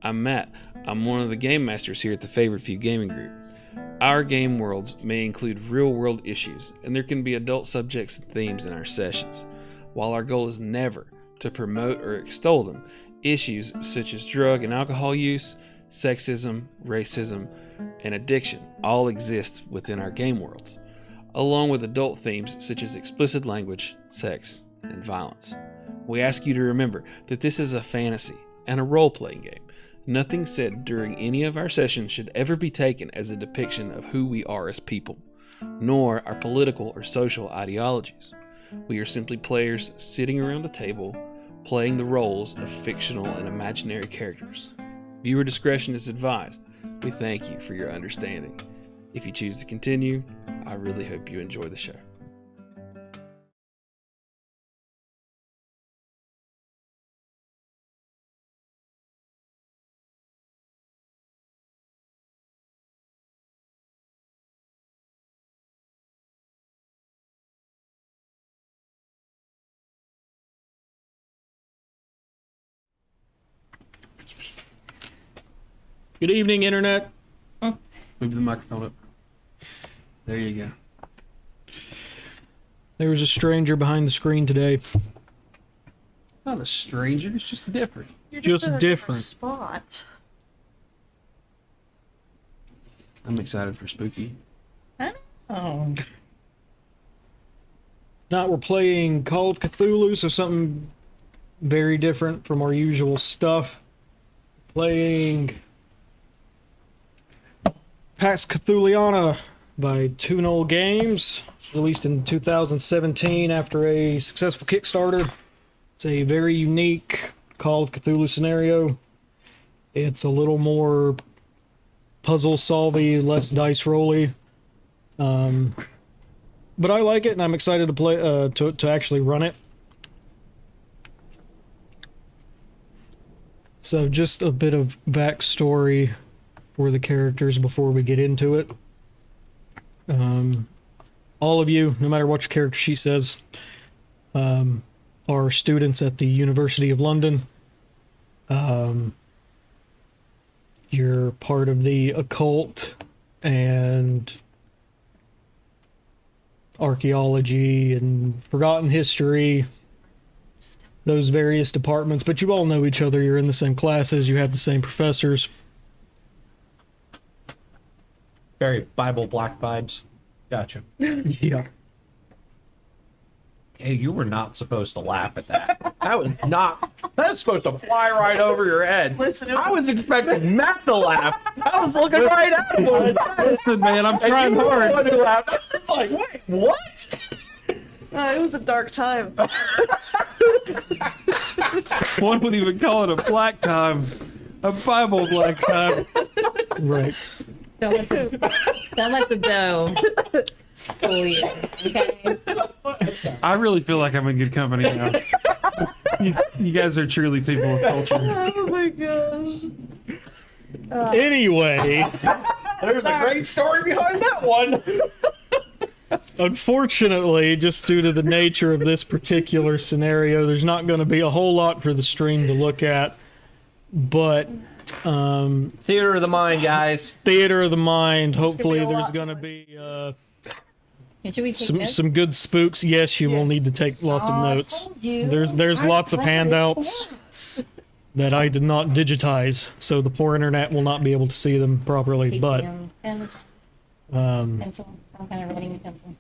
I'm Matt. I'm one of the game masters here at the Favorite Few Gaming Group. Our game worlds may include real-world issues, and there can be adult subjects and themes in our sessions. While our goal is never to promote or extol them, issues such as drug and alcohol use, sexism, racism, and addiction all exist within our game worlds, along with adult themes such as explicit language, sex, and violence. We ask you to remember that this is a fantasy and a role-playing game. Nothing said during any of our sessions should ever be taken as a depiction of who we are as people, nor our political or social ideologies. We are simply players sitting around a table, playing the roles of fictional and imaginary characters. Viewer discretion is advised. We thank you for your understanding. If you choose to continue, I really hope you enjoy the show. Good evening, Internet. Move the microphone up. There you go. There was a stranger behind the screen today. Not a stranger, it's just different. You're Just in a different. spot. I'm excited for Spooky. Oh. Now we're playing Call of Cthulhu, so something very different from our usual stuff. Playing Pax Cthuliana by Two Null Games, released in 2017 after a successful Kickstarter. It's a very unique Call of Cthulhu scenario. It's a little more puzzle solvy, less dice rolly. But I like it, and I'm excited to play to actually run it. So just a bit of backstory for the characters before we get into it. All of you, no matter what your character sheet says, are students at the University of London. You're part of the occult and archaeology and forgotten history, those various departments, but you all know each other. You're in the same classes, you have the same professors. Very Bible Black vibes. Gotcha. Yeah. Hey, you were not supposed to laugh at that. That's supposed to fly right over your head. Listen, I was expecting Matt to laugh. I was looking right at him. Listen, man, I'm trying And you were the hard. one who laughed. It's like, wait, what? it was a dark time. One would even call it a black time. A Bible black time. Right. Don't let the dough fool you, okay? I really feel like I'm in good company now. You guys are truly people of culture. Oh my gosh. Anyway, There's a great story behind that one. unfortunately, just due to the nature of this particular scenario, there's not going to be a whole lot for the stream to look at. But Theater of the mind, guys. theater of the mind. Hopefully, a there's lot. going to be Should we take notes? some good spooks. Yes, you will Yes. need to take lots of I notes. told you. There's I lots of read it handouts once. that I did not digitize, so the poor internet will not be able to see them properly. But Pen, um, pencil, some kind of writing utensil.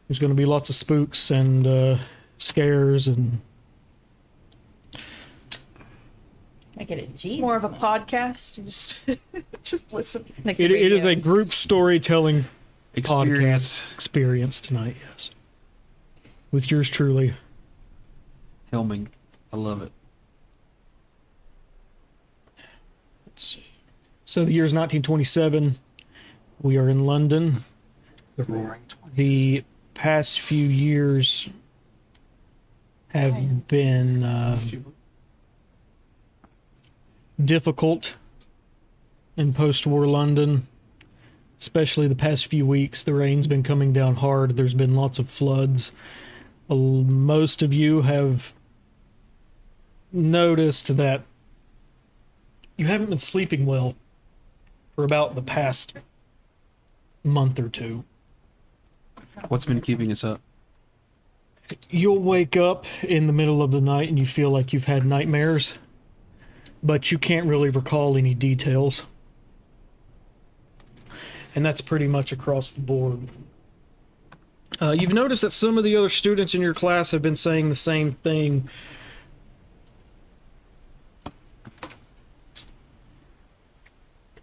there's going to be lots of spooks and scares and I get it. It's Jesus, more of a man. podcast. You just just listen. Like it the is radio. a group storytelling Experience. podcast experience tonight. Yes, with yours truly. Helming. I love it. Let's see. So the year is 1927. We are in London. The Roaring Twenties. The past few years have been difficult in post-war London, especially the past few weeks. The rain's been coming down hard. There's been lots of floods. Most of you have noticed that You haven't been sleeping well for about the past month or two. What's been keeping us up? You'll wake up in the middle of the night and you feel like you've had nightmares, but you can't really recall any details. And that's pretty much across the board. You've noticed that some of the other students in your class have been saying the same thing.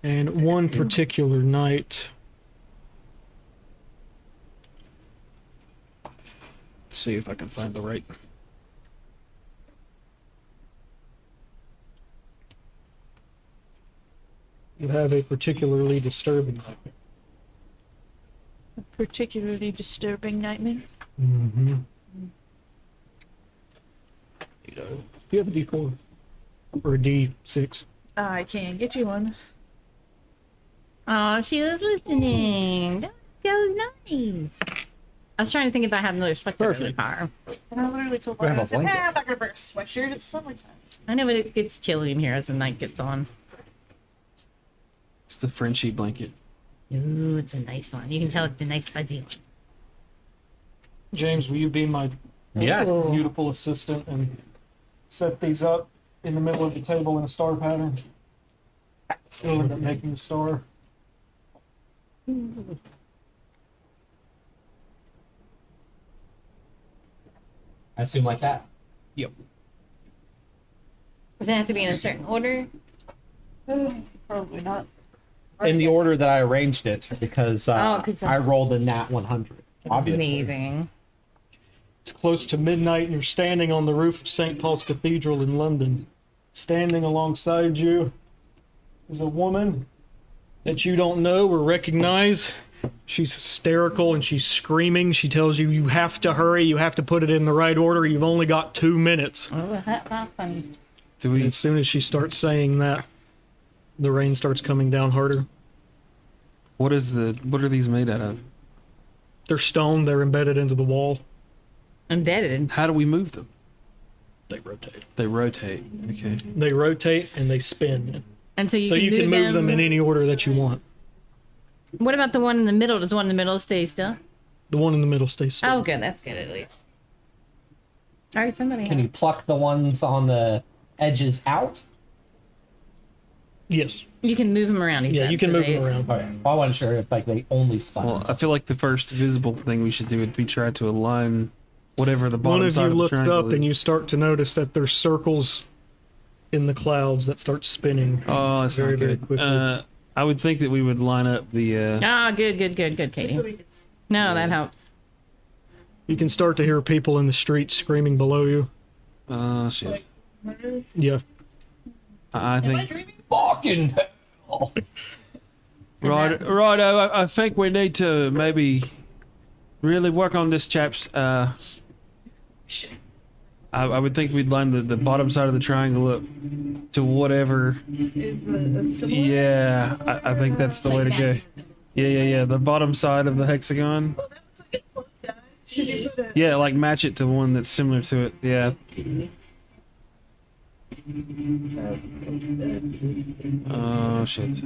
And one particular night, let's see if I can find the right. You have a particularly disturbing nightmare. A particularly disturbing nightmare. Mm-hmm. Do you have a D4 or a D6? I can get you one. Oh, she was listening. That was nice. I was trying to think if I had another sweatshirt in the Perfect. car. And I literally told We have my a I said, blanket. I'm not gonna bring a sweatshirt. It's summertime. I know, but it gets chilly in here as the night gets on. It's the Frenchie blanket. Ooh, it's a nice one. You can tell it's a nice fuzzy one. James, will you be my Yes. Ooh. beautiful assistant and set these up in the middle of the table in a star pattern? Still end up making a star. I assume like that. Yep. Does it have to be in a certain order? Probably not. In the order that I arranged it, because 'Cause I rolled a nat 100. Obviously. Amazing. It's close to midnight and you're standing on the roof of St. Paul's Cathedral in London. Standing alongside you is a woman that you don't know or recognize. She's hysterical and she's screaming. She tells you you have to hurry, you have to put it in the right order, you've only got 2 minutes. Oh, that's not funny. Do we? As soon as she starts saying that, the rain starts coming down harder. What are these made out of? They're stone, they're embedded into the wall. Embedded. How do we move them? They rotate. They rotate. Okay. They rotate and they spin. And so you So can you move can move them in any order that you want. What about the one in the middle? Does the one in the middle stay still? The one in the middle stays still. Oh, good. That's good at least. All right, somebody. Can you pluck the ones on the edges out? Yes. You can move them around. He Yeah, said, you can so move they- them around. Okay. Well, I wasn't sure if like they only spun. Well, I feel like the first visible thing we should do would be try to align whatever the bottom One of side you of the looks triangle up is. and you start to notice that there's circles in the clouds that start spinning. Oh, that's very, not very good. quickly. I would think that we would line up the. Ah, good, Katie. So we could No, that helps. You can start to hear people in the streets screaming below you. Oh shit! murder. Yeah. I Am I think. dreaming? Fucking hell. Righto. I think we need to maybe really work on this chap's. I would think we'd line the bottom side of the triangle up to whatever. Is a similar? Yeah, I think that's the way to go. Yeah. The bottom side of the hexagon. Well, that looks like it floats down. Should you put a Yeah, like match it to one that's similar to it. Yeah. Oh shit.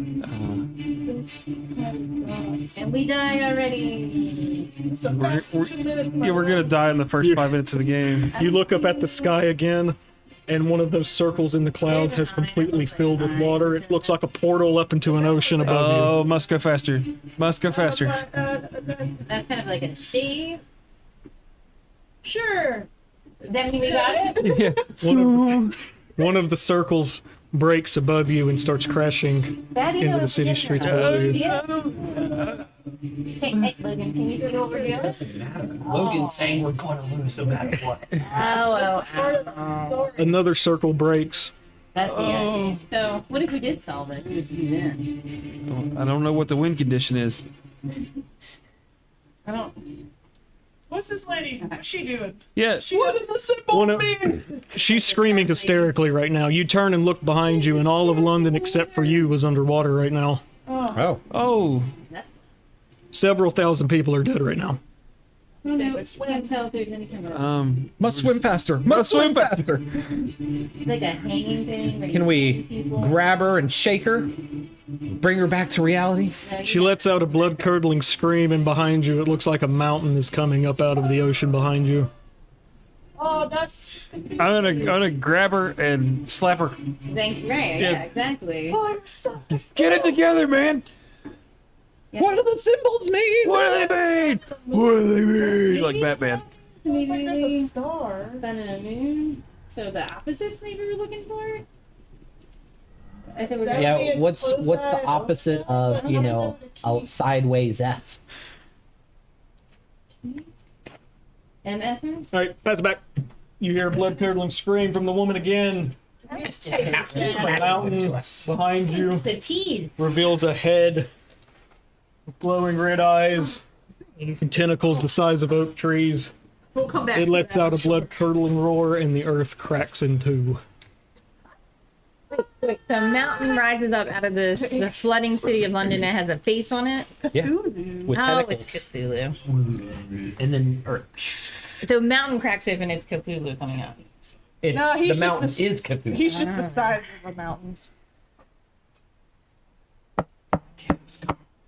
And we die already. so fast 2 minutes? Yeah, we're gonna die in the first 5 minutes of the game. You look up at the sky again, and one of those circles in the clouds has completely filled with water. It looks like a portal up into an ocean above Oh, must go faster. Must go faster. That's kind of like a shave. Sure. Does that mean we got it? Yeah. you. One of the circles breaks above you and starts crashing How do you into know the it's city getting streets there? below you. Yeah. Hey, Logan, can you see what we're doing? Doesn't matter. Logan's saying we're going to lose no matter what. Oh. Another circle breaks. That's the idea. So, what if we did solve it? What would you do then? I don't know what the wind condition is. I don't. What's this lady? What's she doing? Yeah. What do the symbols One of- mean? She's screaming hysterically right now. You turn and look behind you, and all of London except for you is underwater right now. Oh. Oh. Several thousand people are dead right now. They No, would swim. can't tell if there's any kind of. Must swim faster. Must swim faster. It's like a hanging thing. where Can you we hang people. grab her and shake her? Bring her back to reality? No, you She lets out a blood-curdling scream, and behind you, it looks like a mountain is coming up out of the ocean behind you. Oh, that's. I'm gonna grab her and slap her. Thank you. Right. Yeah. Exactly. I'm so. Get it together, man. Yeah. What do the symbols mean? What do they mean? What do they mean? Like Batman. It's like there's a star. Sun and a moon. So the opposites maybe we're looking for. I said we're That- going. Yeah, what's the opposite of, a sideways F? MF. All right, pass it back. You hear a blood-curdling scream from the woman again. The mountain behind you Just a tease. reveals a head with glowing red eyes and tentacles the size of oak trees. We'll come back. It to lets that. out a blood-curdling roar, and the earth cracks in two. Wait, the mountain rises up out of the flooding city of London that has a face on it. Yeah. Cthulhu. With Oh, tentacles. it's Cthulhu. And then Earth. So mountain cracks open, it's Cthulhu coming out. It's, No, he's the just mountain the- is Cthulhu. He's just the size of a mountain.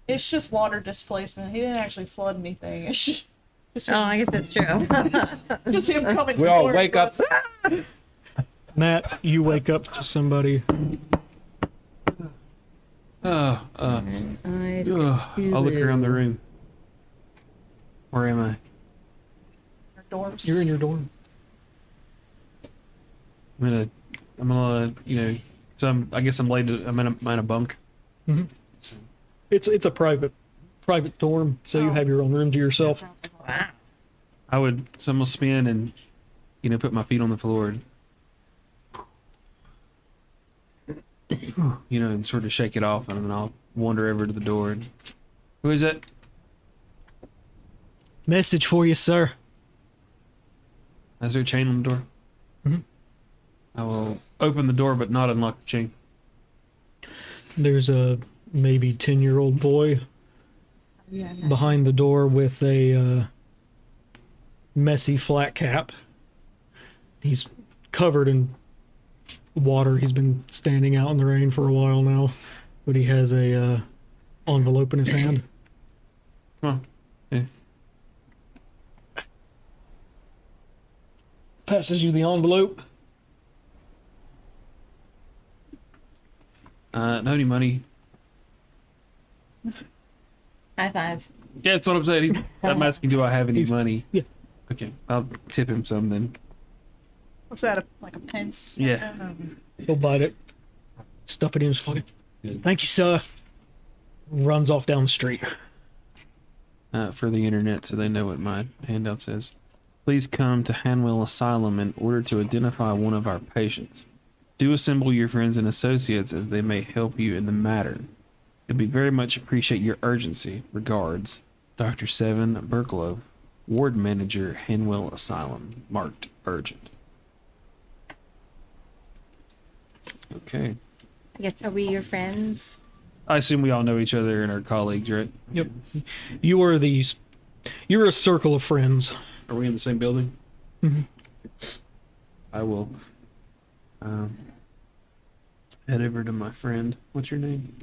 It's just water displacement. He didn't actually flood anything. It's just Oh, I guess that's true. just him coming. We all north, wake up. but- Matt, you wake up to somebody. I'll look around the room. Where am I? Our dorms. You're in your dorm. I'm gonna, I guess I'm in a bunk. Mhm. So, It's a private dorm, so you have your own room to yourself. Wow. I'm gonna spin and, put my feet on the floor and sort of shake it off, and then I'll wander over to the door. And, who is it? Message for you, sir. Is there a chain on the door? Mhm. I will open the door, but not unlock the chain. There's a maybe 10-year-old boy Yeah, behind the door with a messy flat cap. He's covered in water. He's been standing out in the rain for a while now, but he has a envelope in his hand. Come on. Yeah. Passes you the envelope. No any money. High five. Yeah, that's what I'm saying. I'm asking, do I have any money? Yeah. Okay, I'll tip him some then. What's that? Like a pence? Yeah. He'll bite it, stuff it in his pocket. Good. Thank you, sir. Runs off down the street. For the internet, so they know what my handout says. Please come to Hanwell Asylum in order to identify one of our patients. Do assemble your friends and associates as they may help you in the matter. It'd be very much appreciate your urgency. Regards, Dr. Seven Burklow, Ward Manager, Hanwell Asylum. Marked urgent. Okay. I guess, are we your friends? I assume we all know each other and are colleagues, right? Yep. You're a circle of friends. Are we in the same building? Mhm. I will head over to my friend. What's your name?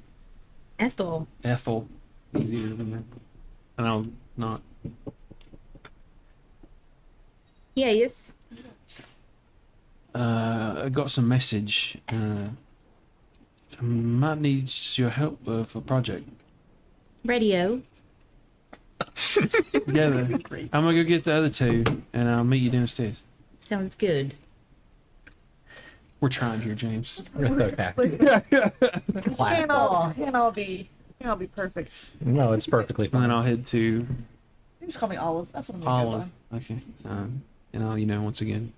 Ethel. Ethel. Easy to remember. And I'll not. Yes. I got some message. I might need your help for a project. Radio. Together. I'm gonna go get the other two, and I'll meet you downstairs. Sounds good. We're trying here, James. It's okay. Can't all be perfect. No, it's perfectly And then fine. I'll head to You just call me Olive. That's what I'm gonna Olive. Okay. And I'll, once again,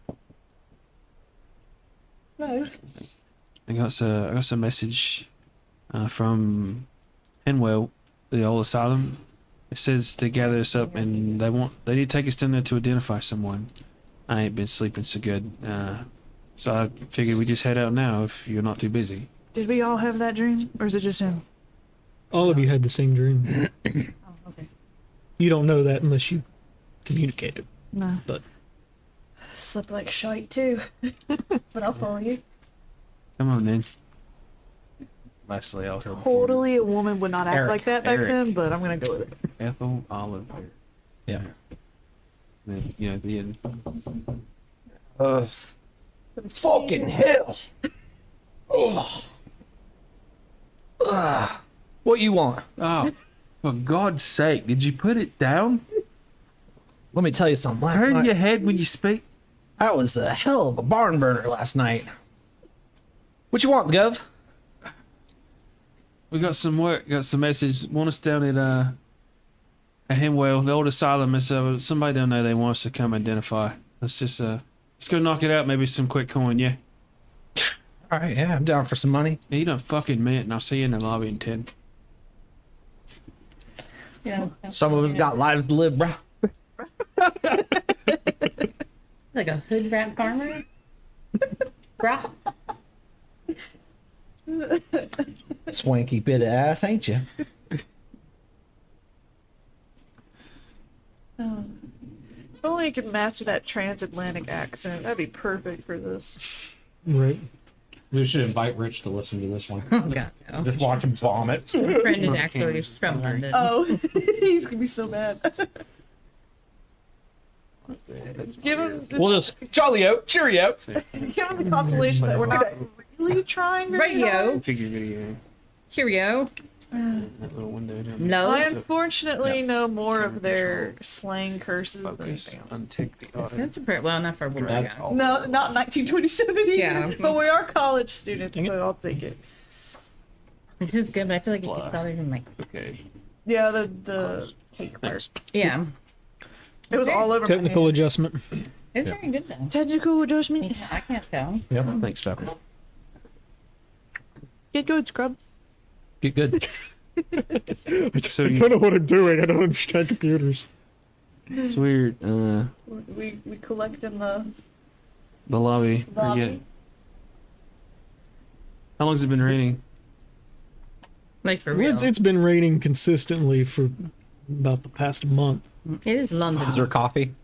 No. I got some message from Henwell, the old asylum. It says to gather us up, and they need to take us down there to identify someone. I ain't been sleeping so good, so I figured we just head out now if you're not too busy. Did we all have that dream, or is it just him? All of you had the same dream. Oh, okay. You don't know that unless you communicate it. No. But Slept like shite too. But I'll follow you. Come on, then. Leslie, I'll help you. Totally a woman would not act Eric. like that back Eric. then, but I'm gonna go with it. Ethel Olive. Yeah. Then, you know, the end. Fucking hell. What you want? Oh, for God's sake, did you put it down? Let me tell you something. Last Turn night, your head when you speak. I was a hell of a barn burner last night. What you want, Gov? We got some work, got some message. Want us down at Hemwell, the old asylum. Is somebody down there they want us to come identify. Let's just let's go knock it out. Maybe some quick coin, yeah. All right, yeah, I'm down for some money. Yeah, you done fucking meant, and I'll see you in the lobby in 10. Yeah. Some of us got lives to live, bro. Like a hood rat farmer? Bruh. Swanky bit of ass, ain't you? If only I could master that transatlantic accent, that'd be perfect for this. right. We should invite Rich to listen to this one. Oh, God, no. Just watch him vomit. My friend is actually from London. Oh, he's gonna be so mad. Give him, We'll just jolly out, cheerio. give him the consolation that we're not really trying very Radio. hard. Figure video. Cheerio. That little window down there. No. I unfortunately know more of their slang curses than Focus. anything else. Untick the audio. That's a pretty, well, not for a woman. That's guy. all. No, not 1927 either. Yeah. But we are college students, so I'll take it. This is good, but I feel like it gets other than like, Okay. Yeah, the cake part. yeah. It was all over Technical my adjustment. It's very good though. hand. Technical adjustment. I can't tell. Yep. Thanks, Falcon. Get good, scrub. Get good. So I don't know what I'm doing. I don't understand computers. it's weird. We collect in the The lobby. lobby. Forget. How long's it been raining? Like for Well, real. it's been raining consistently for about the past month. It is London. Is there coffee?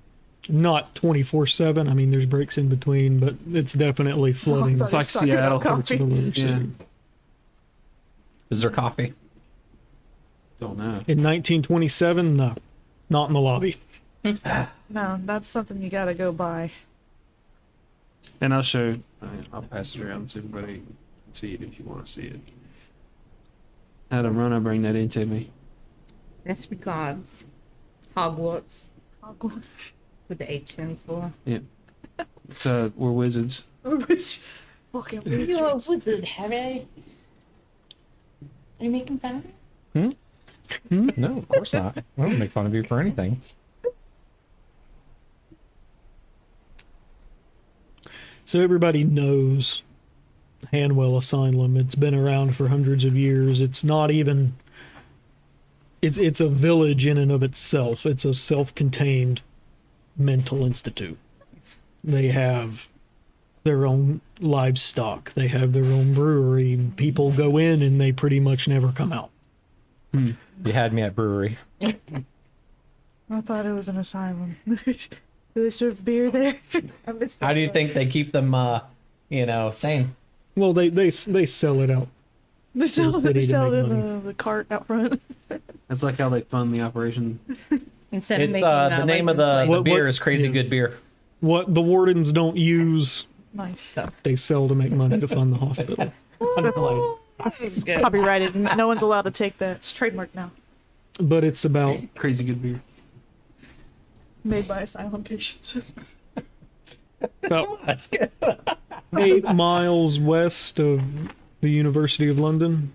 Not 24/7. I mean, there's breaks in between, but it's definitely flooding. Oh, It's like sorry, talking about Seattle. parts of the coffee. Winter Yeah. City. Is there coffee? Don't know. In 1927, no, not in the lobby. No, that's something you gotta go buy. And I'll show. I'll pass it around so everybody can see it if you want to see it. Adam, Rona, bring that into me. That's regards. Hogwarts. With the H stands for. It's we're wizards. Fucking You're a wizards. wizard, Harry. Are you making fun of me? No, of course not. I don't make fun of you for anything. So everybody knows Hanwell Asylum. It's been around for hundreds of years. It's not even. It's a village in and of itself. It's a self-contained mental institute. They have their own livestock. They have their own brewery. People go in and they pretty much never come out. You had me at brewery. I thought it was an asylum. Do they serve beer there? I missed that How do you part. think they keep them, sane? Well, they sell it out. They sell, the city they to sell it make in money. the cart out front. That's like how they fund the operation. Instead of It's making the name of the license What- beer what- is Crazy yeah. Good Beer. What the wardens don't use, Nice. they sell to make money to fund the hospital. That's copyrighted. No one's allowed to take that. It's trademarked now. But it's about Crazy good beer. Made by asylum patients. about That's good. 8 miles west of the University of London.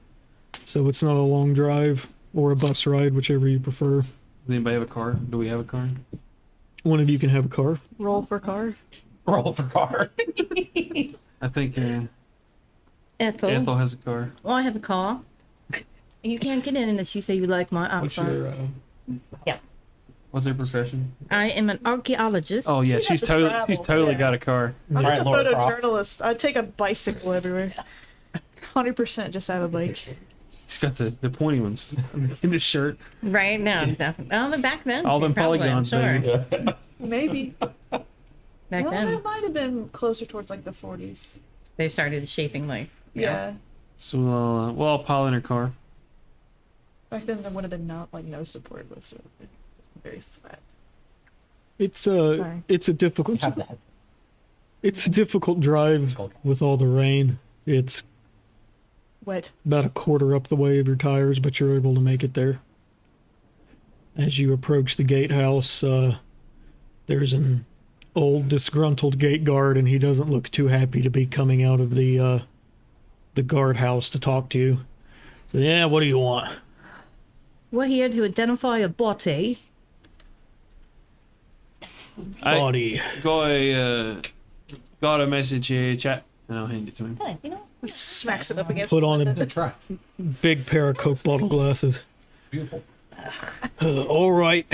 So it's not a long drive or a bus ride, whichever you prefer. Does anybody have a car? Do we have a car? One of you can have a car. Roll for car. Roll for car. I think Ethel. Ethel has a car. Well, I have a car. You can't get in unless you say you like my outside. What's her profession? I am an archaeologist. Oh yeah, She'd she's have to totally travel, she's totally yeah. got a car. I'm Alright, just a Laura Croft. photojournalist. I take a bicycle everywhere. 100% just have a bike. He's got the pointy ones in his shirt. Right now, definitely. Oh, but back then, All them probably, I'm polygons, sure. baby. Maybe. Back No, then, it might have been closer towards like the 40s. they started shaping like. Yeah. So we'll all pile in her car. Back then there would have been not like no support whatsoever. Very flat. It's Sorry. it's a difficult Have that. it's a difficult drive with all the rain. It's Wet. about a quarter up the way of your tires, but you're able to make it there. As you approach the gatehouse, there's an old disgruntled gate guard, and he doesn't look too happy to be coming out of the guardhouse to talk to you. So, yeah, what do you want? We're here to identify a body. Body. Got a message here, chat, and I'll hand it to him. Hey, you know, He smacks it up against Put the on window. a Try. big pair of Coke bottle glasses. Beautiful. All right.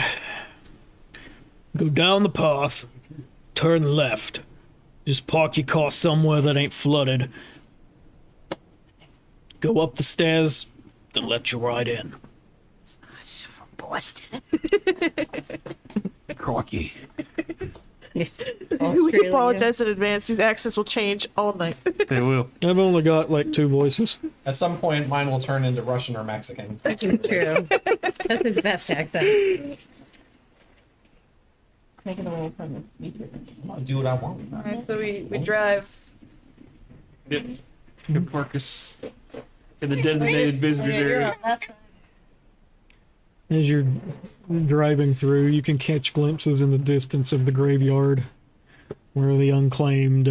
Go down the path, turn left. Just park your car somewhere that ain't flooded. Go up the stairs, then let you ride in. from Boston. Crikey. We apologize in advance. These accents will change all night. They will. I've only got like 2 voices. At some point, mine will turn into Russian or Mexican. That's true. That's his best accent. Make it a little fun. I'll do what I want. Alright, so we drive. Yep. Good Marcus. In the designated visitors area. As you're driving through, you can catch glimpses in the distance of the graveyard where the unclaimed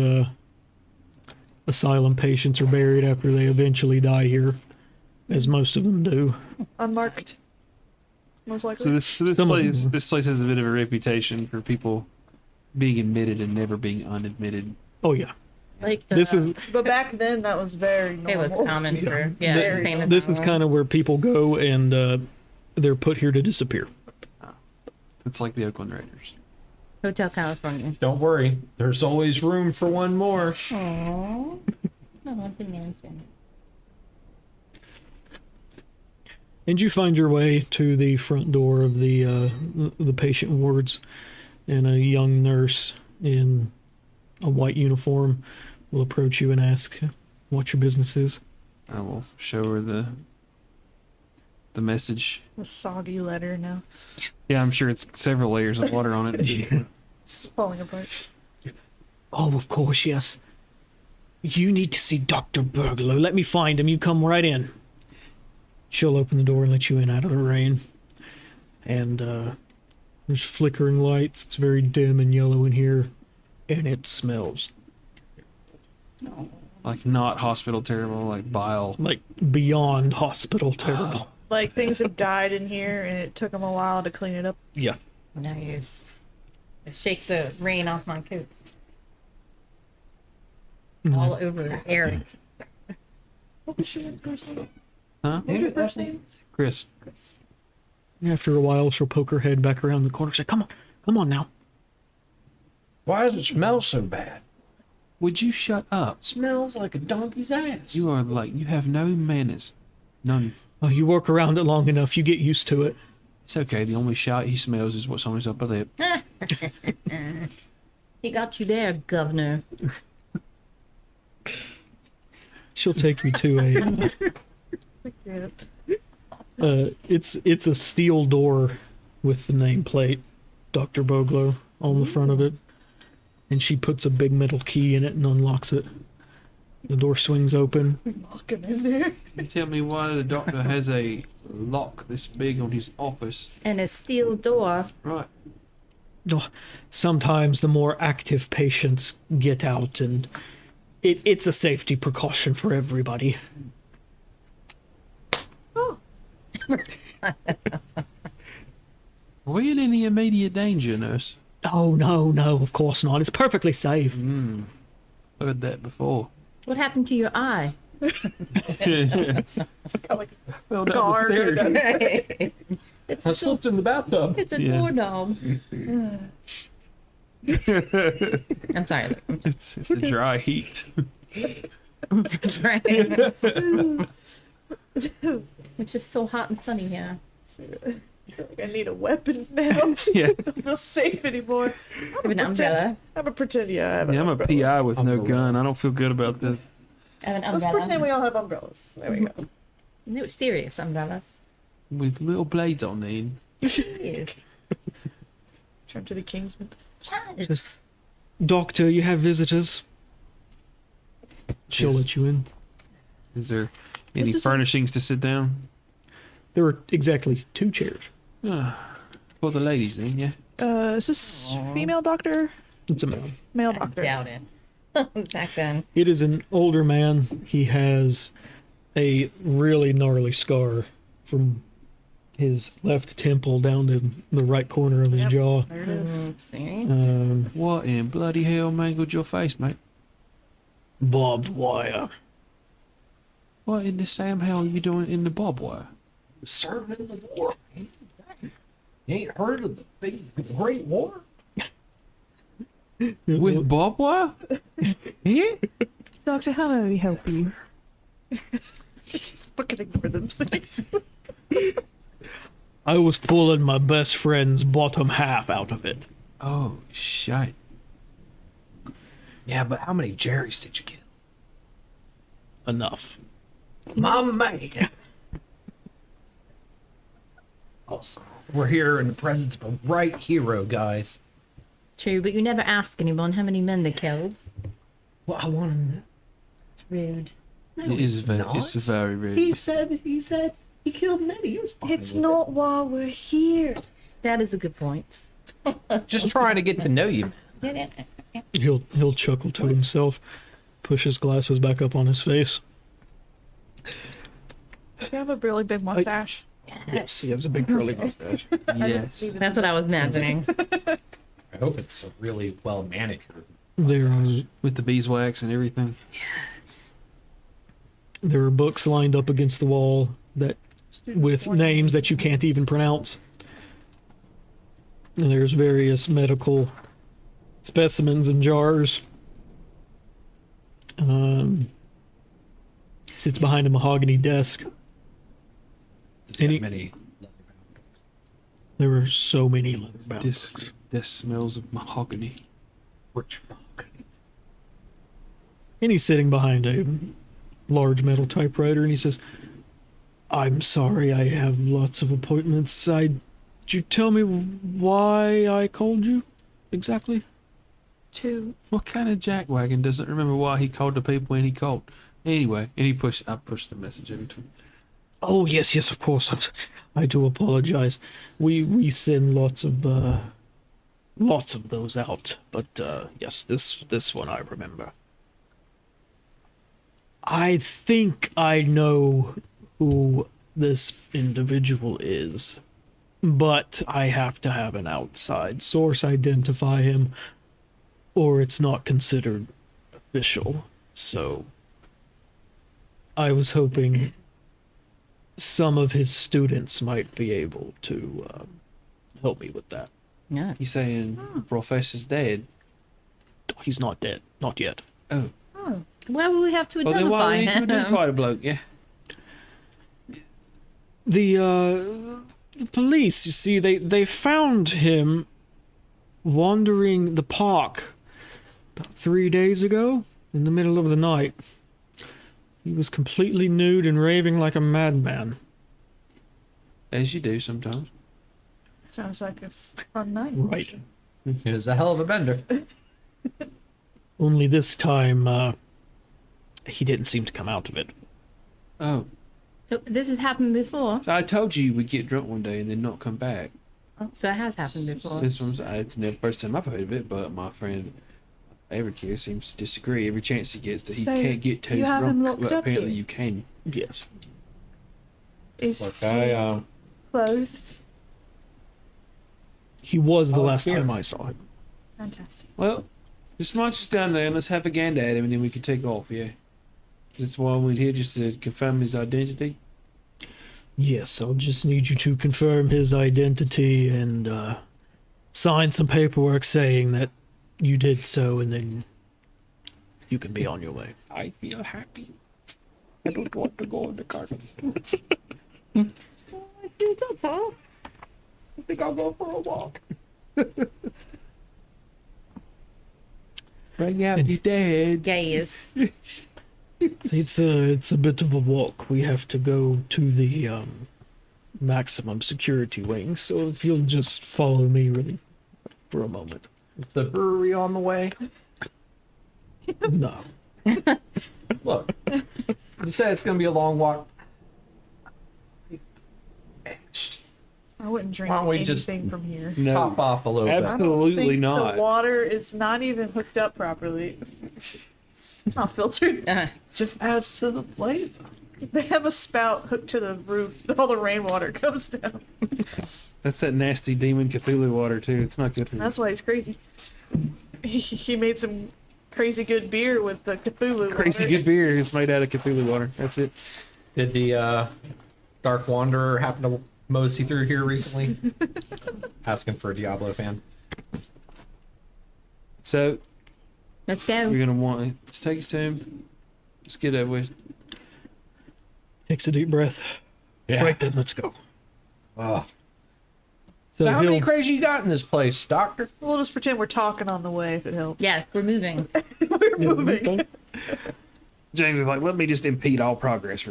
asylum patients are buried after they eventually die here, as most of them do. Unmarked. Most likely. So this Some of place them. this place has a bit of a reputation for people being admitted and never being unadmitted. Oh yeah, Like this is But back then that was very it normal. was common for same as this that is one. kind of where people go, and they're put here to disappear. It's like the Oakland Raiders. Hotel California. Don't worry. There's always room for one more. Aww. I want to mention. And you find your way to the front door of the patient wards, and a young nurse in a white uniform will approach you and ask what your business is. I will show her the message. A soggy letter now. Yeah, I'm sure it's several layers of water on it. It's falling apart. Oh, of course, yes. You need to see Dr. Burglar. Let me find him. You come right in. She'll open the door and let you in out of the rain. And there's flickering lights. It's very dim and yellow in here. And it smells Like not hospital terrible, like bile. like beyond hospital terrible. Like things have died in here and it took them a while to clean it up. Yeah. Nice. Shake the rain off my coat. All over Eric. What was your first name? Huh? What was your first name? Chris. After a while, she'll poke her head back around the corner and say, come on now. Why does it smell so bad? Would you shut up? Smells like a donkey's ass. You have no manners. None. Oh, you work around it long enough, you get used to it. It's okay. The only shout he smells is what's on his upper lip. He got you there, governor. She'll take you to it's a steel door with the nameplate Dr. Boglo on the front of it, and she puts a big metal key in it and unlocks it. The door swings open. Lock him in there. You tell me why the doctor has a lock this big on his office. And a steel door. Right. Oh, sometimes the more active patients get out, and it's a safety precaution for everybody. Are we in any immediate danger, nurse? Oh, no, of course not. It's perfectly safe. Heard that before. What happened to your eye? Got like Well, guard. I slipped in the bathtub. It's a Yeah. doorknob. I'm sorry. It's a dry heat. Right. It's just so hot and sunny here. I feel like I need a weapon now. Yeah. I don't feel safe anymore. Have an umbrella. I'm a pretend, yeah, I have an Yeah, I'm a umbrella. PI with no Umbrella. gun. I don't feel good about this. I have an Let's umbrella. pretend we all have umbrellas. There we go. No, serious umbrellas. With little blades on the end. Yes. Turn to the Kingsman. Yes. Doctor, you have visitors. She'll Yes. let you in. Is there any This is a- furnishings to sit down? There were exactly 2 chairs. For the ladies then, yeah. Is this female doctor? It's a man. Male I doctor. doubt it. Back then. It is an older man. He has a really gnarly scar from his left temple down to the right corner of his Yep. jaw. There it is. See? What in bloody hell mangled your face, mate? Barbed wire. What in the Sam hell are you doing in the barbed wire? Serving in the war. Man. You ain't heard of the big Great War? With barbed wire? Yeah? Doctor, how may we help you? Just fucking ignore them, please. I was pulling my best friend's bottom half out of it. Oh, shite. Yeah, but how many Jerrys did you kill? Enough. My man. Awesome. We're here in the presence of a right hero, guys. True, but you never ask anyone how many men they killed. Well, I want to know. It's rude. No, It is it's very, not. it's very rude. He said he killed many. He was fine It's with not while we're here. That is a good point. it. Just trying to get to know you. He'll chuckle to himself, push his glasses back up on his face. Do you have a really big mustache? Yes, he has a big curly mustache. Yes. That's what I was imagining. I hope it's a really well manicured. There are With the beeswax and everything. there are books lined up against the wall that with names that you can't even pronounce. And there's various medical specimens in jars. Sits behind a mahogany desk. Does he Any- have many? There are so many leather bound books. This smells of mahogany. Rich. And he's sitting behind a large metal typewriter and he says, I'm sorry, I have lots of appointments. Did you tell me why I called you exactly? Two. What kind of jackwagon doesn't remember why he called the people when he called? Anyway, and I pushed the message over to him. Oh, yes, of course. I do apologize. We send lots of those out. But, yes, this one I remember. I think I know who this individual is, but I have to have an outside source identify him, or it's not considered official. So I was hoping some of his students might be able to help me with that. Yeah. You saying Professor's dead? He's not dead. Not yet. Oh. Oh. Why would we have to Well, then identify why we need to him? identify the bloke, yeah. The police, you see, they found him wandering the park about 3 days ago in the middle of the night. He was completely nude and raving like a madman. As you do sometimes. Sounds like a fun night. Right. He was a hell of a bender. Only this time, he didn't seem to come out of it. Oh. So this has happened before. So I told you we'd get drunk one day and then not come back. Oh, so it has happened before. This one's it's the first time I've heard of it, but my friend Evercare seems to disagree. Every chance he gets that he So, can't get too you have him drunk, locked but up apparently here? you can. Yes. Is Okay, he clothed? He was the Oh, last here. time I saw him. Fantastic. Well, just march us down there and let's have a gander at him and then we can take off, yeah. That's why we're here, just to confirm his identity. Yes, I'll just need you to confirm his identity and sign some paperwork saying that you did so, and then you can be on your way. I feel happy. I don't want to go in the car. I think that's all. I think I'll go for a walk. Bring out your dad. Yes. See, it's a bit of a walk. We have to go to the maximum security wing. So if you'll just follow me really for a moment. Is the brewery on the way? No. Look, you said it's going to be a long walk. I wouldn't drink Why don't we anything just- from here. No, Top off a little bit. absolutely think not. The water is not even hooked up properly. It's not filtered. Just adds to the flavor. They have a spout hooked to the roof. All the rainwater comes down. That's that nasty demon Cthulhu water too. It's not good for you. That's why he's crazy. He made some crazy good beer with the Cthulhu. Crazy water. good beer is made out of Cthulhu water. That's it. Did the Dark Wanderer happen to mosey through here recently? Asking for a Diablo fan. So Let's you're go. gonna want just take your time. Just get over with. Takes a deep breath. Yeah. Right then, let's go. Oh. So, So how many he'll- crazy you got in this place, Doctor? We'll just pretend we're talking on the way if it helps. Yes, we're moving. We're moving. James was like, "Let me just impede all progress."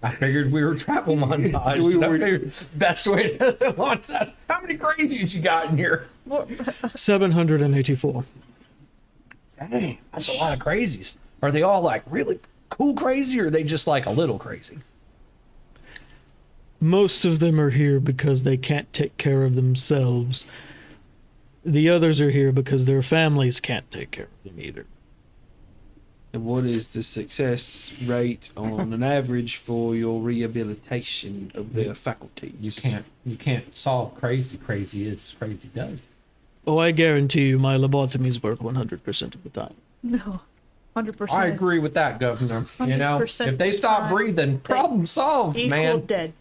I figured we were travel montage. We I were- figured best way to launch that. How many crazies you got in here? 784. Dang, that's a lot of crazies. Are they all like really cool crazy, or are they just like a little crazy? Most of them are here because they can't take care of themselves. The others are here because their families can't take care of them either. And what is the success rate on an average for your rehabilitation of their faculties? You can't solve crazy. Crazy is crazy does. Oh, I guarantee you my lobotomies work 100% of the time. No, 100%. I agree with that, Governor. You know, 100% if they of the stop time, breathing, problem solved, Equal man. dead.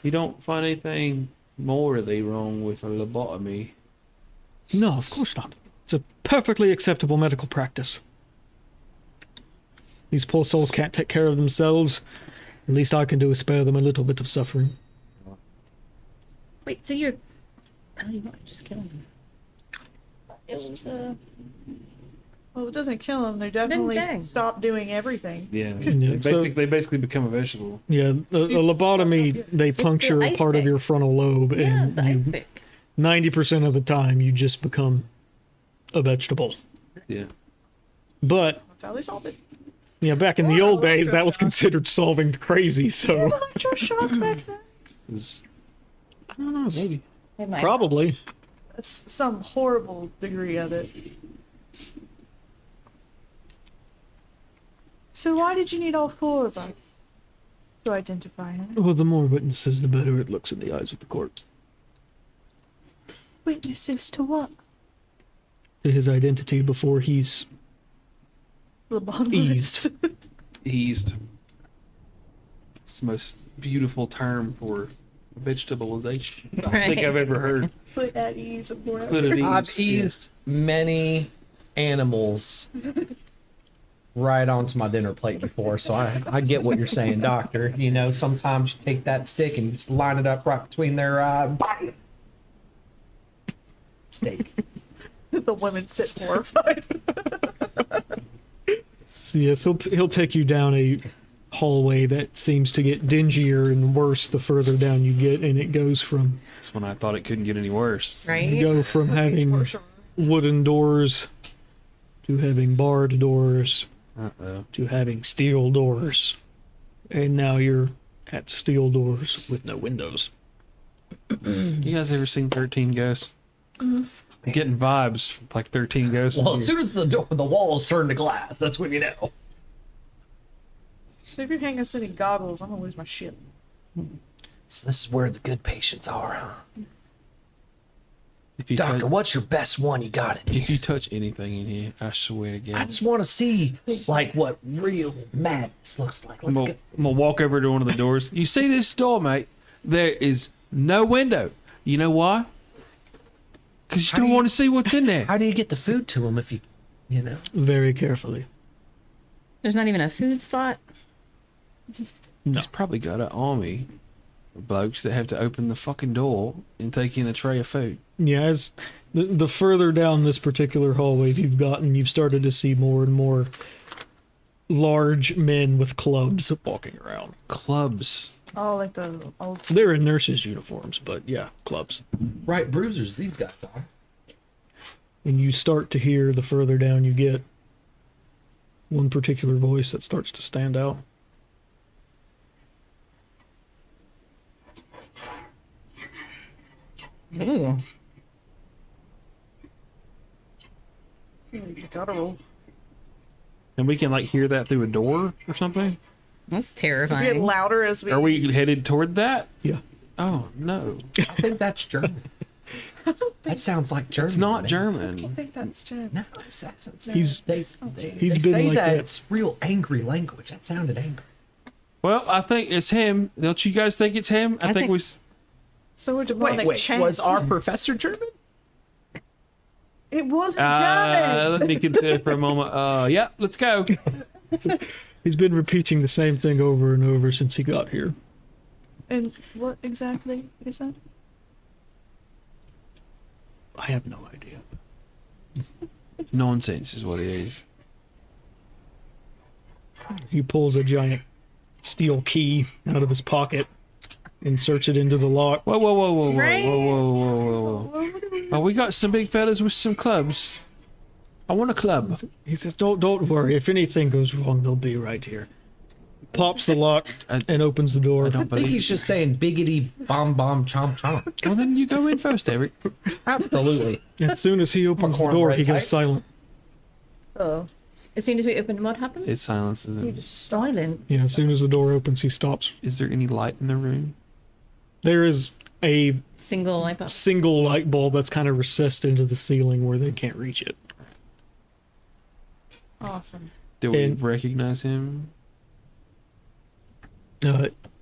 You don't find anything morally wrong with a lobotomy. No, of course not. It's a perfectly acceptable medical practice. These poor souls can't take care of themselves. The least I can do is spare them a little bit of suffering. Wait, so you're. Oh, you want to just kill him? It was, Well, it doesn't kill them. They definitely die. stop doing everything. Yeah, Yeah, so- they basically become a vegetable. Yeah, a lobotomy, they puncture a ice part of pick. your frontal lobe, yeah, and the ice you, pick. 90% of the time you just become a vegetable. Yeah, But That's how they solve it. yeah, back in Or the old days, that was electroshock. considered solving the crazy. So Electroshock back then. it was I don't know, maybe, It might- probably. That's some horrible degree of it. So why did you need all four of us to identify him? Well, the more witnesses, the better it looks in the eyes of the court. Witnesses to what? To his identity before he's Lobotomist. eased. It's the most beautiful term for vegetabilization I think I've ever heard. Put at ease of whatever. Put it I've ease. eased many animals right onto my dinner plate before, so I get what you're saying, Doctor. You know, sometimes you take that stick and you just line it up right between their steak. The women sit horrified. So yes, he'll take you down a hallway that seems to get dingier and worse the further down you get, and it goes from That's when I thought it couldn't get any worse. you Right? go from having wooden doors to having barred doors Uh-oh. to having steel doors, and now you're at steel doors with no windows. You guys ever seen 13 Ghosts? I'm getting vibes like 13 Ghosts. Well, as soon as the walls turn to glass, that's when you know. So if you hang us any goggles, I'm gonna lose my shit. So this is where the good patients are, huh? if you Doctor, touch, what's your best one you got in here? if you touch anything in here, I swear to I God, just want to see, like, what real madness looks like. I'm Let's gonna, go. I'm gonna walk over to one of the doors. You see this door, mate? There is no window. You know why? Because you How don't do you- want to see what's in there. How do you get the food to them if you know? Very carefully. There's not even a food slot. No. He's probably got an army of blokes that have to open the fucking door and take in a tray of food. Yeah, as the further down this particular hallway you've started to see more and more large men with clubs walking around. Clubs. Oh, like the old. They're in nurses' uniforms, but yeah, clubs. Right, bruisers, these guys are. And you start to hear, the further down you get, one particular voice that starts to stand out. Ooh. You gotta roll. And we can like hear that through a door or something? That's Does it get terrifying. louder as we? Are we headed toward that? Yeah. Oh no. I think that's German. That sounds like German. It's not man. I German. think that's Jen. No, it's He's they he's say been like that that. it's real angry language. That sounded angry. Well, I think it's him. Don't you guys think it's him? I think think- we. So a demonic chant. Was our professor German? It wasn't German. Let me consider for a moment. Yeah, let's go. He's been repeating the same thing over and over since he got here. And what exactly is that? I have no idea. Nonsense is what it is. He pulls a giant steel key out of his pocket, inserts it into the lock. Whoa, whoa, whoa, whoa, whoa, Right? whoa, whoa, whoa, whoa, whoa. Oh, we got some big fellas with some clubs. I want a club. He says, "Don't worry. If anything goes wrong, they'll be right here." Pops the lock and opens the door. I don't I think believe he's just saying biggity bomb bomb chomp chomp. Well, then you go in first, Eric. Absolutely. As soon as he opens the Corn door, bread he type. goes silent. Oh, As soon as we opened, what happened? It silences he him. just stops. Silent. Yeah, as soon as the door opens, he stops. Is there any light in the room? There is a Single light bulb. single light bulb that's kind of recessed into the ceiling where they can't reach it. Awesome. Do we And- recognize him?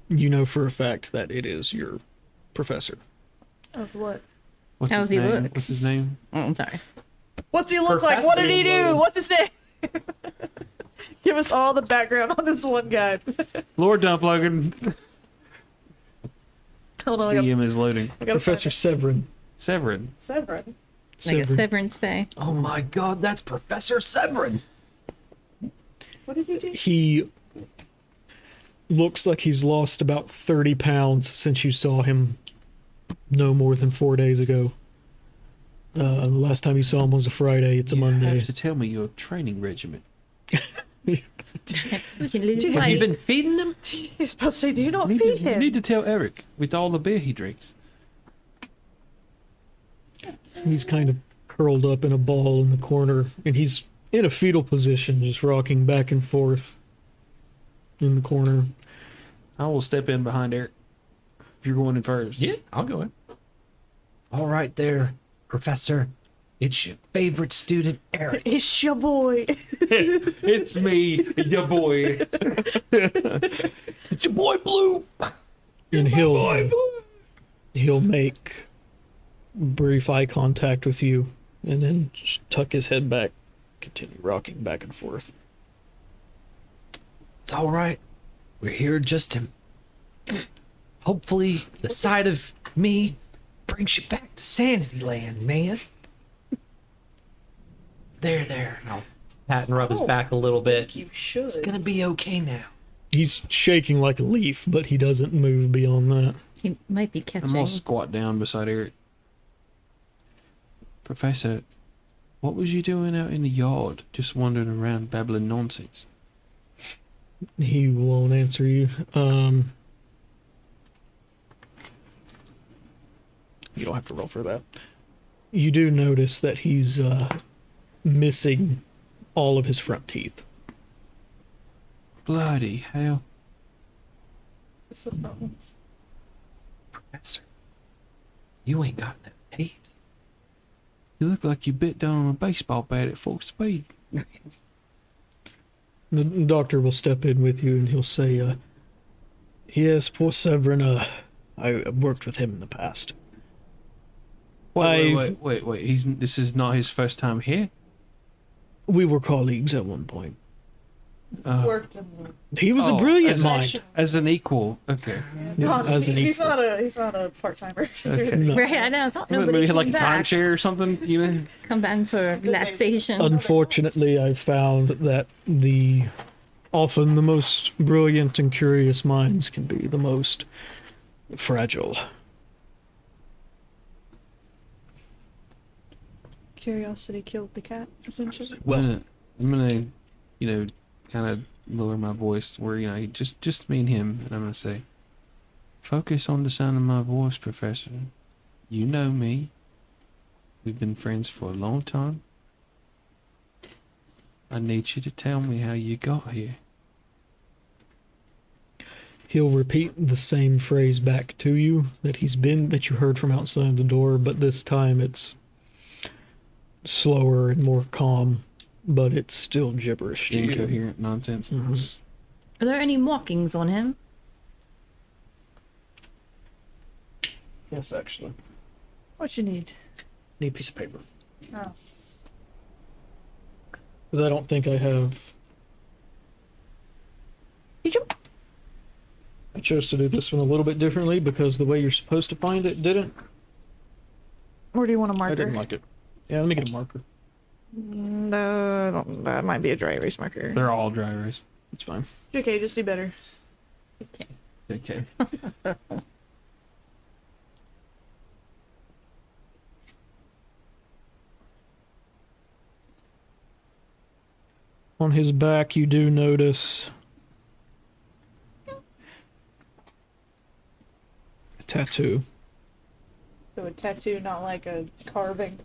You know for a fact that it is your professor. Of what? What's How his does he name? look? What's his name? Oh, I'm sorry. What's he look like? What did he do? Professor What's his name? Give us all the background on this one guy. Lord Dumplogan. Hold on, I gotta, DM is loading. I gotta Professor Severin. Severin. Severin. Like a Severin. severance pay. Oh my God, that's Professor Severin. What did he do? He looks like he's lost about 30 pounds since you saw him no more than 4 days ago. The last time you saw him was a Friday. It's a You Monday. have to tell me your training regimen. We can lose Dude, Have weight. you been feeding him? He's supposed to say, do you not You feed you him? need to tell Eric with all the beer he drinks. He's kind of curled up in a ball in the corner, and he's in a fetal position, just rocking back and forth in the corner. I will step in behind Eric. If you're going in first. Yeah, I'll go in. All right there, Professor. It's your favorite student, Eric. It's your boy. It's me, your boy. It's your boy Blue. And he'll make brief eye contact with you, and then just tuck his head back, continue rocking back and forth. It's all right. We're here just to. Hopefully, the sight of me brings you back to Sanity Land, man. There. And I'll pat and rub his back a little bit. You should. It's gonna be okay now. He's shaking like a leaf, but he doesn't move beyond that. He might be I'm catching. gonna squat down beside Eric. Professor, what was you doing out in the yard, just wandering around babbling nonsense? He won't answer you. You don't have to roll for that. You do notice that he's missing all of his front teeth. Bloody hell. What's the phones? Professor, you ain't got no teeth. You look like you bit down on a baseball bat at full speed. The doctor will step in with you and he'll say, yes, poor Severin, I worked with him in the past. Wait. This is not his first time here? We were colleagues at one point. Worked in He was a Oh, brilliant as- mind. As an equal. Okay. Yeah, as an he's equal. not a part timer. Okay. No. Right, I know. I thought nobody Maybe came like a back. timeshare or something, you know? Come back for relaxation. Unfortunately, I found that often the most brilliant and curious minds can be the most fragile. Curiosity killed the cat, essentially. Well, I'm gonna, you know, kind of lower my voice where, you know, just me and him, and I'm gonna say, focus on the sound of my voice, Professor. You know me. We've been friends for a long time. I need you to tell me how you got here. he'll repeat the same phrase back to you that you heard from outside the door, but this time it's slower and more calm, but it's still gibberish to you. Incoherent nonsense. Mhm. Are there any markings on him? Yes, actually. What you need? Need a piece of paper. Oh. Because I don't think I have. I chose to do this one a little bit differently because the way you're supposed to find it didn't. Or do you want a marker? I didn't like it. Yeah, let me get a marker. No, that might be a dry erase marker. They're all dry erase. It's fine. Okay, just do better. Okay. On his back, you do notice a tattoo. So a tattoo, not like a carving.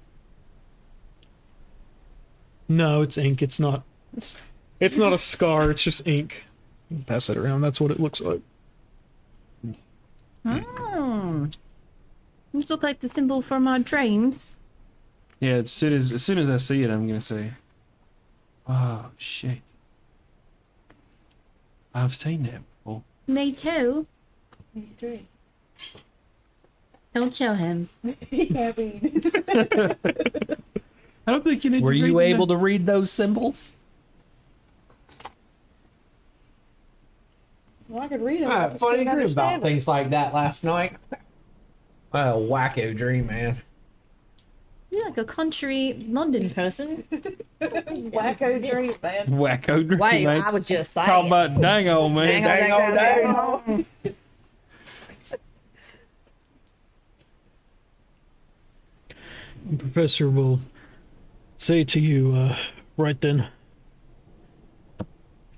No, it's ink. It's not. It's not a scar. It's just ink. You can pass it around. That's what it looks like. Oh. These look like the symbol from our dreams. Yeah, as soon as I see it, I'm gonna say, "Oh shit! I've seen that before." Me too. Me too. Don't show him. I mean, I don't think you need. Were to you read able to read those symbols? well, I could read it. I had a funny dream about things like that last night. A wacko dream, man. You're like a country London person. Wacko dream, man. Wacko dream, Wait, man. I would just say Talk it. about dang old man. Dang on. The professor will say to you, right then,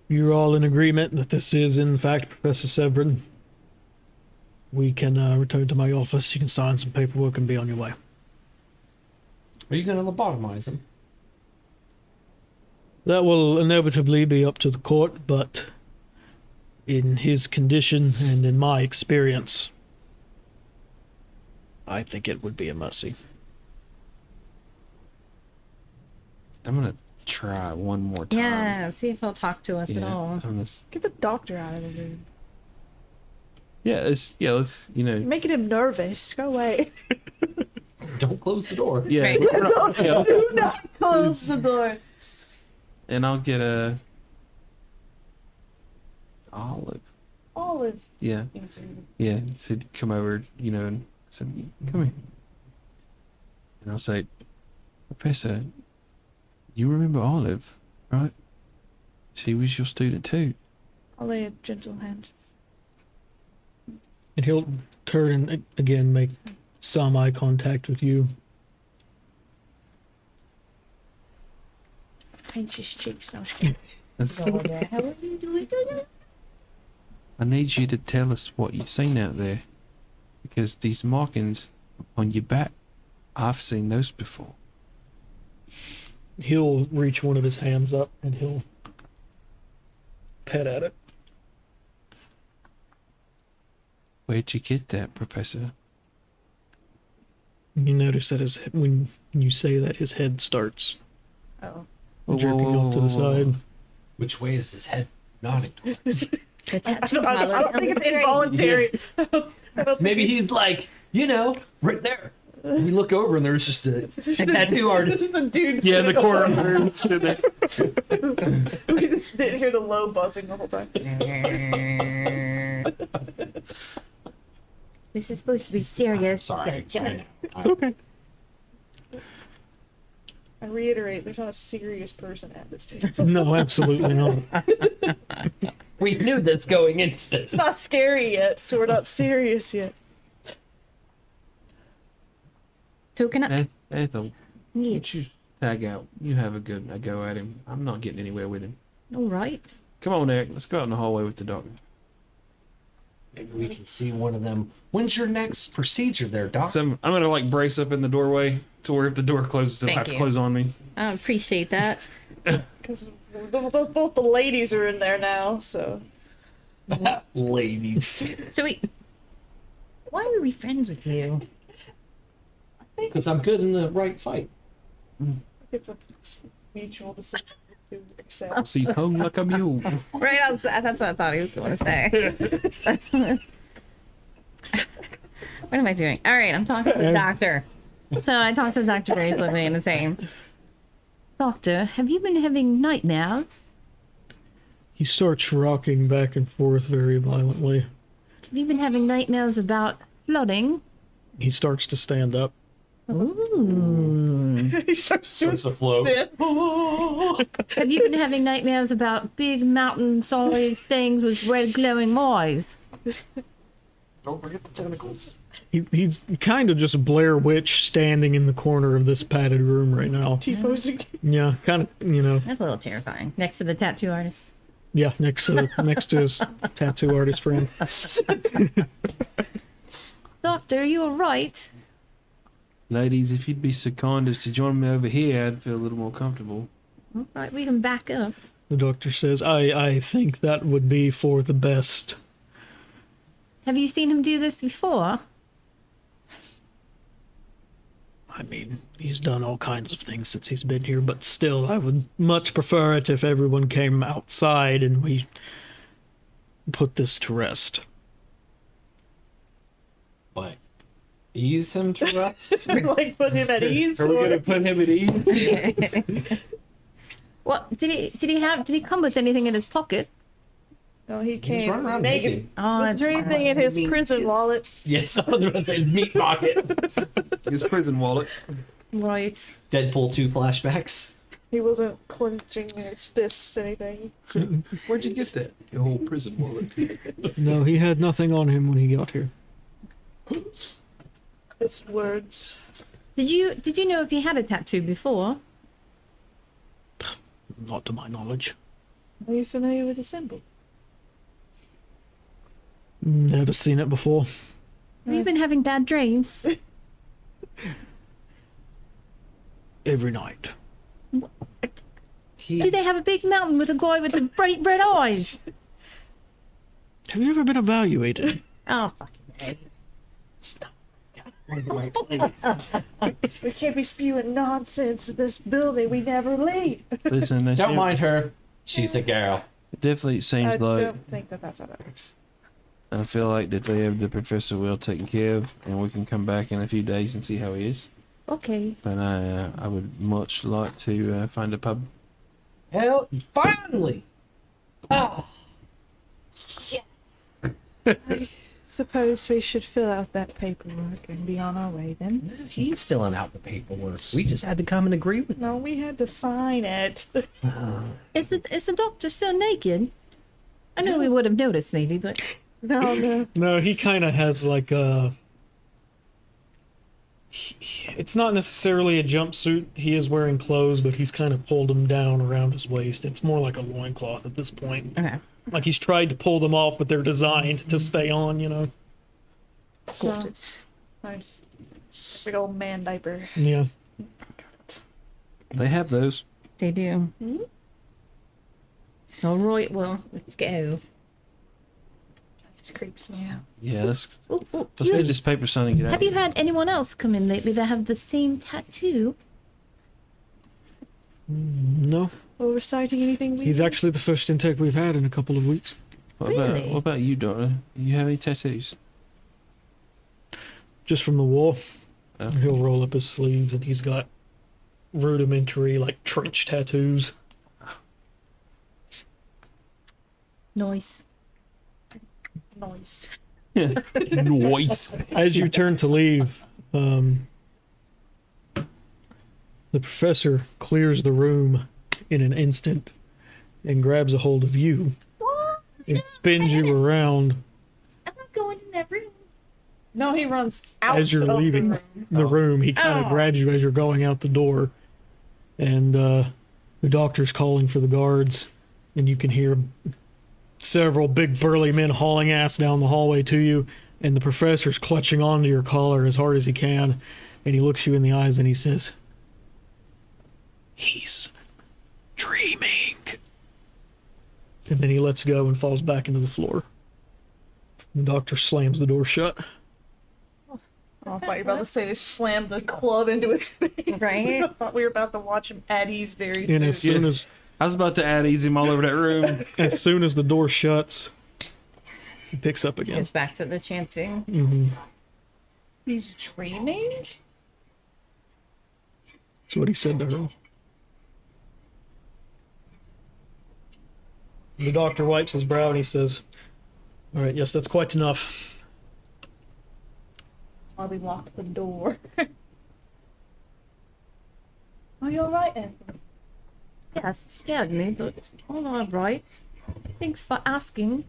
you're all in agreement that this is, in fact, Professor Severin. We can return to my office. You can sign some paperwork and be on your way. Are you going to lobotomize him? That will inevitably be up to the court, but in his condition and in my experience, I think it would be a mercy. I'm gonna try one more time. Yeah, see if he'll talk to us at Yeah, all. I'm gonna, Get the doctor out of the room. let's you know. You're making him nervous. Go away. Don't close the door. Yeah, Right. yeah. Do not close the door. And I'll get a olive. Olive. Yeah, yeah. So come over, you know, and said, "Come here." And I'll say, "Professor, you remember Olive, right? She was your student too." I'll lay a gentle hand. And he'll turn and again make some eye contact with you. Pinch his cheeks. No, I'm just kidding. That's, How are you doing? I need you to tell us what you've seen out there, because these markings on your back, I've seen those before. He'll reach one of his hands up and he'll pet at it. Where'd you get that, Professor? You notice that when you say that, his head starts Oh. jerking off to the side. Which way is his head nodding towards? The I tattoo don't, I don't, I don't think it's color. involuntary. I don't think Maybe he's like, you know, right there. We look over and there's just a tattoo artist. Just a dude. Yeah, in the sitting corner on of the room, stood there. We just didn't hear the low buzzing the whole time. This is supposed to be serious. Sorry. It's okay. I reiterate, there's not a serious person at this table. No, absolutely not. We knew this going into this. It's not scary yet, so we're not serious yet. So can I? Ethel, Yes. would you tag out? You have a go at him. I'm not getting anywhere with him. All right. Come on, Eric. Let's go out in the hallway with the doctor. Maybe we can see one of them. When's your next procedure there, Doc? I'm gonna like brace up in the doorway to where if the door closes, it'll Thank have to you. close on me. I appreciate that. Because both the ladies are in there now, so. Ladies. So why are we friends with you? I think Because I'm good in the right fight. it's a mutual decision to accept. She's hung like a mule. Right, that's what I thought he was going to say. What am I doing? All right, I'm talking to the doctor. So I talked to the doctor very quickly and saying, Doctor, have you been having nightmares? He starts rocking back and forth very violently. Have you been having nightmares about flooding? He starts to stand up. Ooh. He starts doing Starts to flow. Have you been having nightmares about big mountain-sized things with red glowing eyes? Don't forget the tentacles. He's kind of just Blair Witch standing in the corner of this padded room right now. T-posing. Yeah, kind of, That's a little terrifying. Next to the tattoo artist. yeah, next to his tattoo artist friend. Doctor, you were right. Ladies, if you'd be so kind as to join me over here, I'd feel a little more comfortable. All right, we can back up. The doctor says, I think that would be for the best. Have you seen him do this before? I mean, he's done all kinds of things since he's been here, but still, I would much prefer it if everyone came outside and we put this to rest. But ease him to rest? Like, put him at ease. Are we or- gonna put him at ease? What did he come with anything in his pocket? No, he He's came running around naked. naked. Oh, Was that's there anything in his prison wallet? Yes, I was going to say his meat pocket. His prison wallet. right. Deadpool 2 flashbacks. He wasn't clenching his fists, anything. Where'd you get that? Your whole prison wallet. No, he had nothing on him when he got here. Just words. Did you know if he had a tattoo before? Not to my knowledge. Are you familiar with the symbol? Never seen it before. Have you been having bad dreams? Every night. Do they have a big mountain with a guy with the bright red eyes? Have you ever been evaluated? Oh, fucking A. Stop. We can't be spewing nonsense in this building we never leave. Listen, they Don't mind her. She's a girl. It definitely I seems like don't think that's how that works. I feel like that they have the professor well taken care of, and we can come back in a few days and see how he is. Okay. But I would much like to find a pub. Hell, finally! Oh, Suppose we should fill out that paperwork and be on our way then. he's filling out the paperwork. We just had to come and agree with No, we had to sign it. Is the doctor still naked? I know we would have noticed maybe, but No. No, he kind of has like a. It's not necessarily a jumpsuit. He is wearing clothes, but he's kind of pulled them down around his waist. It's more like a loincloth at this point. okay. Like he's tried to pull them off, but they're designed to stay on, you know? No. Nice. Big old man diaper. Yeah. They have those. They do. All right, well, let's go. It creeps me out. Yeah, let's Ooh, let's get this paper sign and get out. have you had anyone else come in lately that have the same tattoo? No. Well, reciting anything we He's actually the first intake we've had in a couple of weeks. Really? What about you, daughter? You have any tattoos? Just from the war. Oh. He'll roll up his sleeves and he's got rudimentary, like, trench tattoos. Noise. Noise. Noise. As you turn to leave, the professor clears the room in an instant and grabs a hold of you. It spins you around I'm not going in that room. No, he runs out as you're of leaving the room. the room. He kind of Oh. grabs you as you're going out the door, and the doctor's calling for the guards, and you can hear several big burly men hauling ass down the hallway to you, and the professor's clutching onto your collar as hard as he can, and he looks you in the eyes and he says, "He's dreaming." And then he lets go and falls back into the floor. The doctor slams the door shut. Oh, I thought you were about to say they slammed the club into his face. Right? I thought we were about to watch him at ease very And soon. I was about to add easy him all over that room. as soon as the door shuts, he picks up again. Goes back to the chanting. hmm He's dreaming? That's what he said to her. The doctor wipes his brow and he says, "All right, yes, that's quite enough." That's why we locked the door. Are you alright, Anthony? Yes, it scared me, but all right. Thanks for asking.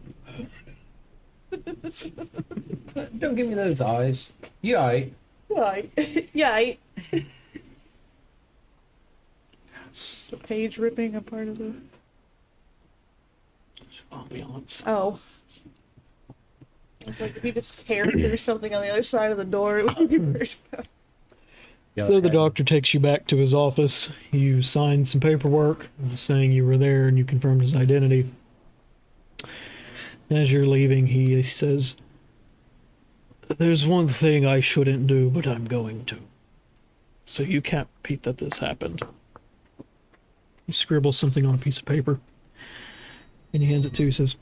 Don't give me those eyes. You alright? Right. Yay. Is the page ripping a part of the... Ambiance. Oh. I was like, if he just tear through something on the other side of the door, it would be worried about. So the doctor takes you back to his office. You signed some paperwork saying you were there and you confirmed his identity. As you're leaving, he says, "There's one thing I shouldn't do, but I'm going to. So you can't repeat that this happened." He scribbles something on a piece of paper and he hands it to you. He says,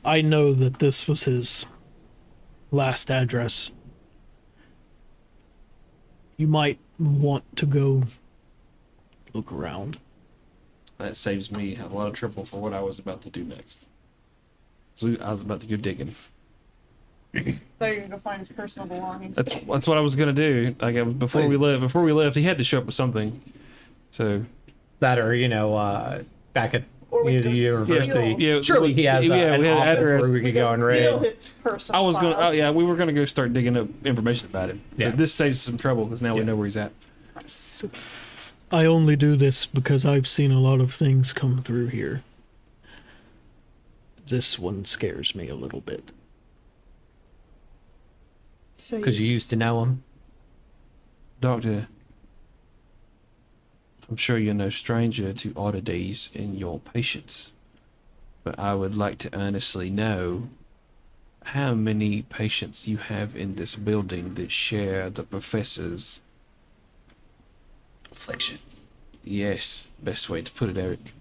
"I know that this was his last address. You might want to go look around." That saves me a lot of trouble for what I was about to do next. So I was about to go digging. thought you were gonna go find his personal belongings. That's what I was gonna do. Like before we left, he had to show up with something. So That or, back at Or we the just university. steal- yeah, Surely he has yeah, an we had office address. where we could go and Steal raid. his personal I was gonna. files. Oh yeah, we were gonna go start digging up information about him. Yeah. But this saves some trouble because now we know where he's at. I only do this because I've seen a lot of things come through here. This one scares me a little bit. So Because you used to know him. Doctor, I'm sure you're no stranger to oddities in your patients, but I would like to earnestly know how many patients you have in this building that share the professor's Affliction. Yes, best way to put it, Eric.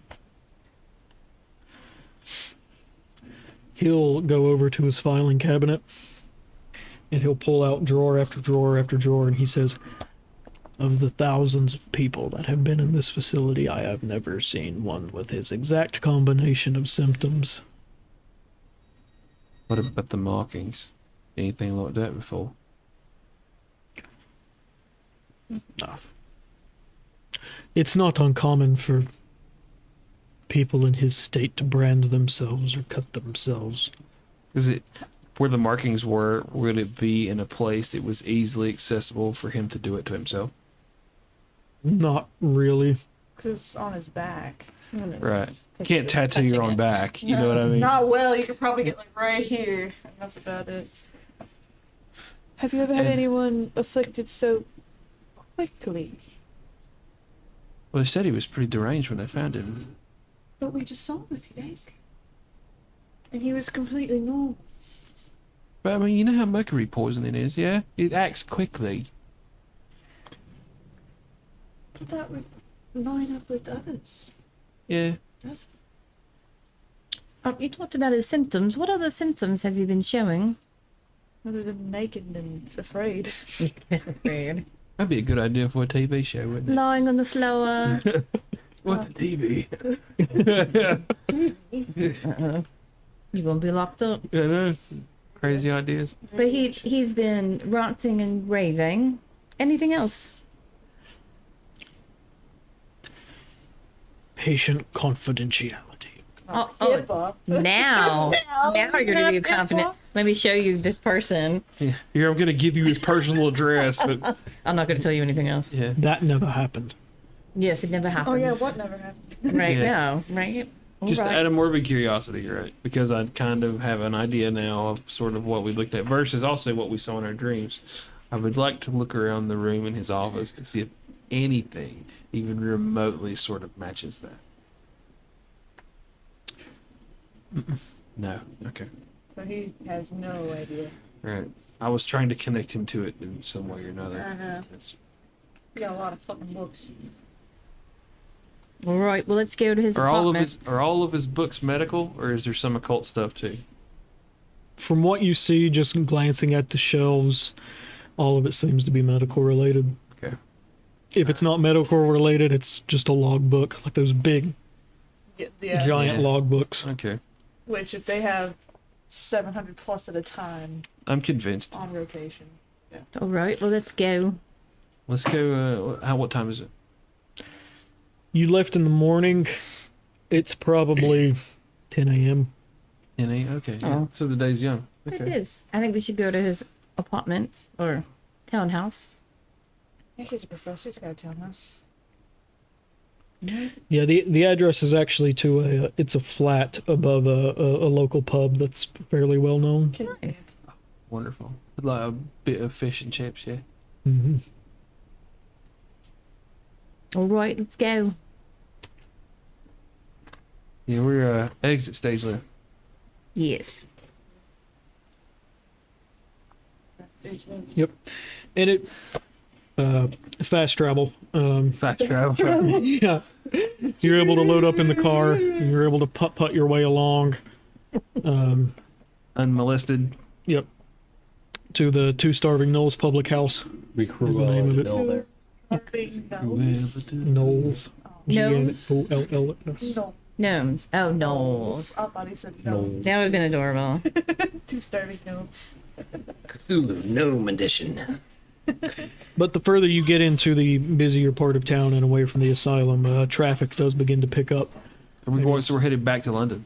He'll go over to his filing cabinet and he'll pull out drawer after drawer after drawer, and he says, "Of the thousands of people that have been in this facility, I have never seen one with his exact combination of symptoms." What about the markings? Anything like that before? No. It's not uncommon for people in his state to brand themselves or cut themselves. Is it where the markings were? Would it be in a place that was easily accessible for him to do it to himself? Not really. Because it's on his back. Right. You can't tattoo your own back. You know what I mean? Not well. You could probably get like right here. And that's about it. Have you ever had And- anyone afflicted so quickly? Well, they said he was pretty deranged when they found him. But we just saw him a few days ago. And he was completely normal. But I mean, you know how mercury poisoning is, yeah? It acts quickly. But that would line up with others. Yeah. That's You talked about his symptoms. What other symptoms has he been showing? other than naked and afraid. Weird. That'd be a good idea for a TV show, wouldn't it? Lying on the floor. What's a TV? You're gonna be locked up. I know. Crazy ideas. But he's been ranting and raving. Anything else? Patient confidentiality. Oh, HIPAA. now you're gonna be HIPAA. confident. Let me show you this person. Yeah. Here, I'm gonna give you his personal address, but I'm not gonna tell you anything else. yeah. That never happened. Yes, it never happened. Oh yeah, what never happened? Right Yeah. now, right? Just Alright. out of morbid curiosity, right? Because I kind of have an idea now of sort of what we looked at versus also what we saw in our dreams. I would like to look around the room in his office to see if anything even remotely sort of matches that. No. Okay. So he has no idea. All right. I was trying to connect him to it in some way or another. Uh-huh. That's He got a lot of fucking books. All right. Well, let's go to his are apartment. all of his books medical, or is there some occult stuff too? From what you see, just glancing at the shelves, all of it seems to be medical related. Okay. If it's not medical related, it's just a logbook, like those big, Yeah. giant Yeah. logbooks. Okay. Which if they have 700 plus at a time I'm convinced. on rotation. All right. Well, let's go. Let's go. What time is it? You left in the morning. It's probably 10 a.m. 10 a.m. Okay. Yeah. Oh. So the day's young. It Okay. is. I think we should go to his apartment or townhouse. I think he's a professor. He's got a townhouse. Yeah, the address is actually to it's a flat above a local pub that's fairly well known. Nice. Wonderful. Like a bit of fish and chips, yeah. Mm-hmm. All right. Let's go. Yeah, we're exit stage left. Yes. Stage left. Yep, and it fast travel. Fast travel. Yeah, you're able to load up in the car. And you're able to putt your way along. Unmolested. Yep, to the Two Starving Knolls Public House. Be Is cruel the name of to it. build there. Big nose. Knolls. Gnomes? G-N-O-L-L-S. No. Gnomes. Oh, gnolls. I thought he said No. no. That would have been adorable. Two starving gnomes. Cthulhu Gnome Edition. But the further you get into the busier part of town and away from the asylum, traffic does begin to pick up Are we going, so we're headed back to London.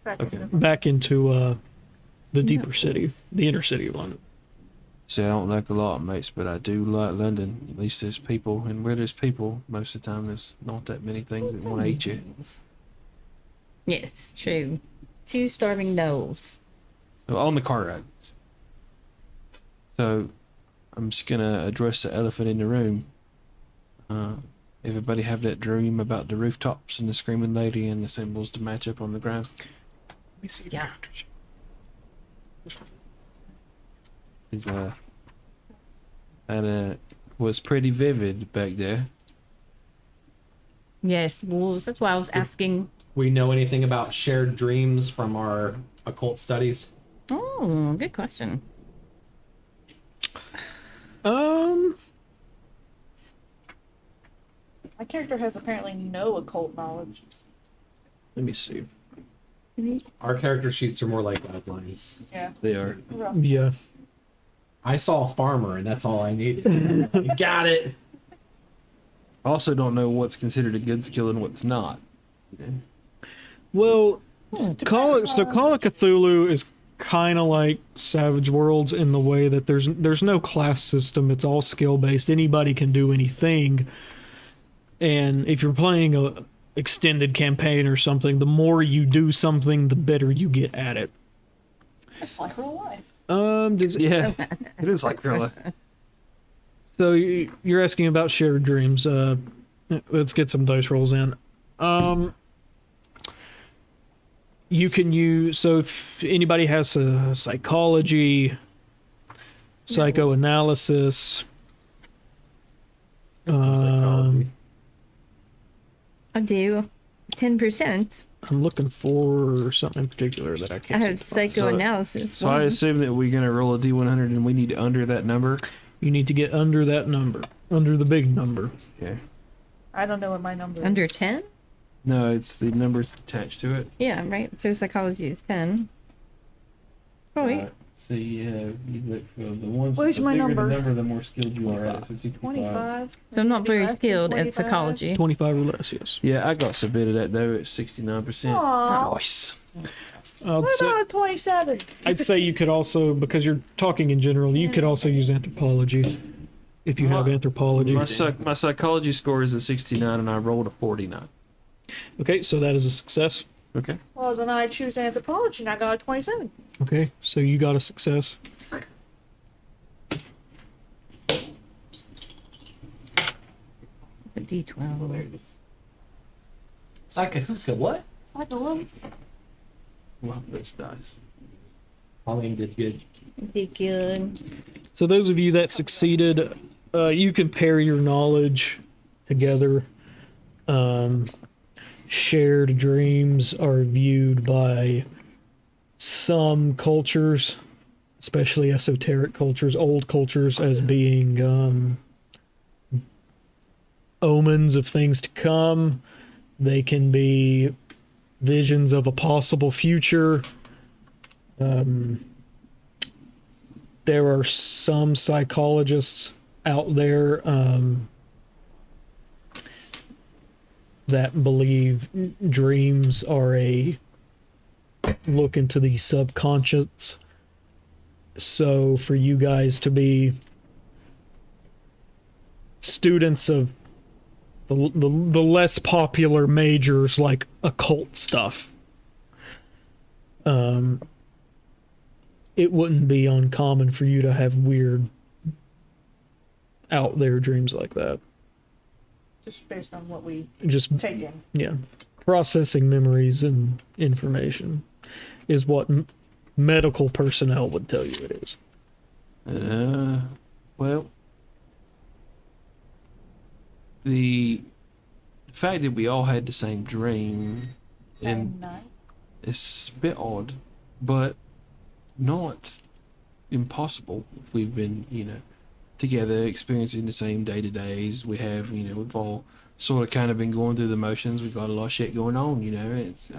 Back Okay. in the- back into the deeper city, the inner city of London. See, I don't like a lot of mates, but I do like London. At least there's people, and where there's people, most of the time there's not that many things that want to eat you. Yes, true. Two starving gnolls. So on the car ride. So I'm just gonna address the elephant in the room. Everybody have that dream about the rooftops and the screaming lady and the symbols to match up on the ground. Let me see. Yeah. Is that was pretty vivid back there. Yes, wolves. That's why I was asking. We know anything about shared dreams from our occult studies? Oh, good question. My character has apparently no occult knowledge. Let me see. Our character sheets are more like guidelines. Yeah. They are. Rough. Yeah. I saw a farmer, and that's all I needed. You got it. I also don't know what's considered a good skill and what's not. Well, Call of Cthulhu is kind of like Savage Worlds in the way that there's no class system. It's all skill based. Anybody can do anything. And if you're playing a extended campaign or something, the more you do something, the better you get at it. It's like real life. Yeah, it is like real life. So you're asking about shared dreams. Let's get some dice rolls in. You can use, so if anybody has a psychology, psychoanalysis, I do. 10%. I'm looking for something in particular that I I can't. have psychoanalysis. So I assume that we're gonna roll a d100 and we need to under that number. You need to get under that number, under the big number. Okay. I don't know what my number is. Under 10? No, it's the numbers attached to it. Yeah, right. So psychology is 10. Oh, wait. So you look for the ones. What's the my bigger number? The number, the more skilled you are at it. So 65. 25. So I'm not Maybe very less than skilled at 25. psychology. 25 or less, yes. Yeah, I got submitted at though at 69%. Aw. Nice. What about 27? I'd say you could also, because you're talking in general, you could also use anthropology if you have anthropology. My psychology score is a 69 and I rolled a 49. Okay, so that is a success. Okay. Well, then I choose anthropology and I got a 27. Okay, so you got a success. It's a D12. Psycho what? Psycho. Love those dice. Pauline did good. Did good. So those of you that succeeded, you can pair your knowledge together. Shared dreams are viewed by some cultures, especially esoteric cultures, old cultures, as being omens of things to come. They can be visions of a possible future. There are some psychologists out there that believe dreams are a look into the subconscious. So for you guys to be students of the less popular majors like occult stuff, it wouldn't be uncommon for you to have weird out there dreams like that. Just based on what we Just take in. yeah, processing memories and information is what medical personnel would tell you it is. Well, the fact that we all had the same dream Same night. is a bit odd, but not impossible if we've been, together experiencing the same day-to-days. We have, we've all sort of kind of been going through the motions. We've got a lot of shit going on, It's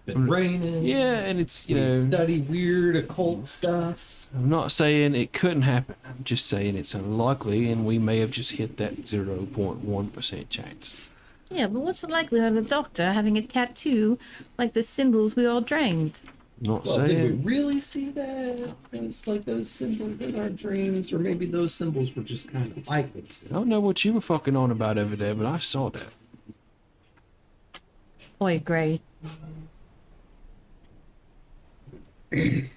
Been raining. yeah, and it's, We study weird occult stuff. I'm not saying it couldn't happen. I'm just saying it's unlikely, and we may have just hit that 0.1% chance. Yeah, but what's the likelihood of the doctor having a tattoo like the symbols we all dreamed? Not Well, did we saying. really see that? Those like those symbols in our dreams, or maybe those symbols were just kind of like those I don't know what you were fucking on about over there, but I saw that. Boy, Gray. They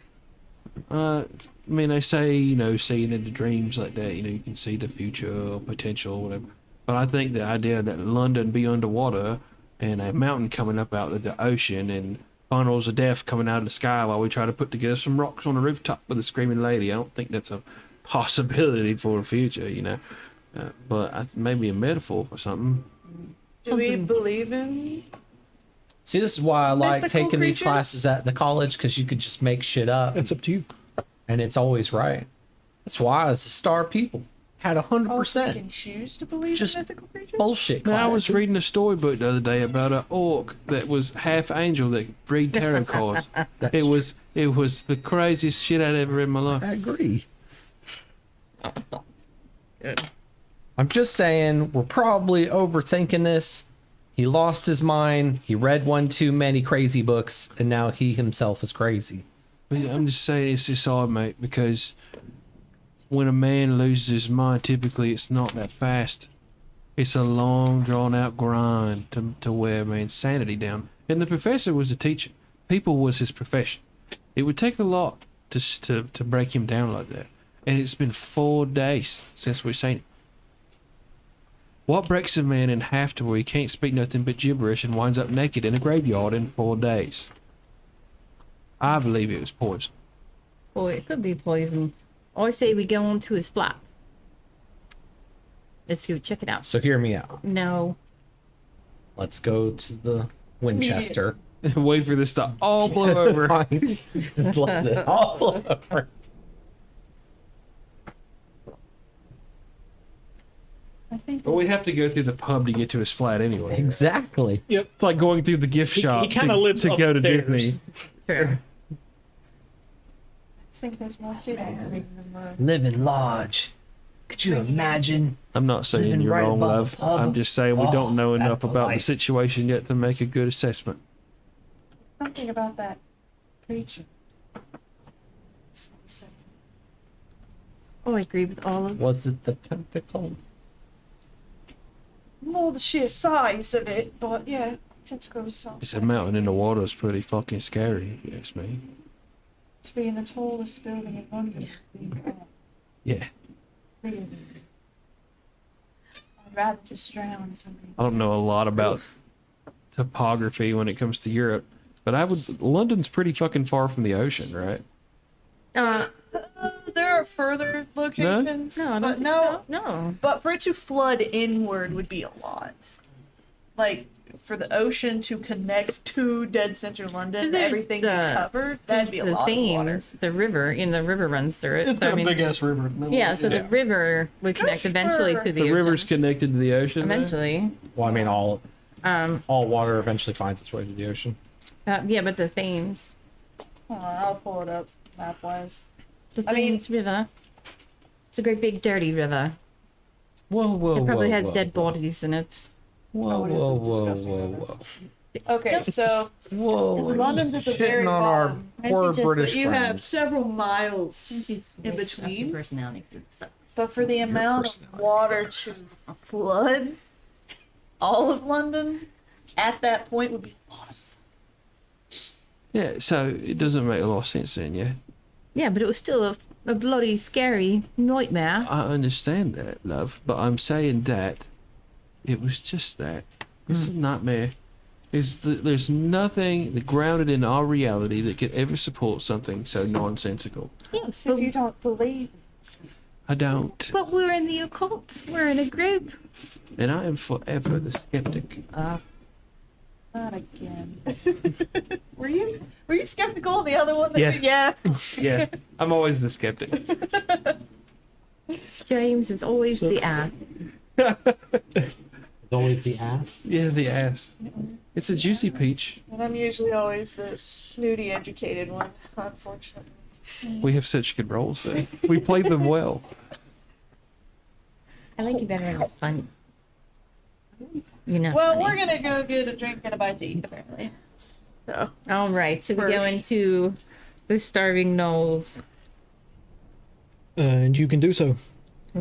say, seeing in the dreams like that, you can see the future or potential or whatever. But I think the idea that London be underwater and a mountain coming up out of the ocean and funnels of death coming out of the sky while we try to put together some rocks on a rooftop with a screaming lady, I don't think that's a possibility for the future, but maybe a metaphor for something. Do we believe in? See, this is why I like Mythical taking these creatures? classes at the college, because you could just make shit up That's up to you. and it's always right. That's why I was a star pupil. Had Oh, we can 100% choose to believe Just in mythical creatures? bullshit Now, class. I was reading a storybook the other day about an orc that was half angel that could read tarot cards. It was the craziest shit I'd ever read in my life. I agree. I'm just saying, we're probably overthinking this. He lost his mind. He read one too many crazy books, and now he himself is crazy. But I'm just saying it's just odd, mate, because when a man loses his mind, typically it's not that fast. It's a long, drawn-out grind to wear a man's sanity down. And the professor was a teacher. People was his profession. It would take a lot to break him down like that. And it's been 4 days since we've seen him. What breaks a man in half to where he can't speak nothing but gibberish and winds up naked in a graveyard in 4 days? I believe it was poison. Boy, it could be poison. I say we go on to his flat. Let's go check it out. So hear me out. No. Let's go to the Winchester. Wait for this to all blow over. Just let it all blow over. think. But we have to go through the pub to get to his flat anyway. Exactly. It's like going through the gift shop he kinda lives to go to upstairs. Disney. True. I just think there's more to that. Living large. Could you imagine? I'm not saying Living you're right wrong, above love. a pub. I'm just saying we don't know that's enough the about the life. situation yet to make a good assessment. Something about that creature. Oh, I agree with all of. Was it the tentacle? More the sheer size of it, but yeah, tentacles. Sounds It's a mountain in the water is pretty fucking scary, if you ask me. To be in the tallest building in London. Yeah. Really. I'd rather just drown if I'm being I don't know a lot about topography when it comes to Europe, but London's pretty fucking far from the ocean, right? There are further locations. No, I don't but think no, so. No. But for it to flood inward would be a lot. Like for the ocean to connect to dead center London, There's everything be the- covered, that'd be a the lot of water. Thames, the river, the river runs through it. It's so, got I mean, a big ass river. in the middle. yeah, so the river would connect eventually to the The ocean. river's connected to the ocean. though? Eventually. Well, I mean, all water eventually finds its way to the ocean. Yeah, but the Thames. Hold on, I'll pull it up map wise. The I mean- Thames River. It's a great big dirty river. Whoa, whoa, It probably whoa, has whoa, dead whoa. bodies in it. Whoa, Oh, it is a whoa, whoa, disgusting whoa, river. whoa. Okay, so Whoa. London's at the very Hitting on our bottom. poor just- British You have friends. several miles in between. Personality. Sucks. But for the amount of personality water sucks. to flood all of London at that point would be a lot of. Yeah, so it doesn't make a lot of sense then, yeah? Yeah, but it was still a bloody scary nightmare. I understand that, love, but I'm saying that it was just that. It's a nightmare. There's nothing grounded in our reality that could ever support something so nonsensical. Yes, If you don't believe it. I don't. but we're in the occult. We're in a group. And I am forever the skeptic. Not again. Were you skeptical of the other one? Yeah. Yeah. Yeah, I'm always the skeptic. James is always the ass. It's always the ass. Yeah, the ass. It's a juicy peach. And I'm usually always the snooty educated one, unfortunately. We have such good roles there. We play them well. I like you better than funny. You're not Well, funny. we're gonna go get a drink and a bite to eat, apparently. So All right, so we First. go into the starving gnolls. And you can do so.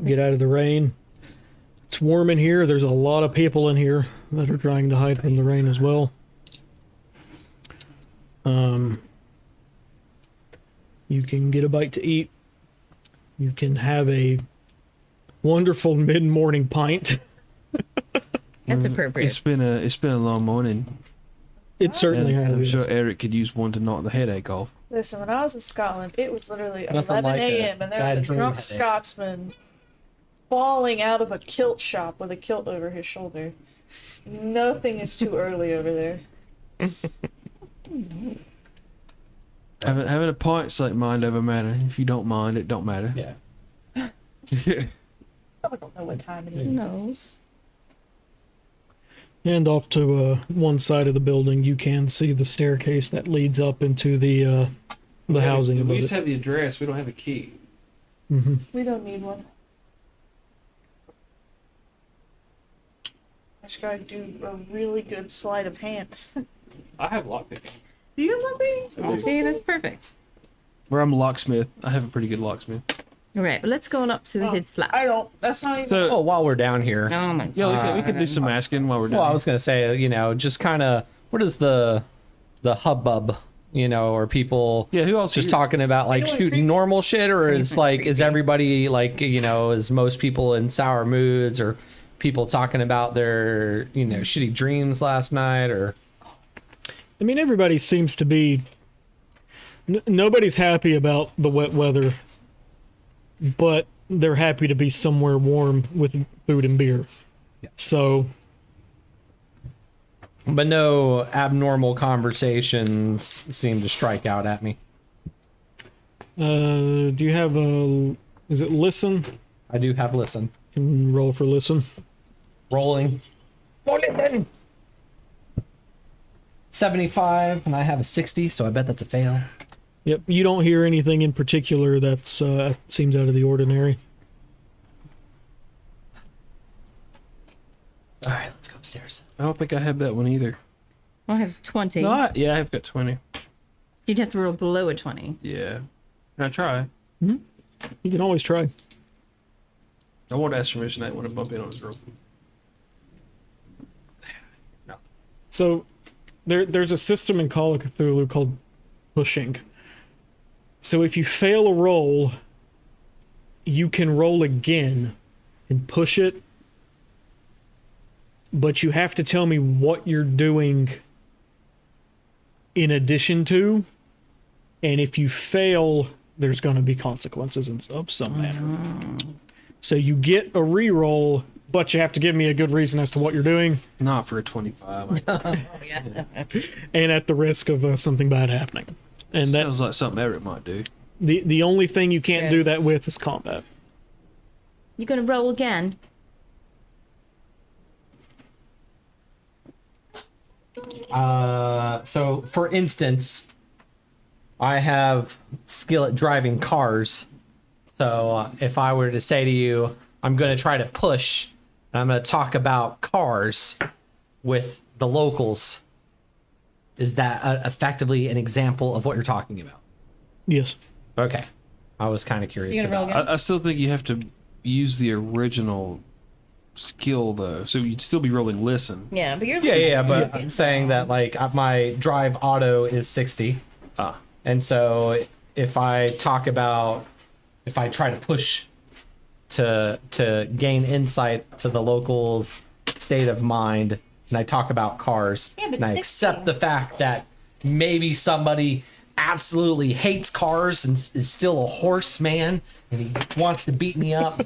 Get out of the rain. It's warm in here. There's a lot of people in here that are trying to hide from the rain as well. You can get a bite to eat. You can have a wonderful mid-morning pint. That's appropriate. It's been a long morning. It certainly And I'm has. sure Eric could use one to knock the headache off. listen, when I was in Scotland, it was literally Nothing 11 like a a.m. and there bad was a dream drunk headache. Scotsman falling out of a kilt shop with a kilt over his shoulder. Nothing is too early over there. Having a pint's like mind over matter. If you don't mind, it don't matter. Yeah. I don't know what time it Who is. knows? And off to one side of the building, you can see the staircase that leads up into the housing We above just it. have the address. We don't have a key. Hmm. We don't need one. I just gotta do a really good sleight of hand. I have lockpicking. Do you love me? See, that's perfect. Where I'm a locksmith. I have a pretty good locksmith. All right, well, let's go on up to his flat. I don't. That's not even. So Oh, while we're down here, Oh my yeah, we could do some asking while we're doing. well, I was gonna say, just kind of, what is the hubbub? Are people Yeah, who else just here? talking about like know what shooting creep- normal shit, or is everybody like is most people in sour moods, or people talking about their shitty dreams last night, or I mean, everybody seems to be. Nobody's happy about the wet weather, but they're happy to be somewhere warm with food and beer. Yeah. So, but no abnormal conversations seem to strike out at me. do you have a? Is it listen? I do have listen. Can roll for listen. Rolling. Oh, listen. 75, and I have a 60, so I bet that's a fail. Yep, you don't hear anything in particular that's seems out of the ordinary. All right, let's go upstairs. I don't think I have that one either. I have 20. No, yeah, I've got 20. You'd have to roll below a 20. Yeah. Can I try? You can always try. I won't ask permission. I want to bump in on his rope. No. So there's a system in Call of Cthulhu called pushing. So if you fail a roll, you can roll again and push it, but you have to tell me what you're doing in addition to, and if you fail, there's going to be consequences of some manner. So you get a re-roll, but you have to give me a good reason as to what you're doing, Not for a 25. Like, and at the risk of something bad happening. And that sounds like something Everett might do. the only thing you can't Yeah. do that with is combat. You gonna roll again? So for instance, I have skill at driving cars. So if I were to say to you, I'm going to try to push, and I'm going to talk about cars with the locals, is that effectively an example of what you're talking about? Yes. Okay. I was kind of curious You gonna roll about again? I still think you have to use the original skill, though. So you'd still be rolling listen. Yeah, but you're. Yeah, but I'm saying that like my drive auto is 60. And so if I try to push to gain insight to the locals' state of mind, and I talk about cars, Yeah, but and I 60. accept the fact that maybe somebody absolutely hates cars and is still a horseman and he wants to beat me up.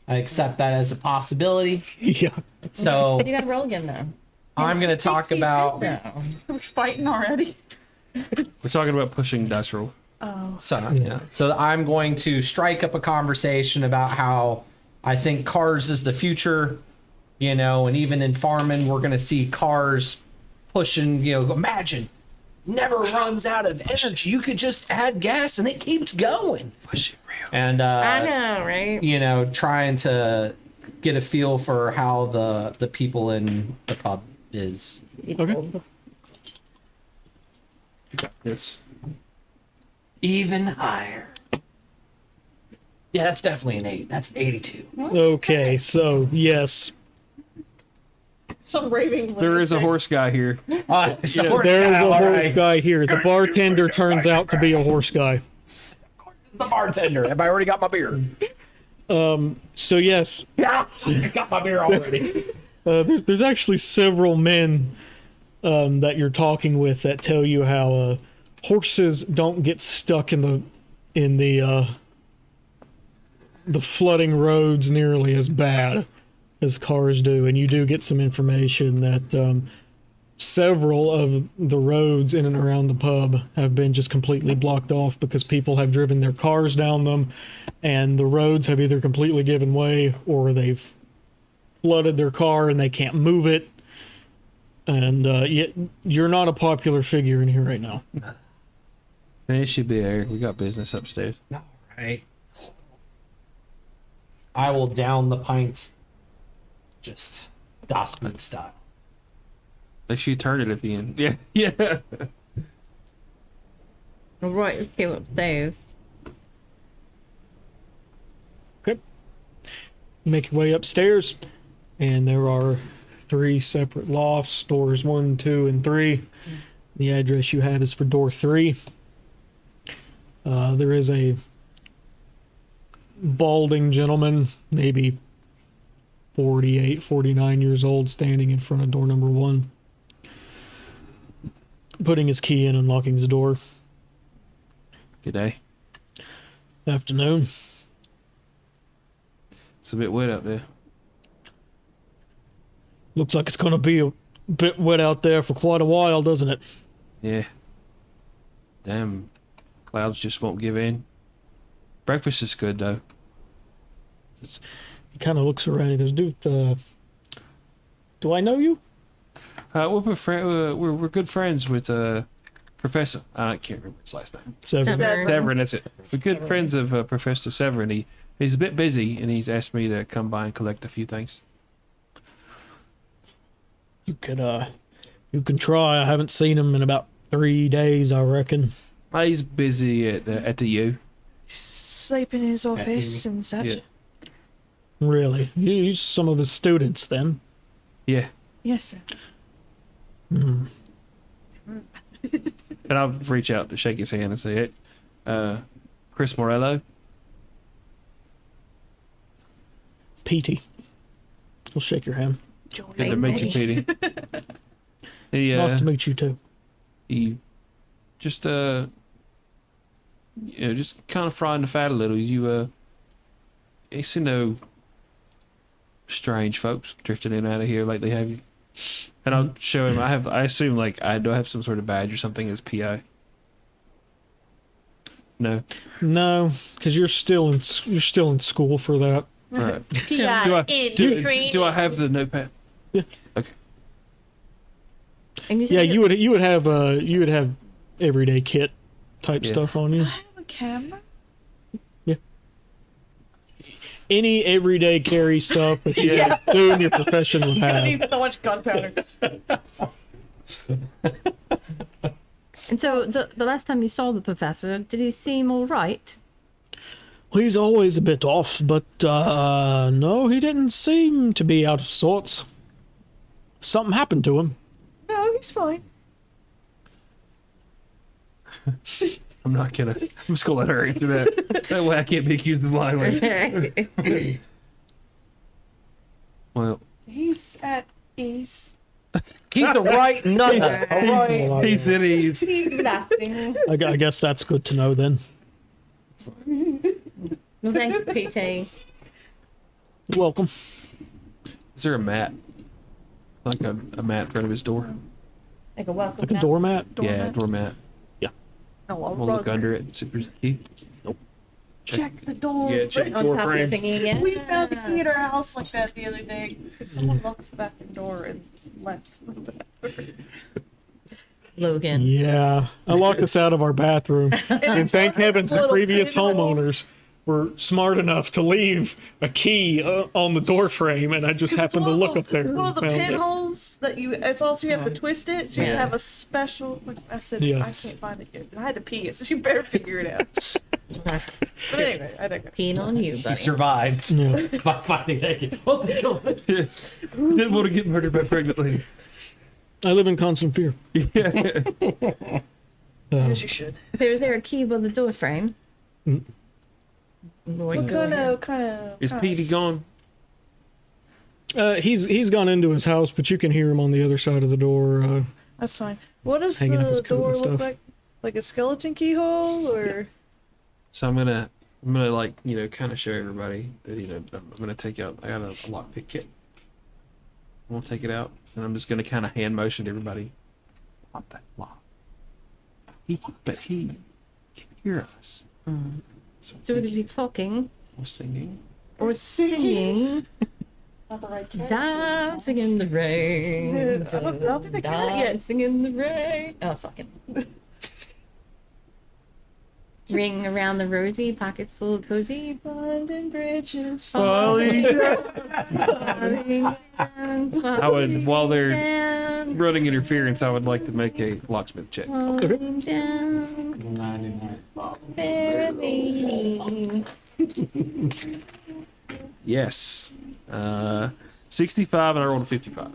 I accept that as a possibility. Yeah. So You gotta roll again though. I'm going to talk 60 's about. good, though. Are we fighting already? We're talking about pushing dice roll. So I'm going to strike up a conversation about how I think cars is the future, and even in farming, we're going to see cars pushing, imagine, never runs out of energy. You could just add gas and it keeps going. Push it real. And, I know, right? trying to get a feel for how the people in the pub is. Okay. Yes. Even higher. Yeah, that's definitely an 8. That's an 82. Okay, so yes. Some raving. There is a lunatic. horse guy here. Yeah, there is a horse guy here. The bartender turns out to be a horse guy. The bartender. Have I already got my beer? So yes, Yeah, I got my beer already. there's actually several men that you're talking with that tell you how horses don't get stuck in the flooding roads nearly as bad as cars do, and you do get some information that several of the roads in and around the pub have been just completely blocked off because people have driven their cars down them, and the roads have either completely given way or they've flooded their car and they can't move it. And yet you're not a popular figure in here right now. It should be there. We got business upstairs. All right. I will down the pint, just Das Boot style. Make sure you turn it at the end. Yeah. Yeah. All right, let's go upstairs. Okay. Make your way upstairs, and there are 3 separate lofts, doors 1, 2, and 3. The address you have is for door 3. There is a balding gentleman, maybe 48, 49 years old, standing in front of door number 1, putting his key in and locking his door. Good day. Afternoon. It's a bit wet out there. Looks like it's going to be a bit wet out there for quite a while, doesn't it? Yeah. Damn. Clouds just won't give in. Breakfast is good, though. He kind of looks around. He goes, dude, Do I know you? We're good friends with Professor. I can't remember his last name. Severin. Severin, that's it. We're good friends of Professor Severin. He's a bit busy, and he's asked me to come by and collect a few things. You can try. I haven't seen him in about 3 days, I reckon. He's busy at the U. Sleep in his office and such. Yeah. Really? He's some of his students, then? Yeah. Yes, sir. Hmm. And I'll reach out to shake his hand and say, "Hey, Chris Morello." Petey. He'll shake your hand. Good to meet you, Petey. Nice to meet you, too. He just just kind of frying the fat a little. You seen no strange folks drifting in and out of here lately, have you? And I'll show him. I assume like I do have some sort of badge or something as PI. No. No, because you're still in school for that. All right. PI Do I have the notepad? Yeah. Okay. And Yeah, you would have everyday kit type Yeah. stuff on you. I have a camera. Any everyday carry stuff that you assume your profession would I have. need so much gunpowder. And so the last time you saw the professor, did he seem all right? Well, he's always a bit off, but no, he didn't seem to be out of sorts. Something happened to him. No, he's fine. I'm just gonna let her answer that. That way I can't be accused of lying. Well, He's at ease. He's the right nut. All right. he said he's. He's laughing. I guess that's good to know then. Well, thanks, PT. You're welcome. Is there a mat? Like a mat in front of his door? Like a welcome. Like a mat. doormat. Yeah, doormat. No, I'll We'll look under it and see if there's a key. Nope. check the door. Yeah, check On door top frame. of the thingy, yeah. We found a key at our house like that the other day because someone locked the bathroom door and left the bathroom. Logan. Yeah, I locked us out of our bathroom, and thank heavens the Little previous pinhole. homeowners were smart enough to leave a key on the door frame, and I just happened to look up there One and of the found it. pinholes that it's also you have to twist it, so you Yeah. have a special. I said Yeah. I can't find it yet. I had to pee it, so you better figure it out. But anyway, I digress. Peeing on you, He buddy. survived Yeah. by finding that kid. Oh, thank God. Didn't want to get murdered by a pregnant lady. I live in constant fear. Yeah. As you should. So is there a key by the door frame? Mm. Lord, What kind of? Is Petey gone? He's gone into his house, but you can hear him on the other side of the door. That's fine. What does Hanging up the his coat and door stuff. look like? Like a skeleton keyhole, or So I'm gonna like kind of show everybody that I'm gonna take out. I got a lockpick kit. I'm gonna take it out, and I'm just gonna kind of hand motion to everybody. Pop that lock. He can hear us. So we're going to be talking We're singing. or singing, not the right character? dancing in the rain. I don't think they can yet. Dancing in the rain. Oh, fucking. Ring around the rosy, pockets full of cozy. London bridges Falling Falling down, I would, while they're down, running interference, I would like to make a locksmith check. falling down, barely. Yes. 65, and I rolled a 55.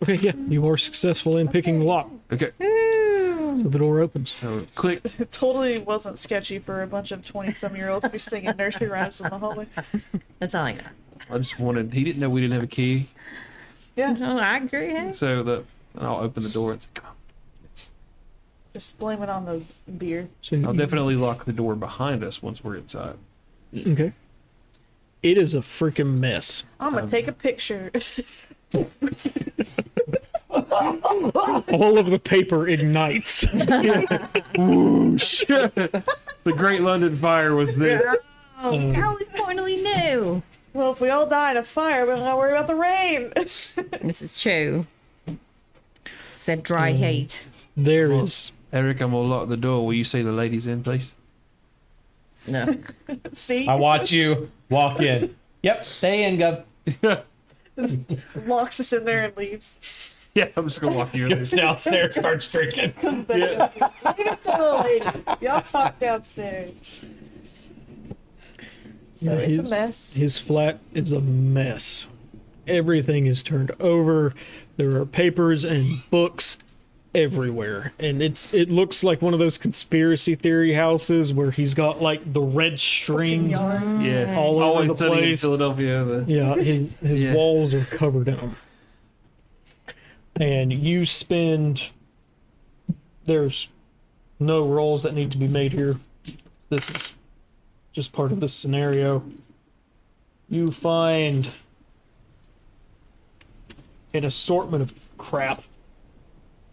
Okay, yeah, you are successful in picking the lock. Okay. So the door opens. So click. It totally wasn't sketchy for a bunch of 20-some-year-olds to be singing nursery rhymes in the hallway. That's all I got. I just wanted. He didn't know we didn't have a key, Yeah, Oh, I agree. Hey? so and I'll open the door and say, "Come on." just blame it on the beer. So I'll definitely lock the door behind us once we're inside. Okay. It is a freaking mess. I'm gonna take a picture. All of the paper ignites. Whoosh! The Great London Fire was there. Oh, how we finally knew. Well, if we all die in a fire, we don't gotta worry about the rain. This is true. It's that dry hate. There is. Eric, I'm gonna lock the door. Will you see the ladies in, please? No. See? I watch you walk in. Yep, stay in, Gov. Locks us in there and leaves. Yeah, I'm just gonna walk you in. Goes downstairs, starts drinking. Leave it to the ladies. Y'all talk downstairs. So Yeah, it's a mess. His flat is a mess. Everything is turned over. There are papers and books everywhere, and it looks like one of those conspiracy theory houses where he's got like the red strings. Yeah, All over always the studying in place. Philadelphia. Yeah, his Yeah. walls are covered in them. And you spend. There's no rolls that need to be made here. This is just part of this scenario. You find an assortment of crap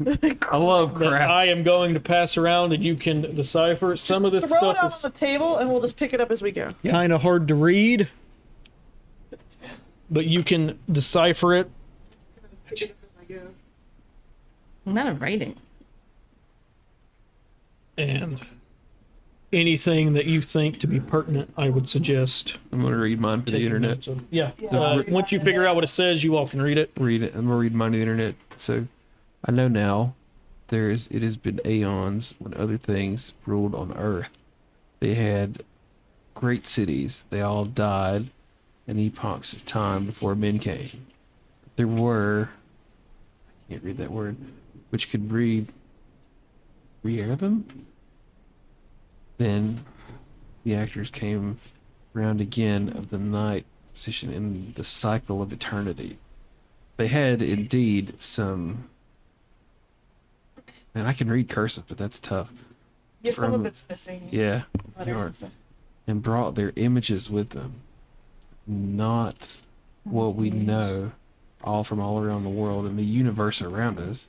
I love that crap. I am going to pass around, and you can decipher. Some of this Throw it stuff out is on the table and we'll just pick it up as we go. kind of hard to read, but you can decipher it. I'm not a writing. And anything that you think to be pertinent, I would suggest I'm gonna read mine for the taking internet. notes of. Yeah. So- Once you figure out what it says, you all can read it. Read it. I'm gonna read mine to the internet. So, I know now. It has been aeons when other things ruled on Earth. They had great cities. They all died in epochs of time before men came. There were, I can't read that word, which could read, re-air them? Then the actors came round again of the night position in the cycle of eternity. They had indeed some. Man, I can read cursive, but that's tough. Yeah, some From- of it's missing. Yeah. Letters Yarn. and stuff. And brought their images with them. Not what we know, all from all around the world and the universe around us.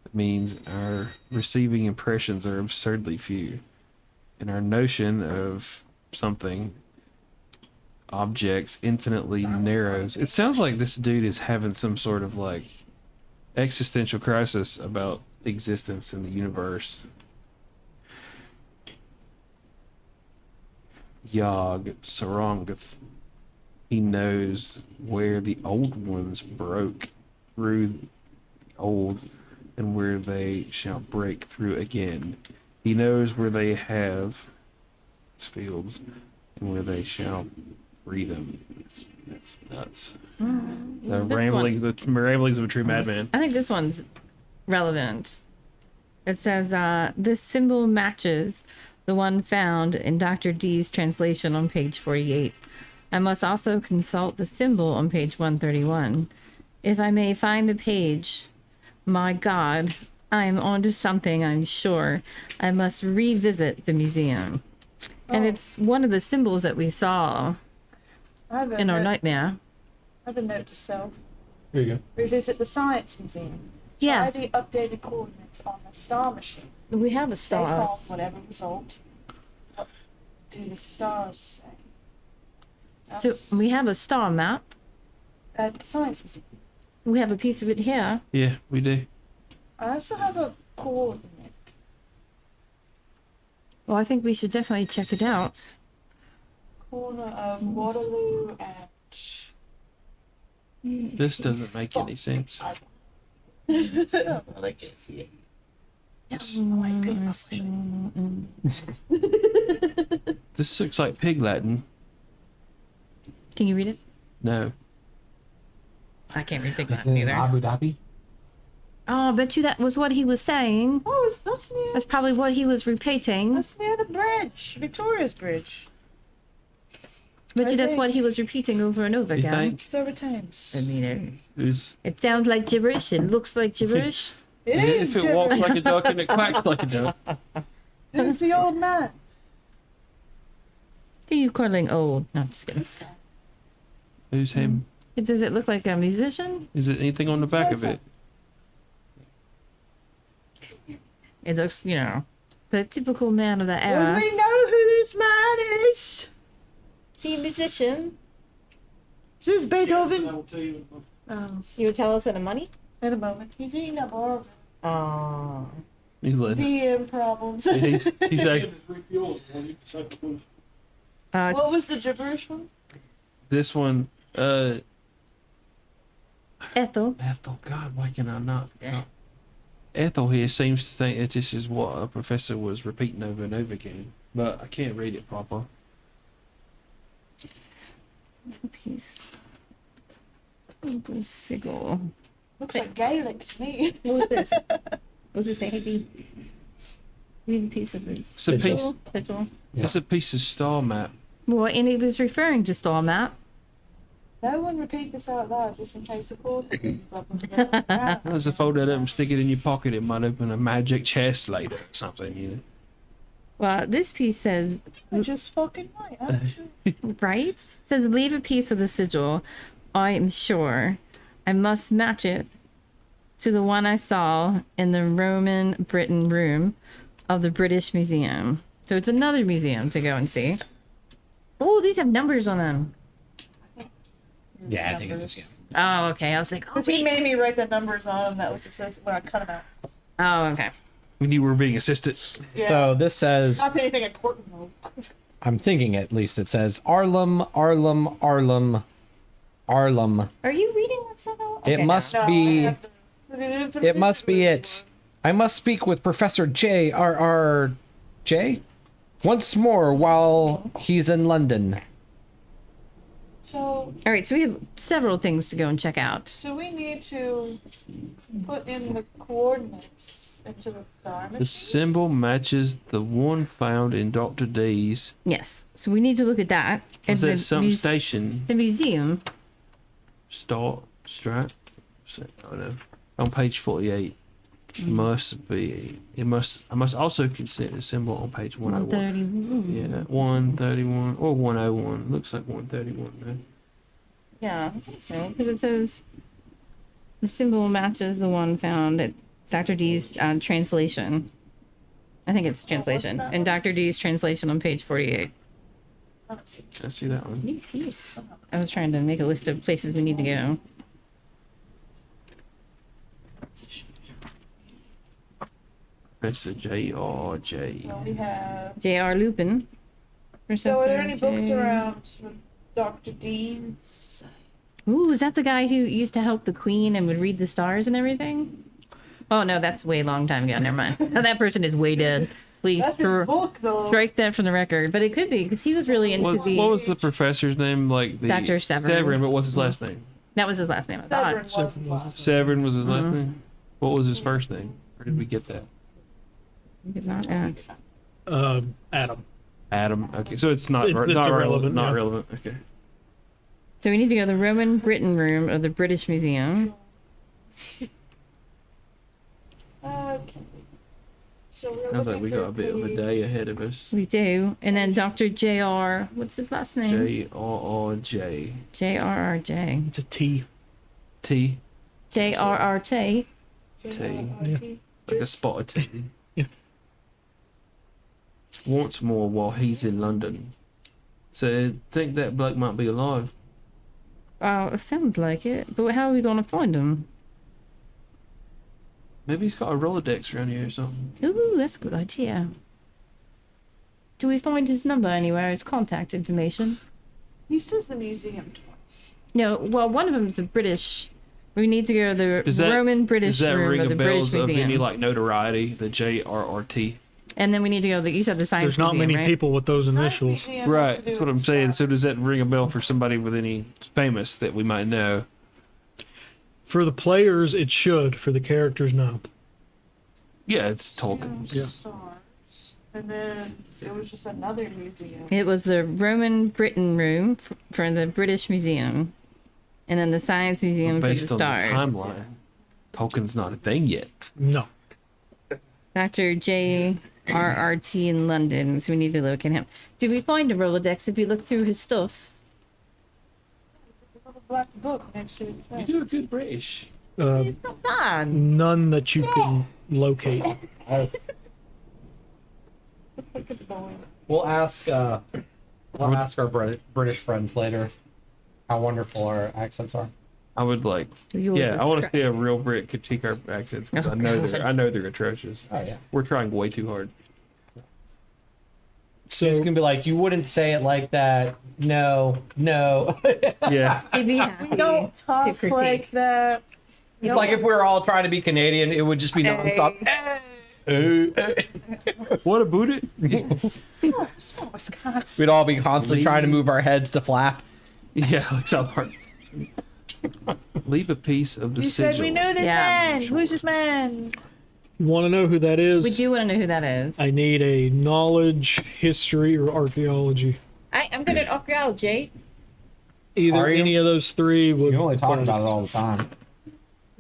It means our receiving impressions are absurdly few. And our notion of something, objects, infinitely narrows. It sounds like this dude is having some sort of like existential crisis about existence in the universe. Yog Sarongath. He knows where the old ones broke through the old and where they shall break through again. He knows where they have its fields and where they shall free them. It's nuts. The This ramblings of a true madman. I think this one's relevant. It says, this symbol matches the one found in Dr. D's translation on page 48. I must also consult the symbol on page 131. If I may find the page, my God, I am onto something, I'm sure. I must revisit the museum. And it's one of the symbols that we saw I have a in our note- nightmare. I have a note to self. There you go. Revisit the Science Museum. Yes, Try the updated coordinates on the star machine. we have a Take off stars. whatever result. What do the stars say? So That's we have a star map. at the Science Museum. We have a piece of it here. Yeah, we do. I also have a coordinate. Well, I think we should definitely check it out. Corner of Waterloo and. This doesn't make any sense. I can see it. Yes. This looks like pig Latin. Can you read it? No. I can't read Big Is Latin it in either. Abu Dhabi? Oh, I bet you that was what he was saying. Oh, that's near. That's probably what he was repeating. That's near the bridge, Victoria's Bridge. Bet you I that's think- what he was repeating over and over You again. think? It's over Thames. I mean, Who's it sounds like gibberish. It looks like gibberish. It is. if it walks gibberish. like a duck and it quacks like a duck. Who's the old man? Who are you calling old? No, I'm just kidding. Who's him? Does it look like a musician? Is it anything on the back of it? It looks, the typical man of the Would era. we know who this man is? He a musician? Is this Beethoven? I will tell you. Oh, You would tell us in a money? in a moment. He's eating up all Oh. He's the letting us. DM problems. He's like, What was the gibberish one? this one, Ethel. Ethel, God, why can I not? Ethel here seems to think that this is what a professor was repeating over and over again, but I can't read it proper. Piece. Sigil. Looks like Gaelic to me. What was this? Was this a heavy? Read a piece of this. It's a piece. Sigil. Yeah. It's a piece of star map. Well, and it was referring to star map. No one repeat this out loud just in case a quarter comes up and down. There's a fold that up and stick it in your pocket. It might open a magic chest later or something, you know. Well, this piece says, You're just fucking right, aren't you? right? It says, leave a piece of the sigil. I am sure I must match it to the one I saw in the Roman Britain room of the British Museum. So it's another museum to go and see. Oh, these have numbers on them. Yeah, I think it is. Yeah. Oh, okay. I was like, oh, Because he wait. made me write the numbers on them. That was associated when I cut them out. Oh, okay. When you were being assisted. Yeah. So this says, Not anything important though. I'm thinking at least it says Arlem, Arlem, Arlem, Arlem. Are you reading that stuff out? It Okay, must No, I be. have to- It must be it. I must speak with Professor J. once more while he's in London. So, All right, so we have several things to go and check out. so we need to put in the coordinates into the star The machine. symbol matches the one found in Dr. D's. Yes, so we need to look at that. Was And that some muse- station? the museum. Strap? Oh no. On page 48. Must be. It must. I must also consider the symbol on page 101. 131. Yeah, 131 or 101. Looks like 131 though. Yeah, I think so. Because it says the symbol matches the one found at Dr. D's translation. I think it's translation. that And one? Dr. D's translation on page 48. I see that one. Yes. I was trying to make a list of places we need to go. Professor J.R.J. So we have. J.R. Lupin. So are there any books J- around with Dr. D's? Ooh, is that the guy who used to help the queen and would read the stars and everything? Oh, no, that's way long time ago. Never mind. That person is way dead. Please That's his book though. strike that from the record. But it could be because he was really into What was the professor's name? Like the Dr. Severin. But what's his last name? That was his last name, I Severin thought. was his last. Severin was his last Mm-hmm. name. What was his first name? Or did we get that? We did not ask. Adam. Adam. Okay, so it's not It's not irrelevant, relevant. Not yeah. relevant. Okay. So we need to go to the Roman Britain room of the British Museum. Okay. So we're Sounds like looking we got a for bit of a page- day ahead of us. We do. And then Dr. J.R. What's his last name? J.R.R.J. J.R.R.J. It's a T. T. J.R.R.T. J-R-R-T. Like a spot of tea. Yeah. Once more while he's in London. So I think that bloke might be alive. Oh, sounds like it. But how are we going to find him? Maybe he's got a Rolodex around here or something. Ooh, that's a good idea. Do we find his number anywhere? His contact information? He says the museum twice. No, well, one of them is a British. We need to go to the Does that- Roman British Does that room ring of a the British bells of Museum. any like notoriety? The J.R.R.T. And then we need to go to the, you said the Science There's not Museum, many right? people with those Science initials. museum has Right, to do that's what with I'm saying. stars. So does that ring a bell for somebody with any famous that we might know? For the players, it should. For the characters, no. Yeah, it's Tolkien. Yeah. Stars. And then there was just another museum. It was the Roman Britain room for the British Museum. And then the Science Museum for the Based on the stars. timeline, Tolkien's not a thing yet. No. Dr. J.R.R.T. in London, so we need to look at him. Did we find a Rolodex if we look through his stuff? A black book next to his You bed. do a good British. It's not bad. None that you can locate. We'll ask. We'll ask our British friends later. how wonderful our accents are. I would like. Yours Yeah, is I want to trash. see a real Brit critique our accents because Oh, God. I know they're atrocious. Oh yeah. We're trying way too hard. So it's So gonna be like, you wouldn't say it like that. No, no. Yeah. He'd be happy We don't to talk critique. like that. It's like if we were all trying to be Canadian, it would just be nonstop. What about it? Small Wisconsin. We'd all be constantly trying to move our heads to flap. Yeah, like South Park. Leave a piece of the You sigil. said we knew this Yeah. man. Who's this man? you want to know who that is? We do want to know who that is. I need a knowledge, history, or archaeology. I'm good at archaeology. Either Are you? any of those three would. You only talk about it all the time.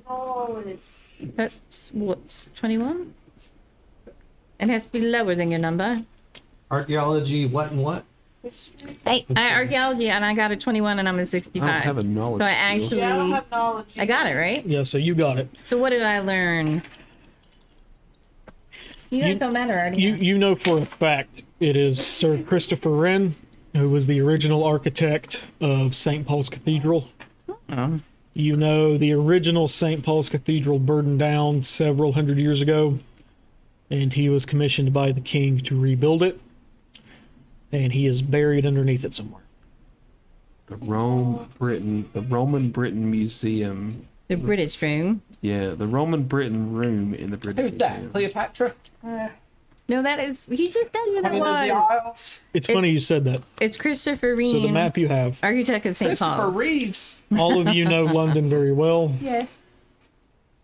Oh, That's what, 21? It has to be lower than your number. Archaeology, what and what? history. I archaeology and I got a 21 and I'm a 65. I don't have a knowledge So I skill. actually, Yeah, I don't have knowledge. I got it right. Yeah, so you got it. So what did I learn? You guys don't matter already. You know for a fact it is Sir Christopher Wren, who was the original architect of St. Paul's Cathedral. Oh. You know the original St. Paul's Cathedral burned down several hundred years ago, and he was commissioned by the king to rebuild it, and he is buried underneath it somewhere. The Roman Britain Museum. The British room. Yeah, the Roman Britain room in the British Who's that? Museum. Cleopatra? No, that is, he just said who that Queen of the was. Isles? It's funny you said that. It's Christopher So the Reeve, map you have, architect of St. Christopher Paul's. Reeves. all of you know London very well. Yes.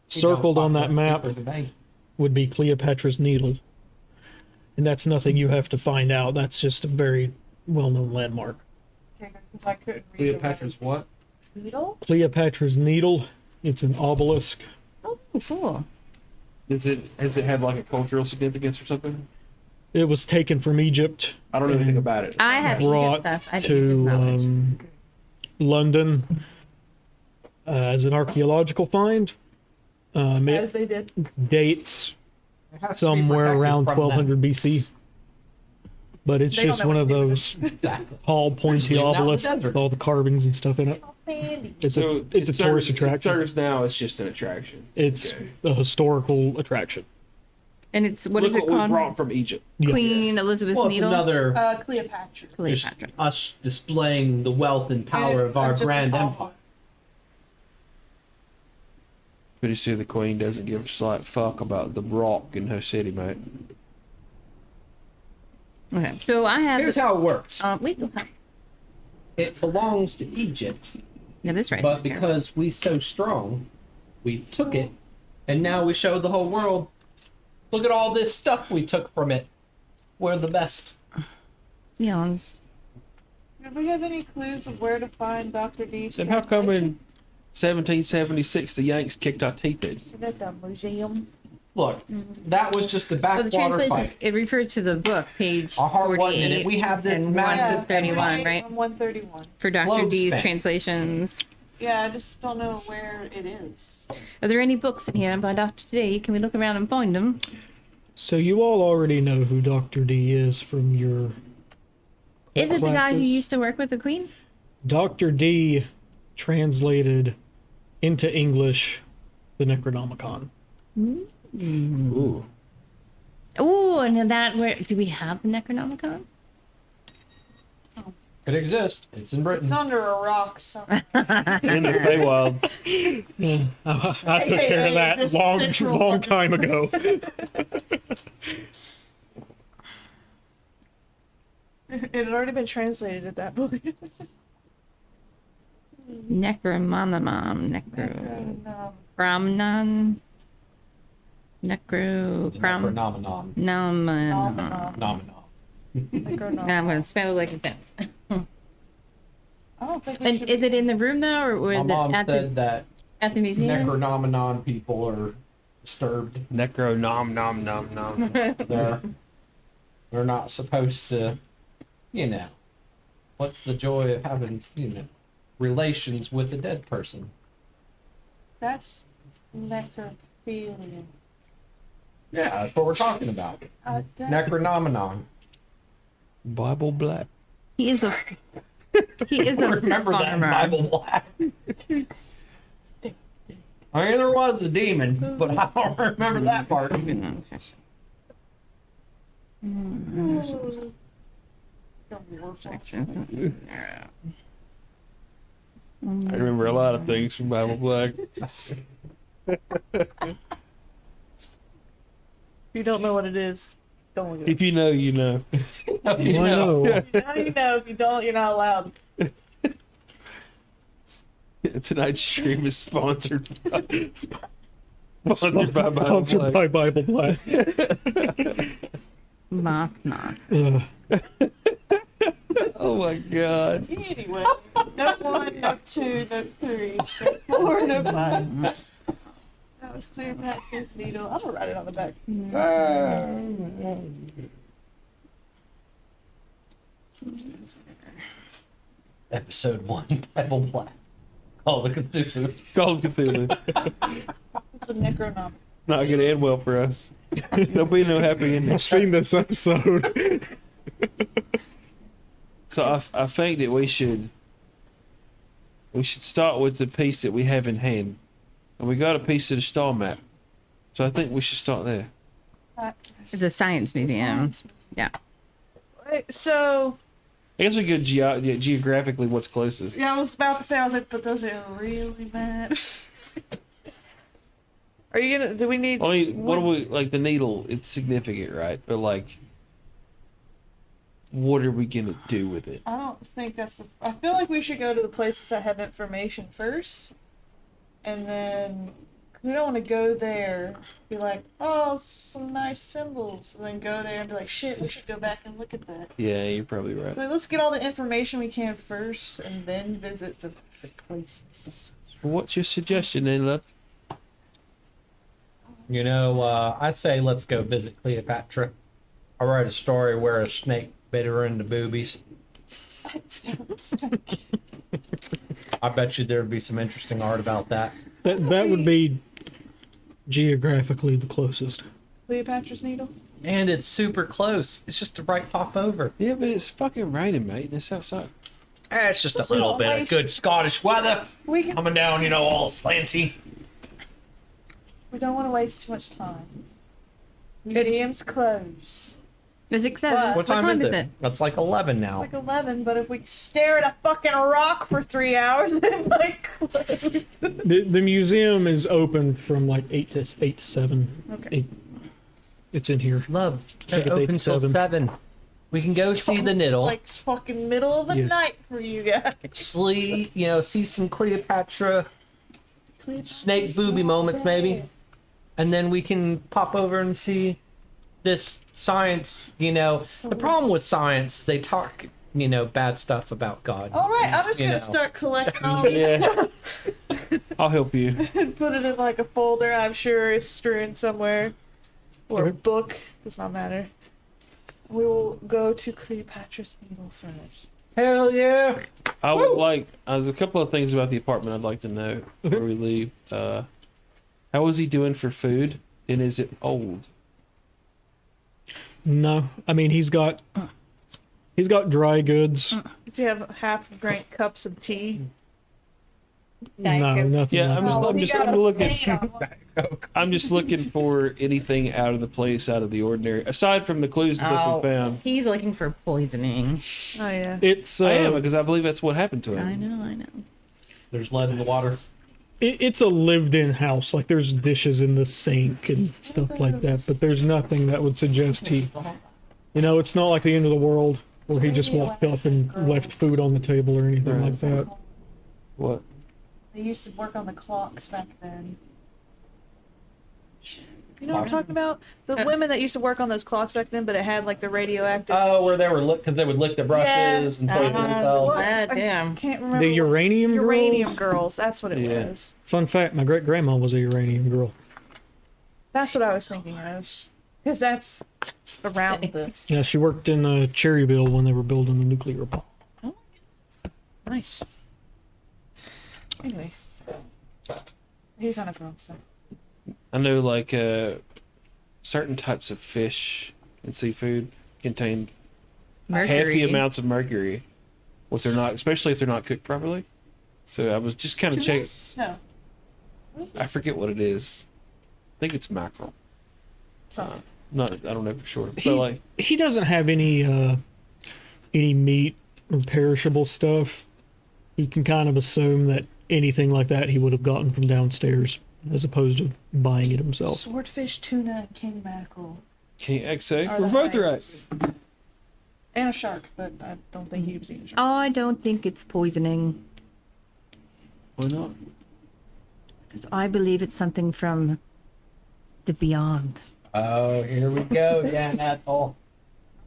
Circled on that map would be Cleopatra's Needle. And that's nothing you have to find out. That's just a very well-known landmark. Okay, 'cause I couldn't read the Cleopatra's what? Needle? Cleopatra's Needle. It's an obelisk. Oh, cool. Has it had like a cultural significance or something? It was taken from Egypt, I don't know anything about it. I have brought Egypt stuff. I didn't to knowledge. London as an archaeological find. As It they did. dates somewhere around 1200 BC. But it's They don't just know one what of to do with those Exactly. tall, pointy leave it out in the obelisks desert. with all the carvings and stuff in it. Oh, Sandy. It's So a it's a tourist It attraction. serves now. It's just an attraction. It's Okay. a historical attraction. And it's, what Look is it what we called? brought from Egypt. Yeah. Queen Elizabeth's Well, it's Needle? another Cleopatra. just Cleopatra. us displaying the wealth and power And of our just a grand ball. empire. But you see, the Queen doesn't give a slight fuck about the rock in her city, mate. Okay. So I have, Here's how it works. wait, go ahead. It belongs to Egypt, Yeah, this right. but because we so strong, we took it, and now we show the whole world. Look at all this stuff we took from it. We're the best. Yawns. Do we have any clues of where to find Dr. D's? Then how come in 1776 the Yanks kicked our teeth in? At the museum. Look, that was just a Well, the backwater translation, fight. it refers to the book, page Our heart wasn't in it. 48 We have this and massive 131, right? On 131. For Dr. globe D's span. translations. Yeah, I just don't know where it is. Are there any books in here by Dr. D? Can we look around and find them? So you all already know who Dr. D is from your Is it the guy who classes. used to work with the Queen? Dr. D translated into English the Necronomicon. Ooh. Oh, and that, where do we have the Necronomicon? It exists. It's in Britain. It's under a rock somewhere. In the Feywild. I took care of that this long central long time ago. It had already been translated at that point. Necromonomon, Necromnon, Necronomenon. Nomenon. Nomenon. I'm going to spell it like it sounds. I don't think we And should is it in the room now, or My is it mom at said the, that at the museum? Necronomenon people are disturbed. Necro nom nom nom nom. They're not supposed to, you know. What's the joy of having, you know, relations with a dead person? That's necrophilia. Yeah, that's what we're talking about. That- Necronomenon. Bible black. He is a He is a Remember that in farmer. Bible Black. I mean, there was a demon, but I don't remember that part. I remember a lot of things from Bible Black. If you don't know what it is, don't look it If you know, you know. I know. up. Now you know. If you don't, you're not allowed. Tonight's stream is sponsored by Bible Sponsored Black. by Bible Black. Knock. Oh my god. Anyway, no 1, no 2, no 3, no 4, no 5. That was Cleopatra's Needle. I'm gonna write it on the back. Episode 1, Bible Black. Oh, look at this. Call him Cthulhu. It's the Necronomicon. Not gonna end well for us. There'll be no happy ending. I've seen this episode. So I think that we should start with the piece that we have in hand, and we got a piece of the star map. So I think we should start there. It's a science museum. Yeah. Wait, so I guess we go geographically what's closest. yeah, I was about to say. I was like, but does it really matter? Are you gonna? Do we need? I mean, what do we like? The needle, it's significant, right? But like, what are we gonna do with it? I don't think that's. I feel like we should go to the places that have information first, and then we don't want to go there. Be like, oh, some nice symbols, and then go there and be like, shit, we should go back and look at that. Yeah, you're probably right. Like, let's get all the information we can first, and then visit the places. What's your suggestion then, love? You know, I'd say let's go visit Cleopatra. I read a story where a snake bit her in the boobies. I bet you there'd be some interesting art about that. That would be geographically the closest. Cleopatra's Needle? And it's super close. It's just a right pop over. Yeah, but it's fucking raining, mate, and it's outside. It's just Just a little a bit of nice- good Scottish weather. We can. Coming down, you know, all slanty. We don't want to waste too much time. Museums close. Is it closed? What time is it? It's like 11 now. Like 11, but if we stare at a fucking rock for 3 hours, it might close. The museum is open from like 8 to 7. Okay. It's in here. Love. Take It it to opens till 7. We can go see the Niddle. Like fucking middle of the Yeah. night for you guys. See, you know, see some Cleopatra snake booby moments maybe. And then we can pop over and see this science, you know. The problem with science, they talk, you know, bad stuff about God. All right, I'm just You gonna know. start collecting all these Yeah. I'll help you. and put it in like a folder. I'm sure is strewn somewhere, or a Okay. book. Does not matter. We will go to Cleopatra's Needle first. Hell yeah. I would like. There's a couple of things about the apartment I'd like to know before we leave. How is he doing for food, and is it old? No, I mean he's got dry goods. Does he have half-drank cups of tea? No, nothing. Yeah, like I'm that. just- I'm looking. I'm just looking for anything out of the place, out of the ordinary, aside from the clues and stuff we found. He's looking for poisoning. Oh yeah. It's I am because I believe that's what happened to I him. know. There's lead in the water. it's a lived-in house. Like there's dishes in the sink and stuff like that, but there's nothing that would suggest he. You know, it's not like the end of the world where he just walked up and left food on the table or anything like that. What? They used to work on the clocks back then. You know what I'm talking about? The women that used to work on those clocks back then, but it had like the radioactive. Oh, where they were because they would lick the brushes and poison themselves. What? I damn. can't remember. The what- uranium girls? Uranium girls. That's what it Yeah. was. Fun fact: my great grandma was a uranium girl. That's what I was thinking of. Because that's around the. Yeah, she worked in Cherryville when they were building the nuclear bomb. Nice. Anyway. He's on a phone, so. I know, like certain types of fish and seafood contain hefty Mercury. amounts of mercury. if they're not, especially if they're not cooked properly. So I was just kind of checking. No. What is it? I forget what it is. I think it's mackerel. Something. Not, I don't know for sure. He, But like, he doesn't have any meat or perishable stuff. You can kind of assume that anything like that he would have gotten from downstairs, as opposed to buying it himself. Swordfish, tuna, and king mackerel. King XA, Are we're the both right. highest. And a shark, but I don't think he was eating shark. Oh, I don't think it's poisoning. Why not? Because I believe it's something from the beyond. Oh, here we go again, Ethel.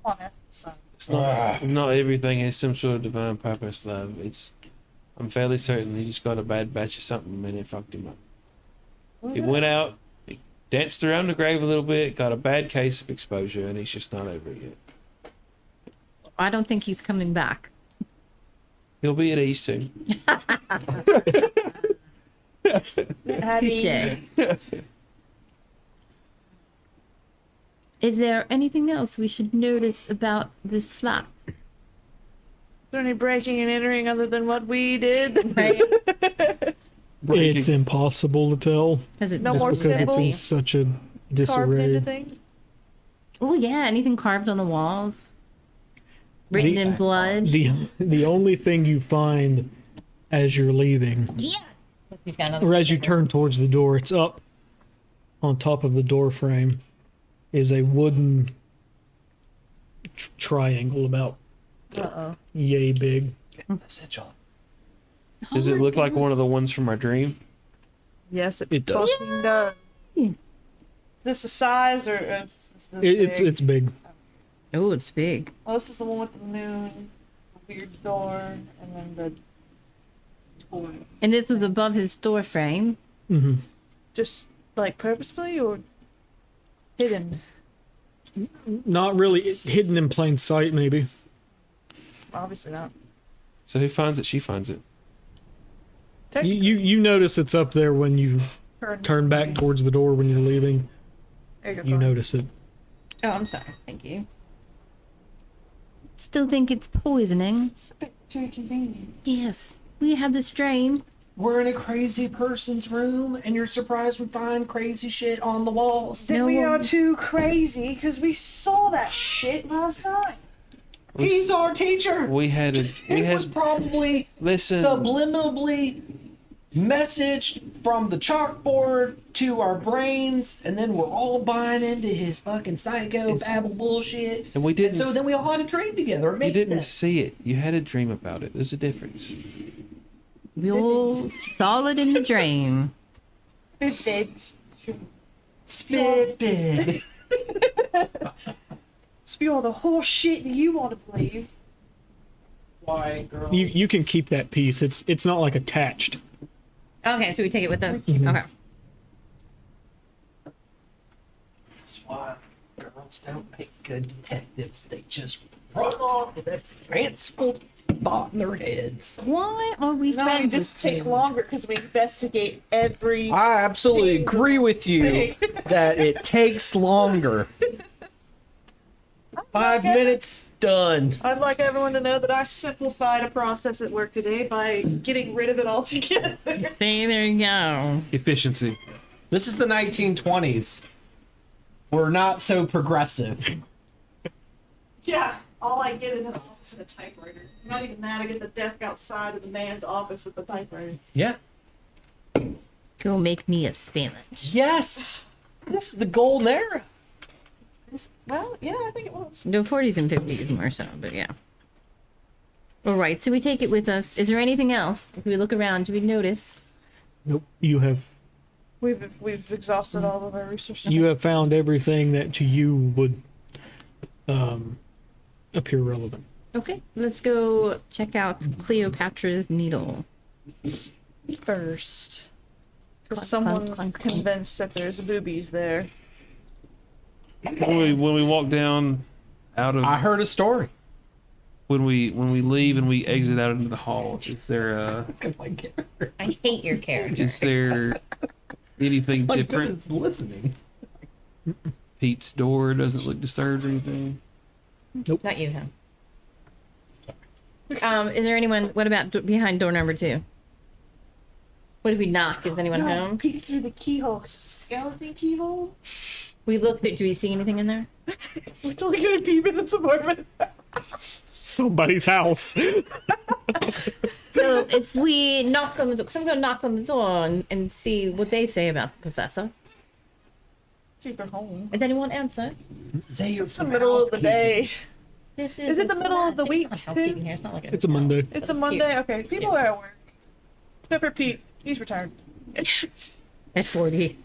Come on, that's the sun. It's not everything has some sort of divine purpose, though. I'm fairly certain he just got a bad batch of something and it fucked him up. He went out, he danced around the grave a little bit, got a bad case of exposure, and he's just not over it yet. I don't think he's coming back. He'll be at ease soon. Hattie. Touche. Is there anything else we should notice about this flat? Is there any breaking and entering other than what we did? Right? It's impossible to tell, Because it's No just more because it's in symbols? such a Carved into disarray. things? Oh yeah, anything carved on the walls, written The- in blood. The only thing you find as you're leaving, Yes. We found another or as you finger. turn towards the door, it's up on top of the door frame, is a wooden triangle about Uh-oh. yay big. The sigil. Does it look like one of the ones from our dream? Yes, It does. fucking does. Is this the size or is this It's big? it's big. Oh, it's big. Oh, this is the one with the moon, the weird door, and then the toys. And this was above his door frame. Hmm Just like purposefully or hidden? Not really hidden in plain sight, maybe. Obviously not. So who finds it? She finds it. You notice it's up there when you turn back towards the door when you're leaving. There you go. You Carl. notice it. Oh, I'm sorry. Thank you. Still think it's poisoning. It's a bit too convenient. Yes. We have the strain. We're in a crazy person's room, and you're surprised we find crazy shit on the walls. Then No we are one- too crazy because we saw that shit last night. He's our teacher. We had a. We It was had. probably Listen. subliminally messaged from the chalkboard to our brains, and then we're all buying into his fucking psycho It's- babble bullshit. And we didn't. So then we all had a dream together. It You makes didn't sense. see it. You had a dream about it. There's a difference. We all solid in the drain. It did. Spit bit. Spew all the horse shit that you want to believe. Why, girls? You can keep that piece. It's not like attached. Okay, so we take it with us. Okay. That's why girls don't make good detectives. They just run off with that fanciful thought in their heads. Why are we No, friends you just with take you? longer because we investigate every. I absolutely single agree with you thing. that it takes longer. 5 minutes, done. I'd like everyone to know that I simplified a process at work today by getting rid of it altogether. See, there you go. Efficiency. This is the 1920s. We're not so progressive. Yeah, all I get is an office and a typewriter. Not even that, I get the desk outside of the man's office with the typewriter. Yeah. Go make me a sandwich. Yes. This is the golden era. Well, yeah, I think it was. The 40s and 50s more so, but yeah. All right, so we take it with us. Is there anything else? If we look around, do we notice? Nope. You have We've exhausted all of our resources. you have found everything that to you would appear relevant. Okay, let's go check out Cleopatra's Needle. first. Clunk, Someone's clunk, clunk. convinced that there's boobies there. When we walk down out of I heard a story. when we leave and we exit out into the hall, is there I hate your character. is there anything My different? goodness, listening. Pete's door doesn't look disturbed or anything. Not you, huh? Is there anyone? What about behind door number 2? What if we knock? Is anyone home? Peek through the keyhole. 'Cause it's a skeleton keyhole. We look. Do we see anything in there? We're totally gonna peep in this apartment. Somebody's house. So if we knock on the door, because I'm going to knock on the door and see what they say about the professor. See if they're home. Is anyone answer? Say you're It's the middle of the day. This Is it the middle of the week, It's not housekeeping here. It's not like It's a Monday. It's a cute. Monday. Okay, people are at work. Except for Pete. He's retired. At 40.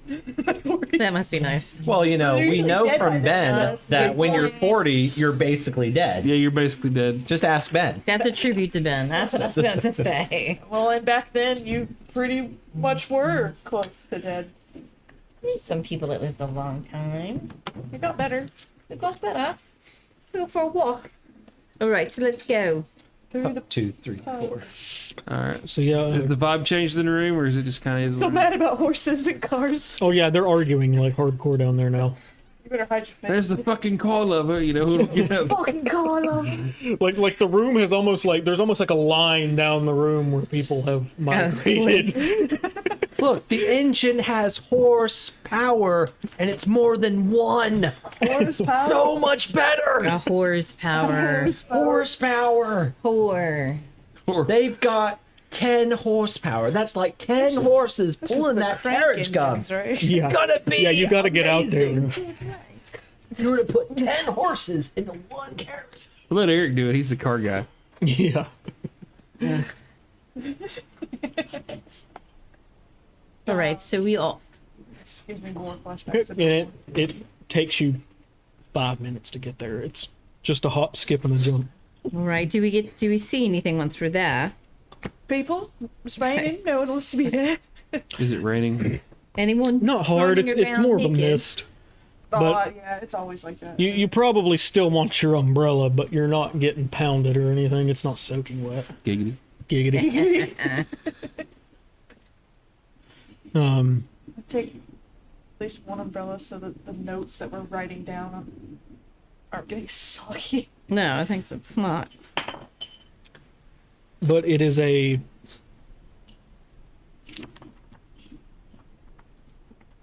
That must be nice. Well, you know, They're we usually know dead by from then. Ben That's a that good when you're point. 40, you're basically dead. Yeah, you're basically dead. Just ask Ben. That's a tribute to Ben. That's what I was going to say. Well, and back then you pretty much were close to dead. There's some people that lived a long time. It got better. It got better. Go for a walk. All right, so let's go. Through the 2, 3, 4. All right. So yeah. Is the vibe changed in the room, or is it just kind of? so mad about horses and cars. Oh yeah, they're arguing like hardcore down there now. You better hide your face. There's the fucking call lover, you know. Who'll get up. fucking god. Like the room has almost like there's almost like a line down the room where people have migrated. Look, the engine has horsepower, and it's more than one. Horsepower. So much better. A horsepower. Horsepower. Whore. They've got 10 horsepower. That's like 10 horses pulling that carriage gun. Right? Yeah. It's gonna be Yeah, you got to get out there. amazing. If you were to put 10 horses into one carriage. Let Eric do it. He's the car guy. Yeah. All right, so we off. Gives me more Okay, flashbacks. and it takes you 5 minutes to get there. It's just a hop, skip, and a jump. All right, do we see anything once we're there? People, it's raining. No one wants to be there. Is it raining? Anyone? Not hard. running It's around more of a naked? mist. Oh, But- yeah, it's always like that. You probably still want your umbrella, but you're not getting pounded or anything. It's not soaking wet. Giggity. Giggity. Take at least one umbrella so that the notes that we're writing down aren't getting soggy. No, I think that's smart. But it is a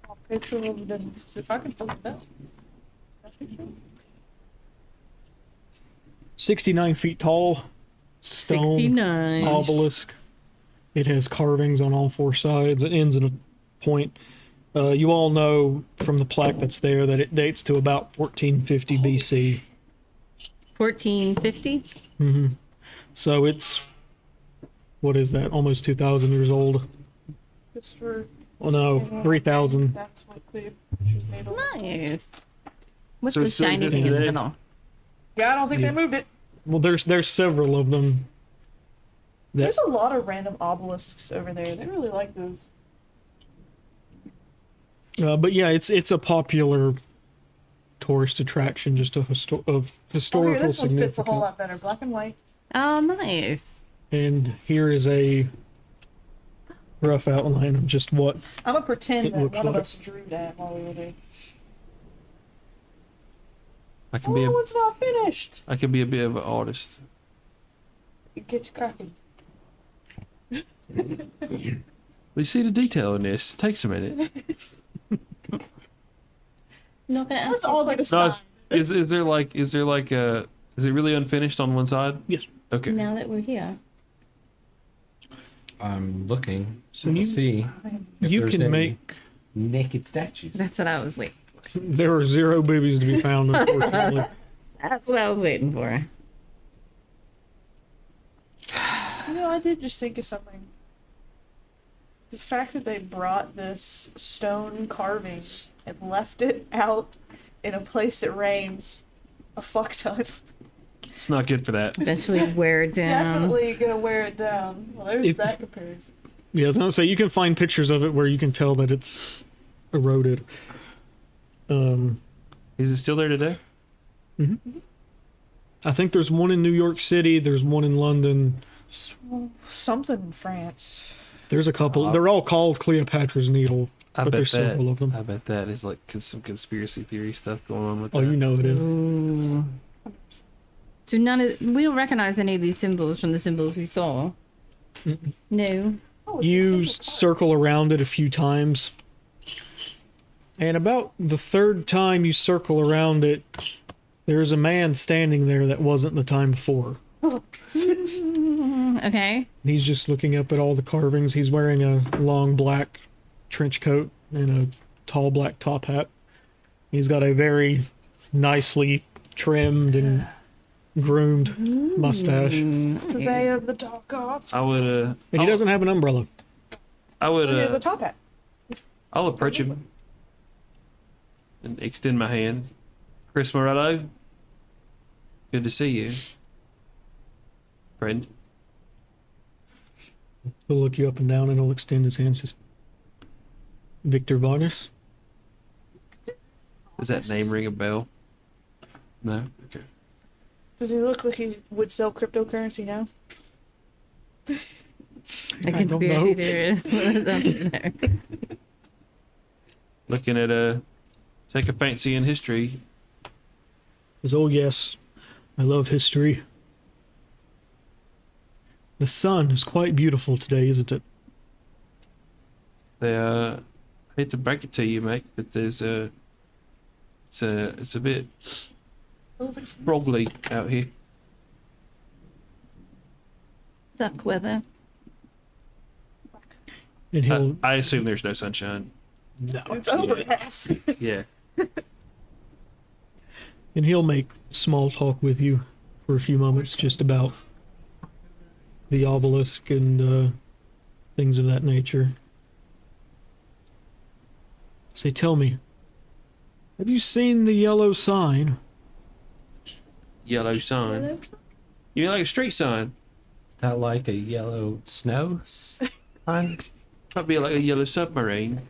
I'll picture of the if I can pull it down. That picture? 69 feet tall stone 69. obelisk. It has carvings on all four sides. It ends in a point. You all know from the plaque that's there that it dates to about 1450 BC. 1450? So it's, what is that? Almost 2,000 years old. Just for Oh no, 3,000. that's what Cleopatra's made of. Nice. What's So the it still shiny exists thing in the today? middle? Yeah, I don't think they moved it. Well, there's several of them. That, There's a lot of random obelisks over there. They really like those. but yeah, it's a popular tourist attraction, just of Oh, historical here, this one fits a whole significance. lot better. Black and white. Oh, nice. And here is a rough outline of just what. I'm gonna pretend It that looks one of like- us drew that while we were there. I can be Oh, it's not finished. I can be a bit of an artist. Get to cracking. We see the detail in this. It takes a minute. Not gonna ask Let's you all a be the question. No, same. is there like is it really unfinished on one side? Yes. Okay. Now that we're here. I'm looking So to you- see if You there's can any make. naked statues. That's what I was waiting. There are 0 boobies to be found, unfortunately. That's what I was waiting for. You know, I did just think of something. The fact that they brought this stone carving and left it out in a place that rains a fuck ton. It's not good for that. Eventually wear it down. Definitely gonna wear it down. Well, there's It- that comparison. Yeah, I was gonna say you can find pictures of it where you can tell that it's eroded. Is it still there today? I think there's one in New York City. There's one in London. Something in France. There's a couple. They're all called Cleopatra's Needle, I but bet there's that. several of them. I bet that is like some conspiracy theory stuff going on with Oh, that. you know it is. Ooh. So we don't recognize any of these symbols from the symbols we saw. No. Oh, it's a You simple part. circle around it a few times. And about the third time you circle around it, there's a man standing there that wasn't the time before. Okay. He's just looking up at all the carvings. He's wearing a long black trench coat and a tall black top hat. He's got a very nicely trimmed and groomed mustache. And Purveyor of the dark arts. I would. he doesn't have an umbrella. I would. Look at the top hat. I'll approach him and extend my hand. Chris Morello, good to see you, friend. He'll look you up and down and he'll extend his hand and says, Victor Vargas? Does that name ring a bell? No. Okay. Does he look like he would sell cryptocurrency now? A I don't conspiracy know. theorist. What is up there? Looking at take a fancy in history. Says, oh yes, I love history. The sun is quite beautiful today, isn't it? They I hate to break it to you, mate, but there's it's a bit frogly out here. Duck weather. And he'll I assume there's no sunshine. no, It's overcast. Yeah. and he'll make small talk with you for a few moments, just about the obelisk and things of that nature. Say, tell me, have you seen the yellow sign? Yellow sign. You mean like a street sign? Is that like a yellow snow sign? Might be like a yellow submarine.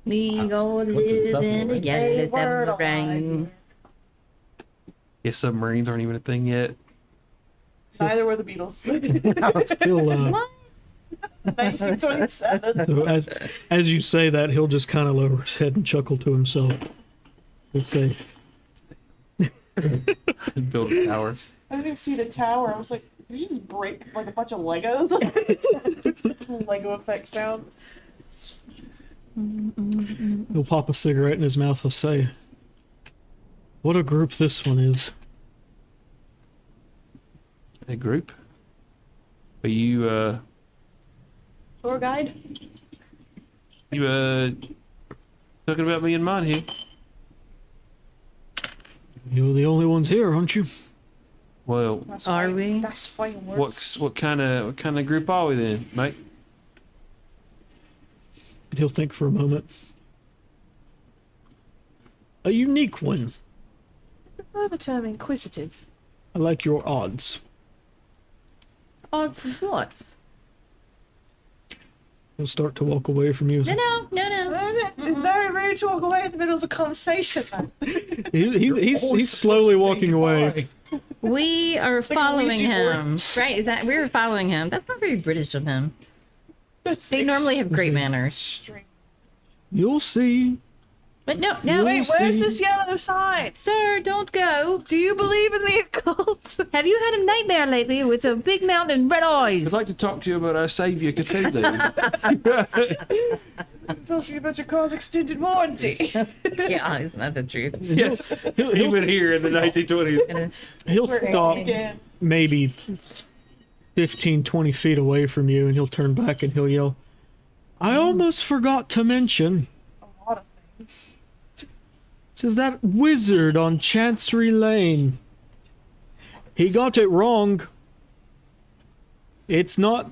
We go what's a live in a submarine? yellow Word submarine. Yeah, submarines aren't even a thing yet. Neither were the Beatles. He'll, What? 1927. so as you say that, he'll just kind of lower his head and chuckle to himself. He'll say, And build a tower. I didn't see the tower. I was like, did you just break like a bunch of Legos? Lego effect sound. he'll pop a cigarette in his mouth. He'll say, what a group this one is. A group? Are you Tour guide? talking about me and mine here? You're the only ones here, aren't you? Well, That's Are fine. we? That's fine words. what kind of group are we then, mate? And he'll think for a moment. A unique one. prefer the term inquisitive. I like your odds. Odds of what? He'll start to walk away from you. No. It's very rude to walk away in the middle of a conversation, man. He's slowly walking away. We are like a following Ouija board. him. Right, is that we're following him. That's not very British of him. That's They normally have great manners. extreme. You'll see. But no. You'll Wait, where's see. this yellow sign? Sir, don't go. Do you believe in the occult? Have you had a nightmare lately with a big mountain and red eyes? I'd like to talk to you about our savior Cthulhu. Talking about your car's extended warranty. Yeah, isn't that the truth? Yes, He'll, he he'll, went here in the 1920s. he'll We're stop again. maybe 15, 20 feet away from you, and he'll turn back and he'll yell, I almost forgot to mention. A lot of things. It says that wizard on Chancery Lane. He got it wrong. It's not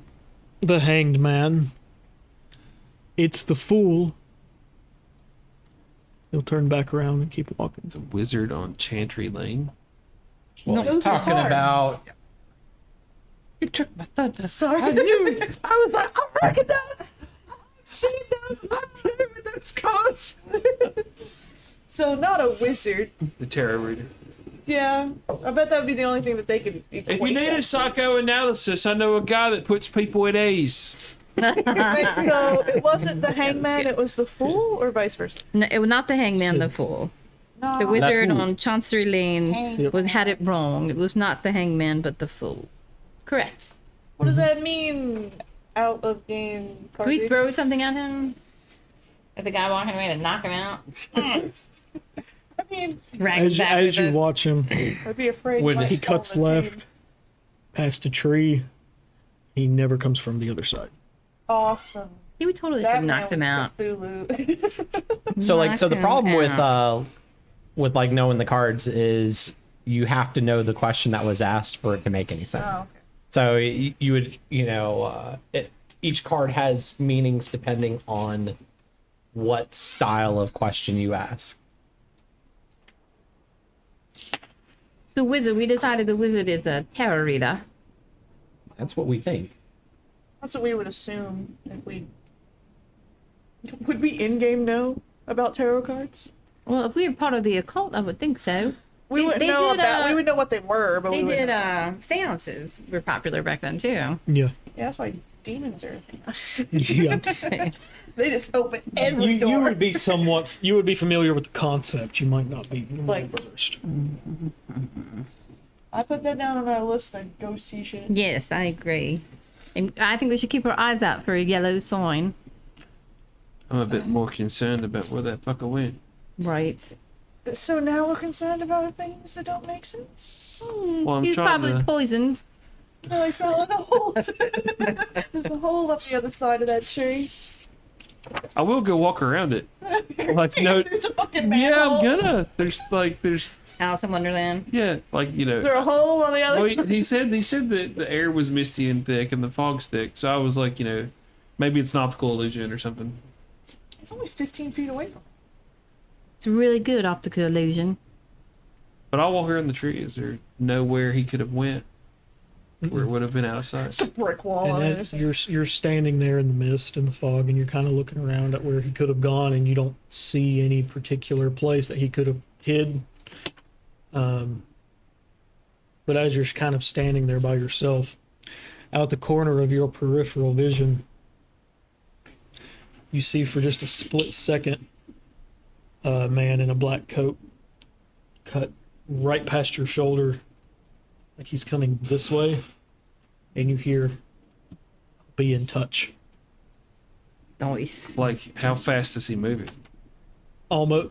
the hanged man. It's the fool. He'll turn back around and keep walking. It's a wizard on Chantry Lane. Well, No. he's Those are talking hard. about. You took my thunder. Sorry. I knew it. I was like, I recognize. I've seen those. I've played with those cards. So not a wizard. The tarot reader. Yeah, I bet that would be the only thing that they could. If you need a psychoanalysis, I know a guy that puts people at ease. Wait, so it wasn't the hangman, good. it was the fool, or vice versa? No, it was not the hangman, the fool. No. The wizard fool. on Chancery Lane Hangman. had it wrong. It was not the hangman, but the fool. Correct. What does that mean? Out of game. Can we Party? throw something at him? At the guy walking away to knock him out? I mean, Drag him As, back as with you us. watch him I'd be afraid. When might he fall cuts in the left. cave. past a tree, he never comes from the other side. Awesome. He would totally That have man knocked him was out. Cthulhu. So like, so the Knock him problem out. with like knowing the cards is you have to know the question that was asked for it to make any sense. Oh, okay. So you would, each card has meanings depending on what style of question you ask. The wizard, we decided the wizard is a tarot reader. That's what we think. That's what we would assume if we. Would we in game know about tarot cards? Well, if we were part of the occult, I would think so. We wouldn't they know did, about. We would know what they were, but They we would. did seances were popular back then too. Yeah. Yeah, that's why demons are a thing. Yeah. They just open every you door. would be you would be familiar with the concept. You might not be Like- versed. I put that down on my list to go see shit. Yes, I agree. And I think we should keep our eyes out for a yellow sign. I'm a bit more concerned about where that fucker went. Right. So now we're concerned about things that don't make sense. Well, I'm He's trying probably to. poisoned. No, I fell in a hole. There's a hole up the other side of that tree. I will go walk around it. Like, no. There's a fucking Yeah, manhole. I'm gonna. There's, Alice in Wonderland. yeah, like, Is there a hole on the other Well, side? he said that the air was misty and thick and the fog's thick. So I was like, maybe it's an optical illusion or something. It's only 15 feet away from It's a really good optical illusion. But I'll walk around the tree. Is there nowhere he could have went where it would have been out of sight? It's a brick wall on And the other side. you're standing there in the mist and the fog, and you're kind of looking around at where he could have gone, and you don't see any particular place that he could have hid. But as you're kind of standing there by yourself, out the corner of your peripheral vision, you see for just a split second a man in a black coat cut right past your shoulder, like he's coming this way, and you hear, "Be in touch." Nice. Like, how fast is he moving? Almost,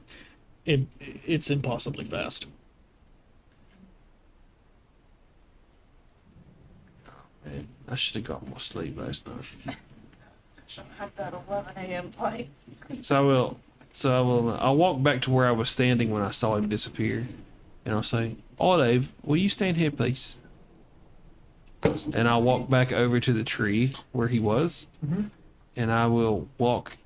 it's impossibly fast. Man, I should have got more sleep last night. Shouldn't have that 11 a.m. fight. I'll walk back to where I was standing when I saw him disappear, and I'll say, "Olive, will you stand here, please?" And I'll walk back over to the tree where he was, and I will walk,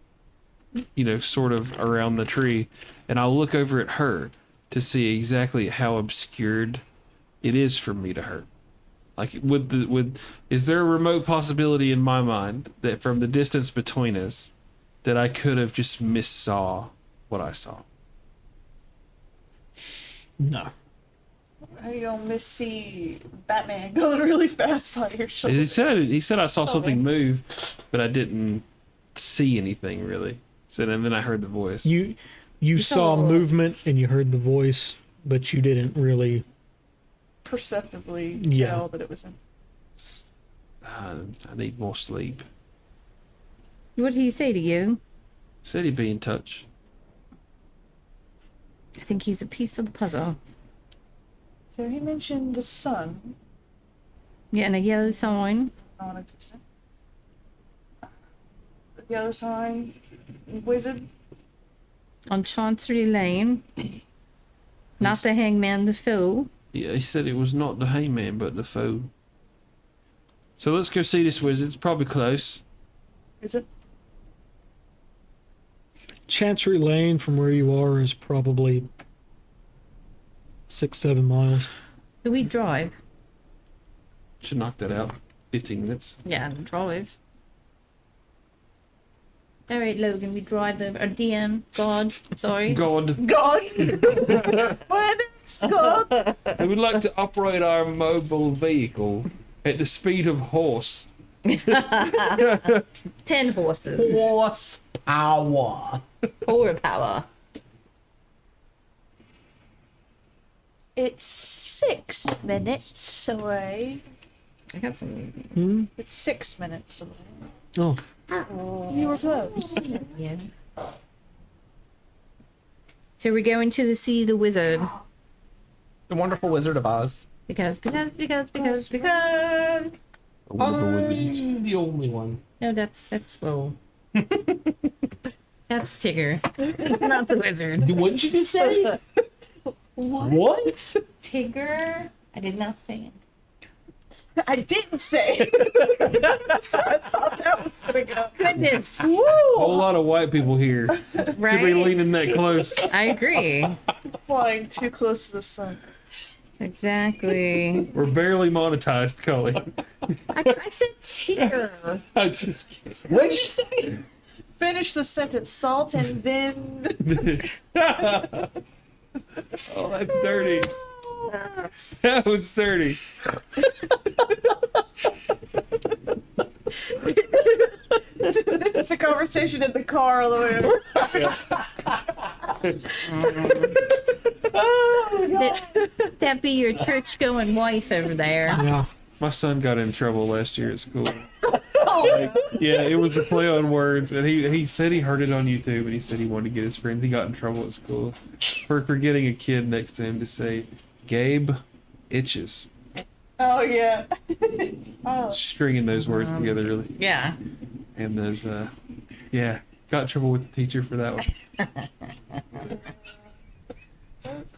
sort of around the tree, and I'll look over at her to see exactly how obscured it is for me to hurt. Like, is there a remote possibility in my mind that from the distance between us, that I could have just missaw what I saw? No. How you gonna miss-see Batman going really fast by your shoulder? He said I saw Sorry. something move, but I didn't see anything really. So and then I heard the voice. You saw saw- movement and you heard the voice, but you didn't really. Perceptibly Yeah. tell that it was him. I need more sleep. What did he say to you? Said he'd be in touch. I think he's a piece of the puzzle. So he mentioned the sun. Yeah, and a yellow sign. Non-existent. The other sign. Wizard. On Chancery Lane. Not the hangman, the fool. Yeah, he said it was not the hangman, but the foe. So let's go see this wizard. It's probably close. Is it? Chancery Lane from where you are is probably 6-7 miles. Do we drive? Should knock that out. 15 minutes. Yeah, drive. All right, Logan, we drive over. Or DM, God, sorry. God, God! When it's God! I would like to operate our mobile vehicle at the speed of horse. 10 horses. Horsepower. Horsepower. It's 6 minutes away. I got some. It's 6 minutes away. Oh, You were close. Yeah. So we're going to see the wizard The Wonderful Wizard of Oz. because. A wonderful wizard. I'm the only one. No, that's whoa. That's Tigger, not the wizard. What did you just say? What? Tigger? I did not say it. I didn't say. That's where I thought that was gonna go. Goodness, A whole lot of white people here. Could be right? leaning that close. I agree. Flying too close to the sun. Exactly. We're barely monetized, Cully. I said Tigger. I'm just kidding. What did you say? Finish the sentence. Salt and then. Oh, that's dirty. That was dirty. This is a conversation in the car all the way over. That be your church going wife over there. yeah. My son got in trouble last year at school. Like, yeah, it was a play on words, and he said he heard it on YouTube, and he said he wanted to get his friends. He got in trouble at school for getting a kid next to him to say, "Gabe itches," Oh yeah. Oh. stringing those words together really. Yeah. And those, yeah, got in trouble with the teacher for that one.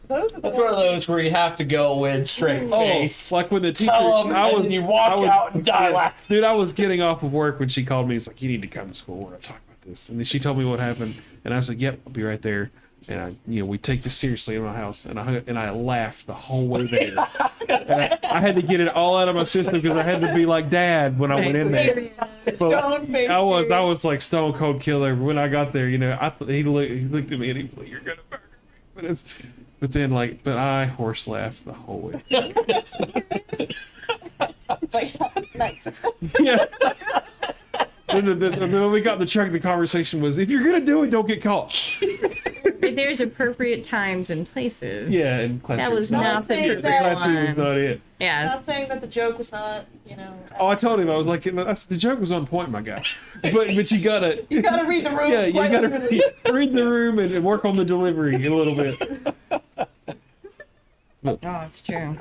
Those are the That's one of those where you have to go in straight face. Like when the teacher, Tell 'em, and then you walk out and die laughing. Dude, I was getting off of work when she called me. It's like, you need to come to school. We're gonna talk about this. And then she told me what happened, and I was like, yep, I'll be right there. And we take this seriously in my house, and I laughed the whole way there. And I had to get it all out of my system because I had to be like Dad when I went in there. But Stone face I was like stone cold killer. When I got there, he looked at me and he was like, "You're gonna murder me." But I horse laughed the whole way. It's like nice. Yeah. When we got in the truck, the conversation was, if you're gonna do it, don't get caught. But there's appropriate times and places. Yeah, and classroom. That was not not the saying big The classroom was one. not it. I'm Yeah. not saying that the joke was not, Oh, I told him, I was like, the joke was on point, my guy. But you gotta, You gotta read the room. yeah, you quite gotta literally. read the room and work on the delivery a little bit. Oh, it's true.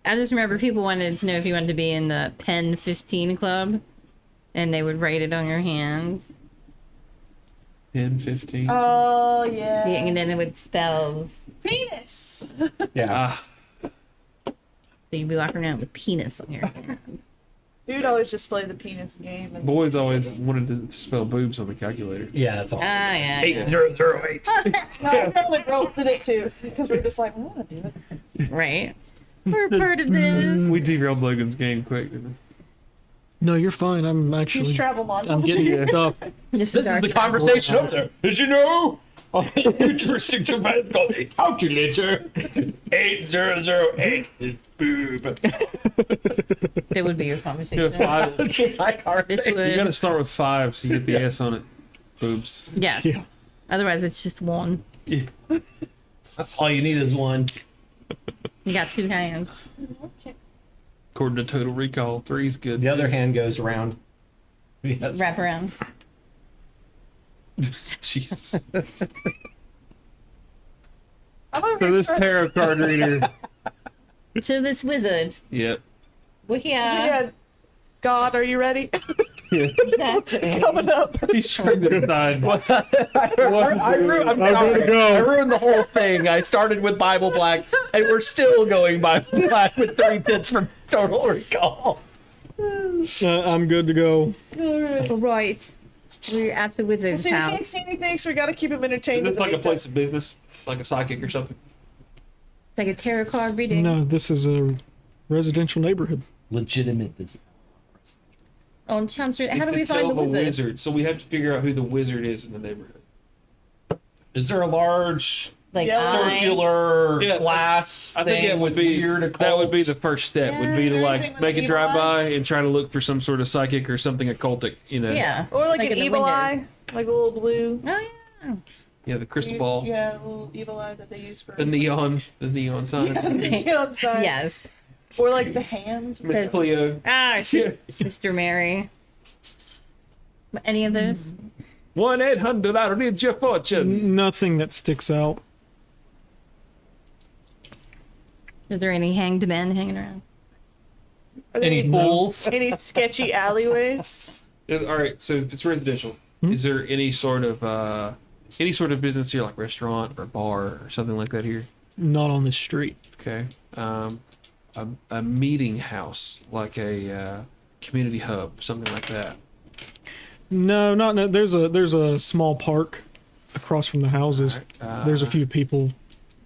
I just remember people wanted to know if you wanted to be in the Pen 15 club, and they would write it on your hand. 10, 15. Oh yeah. And then it would spells. Penis. Yeah. So you'd be walking around with penis on your hand. Dude always just play the penis game. And Boys always wanted to spell boobs on the calculator. Yeah, that's all. Yeah. 8008. No, apparently girls did it too because we're just like, I want to do it. Right. We're part of this. We derailed Logan's game quick, didn't we? No, you're fine. I'm Use actually. travel modules. I'm getting stuff. This This is our the conversation over there. Did you know? Interesting to me, it's called a calculator. 8008 is boob. That would be your conversation. Yeah, 5. This You would. gotta start with 5 so you get the S on it. Boobs. Yes. Yeah. Otherwise, it's just one. That's all you need is one. You got two hands. According to Total Recall, 3's good. The other hand goes around. Yes. Wrap around. Jesus. I'm over So this here- tarot card reader. To this wizard. Yep. Well, Yeah. God, are you ready? Yeah. Exactly. Coming up. He's trying to decide. I ruined the whole thing. I started with Bible Black, and we're still going Bible Black with 3 tits from Total Recall. I'm good to go. All right. We're at the wizard's See, we can't house. see anything, so we gotta keep him entertained. Is this in the like a meantime. place of business? Like a psychic or something? It's like a tarot card reading. No, this is a residential neighborhood. Legitimate business. On Town Street. How do we It's find the of a wizard? So we have to figure out who the wizard is in the neighborhood. Is there a large Like Yeah. eye. circular Yeah, glass I think thing that would with be weird occult? that would be the first step. Yeah. Would be to Anything like with make an a evil drive eye? by and try to look for some sort of psychic or something occultic. Yeah. Or like in an the evil windows. eye, like a little blue. Oh yeah. Yeah, the crystal ball. Yeah, the little evil eye that they use for The neon sign. neon sign. Yes. Or like the hand. Miss Cleo. Ah, Sister Mary. Any of those? 1-800, I need your fortune. Nothing that sticks out. Are there any hanged men hanging around? Are there Any pools? any sketchy alleyways? All right, so if it's residential, is there any sort of business here, like restaurant or bar or something like that here? Not on the street. Okay. A meeting house, like a community hub, something like that. No, there's a small park across from the houses. There's a few people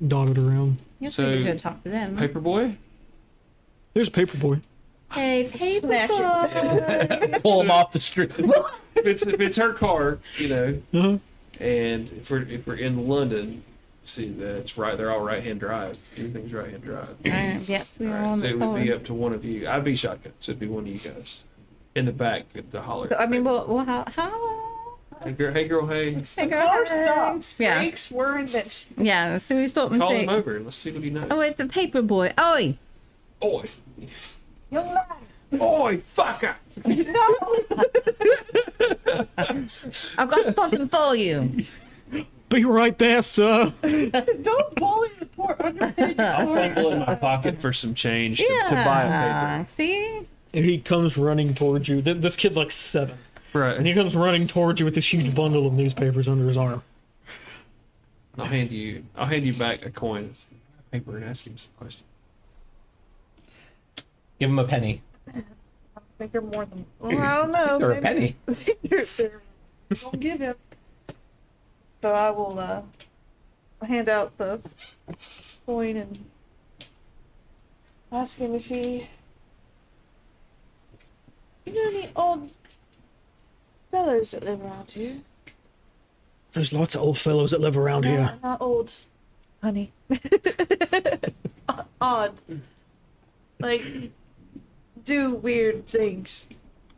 dotted around. You're So, free to go talk to them. Paperboy? There's Paperboy. Hey, Snatch Paperboy. Pull them off the street. If it's her car, you know, Uh-huh. and if we're in London, see that's right. They're all right hand drive. Everything's right hand drive. Yes, we All were right, on so the it would be phone. up to one of you. I'd be shotgun, so it'd be one of you guys in the back at the holler. So, I mean, well, how? Hey girl, hey girl, hey. Hey, girl, Car hey. stops. Yeah. Brakes were invented. Yeah, so we stopped and Call say, him over and let's see what he knows. oh, it's a Paperboy. Oi! Oi, Young man. oi, fucker! I've got something for you. Be right there, sir. Don't bully the poor underpaid. I'll fumble in my pocket for some change to buy a Yeah, see? He comes running towards you. This kid's like 7. paper. And he Right. comes running towards you with this huge bundle of newspapers under his arm. I'll hand you back a coin, paper, and ask him some questions. Give him a penny. I think they're more than. Well, I don't know. Or a maybe- penny. they're- Don't give him. So I will hand out the coin and ask him if he. You know any old fellows that live around here? There's lots of old fellows that live around No, here. not old, honey. Odd. Like, do weird things.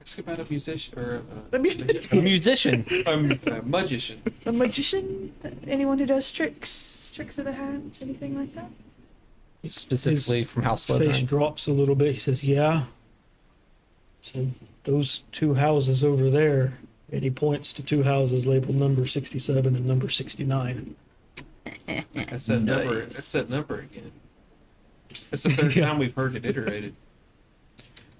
Ask about a musician or A A musician. a magician. A magician? Anyone who does tricks of the hands, anything like that? Specifically from House Face Slytherin. drops a little bit. He says, "Yeah." So those 2 houses over there, and he points to 2 houses labeled number 67 and number 69. That's that number. That's that number again. That's the third time we've heard it iterated.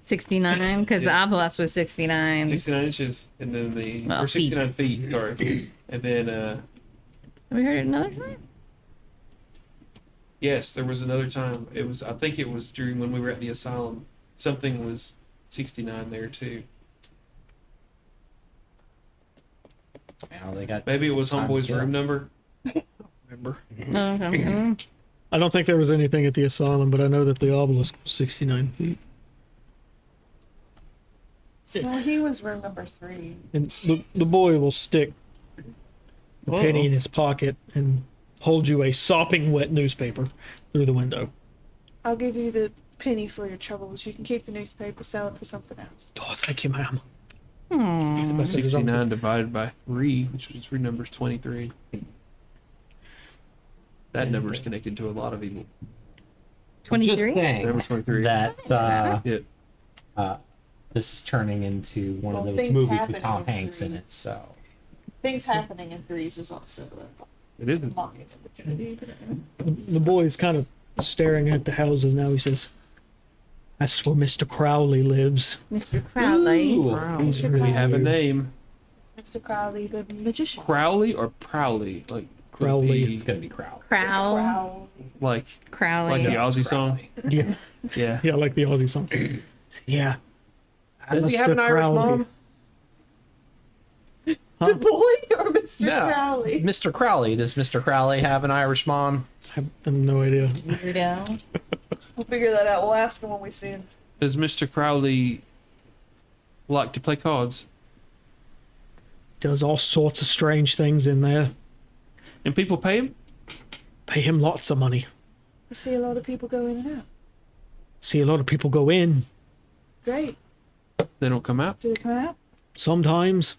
69, because Yeah. the obelisk was 69. 69 inches, and then Well, or 69 feet. Sorry, and then Have we heard it another time? yes, there was another time. I think it was during when we were at the asylum. Something was 69 there too. Now they got Maybe it was Time to Homeboy's kill. room number. Remember? No, okay. I don't think there was anything at the asylum, but I know that the obelisk was 69 feet. Well, he was room number 3. And the boy will stick the penny in his pocket and hold you a sopping wet newspaper through the window. I'll give you the penny for your troubles. You can keep the newspaper, sell it for something else. Oh, thank you, ma'am. 69 divided by 3, which was 3 numbers 23. That number is connected to a lot of evil. just 23? saying Number 23. that Yeah. this is turning into one of Well, those things movies happen with Tom in Hanks in threes. it. So Things happening in 3s is also It is. a market opportunity. The boy's kind of staring at the houses now. He says, "That's where Mr. Crowley lives." Mr. Crowley. Ooh. These really have a name. Mr. Crowley, the magician. Crowley or Prowley? Like could Crowley. be it's gonna be Crow. Crow. like Crowley. the Aussie song. Yeah, Yeah. yeah, like the Aussie song. Yeah. Does he have Mr. an Irish Crowley. mom? The boy or Mr. No. Crowley? Mr. Crowley. Does Mr. Crowley have an Irish mom? I have no idea. Weirdo. We'll figure that out. We'll ask him when we see him. Does Mr. Crowley like to play cards? Does all sorts of strange things in there. And people pay him? Pay him lots of money. We see a lot of people go in and out. See a lot of people go in. Great. They don't come out? Do they come out? Sometimes.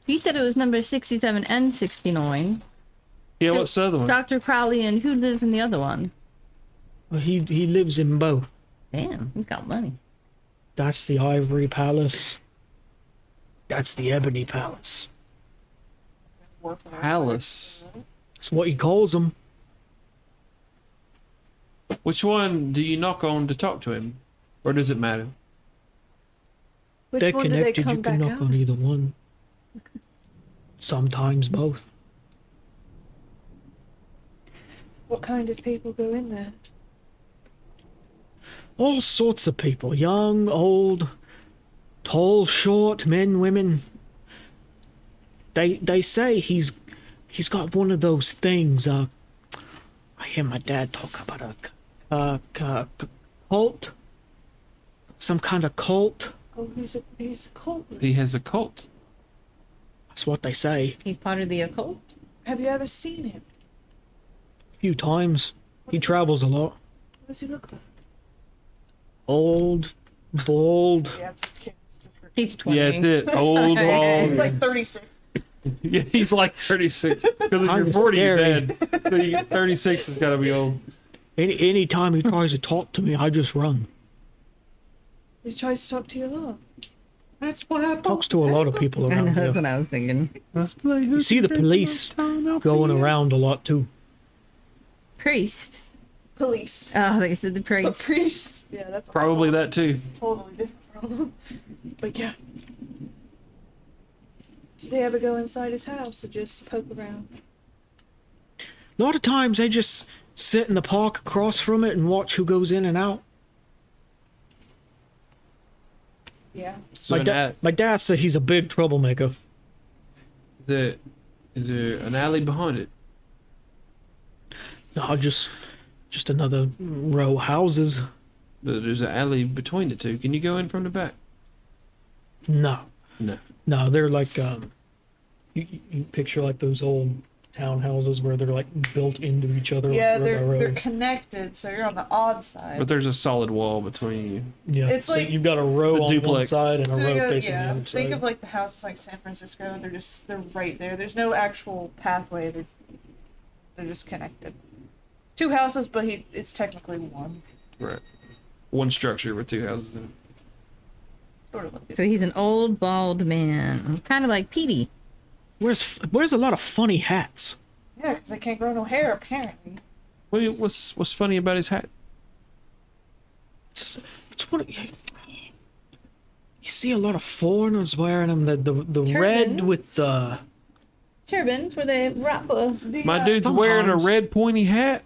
You said it was number 67 and 69. Yeah, what's the other one? Dr. Crowley, and who lives in the other one? Well, he lives in both. Damn, he's got money. That's the Ivory Palace. That's the Ebony Palace. Palace. That's what he calls them. Which one do you knock on to talk to him? Or does it matter? Which They're one do they connected. come You can back knock out? on either one. Sometimes both. What kind of people go in there? All sorts of people. Young, old, tall, short, men, women. They say he's got one of those things. I hear my dad talk about a cult. Some kind of cult. Oh, he's a cult. He has a cult. That's what they say. He's part of the occult. Have you ever seen him? A few times. He travels a lot. What does he look like? Old, bald. Yeah, it's kids. He's 20. Yeah, it's it. Old, old. Like 36. Yeah, he's like 36. Because if I'm you're 40, he's scary. dead. So 36 has got to be old. Any time he tries to talk to me, I just run. He tries to talk to you a lot. That's what happened. Talks to a lot of people I know, around that's here. what I was thinking. Let's play You see the police going around a lot too. Priests. Police. Oh, they said the But priests. priests. Yeah, that's Probably that too. totally different problem. But yeah. Do they ever go inside his house or just poke around? A lot of times they just sit in the park across from it and watch who goes in and out. Yeah. So My dad said he's a big troublemaker. is there an alley behind it? No, just another row of houses. But there's an alley between the two. Can you go in from the back? No, No. they're like you picture like those old townhouses where they're like built into each other. Yeah, row by they're row. connected, so you're on the odd side. But there's a solid wall between you. Yeah, It's so like- you've got a row It's a on one duplex. side and a So row you go- facing the yeah, other think side. of like the houses like San Francisco. They're right there. There's no actual pathway. They're just connected. Two houses, but it's technically one. Right. One structure with two houses in it. Sort of like So he's an old, bald man. Kind of like Petey. Where's a lot of funny hats? yeah, because I can't grow no hair apparently. What's funny about his hat? It's what you see a lot of foreigners wearing them. The red Turbans? with the Turbans where they wrap a... My dude's wearing a sometimes. red pointy hat.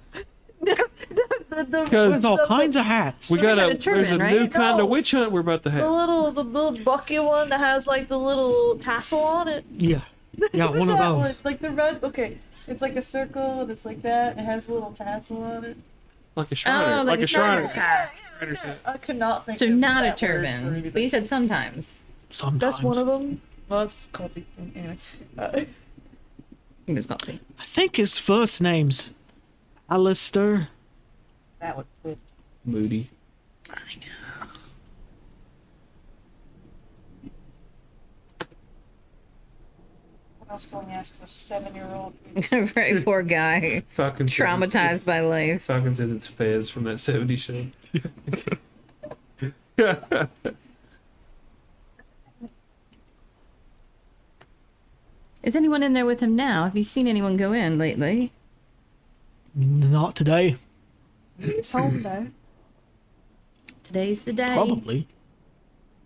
there's all kinds of hats. We got got a a turban, there's a right? new kind No. of witch hunt we're about to the have. little bucky one that has like the little tassel on it. Yeah, one of That those. one, like the red. Okay, it's like a circle and it's like that. And it has a little tassel on it. Like a Shriner. Oh, like a Shriner. hat. Shriner's hat. I could not think. So of not a that word for turban. anything. But you said sometimes. Sometimes. That's one of them. Well, that's culty. Anyway. I think it's called. I think his first name's Alistair. That would fit. Moody. What else can we ask this 7-year-old? Very poor guy. Falcon says Traumatized by life. Falcon says it's Fez from that 70s show. Is anyone in there with him now? Have you seen anyone go in lately? Not today. He's home though. Today's the day. Probably.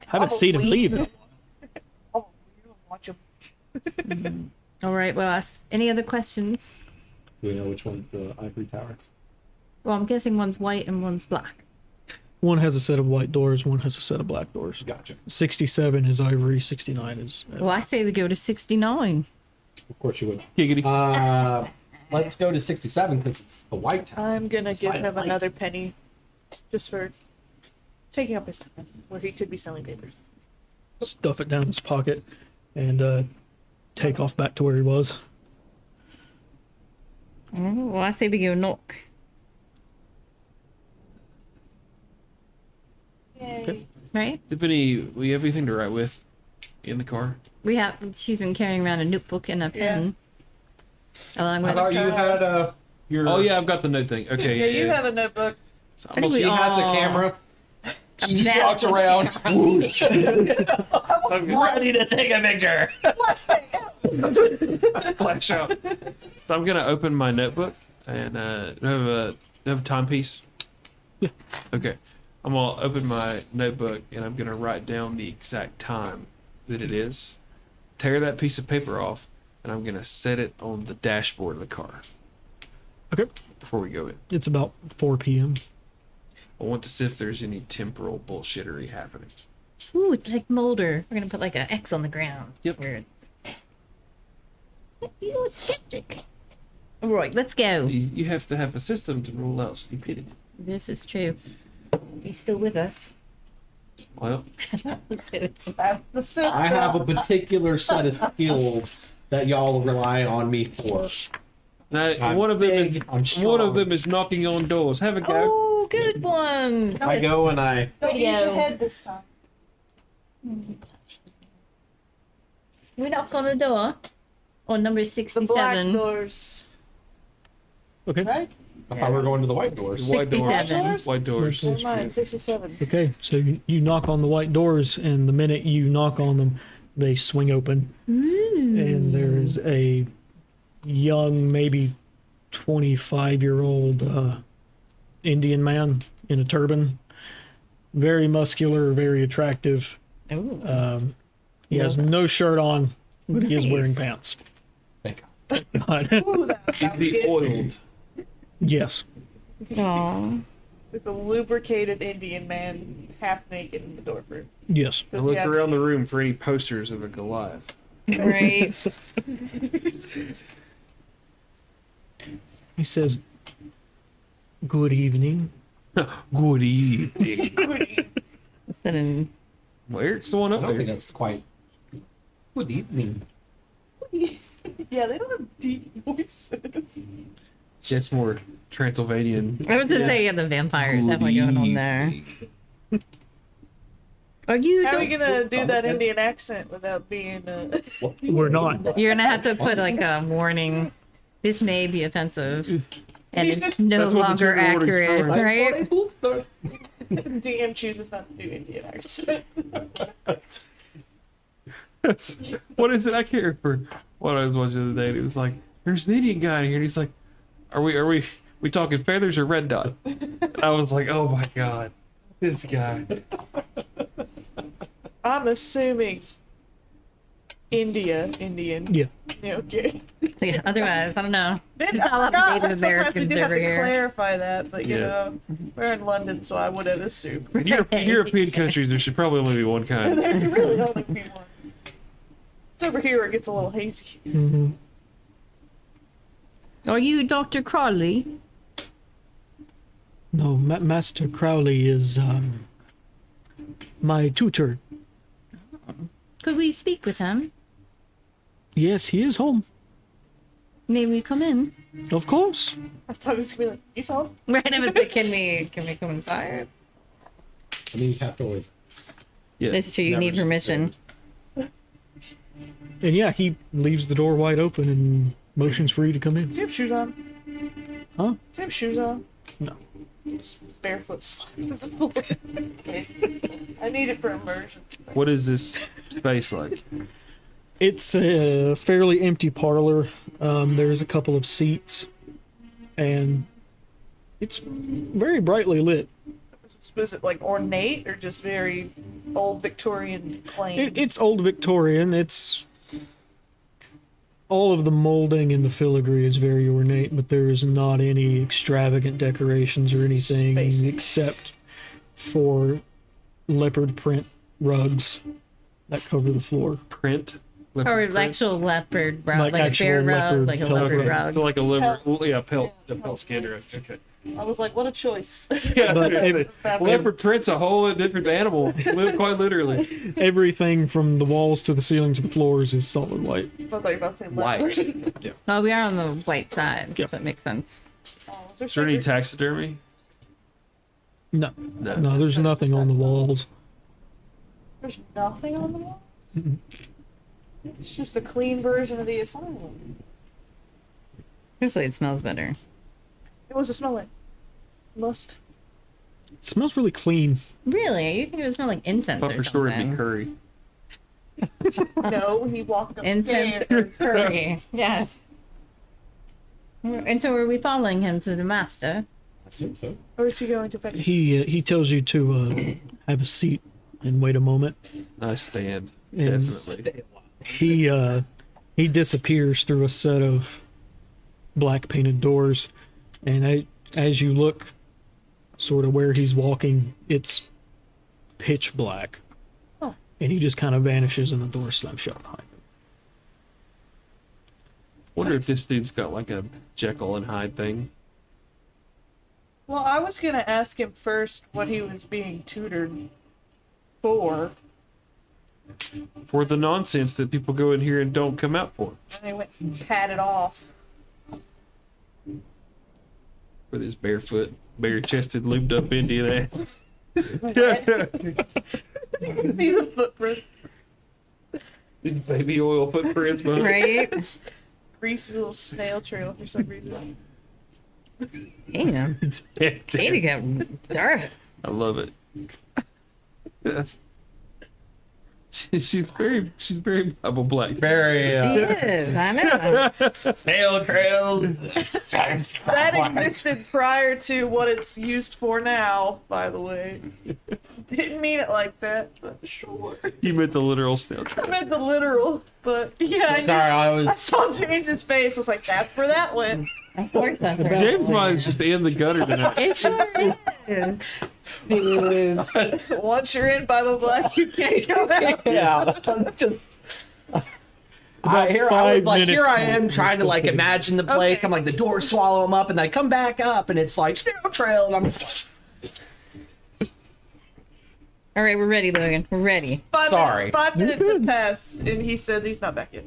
Haven't seen him Probably. leave. in a while. Oh, you don't watch him. All right. Well, any other questions? Do we know which one's the ivory tower? Well, I'm guessing one's white and one's black. One has a set of white doors. One has a set of black doors. Gotcha. 67 is ivory. 69 is. Well, I say we go to 69. Of course you would. Giggity. Let's go to 67 because it's the white tower. I'm gonna give Silent him light. another penny, just for taking up his time where he could be selling papers. Stuff it down his pocket and take off back to where he was. Oh, well, I say we go knock. Yay! Right? We have anything to write with in the car? She's been carrying around a notebook and a pen. Along I with thought you had your. Oh yeah, I've got the note thing. Okay. Yeah, you have a notebook. So I think we She has a all- camera. a She just mess. walks around. Whoosh. ready to take a picture. Flash out. So I'm gonna open my notebook and do I have a timepiece. Yeah. Okay. I'm gonna open my notebook and I'm gonna write down the exact time that it is. Tear that piece of paper off and I'm gonna set it on the dashboard of the car Okay. before we go in. It's about 4 p.m. I want to see if there's any temporal bullshittery happening. Ooh, it's like Mulder. We're gonna put like an X on the ground. Yep. Weird. You're a skeptic. Right, let's go. You have to have a system to rule out stupidity. This is true. He's still with us. Well, That's the system. I have a particular set of skills that y'all rely on me for. now, I'm one of them big, I'm is strong. one of them is knocking on doors. Have a go. Oh, good one. I go and I. Don't use your Video. head this time. We knock on the door. On number The 67. black doors. Okay. Right? I thought we were going to the white doors. White doors. 67. White doors. Never Never mind, 67. Okay, so you knock on the white doors, and the minute you knock on them, they swing open, and there is a young, maybe 25-year-old Indian man in a turban, very muscular, very attractive. Ooh. He has no shirt on, but he is wearing Nice. pants. Thank But, Ooh, that Is sounds he good. oiled? yes, Aw. With a lubricated Indian man half naked in the doorway. yes. I look around the room for any posters of a Goliath. Right. He says, "Good evening." Good evening. Sitting. Well, Eric's the one I up don't think there. that's quite. Good evening. Yeah, they don't have deep voices. It's more Transylvanian. I was gonna say, yeah, the vampires definitely going on there. Are you? How are we Don't, gonna do that Okay. Indian accent without being We're not. you're gonna have to put like a warning. This may be offensive, and it's no That's what the longer trigger warning's accurate, for. right? DM chooses not to do Indian accent? What is it? I can't remember what I was watching the other day. And it was like, there's an Indian guy in here. And he's like, are we talking feathers or red dot? And I was like, oh my god, this guy. I'm assuming Indian. Yeah. Yeah, okay. Yeah, otherwise, I don't know. Then Not a lot of I forgot, Native sometimes we Americans do have over to here. clarify that, but you Yeah. know, we're in London, so I would have assumed. In European countries, there should probably only be one kind. There really only be one. It's over here where it gets a little hazy. Hmm. Are you Dr. Crawley? No, Master Crowley is my tutor. Could we speak with him? Yes, he is home. May we come in? Of course. I thought it was gonna be like, he's home. Right, I was like, can we come inside? I mean, you have to always. Yeah. That's true. You never need just permission. And yeah, he leaves the door wide open and motions for you to come in. Does he have shoes on? Huh? Does he have shoes on? No. Just barefoot. sliding the floor. I need it for immersion. What is this space like? It's a fairly empty parlor. There's a couple of seats, and it's very brightly lit. Was it like ornate or just very old Victorian plain? It's old Victorian. It's all of the molding and the filigree is very ornate, but there is not any extravagant decorations or anything Spacey. except for leopard print rugs that cover the floor. Print? Or Leopard actual leopard rug, Like like, a actual bear rug, leopard like a pelt leopard rug. rug. So like a liver, yeah, pelt, Yeah, a pelt skin rug. Okay. I was like, what a choice. Yeah, But leopard print's a whole different animal, quite literally. everything from the walls to the ceiling to the floors is solid white. I thought you were about to say White. leopard. Oh, we are on the white side, Yep. so that makes sense. Oh, Is there any taxidermy? No, No. no, there's nothing on the walls. There's nothing on the wall? Mm-mm. It's just a clean version of the asylum. Hopefully it smells better. What does it smell like? Must. It smells really clean. Really? You think it would smell like incense But or for sure it'd be something? curry. No, he walked Incense upstairs. or curry. Yes. And so are we following him to the master? I assume so. Or is he going to fetch? He tells you to have a seat and wait a moment. I stand. And Definitely. he disappears through a set of black painted doors, and as you look sort of where he's walking, it's pitch black. Oh. And he just kind of vanishes and the door slams shut behind him. Wonder if this dude's got like a Jekyll and Hyde thing. Well, I was gonna ask him first what he was being tutored for, For the nonsense that people go in here and don't come out for. and he went and patted off. With his barefoot, bare-chested, lubed-up Indian ass. You can see the footprints. His baby oil footprints, man. Right? Greasy little snail trail for some reason. Damn. Katie got dark. I love it. She's very Bible black. Very He is, I know. snail trails. That existed prior to what it's used for now, by the way. Didn't mean it like that, but sure. You meant the literal snail I trail. meant the literal, but yeah, I knew. Sorry, I I was. saw James's face. I was like, that's where that went. Of course I forgot. James mine's just in the gutter tonight. It sure is. Dude. Once you're in Bible Black, you can't go out. Yeah, just. About Here I 5 was like, minutes here I more, am you're trying to still like kidding. imagine the place. Okay. I'm like, the doors swallow them up, and I come back up, and it's like snail trail, and I'm just All right, we're ready, Logan. We're ready. Sorry. 5 minutes had passed, and he said he's not back yet.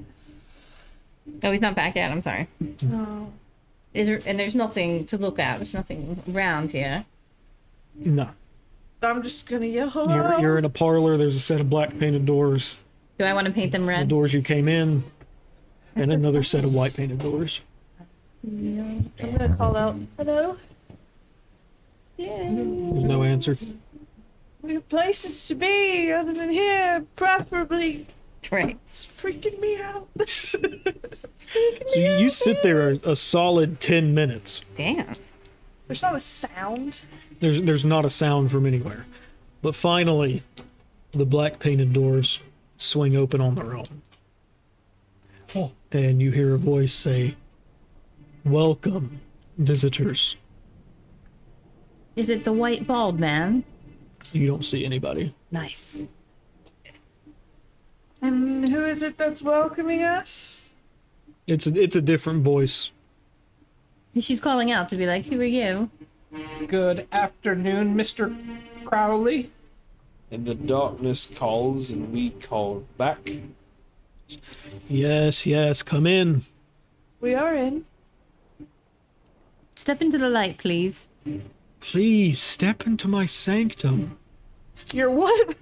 Oh, he's not back yet. I'm sorry. No. Is there? And there's nothing to look at. There's nothing around here. No. I'm just gonna yell hello. You're in a parlor. There's a set of black painted doors. Do I want to paint them The red? doors you came in, and another set of white painted doors. I'm gonna call out, hello? Yeah. There's no answer. We have places to be other than here, preferably. Right. It's freaking me out. So you sit there a solid 10 minutes. Damn. There's not a sound. There's not a sound from anywhere. But finally, the black painted doors swing open on their own. And you hear a voice say, "Welcome, visitors." Is it the white bald man? You don't see anybody. Nice. And who is it that's welcoming us? It's a different voice. She's calling out to be like, "Who are you?" good afternoon, Mr. Crowley. And the darkness calls, and we call back. Yes, come in. We are in. Step into the light, please. Please step into my sanctum. You're what?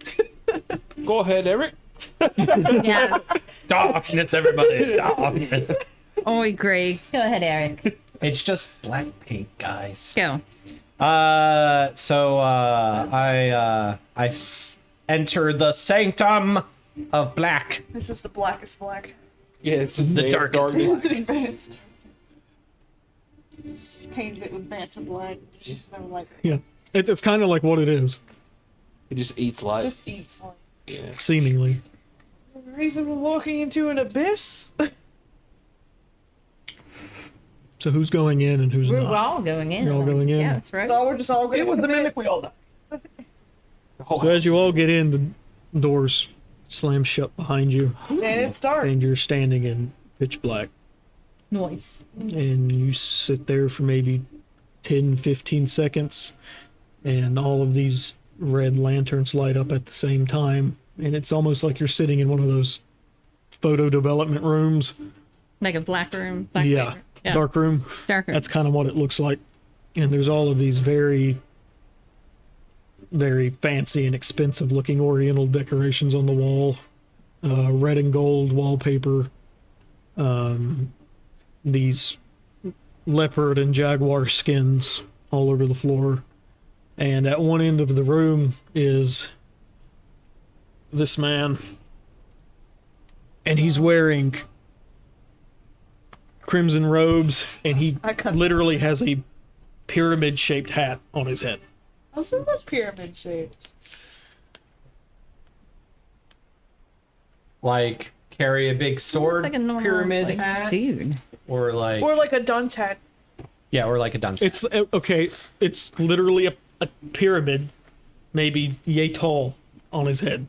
Go ahead, Eric. Yeah. Darkness, everybody. Darkness. Oi, Greg. Go ahead, Eric. It's just black paint, guys. Go. I enter the sanctum of black. This is the blackest black. Yeah, it's The darkest Advanced. It's just painted it with Bantam black. It's just never like Yeah, it's kind of like what it is, It just eats light. just eats like. Yeah. seemingly. The reason we're walking into an abyss? So who's going in and who's We're not? all going in. You're all going in? Yeah, that's right. So we're just all gonna. It was the mimic we all died. So as you all get in, the doors slam shut behind you, And it's dark. and you're standing in pitch black. Noise. And you sit there for maybe 10, 15 seconds, and all of these red lanterns light up at the same time. And it's almost like you're sitting in one of those photo development rooms. Like a black room. Black Yeah, paper. Yeah. dark room. Dark room. That's kind of what it looks like. And there's all of these very, very fancy and expensive looking oriental decorations on the wall. Red and gold wallpaper. These leopard and jaguar skins all over the floor. And at one end of the room is this man. And he's wearing crimson robes, and he I cut literally has a pyramid-shaped hat on his head. Also, it was pyramid shaped. Like carry a big sword It's like a normal pyramid like, hat, dude. or like Or like a dunce hat. yeah, or like a dunce. It's okay. It's literally a pyramid, maybe yay tall, on his head,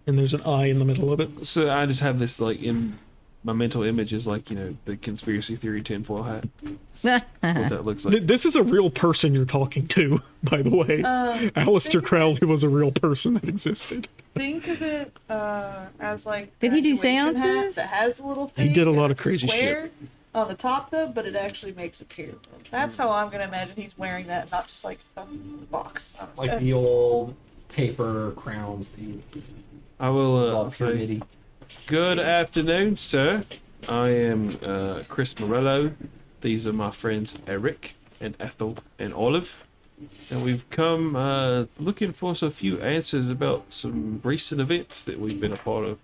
and there's an eye in the middle of it. So I just have this like in my mental image is like, you know, the conspiracy theory tinfoil hat. That's what that looks like. This is a real person you're talking to, by the way. Aleister Crowley was a real person that existed. Think of it as like. Did he do graduation hat seances? That has a little thing. He did a lot and of it's crazy square shit. on the top though, but it actually makes a pyramid. That's how I'm gonna imagine he's wearing that, not just like a box. On his like head. the old paper crowns that you I will all say, pyramid-y. good afternoon, sir. I am Chris Morello. These are my friends Eric and Ethel and Olive. And we've come looking for a few answers about some recent events that we've been a part of.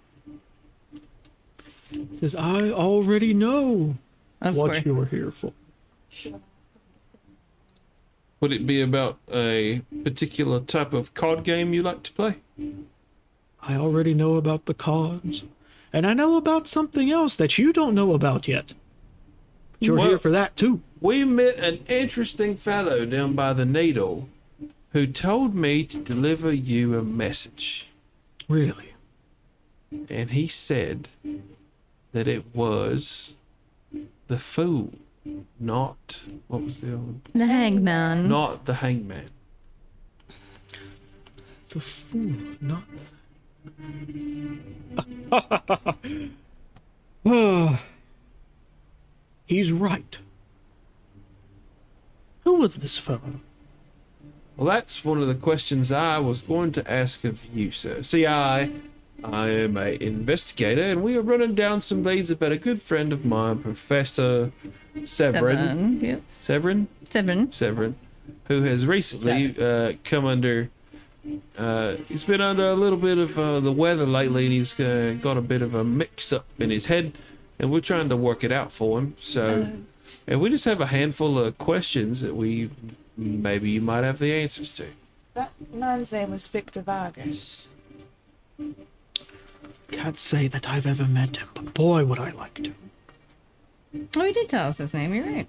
He says, I already know Of what course. you are here for. Would it be about a particular type of card game you like to play? I already know about the cards. And I know about something else that you don't know about yet. But you're Well- here for that too. We met an interesting fellow down by the Needle who told me to deliver you a message. Really? And he said that it was the fool, not what was the other one? The hangman. Not the hangman. The fool, not. He's right. Who was this fellow? Well, that's one of the questions I was going to ask of you, sir. See, I am a investigator, and we are running down some leads about a good friend of mine, Professor Severin. Yes. Severin? Seven. Severin, who has recently come under. He's been under a little bit of the weather lately, and he's got a bit of a mix-up in his head, and we're trying to work it out for him. So, and we just have a handful of questions that maybe you might have the answers to. That man's name was Victor Vargas. Can't say that I've ever met him, but boy, would I like to. Oh, he did tell us his name. You're right.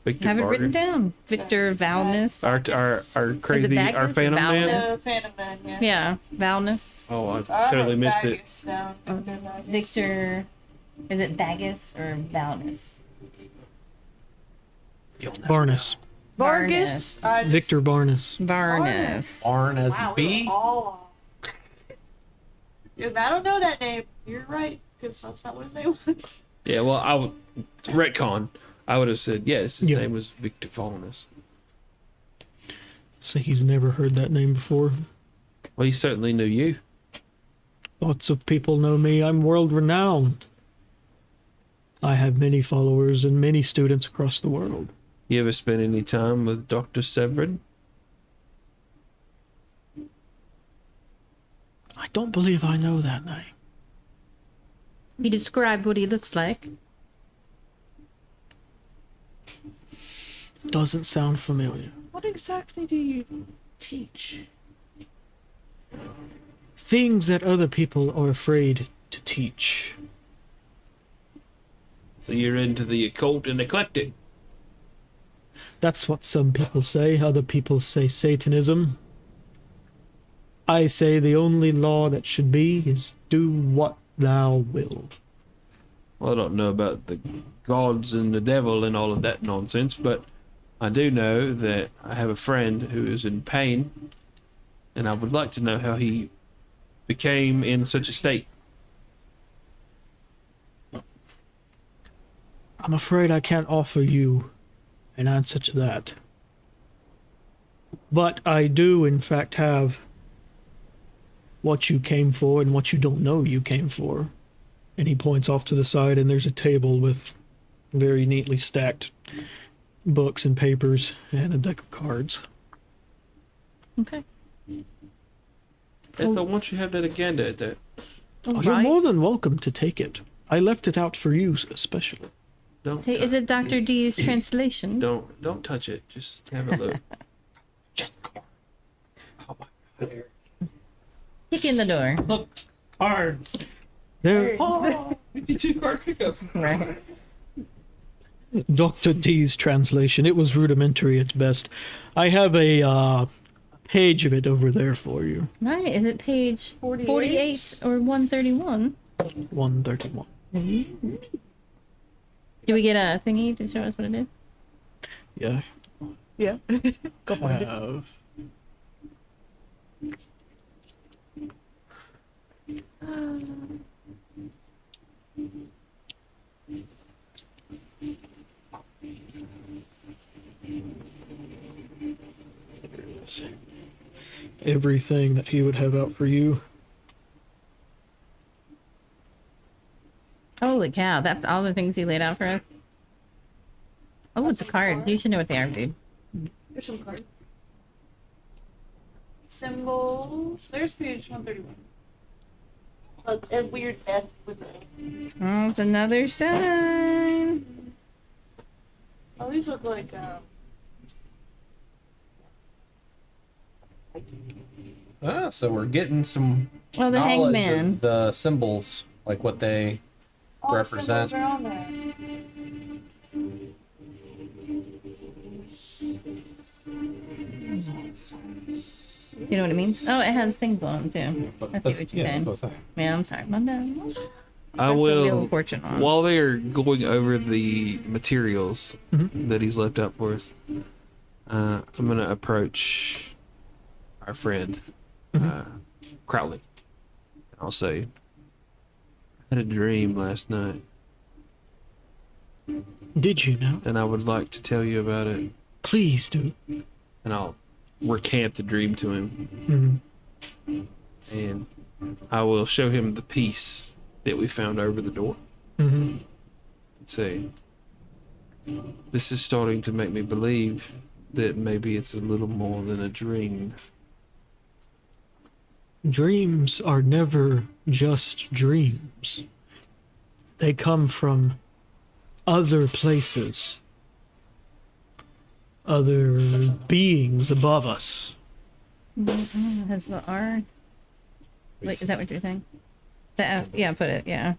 Victor Have it Vargas. written down. Victor Valnus. Our crazy, Vagus our or Phantom Man. Valnus? Phantom Man, yeah. Yeah, Valnus. Oh, I I totally wrote missed it. Vargas down. Victor Vargas. Victor. Is it Vagus or Valnus? Barnes. Vargas. I just- Victor Barnes. Varnus. Arn as Wow, we B. were all off. If I don't know that name, you're right, because that's not what his name was. Yeah, well, I would retcon. I would have said yes. His Yeah. name was Victor Valnus. So he's never heard that name before. Well, he certainly knew you. Lots of people know me. I'm world renowned. I have many followers and many students across the world. You ever spend any time with Dr. Severin? I don't believe I know that name. He described what he looks like. Doesn't sound familiar. What exactly do you teach? Things that other people are afraid to teach. So you're into the occult and eclectic. That's what some people say. Other people say Satanism. I say the only law that should be is do what thou wilt. Well, I don't know about the gods and the devil and all of that nonsense, but I do know that I have a friend who is in pain, and I would like to know how he became in such a state. I'm afraid I can't offer you an answer to that. But I do, in fact, have what you came for and what you don't know you came for. And he points off to the side, and there's a table with very neatly stacked books and papers and a deck of cards. Okay. Ethel, once you have that again, that Oh, you're more than welcome to take it. I left it out for you especially. don't Hey, is it Dr. D's translation? don't touch it. Just have a look. Oh my God. Kick in the door. Look, cards. There, Oh, 52 card pickup. Right. Dr. D's translation. It was rudimentary at best. I have a page of it over there for you. Right. Is it page 48 or 131? 131. Do we get a thingy to show us what it is? Yeah. Yeah. Go find it. Have. Everything that he would have out for you. Holy cow, that's all the things he laid out for us. Oh, it's a card. You should know what they are, dude. There's some cards. Symbols. There's page 131. A weird death with it. Oh, it's another sign. Oh, these look like So we're getting some Oh, the knowledge hangman. of the symbols, like what they all the represent. symbols are on there. Do you know what it means? Oh, it has things on them too. I see what you're saying. That's what Yeah, I'm sorry. My bad. I That's the Wheel will. of Fortune on. While they are going over the materials that he's left out for us, I'm gonna approach our friend Crowley. I'll say, I had a dream last night, Did you know? and I would like to tell you about it. Please do. And I'll recant the dream to him, and I will show him the piece that we found over the door. And say, this is starting to make me believe that maybe it's a little more than a dream. Dreams are never just dreams. They come from other places, other beings above us. Has the R. Wait, is that what you're saying? The F. Yeah, put it. Yeah.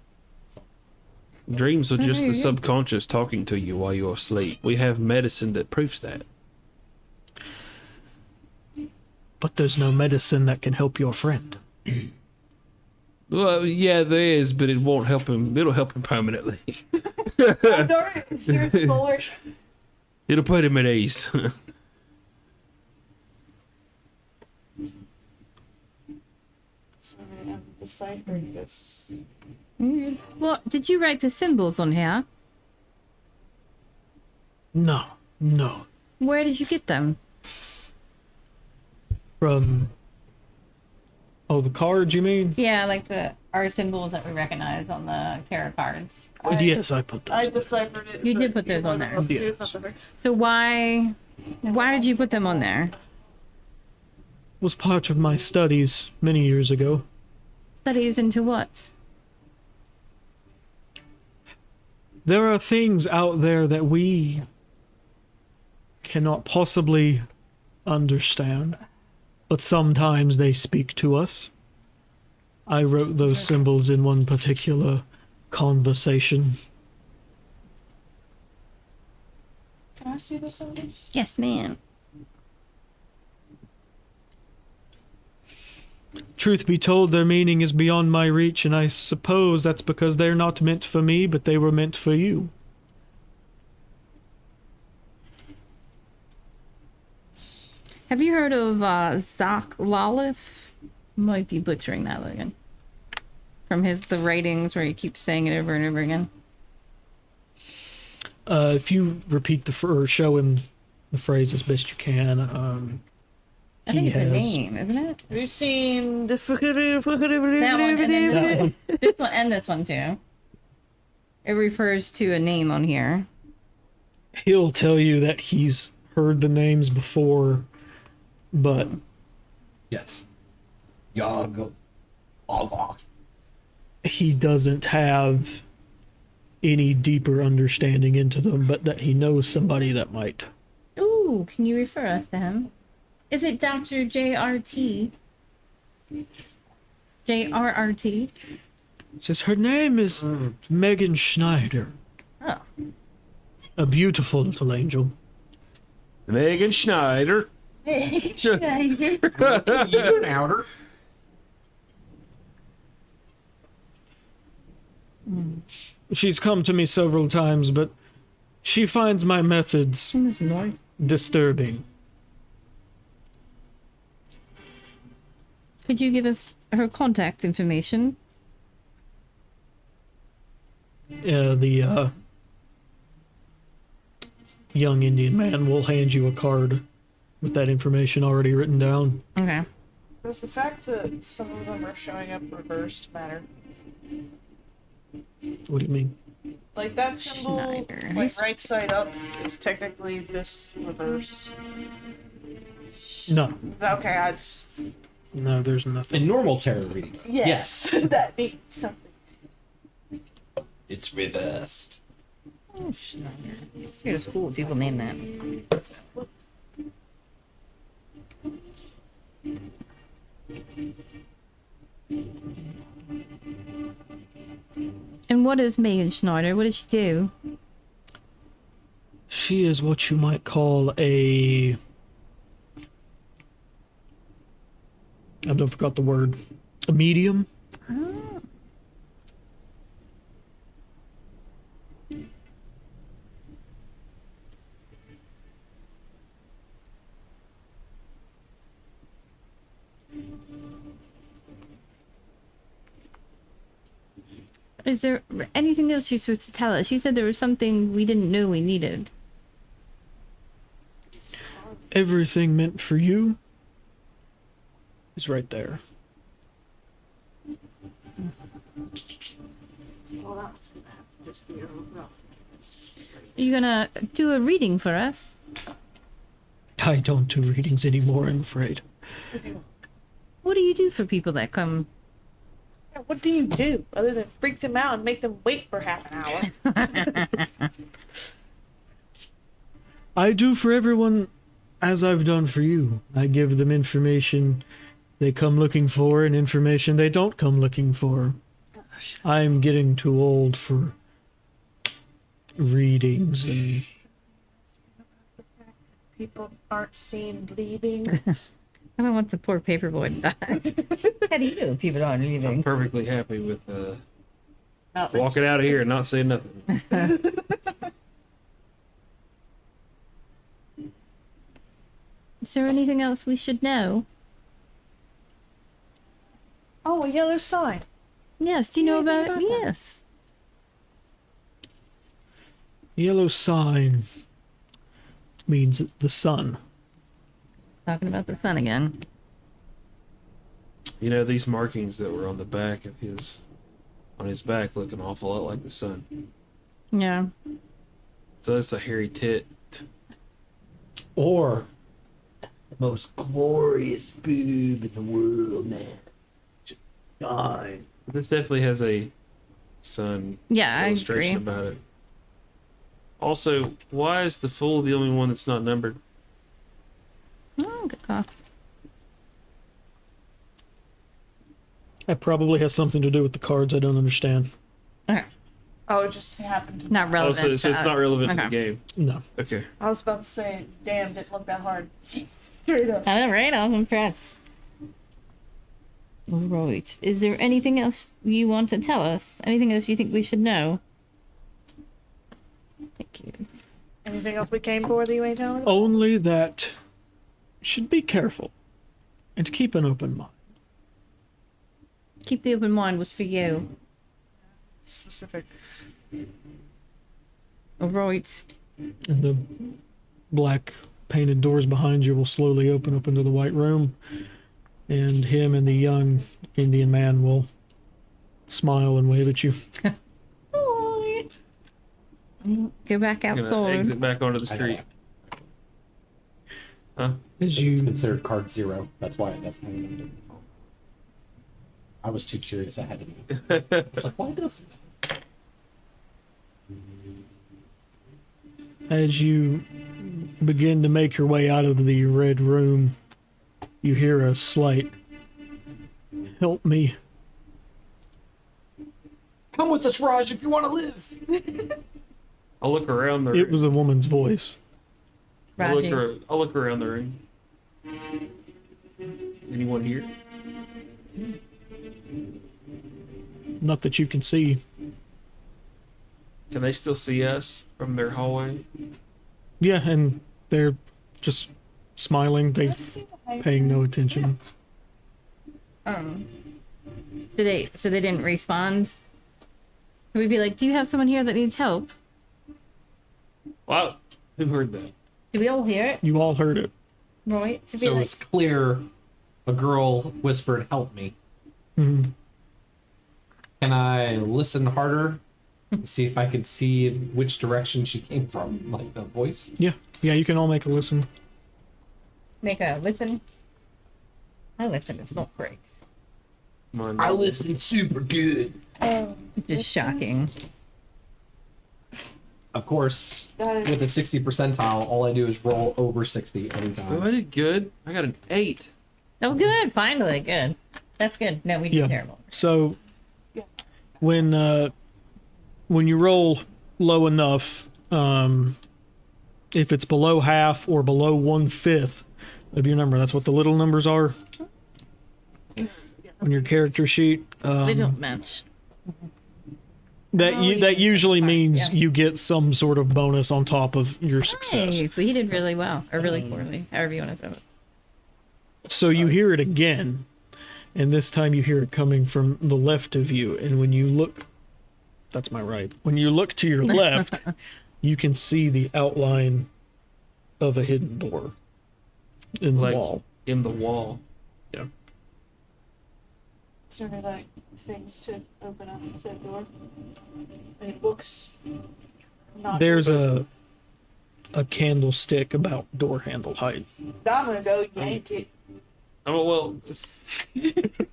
Dreams are just the subconscious talking to you while you're asleep. We have medicine that proves that. But there's no medicine that can help your friend. Well, yeah, there is, but it won't help him. It'll help him permanently. Darn it, it's your scholarship. It'll put him at ease. Sorry, I'm deciphering this. Well, did you write the symbols on here? No, no. Where did you get them? From. Oh, the cards, you mean? Yeah, like the art symbols that we recognize on the tarot cards. Yes, I put those. I deciphered it. You but did put those on there. It's not the right- So why did you put them on there? Was part of my studies many years ago. Studies into what? There are things out there that we cannot possibly understand, but sometimes they speak to us. I wrote those symbols in one particular conversation. Can I see the symbols? Yes, ma'am. Truth be told, their meaning is beyond my reach, and I suppose that's because they're not meant for me, but they were meant for you. Have you heard of Zach Lalif? Might be butchering that, Logan. From the writings where he keeps saying it over and over again. If you repeat or show him the phrase as best you can, I think he it's a has- name, isn't it? Have you seen the That one, and then That one. this one, and this one too. It refers to a name on here. He'll tell you that he's heard the names before, but Yes. Yog. Ogok. he doesn't have any deeper understanding into them, but that he knows somebody that might. Ooh, can you refer us to him? Is it Dr. JRT? JRRT? Says her name is Megan Schneider. Oh. A beautiful little angel. Megan Schneider. You an outer. She's come to me several times, but she finds my methods This is Lord. disturbing. Could you give us her contact information? The young Indian man will hand you a card with that information already written down. Okay. Does the fact that some of them are showing up reversed matter? What do you mean? Like that symbol, Schneider. like right side up, is technically this reverse. No, Okay, I just no, there's nothing. In normal tarot readings. yeah, Yes. that means something. It's reversed. Oh, Schneider. Let's go to school with people name that. And what is Megan Schneider? What does she do? She is what you might call a. I don't forgot the word. A medium. Is there anything else you're supposed to tell us? You said there was something we didn't know we needed. Everything meant for you is right there. Are you gonna do a reading for us? I don't do readings anymore, I'm afraid. What do you do for people that come? Yeah, what do you do other than freak them out and make them wait for half an hour? I do for everyone as I've done for you. I give them information they come looking for and information they don't come looking for. I'm getting too old for readings and People aren't seen leaving. I don't want the poor paperboy to die. How do you know people aren't I'm leaving? perfectly happy with Not walking out of here and not saying nothing. Is there anything else we should know? Oh, a yellow sign. Yes, do you know Anything about it? about that? Yes. yellow sign means the sun. It's talking about the sun again. You know, these markings that were on the back of on his back look an awful lot like the sun. Yeah. So that's a hairy tit. Or the most glorious boob in the world, man. God. This definitely has a sun Yeah, I illustration agree. about it. Also, why is the fool the only one that's not numbered? Oh, good call. That probably has something to do with the cards I don't understand. Okay. Oh, it just happened to Not Oh, relevant. so to it's us. not relevant to Okay. the game. No. Okay. I was about to say, damn, didn't look that hard. Straight up. All right, I'm impressed. All right. Is there anything else you want to tell us? Anything else you think we should know? Thank you. Anything else we came for that you ain't telling us? Only that you should be careful and keep an open mind. Keep the open mind was for you. Specific. All right. And the black painted doors behind you will slowly open up into the white room. And him and the young Indian man will smile and wave at you. Go back I'm gonna outside. exit back onto the I know street. why. Huh? As It's you considered card 0. That's why it doesn't have anything. I was too curious. I had to know. It's like, why doesn't it? as you begin to make your way out of the red room, you hear a slight "Help me." Come with us, Raj, if you want to live. I'll look around the It was a woman's voice. Raji. I'll look around the room. Is anyone here? Not that you can see. Can they still see us from their hallway? Yeah, and they're just smiling. They Let's see the height. paying no attention. So they didn't respond? We'd be like, do you have someone here that needs help? Wow. Who heard that? Do we all hear it? You all heard it. Right? To be So like, it's clear a girl whispered, "Help me." Mhm. Can I listen harder? See if I can see which direction she came from, like the voice. Yeah, you can all make a listen. make a listen. I listen, it's not great. Come on. listen super good. Just shocking. Of course, Got it. with a 60 percentile, all I do is roll over 60 every Oh, time. I did good. I got an 8. Oh, good. Finally, good. That's good. No, we did Yeah. terrible. So Yeah. when you roll low enough, if it's below half or below 1/5 of your number, that's what the little numbers are on your character sheet. They don't match. That usually means yeah. you get some sort of bonus on top of your success. Hey, so he did really well, or really poorly, however you want to say it. So you hear it again, and this time you hear it coming from the left of you. And when you look, that's my right. When you look to your left, you can see the outline of a hidden door in the Like wall. in the wall. Yeah. Is there any like things to open up said door? Any books? Not There's a candlestick about door handle height. I'm gonna go yank it. Oh well, it's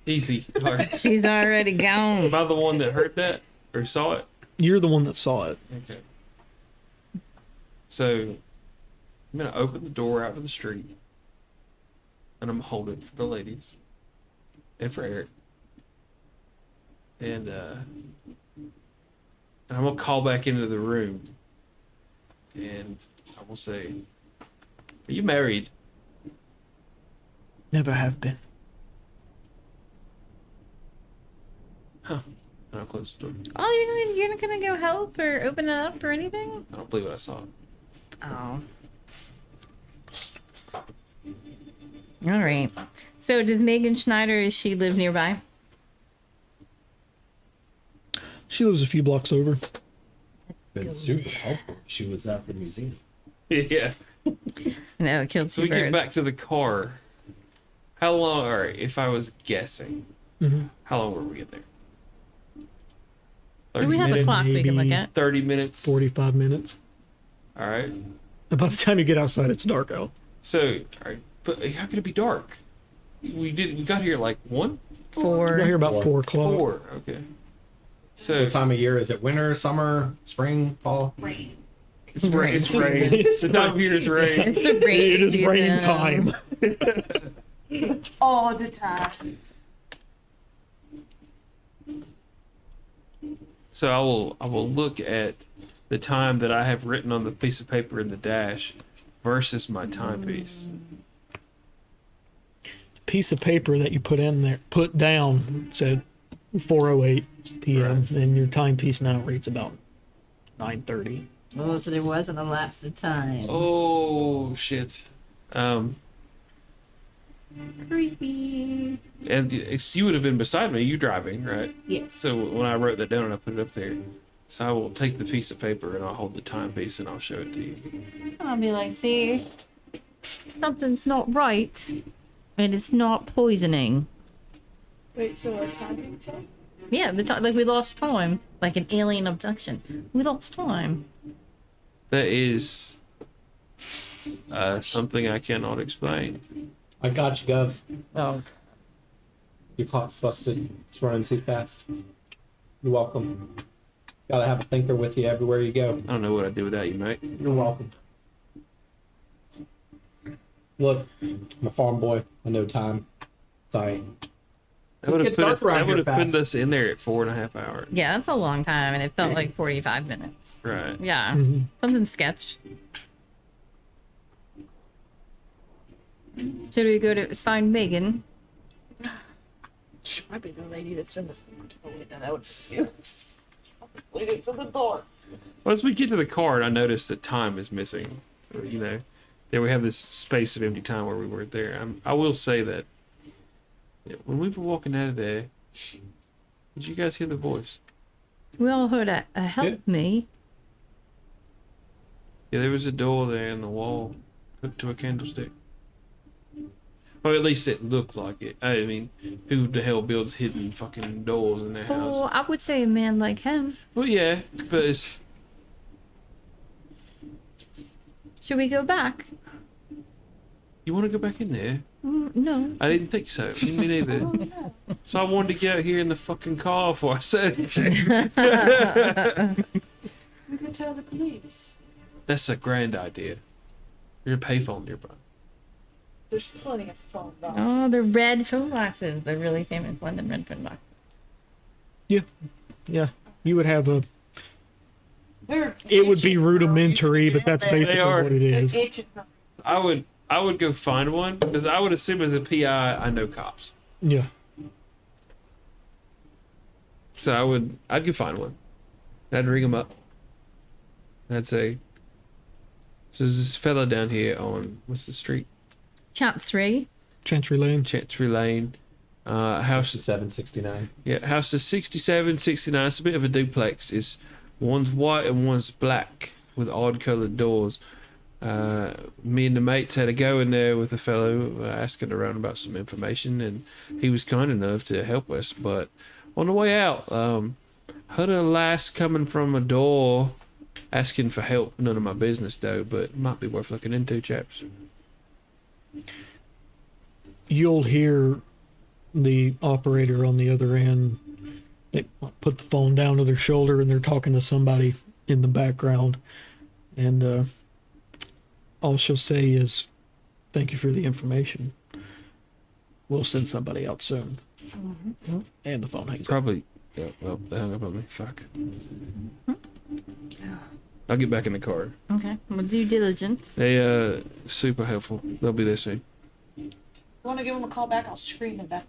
easy. Am She's already gone. I the one that heard that or saw it? You're the one that saw it. Okay. So I'm gonna open the door out to the street, and I'm gonna hold it for the ladies and for Eric, and I'm gonna call back into the room, and I will say, "Are you married?" Never have been. And I'll close the door. Oh, you're not gonna go help or open it up or anything? I don't believe what I saw. Oh. All right. So does Megan Schneider, does she live nearby? She lives a few blocks over. Been super helpful. She was at the museum. Yeah. No, it killed So two we get birds. back to the car. How long? All right. If I was guessing, how long were we in there? Do we have a 30 minutes? clock we can look maybe at? 30 minutes. 45 minutes. All right. And by the time you get outside, it's dark out. So, all right. But how could it be dark? We got here like 1? You got here about 4 o'clock. 4. Okay. So What time of year is it? Winter, summer, spring, fall? Rain. it's rain. It's rain. It's The time of year is rain. It's the rain. It is rain season. time. All the time. So I will look at the time that I have written on the piece of paper in the dash versus my timepiece. Piece of paper that you put down said 4:08 p.m. and your timepiece now reads about 9:30. Oh, so there wasn't a lapse of time. Oh shit. Creepy. And you would have been beside me, you driving, right? Yes. So when I wrote that down and I put it up there, so I will take the piece of paper and I'll hold the timepiece and I'll show it to you. I'll be like, see, something's not right, and it's not poisoning. Wait, so our timing's on? Yeah, like we lost time, like an alien abduction. We lost time. That is something I cannot explain. I got you, Gov. Oh. Your clock's busted. It's running too fast. You're welcome. Gotta have a thinker with you everywhere you go. I don't know what I'd do without you, mate. You're welcome. Look, I'm a farm boy. I know time. It's alright. That would have gets put dark us. around That here would have put fast. us in there at 4.5 hours. Yeah, that's a long time, and it felt like 45 minutes. Right. Yeah, Mhm. something sketch. So do we go to find Megan? She might be the lady that's in the door. That would be you. Lady that's in the door. Well, as we get to the card, I noticed that time is missing. You know, there we have this space of empty time where we weren't there. I will say that when we were walking out of there, did you guys hear the voice? We all heard a help me. Yeah, there was a door there in the wall hooked to a candlestick. Or at least it looked like it. I mean, who the hell builds hidden fucking doors in their house? Oh, I would say a man like him. Well, yeah, but it's... Should we go back? You want to go back in there? No. I didn't think so. Me neither. So I wanted to get out here in the fucking car before I said anything. We could tell the police. That's a grand idea. You're a payphone nearby. There's plenty of phone boxes. Oh, the red phone boxes. The really famous London red phone boxes. Yeah, you would have a. They're It would be itching. rudimentary, but that's basically They are. what it is. They're itching. I would go find one because I would assume as a PI I know cops. Yeah. So I'd go find one. I'd ring them up. I'd say, so there's this fella down here on what's the street? Chancery. Chancery Lane. Chancery Lane. House 769. Yeah, house is 67, 69. It's a bit of a duplex. It's one's white and one's black with odd coloured doors. Me and the mates had a go in there with a fellow asking around about some information, and he was kind enough to help us. But on the way out, heard a lass coming from a door asking for help. None of my business though, but it might be worth looking into, chaps. You'll hear the operator on the other end. They put the phone down to their shoulder and they're talking to somebody in the background. And all she'll say is, "Thank you for the information. We'll send somebody out soon." And the phone hangs up. Probably. Yeah, well, they hung up on me. Fuck. I'll get back in the car. Okay. Well, due diligence. They super helpful. They'll be there soon. You want to give them a call back? I'll scream at that.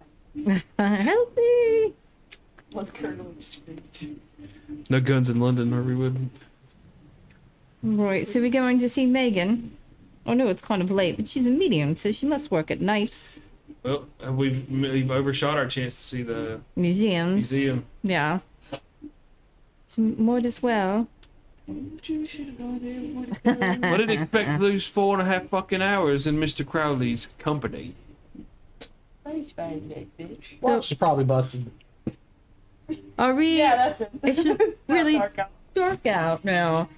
Help me. Let Colonel scream. No guns in London, or we wouldn't. Right. So we're going to see Megan. Oh no, it's kind of late, but she's a medium, so she must work at night. Well, we've overshot our chance to see the Museums. museum. Yeah. So might as well. You should have gone there. I didn't expect to lose 4.5 fucking hours in Mr. Crowley's company. Nice find that bitch. Watch is probably busted. Are we? Yeah, that's it. It's just Not really dark out. dark out now.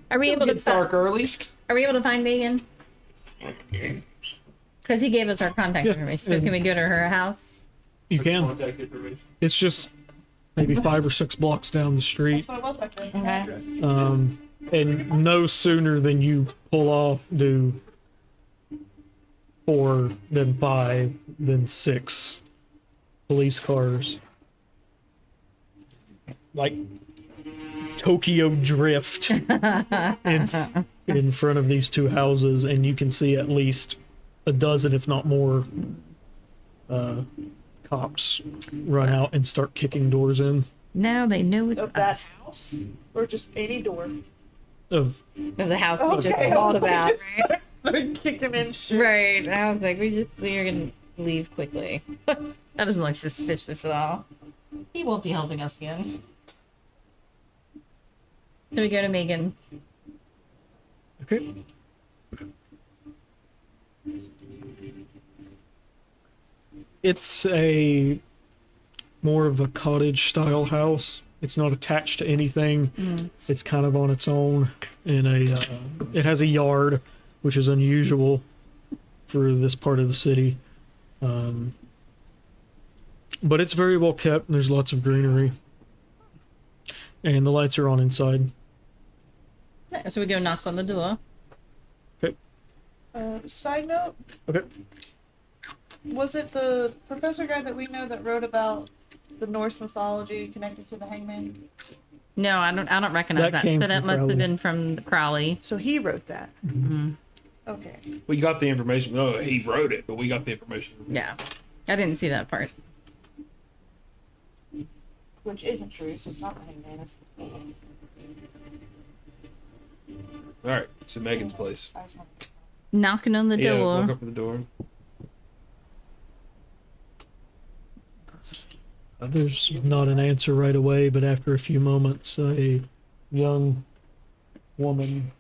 Are we able to? It's dark early. Are we able to find Megan? Because he gave us our contact Yeah, information. So and- can we go to her house? You can. Contact information. It's just maybe 5 or 6 blocks down the street. That's what it was back then. Okay. Address. And no sooner than you pull off do 4, then 5, then 6 police cars. Like Tokyo Drift in front of these 2 houses, and you can see at least a dozen, if not more, cops run out and start kicking doors in. Now they know it's Of that us. house? Or just any door? Of Of the house we just Okay, I thought was like, about. just started kicking in shit. Right. I was like, we are gonna leave quickly. That doesn't look suspicious at all. He won't be helping us again. So we go to Megan. Okay. It's a more of a cottage style house. It's not attached to anything. It's kind of on its own in a. It has a yard, which is unusual for this part of the city. But it's very well kept, and there's lots of greenery. And the lights are on inside. Yeah, so we go knock on the door. Side note, Okay. was it the professor guy that we know that wrote about the Norse mythology connected to the hangman? No, I don't recognize That that. came So that from must Crowley. have been from Crowley. So he wrote that. Okay. We got the information. Oh, he wrote it, but we got the information. Yeah. I didn't see that part. Which isn't true, so it's not the hangman. It's the All right, to Megan's place. I just want- Knocking on the Yeah, door. walk up to the door. There's not an answer right away, but after a few moments, a young woman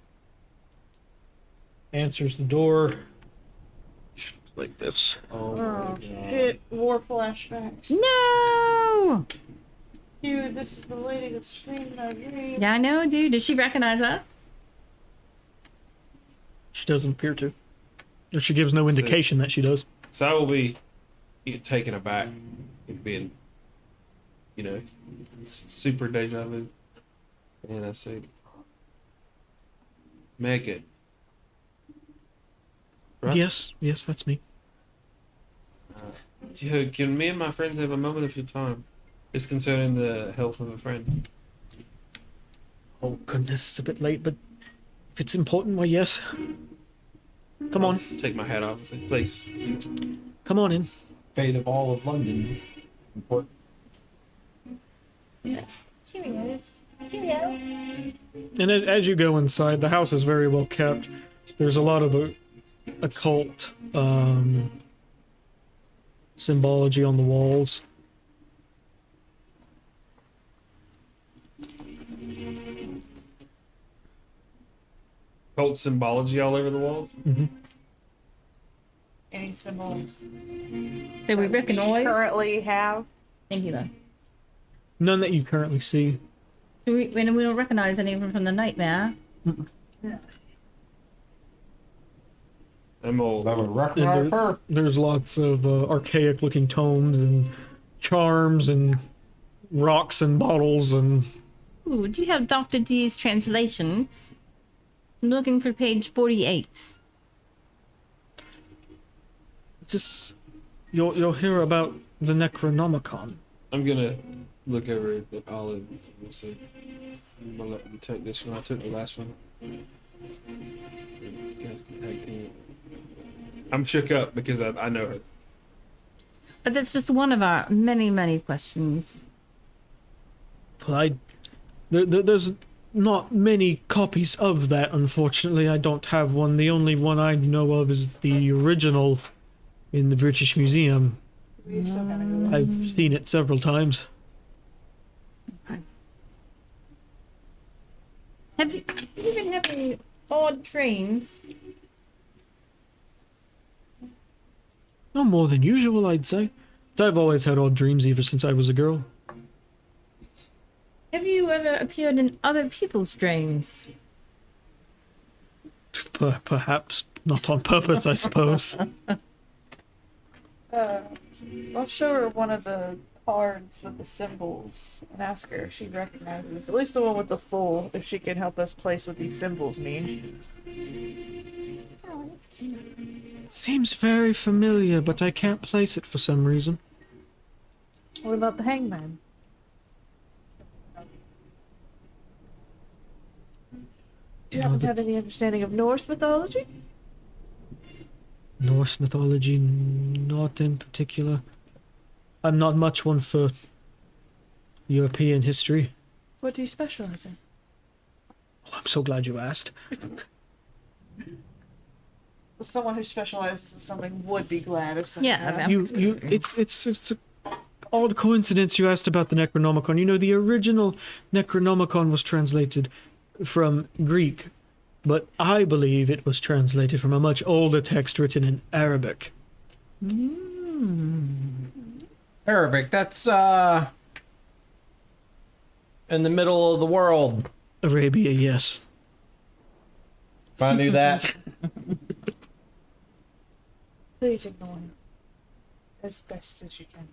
answers the door. Like this. Oh shit! War flashbacks. No! Dude, this is the lady that screamed in our dreams. Yeah, I know, dude. Did she recognize us? She doesn't appear to. Or she gives no indication that she does. So I will be taken aback and being, super deja vu. And I say, Megan. Right? Yes, that's me. Can me and my friends have a moment of your time? It's concerning the health of a friend. Oh goodness, it's a bit late, but if it's important, why yes. Come on, Take my hat off and say, please. come on in. Fate of all of London. Important. Cheerios. Cheerio. And as you go inside, the house is very well kept. There's a lot of occult symbology on the walls. Cult symbology all over the walls. Any symbols Did we recognize? currently have? Thank you, though. None that you currently see. We don't recognize any of them from the nightmare. I'm old. I would recognize her. There's lots of archaic looking tomes and charms and rocks and bottles and Ooh, do you have Dr. D's translations? I'm looking for page 48. this. You'll hear about the Necronomicon. I'm gonna look over at Olive and say, I'm gonna let you take this one. I took the last one. You guys can tag team. I'm shook up because I know her. But that's just one of our many, many questions. Well, there's not many copies of that, unfortunately. I don't have one. The only one I know of is the original in the British Museum. We still gotta go there. I've seen it several times. Have you been having odd dreams? No more than usual, I'd say. But I've always had odd dreams ever since I was a girl. Have you ever appeared in other people's dreams? Perhaps not on purpose, I suppose. I'll show her one of the cards with the symbols and ask her if she recognizes, at least the one with the full, if she can help us place what these symbols mean. Oh, that's cute. Seems very familiar, but I can't place it for some reason. What about the hangman? Do you happen to have any understanding of Norse mythology? Norse mythology, not in particular. I'm not much one for European history. What do you specialize in? Oh, I'm so glad you asked. Someone who specializes in something would be glad if someone Yeah, asked. It's a odd coincidence you asked about the Necronomicon. You know, the original Necronomicon was translated from Greek, but I believe it was translated from a much older text written in Arabic. Arabic, that's In the middle of the world. Arabia, yes. If I knew that. Please ignore him as best as you can.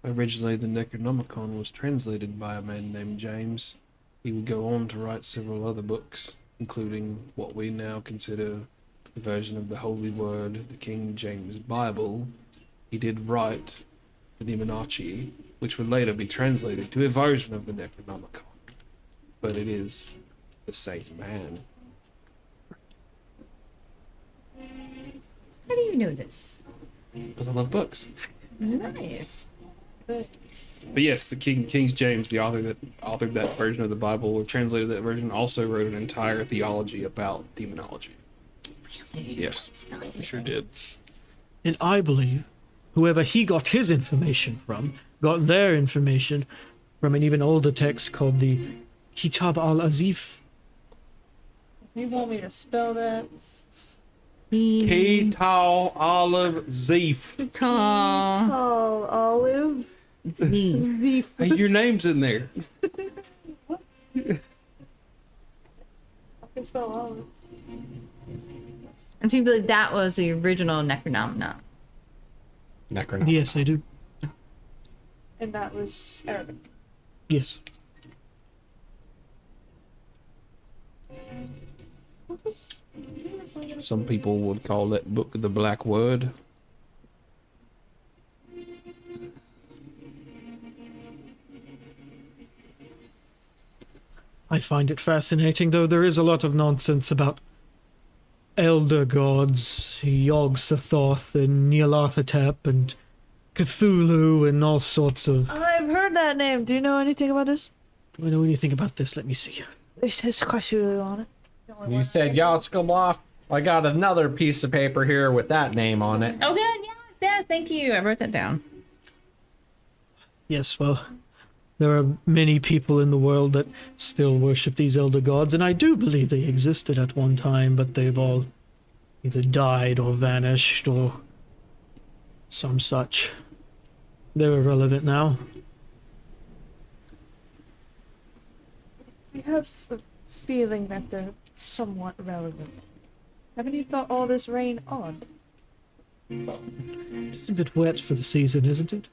Originally, the Necronomicon was translated by a man named James. He would go on to write several other books, including what we now consider the version of the Holy Word, the King James Bible. He did write the Demonology, which would later be translated to a version of the Necronomicon. But it is the same man. How do you know this? Because I love books. Nice. But But yes, the King James, the author that authored that version of the Bible or translated that version, also wrote an entire theology about demonology. Yes, he sure did. And I believe whoever he got his information from got their information from an even older text called the Kitab al-Azif. you want me to spell that? Ketal Olive Zeef. Tall. Oh, olive. Z. Hey, your name's in there. I can spell olive. And so you believe that was the original Necronomicon? Necronomicon. Yes, I do. And that was Arabic. Yes. What was... Some people would call that book the Black Word. I find it fascinating, though there is a lot of nonsense about elder gods, Yog-Sothoth and Nyarlathotep and Cthulhu and all sorts of... I've heard that name. Do you know anything about this? Do I know anything about this? Let me see. It says Cthulhu on it. You said Yogg-Sothoth. I got another piece of paper here with that name on it. Oh, good. Yeah, thank you. I wrote that down. Yes, well, there are many people in the world that still worship these elder gods, and I do believe they existed at one time, but they've all either died or vanished or some such. They're irrelevant now. We have a feeling that they're somewhat relevant. Haven't you thought all this rain odd? It's a bit wet for the season, isn't it?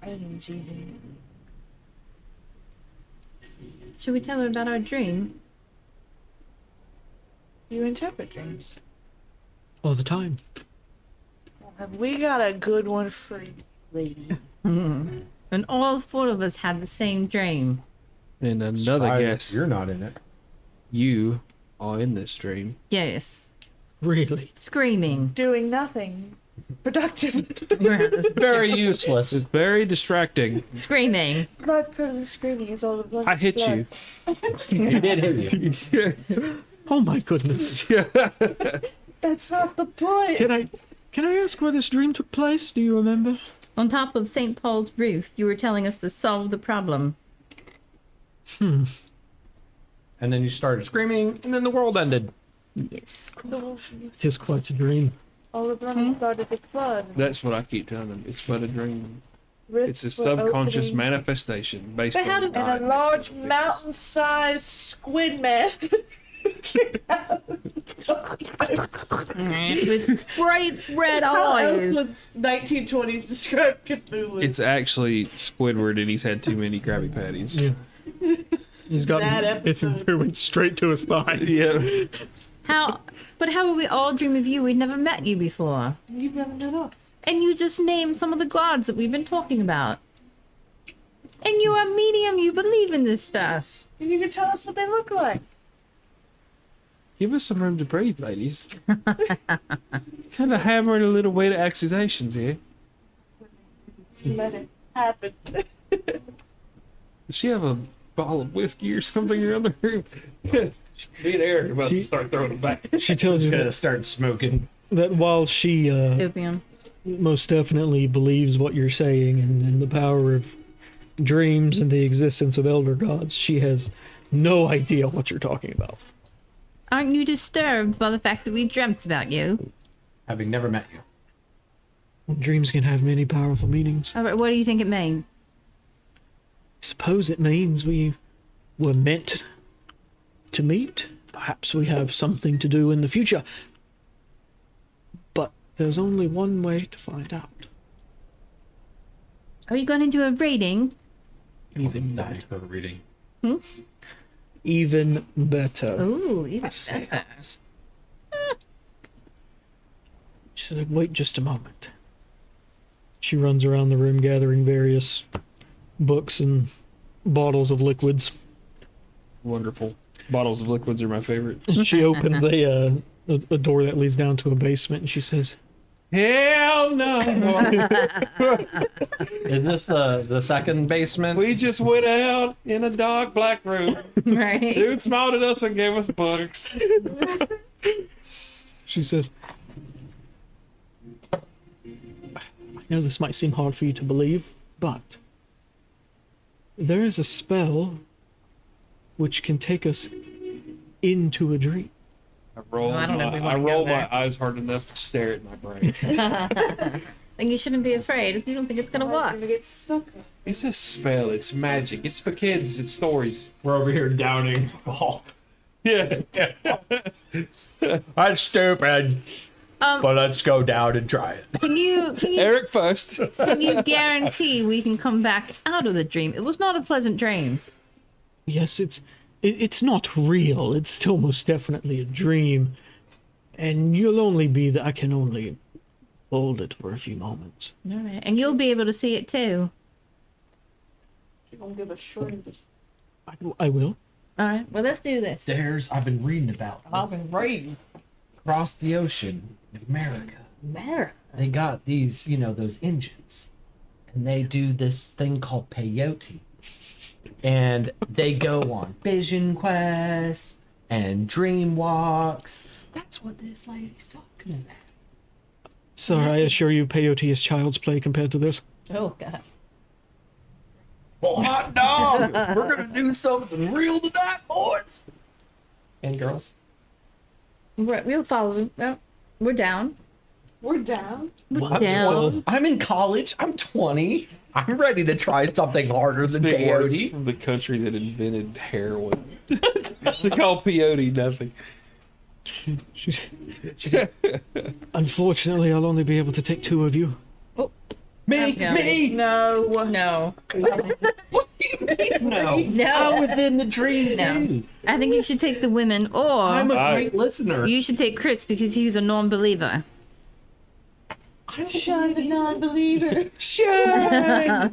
Rain season. Should we tell her about our dream? You interpret dreams. All the time. Well, have we got a good one for you, lady? And all four of us had the same dream. And another Surprised guess, You're not in it. you are in this stream. Yes. Really? Screaming. Doing nothing productive. Very useless. It's very distracting. Screaming. Blood curdling screaming is all the blood. I hit you. He did hit you. Oh my goodness. That's not the point. Can I ask where this dream took place? Do you remember? On top of St. Paul's roof, you were telling us to solve the problem. And then you started screaming, and then the world ended. Yes. It is quite a dream. All of them started with blood. That's what I keep telling them. It's but a dream. Rifts It's a were subconscious opening, manifestation based But how on do- and a time. large mountain-sized squid man With bright red How else eyes. would 1920s describe Cthulhu? It's actually Squidward, and he's had too many Krabby Patties. Yeah. He's got That episode. it went straight to his thighs. Yeah. But how would we all dream of you? We'd never met you before. You've never met us. And you just named some of the gods that we've been talking about. And you're a medium, you believe in this stuff. And you can tell us what they look like. Give us some room to breathe, ladies. Kind of hammering a little weight of accusations here. Just let it happen. Does she have a bottle of whiskey or something in her other room? Me and Eric are about to start throwing it back. She tells you Gonna that, start smoking. that while she Opium. most definitely believes what you're saying and the power of dreams and the existence of elder gods, she has no idea what you're talking about. Aren't you disturbed by the fact that we dreamt about you? Having never met you. Dreams can have many powerful meanings. What do you think it means? Suppose it means we were meant to meet. Perhaps we have something to do in the future. But there's only one way to find out. Are you going to do a rating? Even Dying better. for a reading. Even better. Ooh, even Say better. that. She said, wait just a moment. She runs around the room gathering various books and bottles of liquids. Wonderful. Bottles of liquids are my favorite. She opens a door that leads down to a basement, and she says, Hell no! Is this the second basement? We just went out in a dark black room. Right. Dude smiled at us and gave us books. she says, I know this might seem hard for you to believe, but there is a spell which can take us into a dream. I rolled, I don't know if we I wanna go rolled my there. eyes hard enough to stare at my brain. Then you shouldn't be afraid. You don't think it's going to I was work. gonna get stuck. It's a spell. It's magic. It's for kids. It's stories. We're over here downing alcohol. Yeah. That's stupid. But let's go down and try it. Can you Eric first. can you guarantee we can come back out of the dream? It was not a pleasant dream. Yes, it's not real. It's still most definitely a dream. And you'll only be I can only hold it for a few moments. All right. And you'll be able to see it too. You're gonna give us short. I will. All right. Well, let's do this. I've been reading about this. been reading. Across the ocean in America. Matter. They got these, those engines. And they do this thing called peyote. And they go on vision quests and dream walks. That's what this lady's talking about. Sir, I assure you, peyote is child's play compared to this. Oh God. Well, hot dog! We're gonna do something real tonight, boys and girls. We'll follow. Well, we're down. We're down. We're What? down. I'm in college. I'm 20. I'm ready to try something harder than Big words peyote. from the country that invented heroin. To call peyote nothing. She said, unfortunately, I'll only be able to take 2 of you. Me, No. me. No. No. What do you mean? No. No. I'm within the dream No. too. I think you should take the women, or I'm a I- great listener. you should take Chris because he's a non-believer. Shun the non-believer. Shine!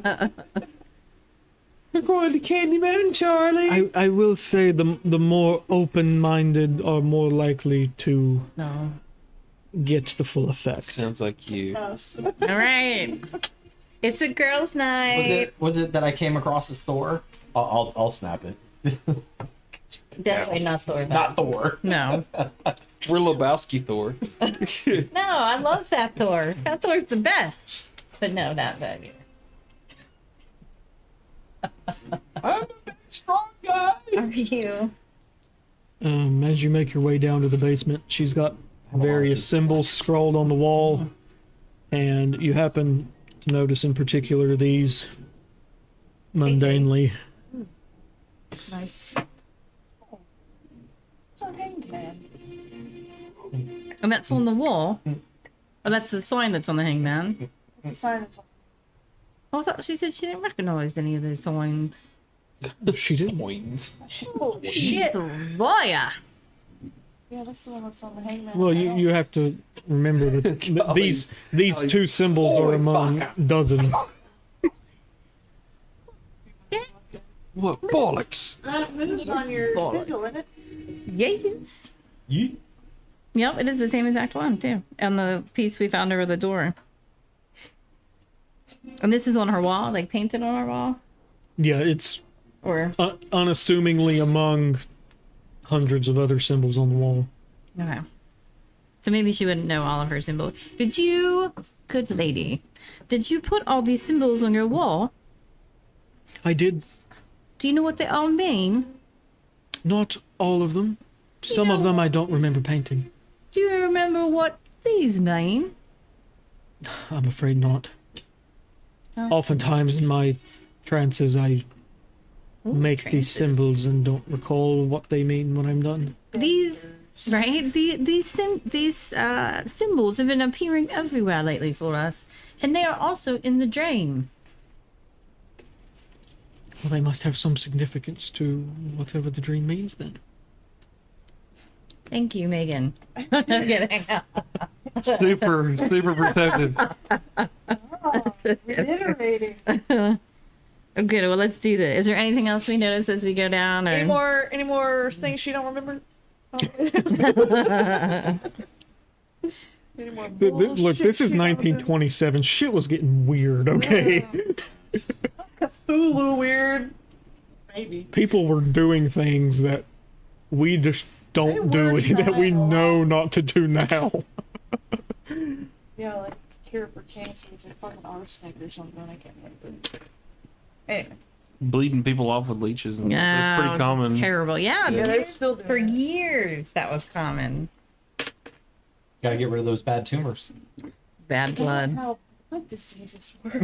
We're going to Candyman, Charlie. I will say the more open-minded are more likely to No. get the full effect. Sounds like you. Us. All right. It's a girls' night. Was it that I came across as Thor? I'll snap it. Definitely not Thor. Not Thor. No. We're Lebowski Thor. No, I love Fat Thor. Fat Thor's the best. But no, not that either. I'm a big strong guy. Are you? As you make your way down to the basement, she's got various symbols scrawled on the wall, and you happen to notice in particular these mundanely. Nice. Oh. It's our hanged man. And that's on the wall. Oh, that's the sign that's on the hangman. It's a sign that's on. Oh, I thought she said she didn't recognize any of those signs. She did. Swings. Oh, She's shit. a lawyer. Yeah, that's the one that's on the hangman. Well, you have to remember that these Golly. 2 symbols are Holy among fuck. dozens. What bollocks? That moves on your schedule, isn't it? Yes. You? Yep, it is the same exact one, too. And the piece we found over the door. And this is on her wall, like painted on her wall? Yeah, it's Or, unassumingly among hundreds of other symbols on the wall. okay. So maybe she wouldn't know all of her symbols. Did you, good lady, did you put all these symbols on your wall? I did Do you know what they all mean? not all of them. Some of them I don't remember painting. Do you remember what these mean? I'm afraid not. Oh. Oftentimes in my trances, I make these symbols and don't recall what they mean when I'm done. These, right? These symbols have been appearing everywhere lately for us, and they are also in the dream. Well, they must have some significance to whatever the dream means then. Thank you, Megan. I'm kidding. Super protective. Reiterating. Okay, well, let's do this. Is there anything else we notice as we go down? Or... Any more things you don't remember? Any more Look, bullshit this is you don't remember? 1927. Shit was getting weird, okay? Cthulhu weird. Maybe. People were doing things that we just don't They were do, that we trying a lot. know not to do now. Yeah, like cure for cancer is a fucking arsenic or something. I can't remember. Anyway. Bleeding people off with leeches. And that's pretty it's common. terrible. Yeah, Yeah, they're still doing for it. years that was common. Gotta get rid of those bad tumors. Bad blood. How blood diseases work.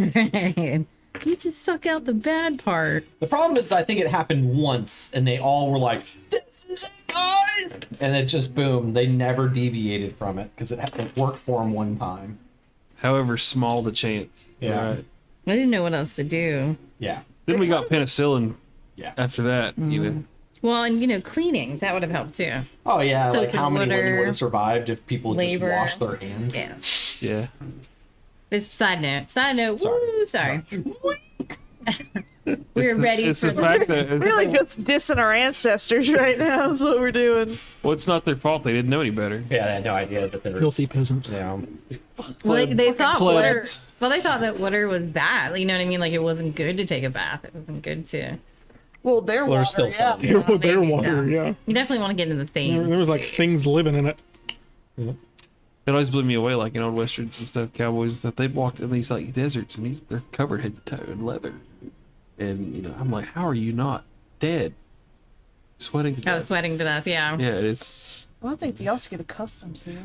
You just suck out the bad part. The problem is, I think it happened once, and they all were like, "This is it, guys!" And it just boom. They never deviated from it because it worked for them one time. However small the chance. Yeah. Right. I didn't know what else to do. Yeah. Then we got penicillin Yeah. after that. You know. Well, and cleaning, that would have helped too. Oh yeah, Soap like how and many women water, would have survived if people labor. just washed their hands? Yes. Yeah. This side note. Woo, sorry. We're It's ready it's for the fact that it's, Really just dissing our ancestors right now is what we're doing. well, it's not their fault. They didn't know any better. Yeah, they had no idea that there was. Filthy peasants. Yeah. Well, they thought water. Plebs. Well, they thought that water was bad. You know what I mean? Like it wasn't good to take a bath. It wasn't good to. Well, their Well, water, there's still yeah. some. Their maybe water, so. yeah. You definitely want to get into the There things. was like things living in it. It always blew me away, like in old westerns and stuff, cowboys and stuff. They walked in these like deserts and they're covered head to toe in leather. And you know, I'm like, how are you not dead? Sweating to Oh, death. sweating to death. Yeah. Yeah, it's Well, I think they also get accustomed to it.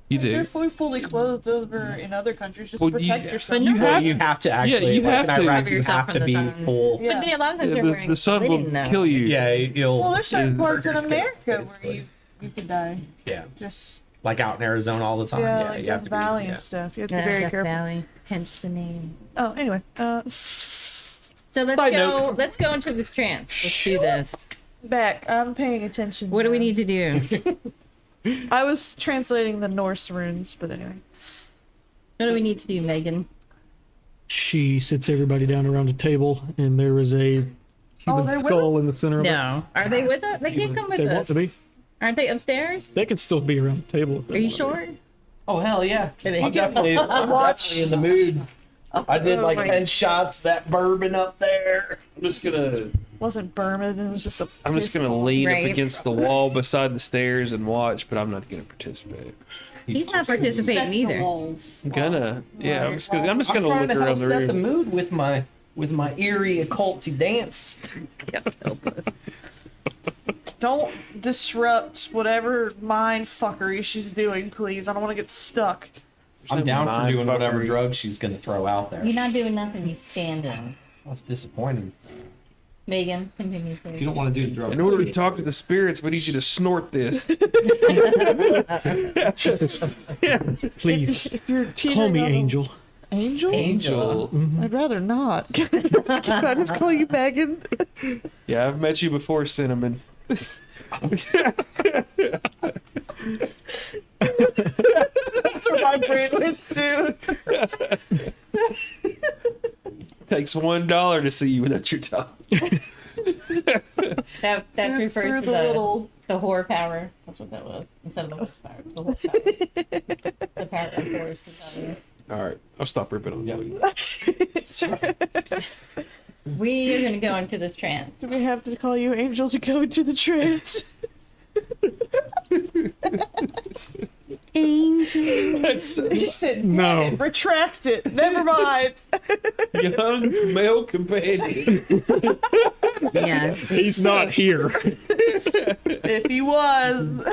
you They're do. fully clothed over in other countries just Well, to do you- protect yourself. But no- Well, you have to actually. you like, have in to. Iraq, Cover you yourself have to from the be sun. full. Yeah. But a lot of times they're The, wearing. the sun they will didn't know. kill you. Yeah, you'll. Well, there's certain parts in hurt your America skin, where you could die. Yeah, Just like out in Arizona all the time. yeah, Yeah, like you have Death to Valley be. and stuff. You have to Yeah, be very Death careful. Valley, hence the name. Oh, anyway. So let's Side go. note. Let's go into this trance. Let's do this. Back. I'm paying attention. What do we now. need to do? I was translating the Norse runes, but anyway. What do we need to do, Megan? She sits everybody down around a table, and there is a human they're with skull in the center of it. No. Are they with us? They can't come with They want us. to be. Aren't they upstairs? They can still be around the table. If they Are you want to sure? Oh hell yeah! Maybe. I'm definitely in the mood. I did like 10 shots of that bourbon up there. I'm just gonna Wasn't Berman. It was just a. I'm just gonna piss lean Right. up against the wall beside the stairs and watch, but I'm not gonna participate. He's not participating either. I'm gonna I'm just gonna I'm look trying around to the help set the room. mood with my eerie occulty dance. Don't disrupt whatever mind fuckery she's doing, please. I don't want to get stuck. I'm down for mind doing whatever fuckery. drug she's gonna throw out there. You're not doing nothing. You stand in. That's disappointing. Megan, continue, You please. don't want to do the drug. In order to talk to the spirits, we need you to snort this. Please If you're call me teetering on a- Angel. Angel? Angel. I'd rather not. Can I just call you Megan? Yeah, I've met you before, Cinnamon. That's where my brain went to. Takes $1 to see you without your tongue. That's Through referred to the little. the horror power. That's what that was. Instead of the horse power. The horse power. The power of horse to tell you. All right, I'll stop ripping on you. We are going to go into this trance. Do we have to call you Angel to go into the trance? Angel. That's He said, No. retract it. Never mind. young male companion. Yes. He's not here. If he was.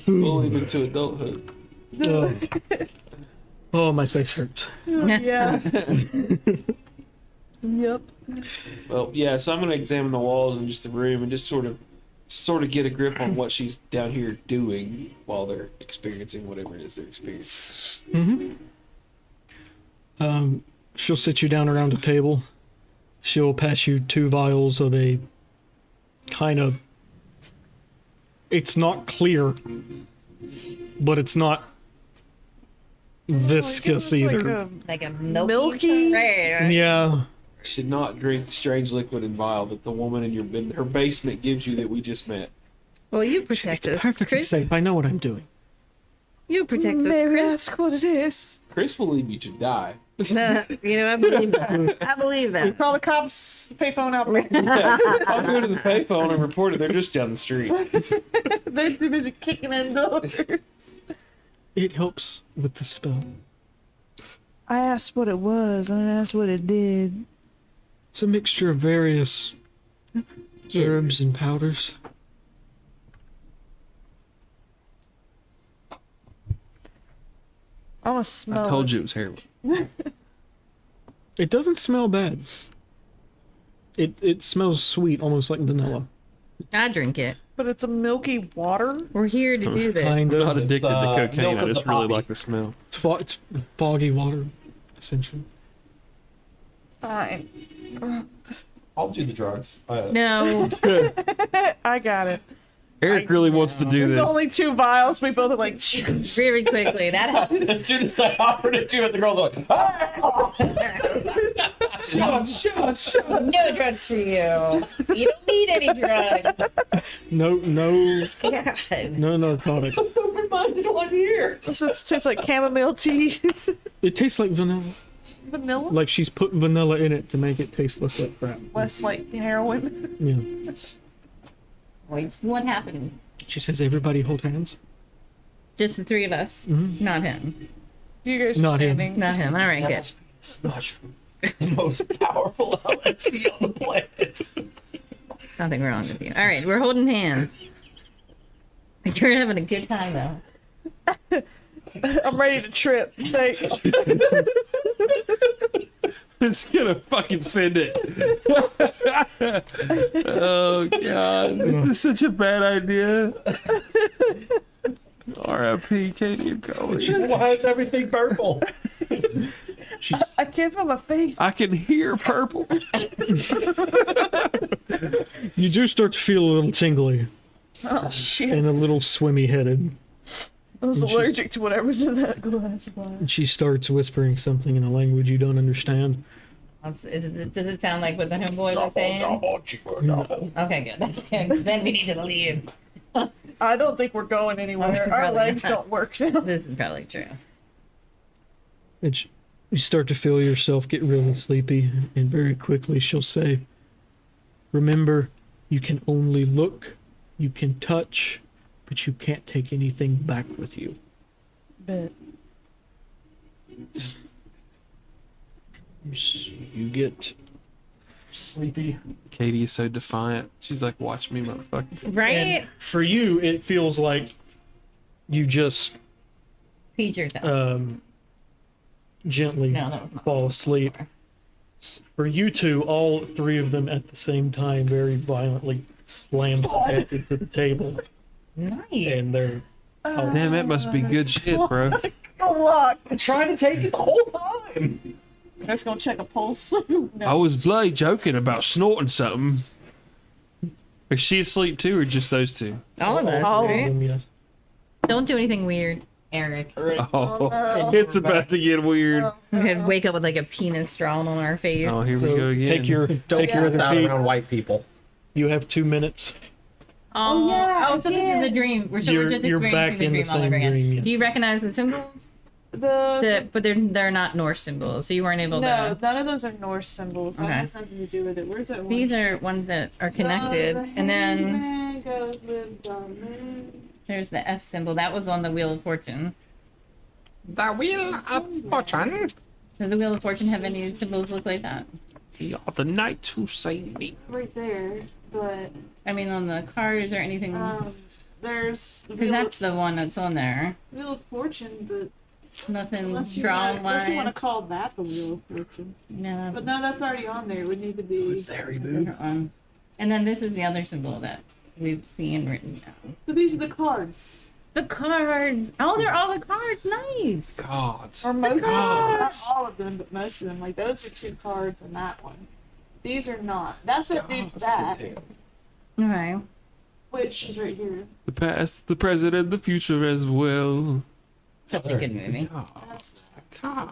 Bullied into adulthood. Oh. Oh, my face hurts. Yeah. Yep. Well, yeah. So I'm gonna examine the walls and just the room and just sort of get a grip on what she's down here doing while they're experiencing whatever it is they're experiencing. She'll sit you down around a table. She'll pass you 2 vials of a kind of. It's not clear, but it's not viscous either. Like a Milky? Right. Yeah. Should not drink the strange liquid and vial that the woman in her basement gives you that we just met. Well, you protect It's us, perfectly Chris. safe. I know what I'm doing. You protect us, Maybe Chris. ask what it is. Chris will leave you to die. You know, I believe that. I believe that. Call the cops. Payphone out. I'll go to the payphone and report it. They're just down the street. They're too busy kicking in doors. It helps with the spell. I asked what it was, and I asked what it did. It's a mixture of various herbs and powders. I want to smell. I told you it was heroin. It doesn't smell bad. It smells sweet, almost like vanilla. I drink it. But it's a milky water. We're here to do this. Kind I'm of. not addicted to cocaine. milk I of just the really poppy. like the smell. It's foggy water, essentially. Fine. I'll do the drugs. No. I got it. Eric really wants to do There's this. only 2 vials. We both are like, Very quickly. That happened. As soon as I offered it to her, the girls were like, Shots. No drugs for you. You don't need any drugs. No God. narcotics. so reminded one year. this tastes like chamomile tea. It tastes like vanilla. Vanilla? Like she's put vanilla in it to make it taste less like crap. Less like heroin. Yeah. Wait, what happened? She says, "Everybody hold hands." Just the 3 of us. Mhm. Not him. You guys are Not him. standing. Not him. All right, good. Mushroom is the most powerful LSD on the planet. There's nothing wrong with you. All right, we're holding hands. You're having a good time, though. I'm ready to trip. Thanks. It's gonna fucking send it. Oh god, this is such a bad idea. R.I.P. Katie and Cody. Why is everything purple? I can't feel my face. I can hear purple. You do start to feel a little tingly Oh, shit. and a little swimmy headed. I was allergic to whatever's in that glass of wine. And she starts whispering something in a language you don't understand. Does it sound like what the homeboy was saying? Okay, good. That's good. Then we need to leave. I don't think we're going anywhere. Our Probably legs not. don't work now. This is probably true. And you start to feel yourself get really sleepy, and very quickly she'll say, "Remember, you can only look, you can touch, but you can't take anything back with you." Bet. You get sleepy. Katie is so defiant. She's like, "Watch me, motherfucker." Right? And for you, it feels like you just Peach yourself. gently No, that was not- fall asleep. For you two, all 3 of them at the same time, very violently slam their heads into the table, Nice. and they're Damn, that must be good shit, bro. Oh, look. I'm trying to take it the whole time. That's gonna check a pulse. I was bloody joking about snorting something. Is she asleep too, or just those 2? All of us, All of right? yeah. Don't do anything weird, Eric. Oh, it's about to get weird. We're gonna wake up with like a penis drawn on our face. Oh, here we So go again. take your It's other not feet. around white people. You have 2 minutes. Oh, yeah, oh, so this is a dream. So we're just You're experiencing back the in the dream all same over again. dream, yes. Do you recognize the symbols? But they're not Norse symbols, so you weren't able No, to. none of those are Norse symbols. That Okay. has nothing to do with it. Where's that one? These are ones that are connected, and then Hangman goes with the moon. there's the F symbol. That was on the Wheel of Fortune. The Wheel of Fortune. Does the Wheel of Fortune have any symbols look like that? You are the knight who saved me. Right there, but I mean, on the card, is there anything? there's the Because that's the one that's on there. Wheel of Fortune, but Nothing Unless you drawing want wise. to call that the Wheel of Fortune. No, But no, that's already on there. It would need to be. It's the Harry a Boo. different one. And then this is the other symbol that we've seen written down. But these are the cards. The cards. Oh, they're all the cards. Nice. Gods. Or most of them. Not cards. all of them, but most of them. Like those are 2 cards and that one. These are not. That's that dude's back, All right. which is right here. The past, the present, the future as well. Such a good movie. That's I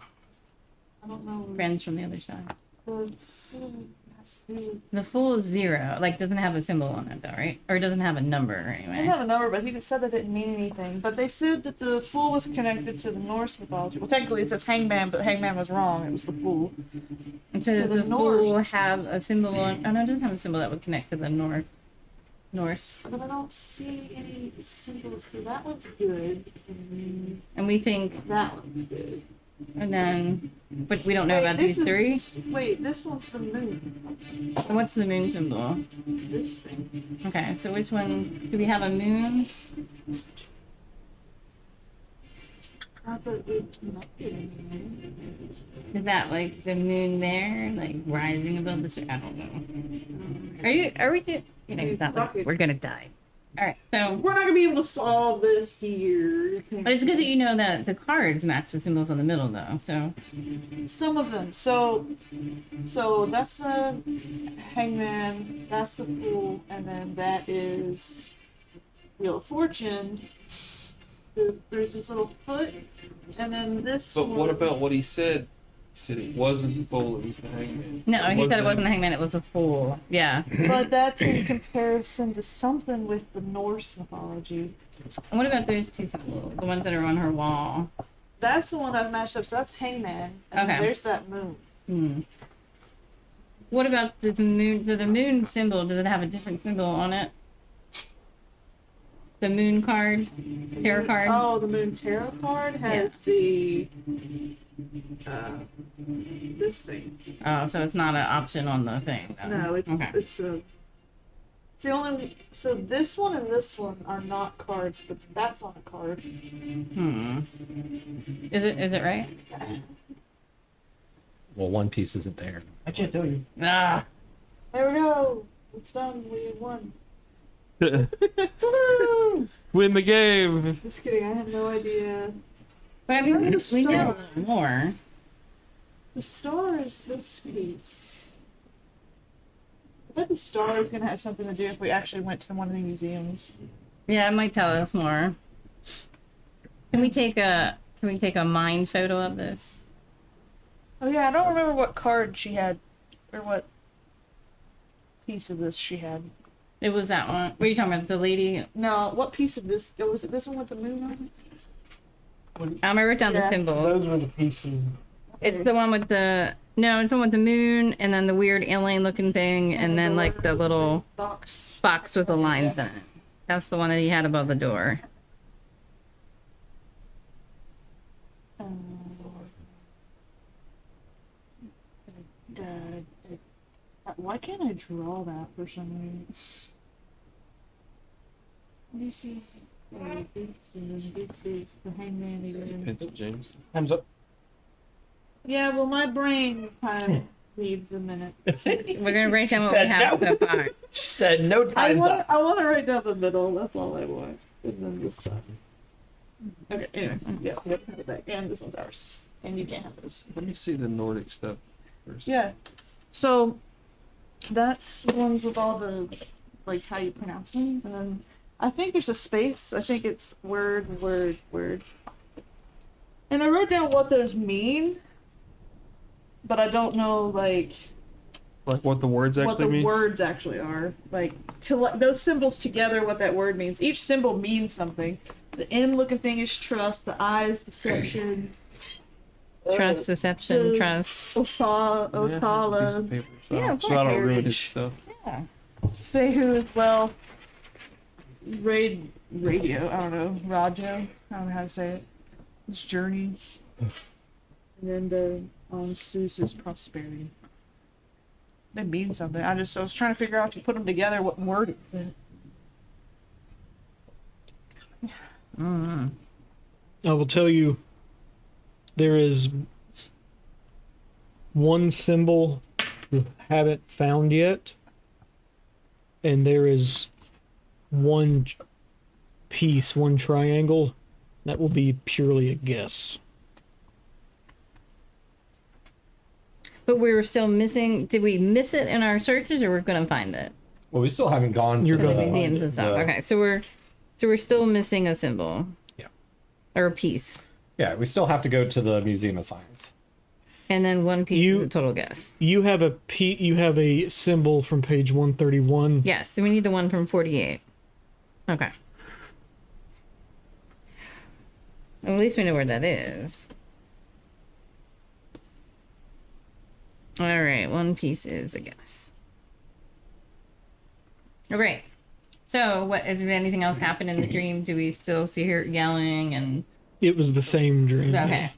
don't know. Friends from the other side. The food has to be. The Fool is 0. Like, doesn't have a symbol on it, though, right? Or it doesn't have a number, I anyway. didn't have a number, but he just said that didn't mean anything. But they said that the fool was connected to the Norse mythology. Well, technically it says hangman, but hangman was wrong. It was the fool. And so does the the Fool Norse. have a symbol on... Oh, no, it doesn't have a symbol that would connect to the Norse. But I don't see any symbols. So that one's good. And we think... That one's good. And then... But we don't know about this these 3. is- Wait, this one's the moon. And what's the moon symbol? This thing. Okay, so which one... Do we have a moon? Not that it's not good. Is that, like, the moon there? Like, rising above the... I don't know. Are we... You know, it's not like we're gonna die. Alright, so... We're not gonna be able to solve this here. But it's good that you know that the cards match the symbols on the middle, though. So Some of them. So that's the hangman, that's the fool, and then that is Wheel of Fortune. There's this little foot, and then this. But one. what about what he said? He said it wasn't the fool, it was the hangman. no, he said it the- wasn't a hangman; it was a fool. Yeah. But that's in comparison to something with the Norse mythology. And what about those 2 symbols, the ones that are on her wall? That's the one I've matched up. So that's hangman, and Okay. then there's that moon. Hmm. What about the moon? The moon symbol? Does it have a different symbol on it? The moon card, tarot card. Oh, the moon tarot card has the this thing. Oh, so it's not an option on the thing. Though. No, it's okay. it's the only. So this one and this one are not cards, but that's on a card. Hmm. Is it right? Well, one piece isn't there. I can't tell you. Ah. There we go. It's done. We won. Win the game. Just kidding. I have no idea. But I mean, we Where's the did a star? little more. The star is this piece. I bet the star is gonna have something to do if we actually went to one of the museums. Yeah, it might tell us more. Can we take a mind photo of this? Oh yeah, I don't remember what card she had, or what piece of this she had. It was that one. What are you talking about? The lady. No, what piece of this? Oh, was it this one with the moon on it? I wrote down the Yeah. symbol. Those were the pieces. It's the one with the it's the one with the moon and then the weird alien looking thing and then like the little box. box with the lines in it. That's the one that he had above the door. Why can't I draw that for some reason? This is the hangman again. Pencil, James. Hands up. Yeah, well, my brain kind of needs a minute. We're gonna write down what we have so far. She said no I time's want up. I want to write down the middle. That's all I want. And then this side. Okay. Anyway, yeah, we have it back. And this one's ours. And you can't have this. Let me see the Nordic stuff first. Yeah. So that's ones with all the like how you pronounce them, and then I think there's a space. I think it's word, word, word. And I wrote down what those mean, but I don't know like Like what the words what actually the mean? words actually are. Like those symbols together, what that word means. Each symbol means something. The end-looking thing is trust. The eyes, deception. Trust, deception, the- trust. Othala. Yeah, I have a piece of Othala. paper, so, Yeah, of so I don't ruin his course. stuff. Yeah. Fehu as well. Radio. I don't know. Rajo. I don't know how to say it. It's journey. And then the Seuss is prosperity. They mean something. I was trying to figure out to put them together what word it said. Mm-hmm. I will tell you There is one symbol you haven't found yet, and there is one piece, one triangle, that will be purely a guess. But we were still missing. Did we miss it in our searches, or we're gonna find it? Well, we still haven't gone You're to To the gonna museums and stuff. Okay, so we're still missing a symbol. Yeah. Or a piece. Yeah, we still have to go to the Museum of Science. And then one piece You- is a total guess. You have a symbol from page 131. Yes, so we need the one from 48. Okay. Well, at least we know where that is. All right, one piece is a guess. All right. So, what did anything else happen in the dream? Do we still see her yelling and? It was the same dream. Okay.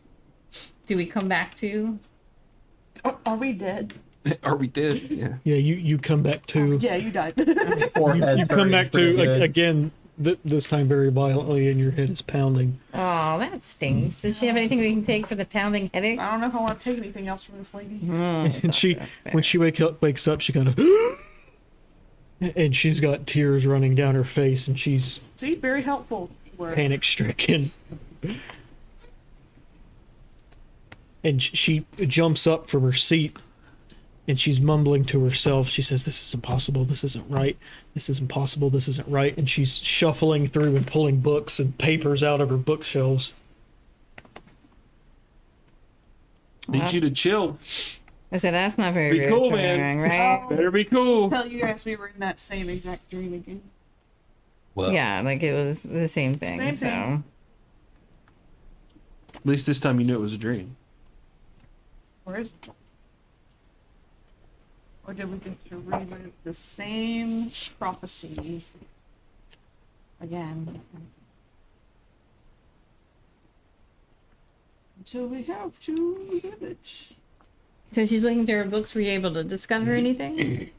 Do we come back to? Are we dead? Are we dead? Yeah. Yeah, you come back to. Yeah, you died. You come back to again. This time very violently, and your head is pounding. Oh, that stings. Does she have anything we can take for the pounding headache? I don't know if I want to take anything else from this lady. And she, when she wakes up, she kind of, and she's got tears running down her face, and she's See, very helpful. Word. panic stricken. And she jumps up from her seat, and she's mumbling to herself. She says, "This is impossible. This isn't right. This is impossible. This isn't right." And she's shuffling through and pulling books and papers out of her bookshelves. Need you to chill. I said that's not very Be cool, man. reassuring, right? Better be cool. Tell you guys we were in that same exact dream again. Well, Yeah, like it was the same thing. Same so thing. At least this time you knew it was a dream. Or is it? Or did we just relive the same prophecy again? Until we have to live it. So she's looking through her books. Were you able to discover anything?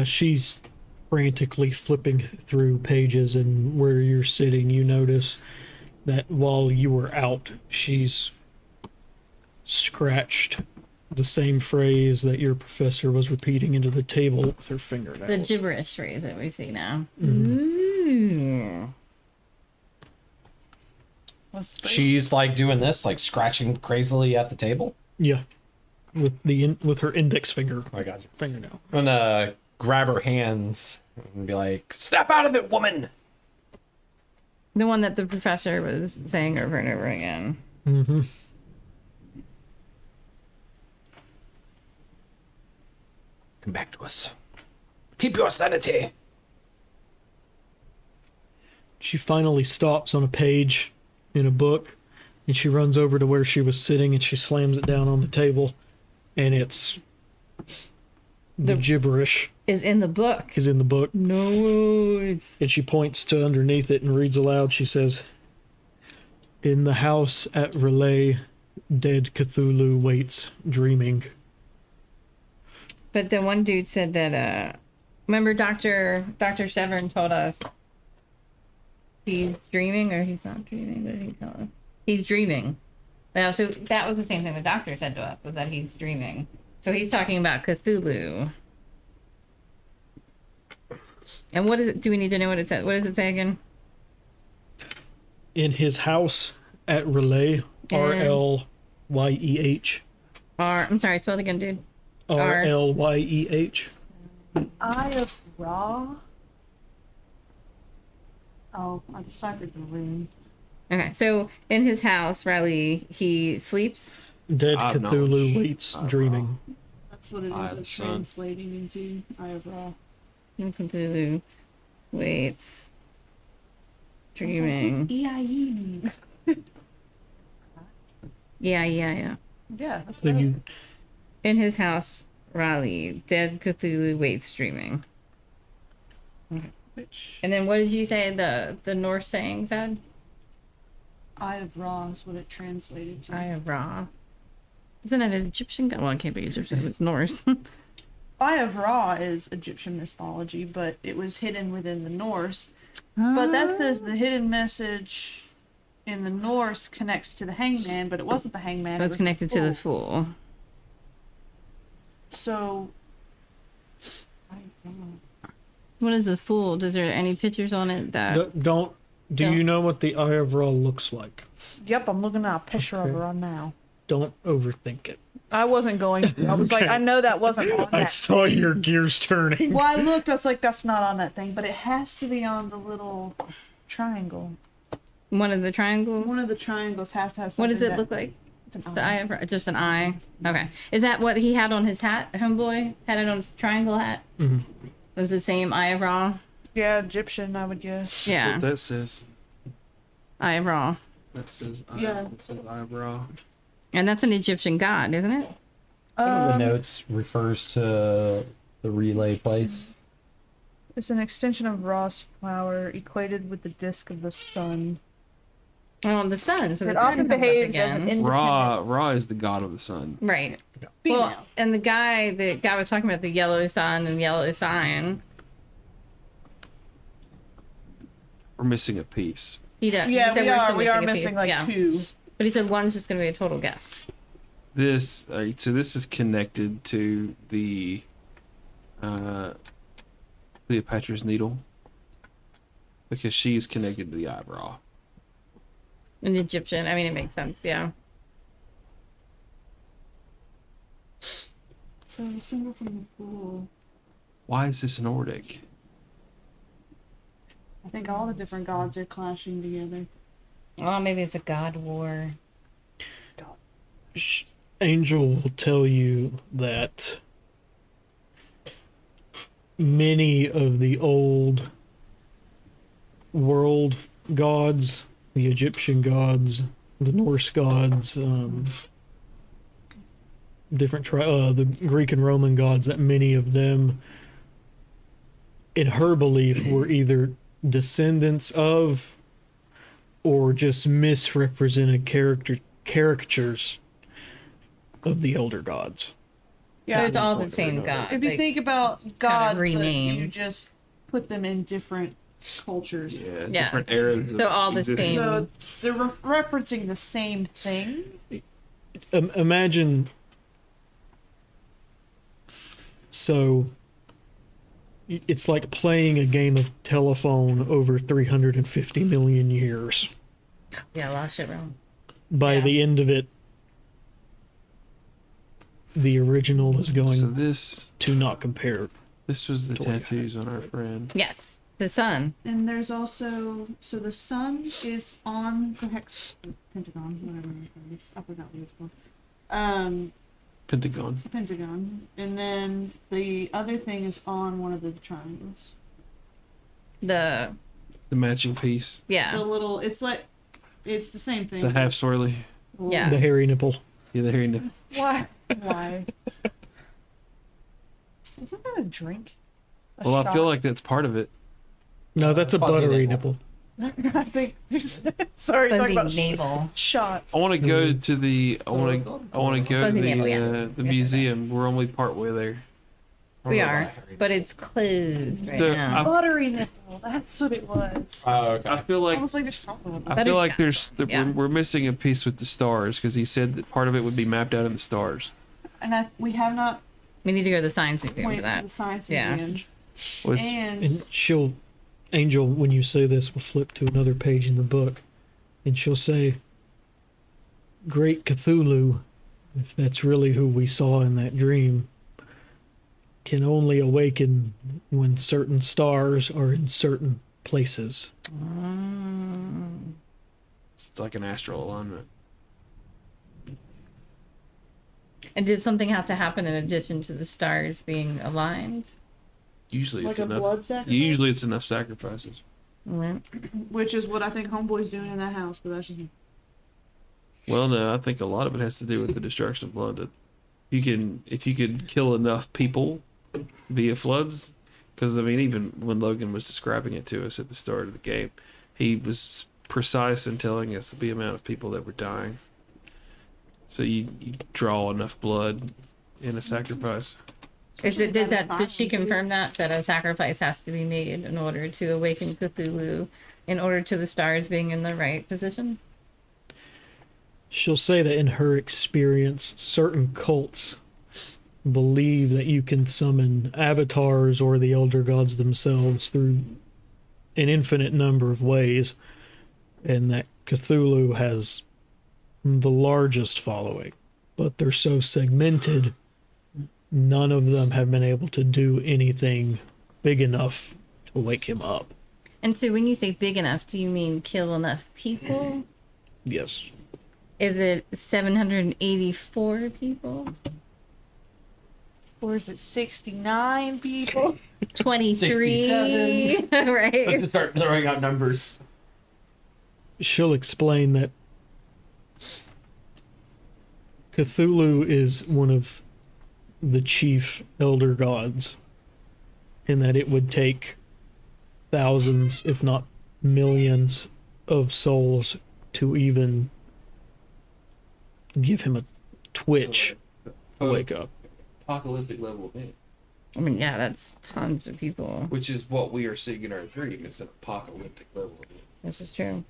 She's frantically flipping through pages, and where you're sitting, you notice that while you were out, she's scratched the same phrase that your professor was repeating into the table with her fingernails. The gibberish phrase that we see now. Mm-hmm. Ooh. What's the she's like doing this, like scratching crazily at the table. Yeah, with her index finger Oh, I got you. fingernail. I'm gonna grab her hands and be like, "Snap out of it, woman!" The one that the professor was saying over and over again. Mm-hmm. Come back to us. Keep your sanity. She finally stops on a page in a book, and she runs over to where she was sitting, and she slams it down on the table, and it's the gibberish Is in the book. is in the book. No, it's And she points to underneath it and reads aloud. She says, "In the house at Relay, dead Cthulhu waits, dreaming." But the one dude said that remember Dr. Severn told us he's dreaming, or he's not dreaming. What did he tell us? He's dreaming. Now, so that was the same thing the doctor said to us, was that he's dreaming. So he's talking about Cthulhu. And what is it? Do we need to know what it says? What does it say again? In his house at Relay, RLYEH. I'm sorry, spell it again, dude. RLYEH. Eye of Ra? Oh, I deciphered the rune. Okay, so in his house, Riley, he sleeps. Dead I have Cthulhu knowledge. waits, dreaming. That's what it Eye is. of the It's sun. translating into Eye of Ra. Cthulhu waits, I was like, dreaming. what's EIE mean? Yeah. Yeah, that's So what you, In his house, Raleigh, dead Cthulhu waits, dreaming. which And then what did you say the Norse saying said? Eye of Ra is what it translated to. Eye of Ra. Isn't it an Egyptian god? Well, it can't be Egyptian. It's Norse. Eye of Ra is Egyptian mythology, but it was hidden within the Norse. But that says the hidden message in the Norse connects to the hangman, but it wasn't the hangman. It was connected to the Fool. So, What is a Fool? Is there any pictures on it that... Do you know what the Eye of Ra looks like? yep, I'm looking at a picture of Okay. her on now. Don't overthink it. I wasn't going. I was like, I know that wasn't on I that. saw your gears turning. Well, I looked. I was like, that's not on that thing, but it has to be on the little triangle. One of the triangles? One of the triangles has to have something. What does it that- look like? It's an The eye. eye of... Just an eye? Okay. Is that what he had on his hat, homeboy? Had it on his triangle hat? Mhm. Was the same Eye of Ra? Yeah, Egyptian, I would guess. Yeah. What that says. Eye of Ra. That says Yeah. That says eyebrow. And that's an Egyptian god, isn't it? One of the notes refers to the relay place. It's an extension of Ra's flower equated with the disk of the sun. Oh, the sun. So the It sun often comes up behaves as an again. independent Ra is the god of the sun. Right. female. Well, and the guy was talking about the yellow sun and yellow sign. We're missing a piece. He does. Yeah, he said we we're are. still We are a piece. missing like Yeah. 2. But he said one's just going to be a total guess. This so this is connected to the Cleopatra's needle because she is connected to the eyebrow. An Egyptian. I mean, it makes sense. Yeah. So the symbol from the Fool. Why is this an Nordic? I think all the different gods are clashing together. Oh, maybe it's a god war. Angel will tell you that many of the old world gods, the Egyptian gods, the Norse gods, the Greek and Roman gods, that many of them, in her belief, were either descendants of or just misrepresented caricatures of the elder gods. So Yeah. it's all the same god. If you like, think about gods, but you renamed. just put them in different cultures. Yeah, Yeah. different eras. So all the existence. same. So they're referencing the same thing. Imagine. So. It's like playing a game of telephone over 350 million years. Yeah, a lot of shit wrong. By Yeah. the end of it, the original is going So this to not compare. was the Totally. tattoos on our friend. Yes, the sun. And there's also the sun is on the pentagon, whatever it is. I forgot what it's called. Pentagon. Pentagon, and then the other thing is on one of the triangles. The The matching piece. yeah. The little, it's the same thing. The half swirly. Yeah. The hairy nipple. Yeah, the hairy nipple. Why? Why? Isn't that a drink? A Well, I feel shot? like that's part of it. No, that's a Fuzzy buttery nipple. nipple. I think there's. Sorry, talking Fuzzy about navel. shots. I want to go to the. I want to go to Fuzzy nipple, yeah. the museum. We're only part way there. We are, but it's closed right So, now. Buttery nipple. That's what it was. Oh, okay. I feel I like was like, there's something with I that. feel like there's Yeah. we're missing a piece with the stars because he said that part of it would be mapped out in the stars. And we have not We need to go to the science museum for pointed to that. the science Yeah. museum. Was And Angel, when you say this, will flip to another page in the book, and she'll say, Great Cthulhu, if that's really who we saw in that dream, can only awaken when certain stars are in certain places. it's like an astral alignment. And did something have to happen in addition to the stars being aligned? Usually like it's a enough. blood sacrifice. Usually it's enough sacrifices. Mhm. Which is what I think Homeboy's doing in that house, but that's just Well, no, I think a lot of it has to do with the destruction of London. If you could kill enough people via floods, because I mean, even when Logan was describing it to us at the start of the game, he was precise in telling us the amount of people that were dying. So you draw enough blood in a sacrifice. Did she confirm that a sacrifice has to be made in order to awaken Cthulhu, in order to the stars being in the right position? She'll say that in her experience, certain cults believe that you can summon avatars or the elder gods themselves through an infinite number of ways, and that Cthulhu has the largest following, but they're so segmented, none of them have been able to do anything big enough to wake him up. And so when you say big enough, do you mean kill enough people? Yes. Is it 784 people? Or is it 69 people? 23? Right. Start throwing out numbers. She'll explain that Cthulhu is one of the chief elder gods, and that it would take thousands, if not millions, of souls to even give him a twitch to wake up. Apocalyptic level event, I mean, yeah, that's tons of people. which is what we are seeing in our dream. It's an apocalyptic level event. This is true.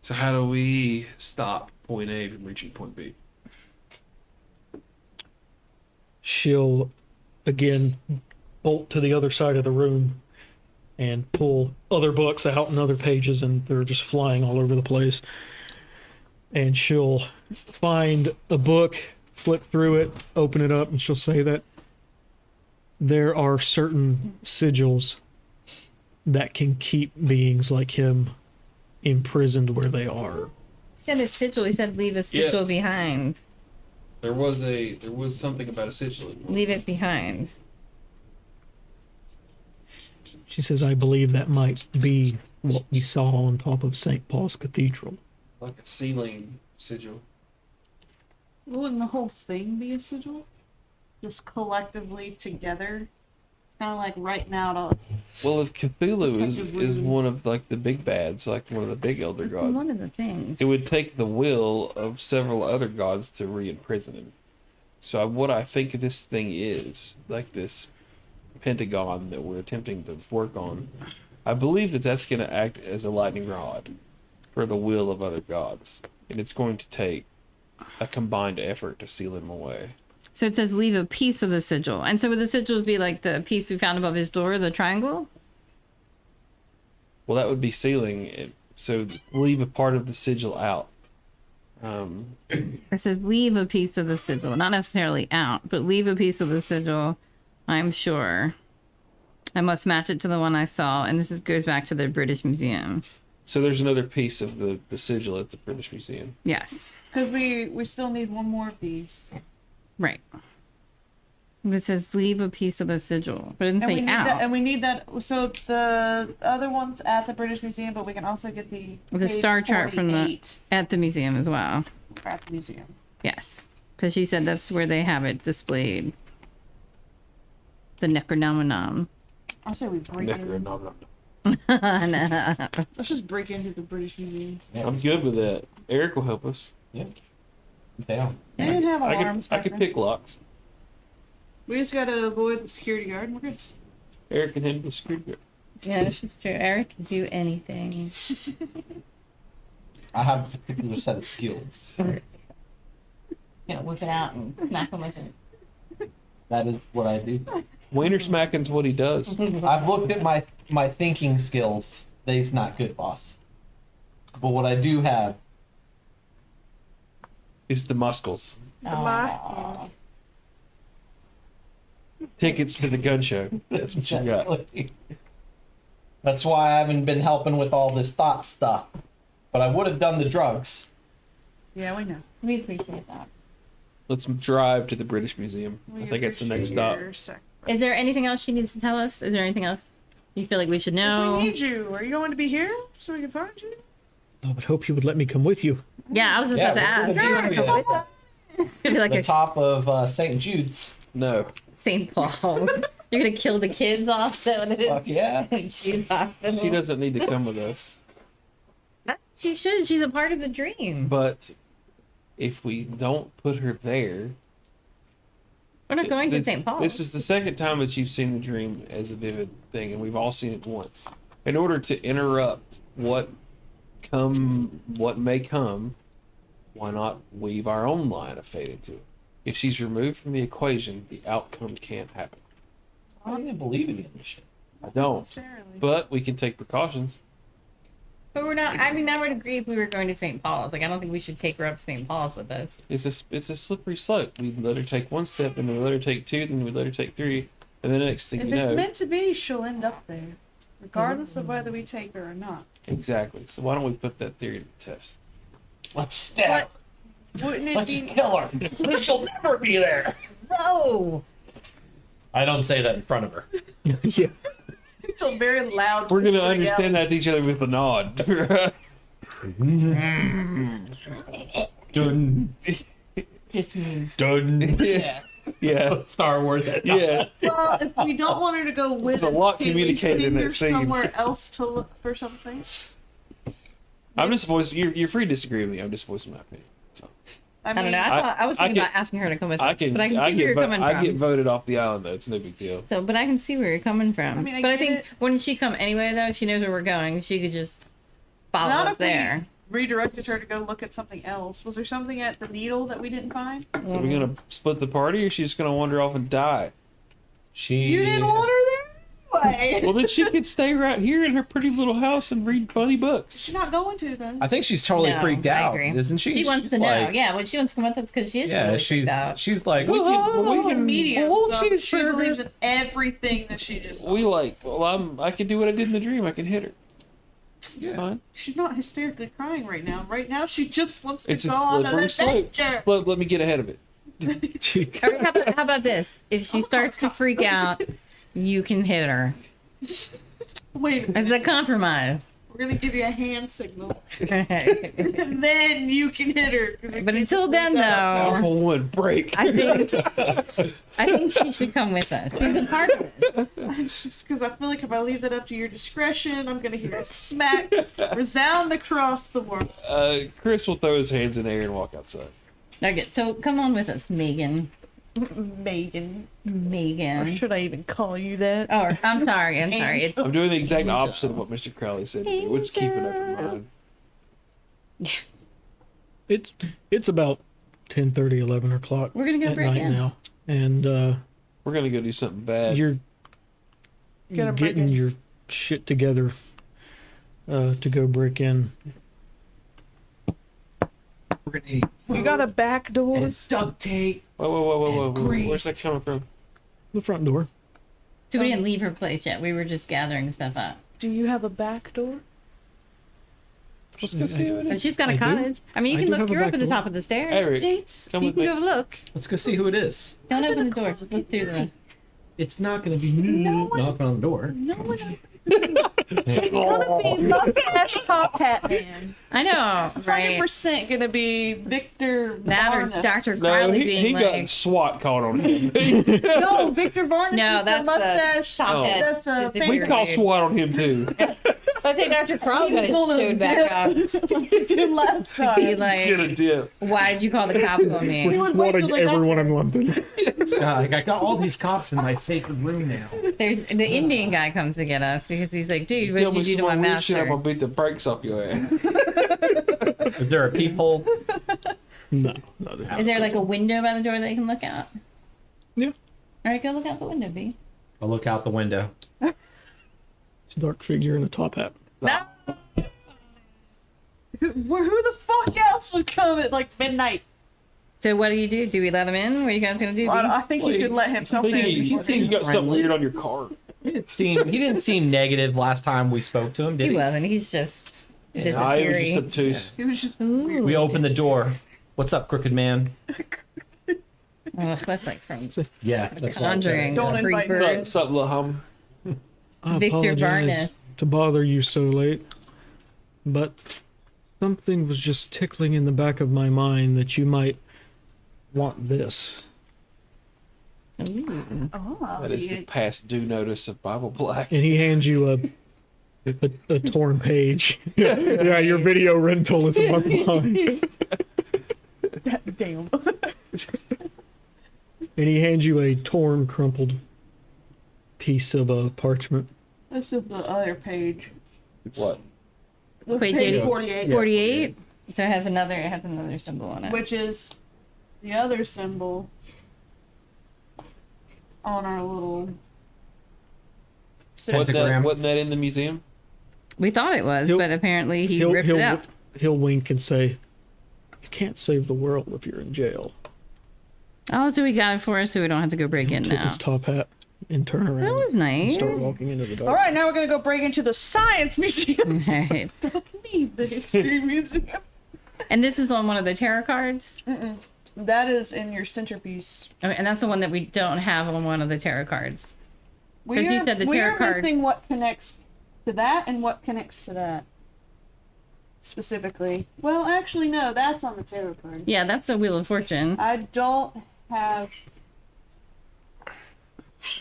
So how do we stop point A from reaching point B? She'll again bolt to the other side of the room and pull other books out and other pages, and they're just flying all over the place. And she'll find a book, flip through it, open it up, and she'll say that there are certain sigils that can keep beings like him imprisoned where they are. He said a sigil. He said leave a sigil behind. There was something about a sigil. Leave it behind. She says, I believe that might be what we saw on top of St. Paul's Cathedral. Like a ceiling sigil. Wouldn't the whole thing be a sigil? Just collectively together? It's kind of like writing out a... Well, if Cthulhu is Protective one of like the big bads, like one of the big elder That's gods, one of the things. it would take the will of several other gods to re-imprison him. So what I think this thing is, like this pentagon that we're attempting to work on, I believe that that's going to act as a lightning rod for the will of other gods. And it's going to take a combined effort to seal him away. So it says leave a piece of the sigil. And so would the sigil be like the piece we found above his door, the triangle? Well, that would be sealing it. So leave a part of the sigil out. It says leave a piece of the sigil. Not necessarily out, but leave a piece of the sigil, I'm sure. I must match it to the one I saw. And goes back to the British Museum. So there's another piece of the sigil at the British Museum. Yes. Because we still need one more of these. Right. It says leave a piece of the sigil, but it didn't And we say need out. that, and we need that. So the other one's at the British Museum, but we can also get the page star chart from the 48 at the museum as well. at the museum. Yes, because she said that's where they have it displayed. The Necronomicon. I'll say we break in. Necronomicon. Let's just break into the British Museum. I'm good with that. Eric will help us. Yeah. Down. They didn't have I alarms. could pick locks. We just gotta avoid the security guard. And we're good. Eric can handle the screwdriver. Yeah, this is true. Eric can do anything. I have a particular set of skills. Whip it out and smack him with it. That is what I do. Wiener smacking's what he does. I've looked at my thinking skills. They's not good, boss. But what I do have, It's the muscles. Aw. Tickets to the gun show. That's what you got. that's why I haven't been helping with all this thought stuff. But I would have done the drugs. Yeah, we know. We appreciate that. Let's drive to the British Museum. I think that's the next stop. Is there anything else she needs to tell us? Is there anything else you feel like we should If know? we need you, are you going to be here so we can find you? I would hope you would let me come with you. Yeah, I was just Yeah, about to ask. we're Do you want to gonna come with us? It's gonna be like The a top of St. Jude's. No. St. Paul's. You're gonna kill the kids off. Is that what it is? Fuck yeah. Jude's hospital. She doesn't need to come with us. She should. She's a part of the dream. But if we don't put her there... We're not going to This- St. Paul's. This is the second time that you've seen the dream as a vivid thing, and we've all seen it once. In order to interrupt what come what may come, why not weave our own line of fate into it? If she's removed from the equation, the outcome can't happen. I don't even believe in this shit. I don't. Necessarily. But we can take precautions. But we're not. I mean, I would agree if we were going to St. Paul's. Like, I don't think we should take her up to St. Paul's with us. It's a slippery slope. We let her take one step, and then we let her take two, then we let her take three, and then the next thing If you it's know, meant to be, she'll end up there, regardless of whether we take her or not. exactly. So why don't we put that theory to the test? Let's stab her. Wouldn't it Let's be? just kill her. She'll never be there. No. I don't say that in front of her. Yeah. It's a very loud. We're gonna yell. understand that to each other with a nod. Dun, Just move. dun. Yeah. Yeah. Star Wars. Yeah. Well, if we don't want her to go with There's a us, lot can we communicated in send that her scene. somewhere else to look for something? I'm just voicing. You're free to disagree with me. I'm just voicing my opinion. So, I don't know. I was thinking about asking her to come with us, but I can see where you're coming I from. get voted off the island though. It's no big deal. So, but I can see where you're coming from. I mean, I but I get think it. wouldn't she come anyway? Though she knows where we're going, she could just follow Not us if we there. redirected her to go look at something else. Was there something at the needle that we didn't find? So we're gonna split the party, or she's gonna wander off and die? You didn't want her there anyway. Well, then she could stay right here in her pretty little house and read funny books. She's not going to then. I think she's totally No, freaked I out, agree. isn't she? She wants She's to know. like- Yeah, well, she wants to come with us because she is Yeah, really she's freaked out. she's like, Well, we can Medium we'll stuff. choose She believes burgers. in everything that she just saw. We like. Well, I can do what I did in the dream. I can hit her. It's fine. She's not hysterically crying right now. Right now, she just wants to It's a go on an slippery slope. adventure. Just let me get ahead of it. Or how about this? If she starts to freak out, you can hit her. Wait a minute. It's a compromise. We're gonna give you a hand signal, But and then you can hit her. until then, though, Alpha one break. I think she should come with us. She's a part of it. It's just because I feel like if I leave that up to your discretion, I'm gonna hear a smack resound across the world. Chris will throw his hands in the air and walk outside. Okay, so come on with us, Megan. Megan, or Megan. should I even call you that? Oh, I'm sorry. It's I'm doing the exact opposite of what Mr. Crowley said to do. We're just keeping up in mind. It's about 10:30, 11 o'clock We're gonna go at break night in. now, and We're gonna go do something bad. you're Gonna break getting in. your shit together to go break in. We're gonna eat. You got a back door? duct tape. Whoa. And Where's that grease. coming from? The front door. So we didn't leave her place yet. We were just gathering stuff up. Do you have a back door? Let's go see what it But is. she's got a I do. cottage. I mean, you I can do look. have a You're up back at the door. top of the stairs. Eric, It's, come You with can me. go look. Let's go see who it is. Don't I've open been the door. Just look through the. It's not going to be knocking on the door. no one else. It's gonna be mustache top hat man. I know, right? 100% gonna be Victor That or Varnes. Dr. No, Crowley he being got like. SWAT caught on him. No, Victor Varnes. No, is that's the the mustache. top head. That's a disappeared we call dude. SWAT on him too. I think Dr. Crowley got his dude back up. like you did last Be time. Get like, a dip. why did you call the cops on me? would wait till Wanting they got everyone in London. I got all these cops in my sacred room now. There's the Indian guy comes to get us because he's like, dude, what Tell did me you do to some my more weird shit, I'm master? gonna beat the brakes off your ass. Is there a peephole? No. Is there like a window by the door that you can look out? Yeah. All right, go look out the window, B. I'll look out the window. It's a dark figure in a top hat. No. Who the fuck else would come at like midnight? So what do? Do we let him in? What are you guys gonna do? B? I think you could let him I think he seen you got something friendly. weird on your car. He didn't seem negative last time we spoke to him, did He he? wasn't. He's just I was just disappearing. obtuse. He was just Ooh. We opened the door. What's up, crooked man? Ugh, that's like from Yeah, that's Conjuring. Don't invite Creeper. her. What's up, little hum? I Victor apologize Varnes. to bother you so late, but something was just tickling in the back of my mind that you might want this. Ooh. Oh, That is the past due notice of Bible Black. And he hands you a torn page. Yeah, your video rental is a month behind. damn. And he hands you a torn, crumpled piece of parchment. This is the other page. What? Page page 80. 48, 48. So it has another symbol on it. which is the other symbol on our little. Pentagram. Wasn't that in the museum? We thought it was, He'll- but apparently he he'll, ripped he'll, it out. He'll wink and say, "You can't save the world if you're in jail." Oh, so we got it for us so we don't have to go break in Tip now. his top hat and turn around. That was And nice. start walking into the dark. All right, now we're gonna go break into the science museum. All right. Need the history museum. And this is on one of the tarot cards? That is in your centerpiece. Okay, and that's the one that we don't have on one of the tarot cards. We 'Cause you are- said the we tarot are cards- missing what connects to that and what connects to that. Specifically. Well, actually, no, that's on the tarot card. Yeah, that's a Wheel of Fortune. I don't have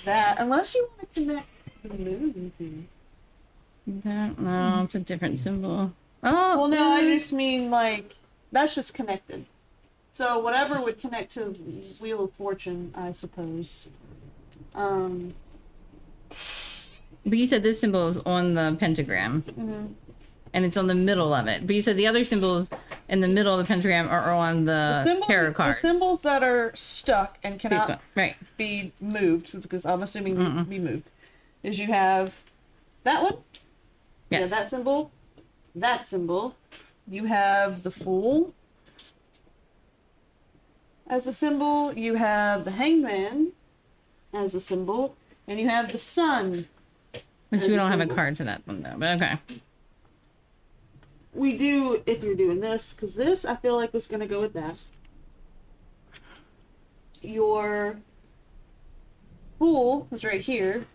that unless you want to connect the moon thing. That, no, it's a different symbol. Oh, Well, no, I just mean like that's just connected. So whatever would connect to Wheel of Fortune, I suppose. But you said this symbol is on the pentagram. And it's on the middle of it. But you said the other symbols in the middle of the pentagram are on the tarot cards. The symbols that are stuck and This cannot one. Right. be moved, because I'm assuming these can be moved, is you have that one. Yes. Yeah, that symbol. That symbol. You have the Fool as a symbol. You have the Hangman as a symbol. And you have the Sun. Which as we a don't have a symbol. card for that one though. But okay. We do if you're doing this, because this I feel like was going to go with that. Your Fool is right here.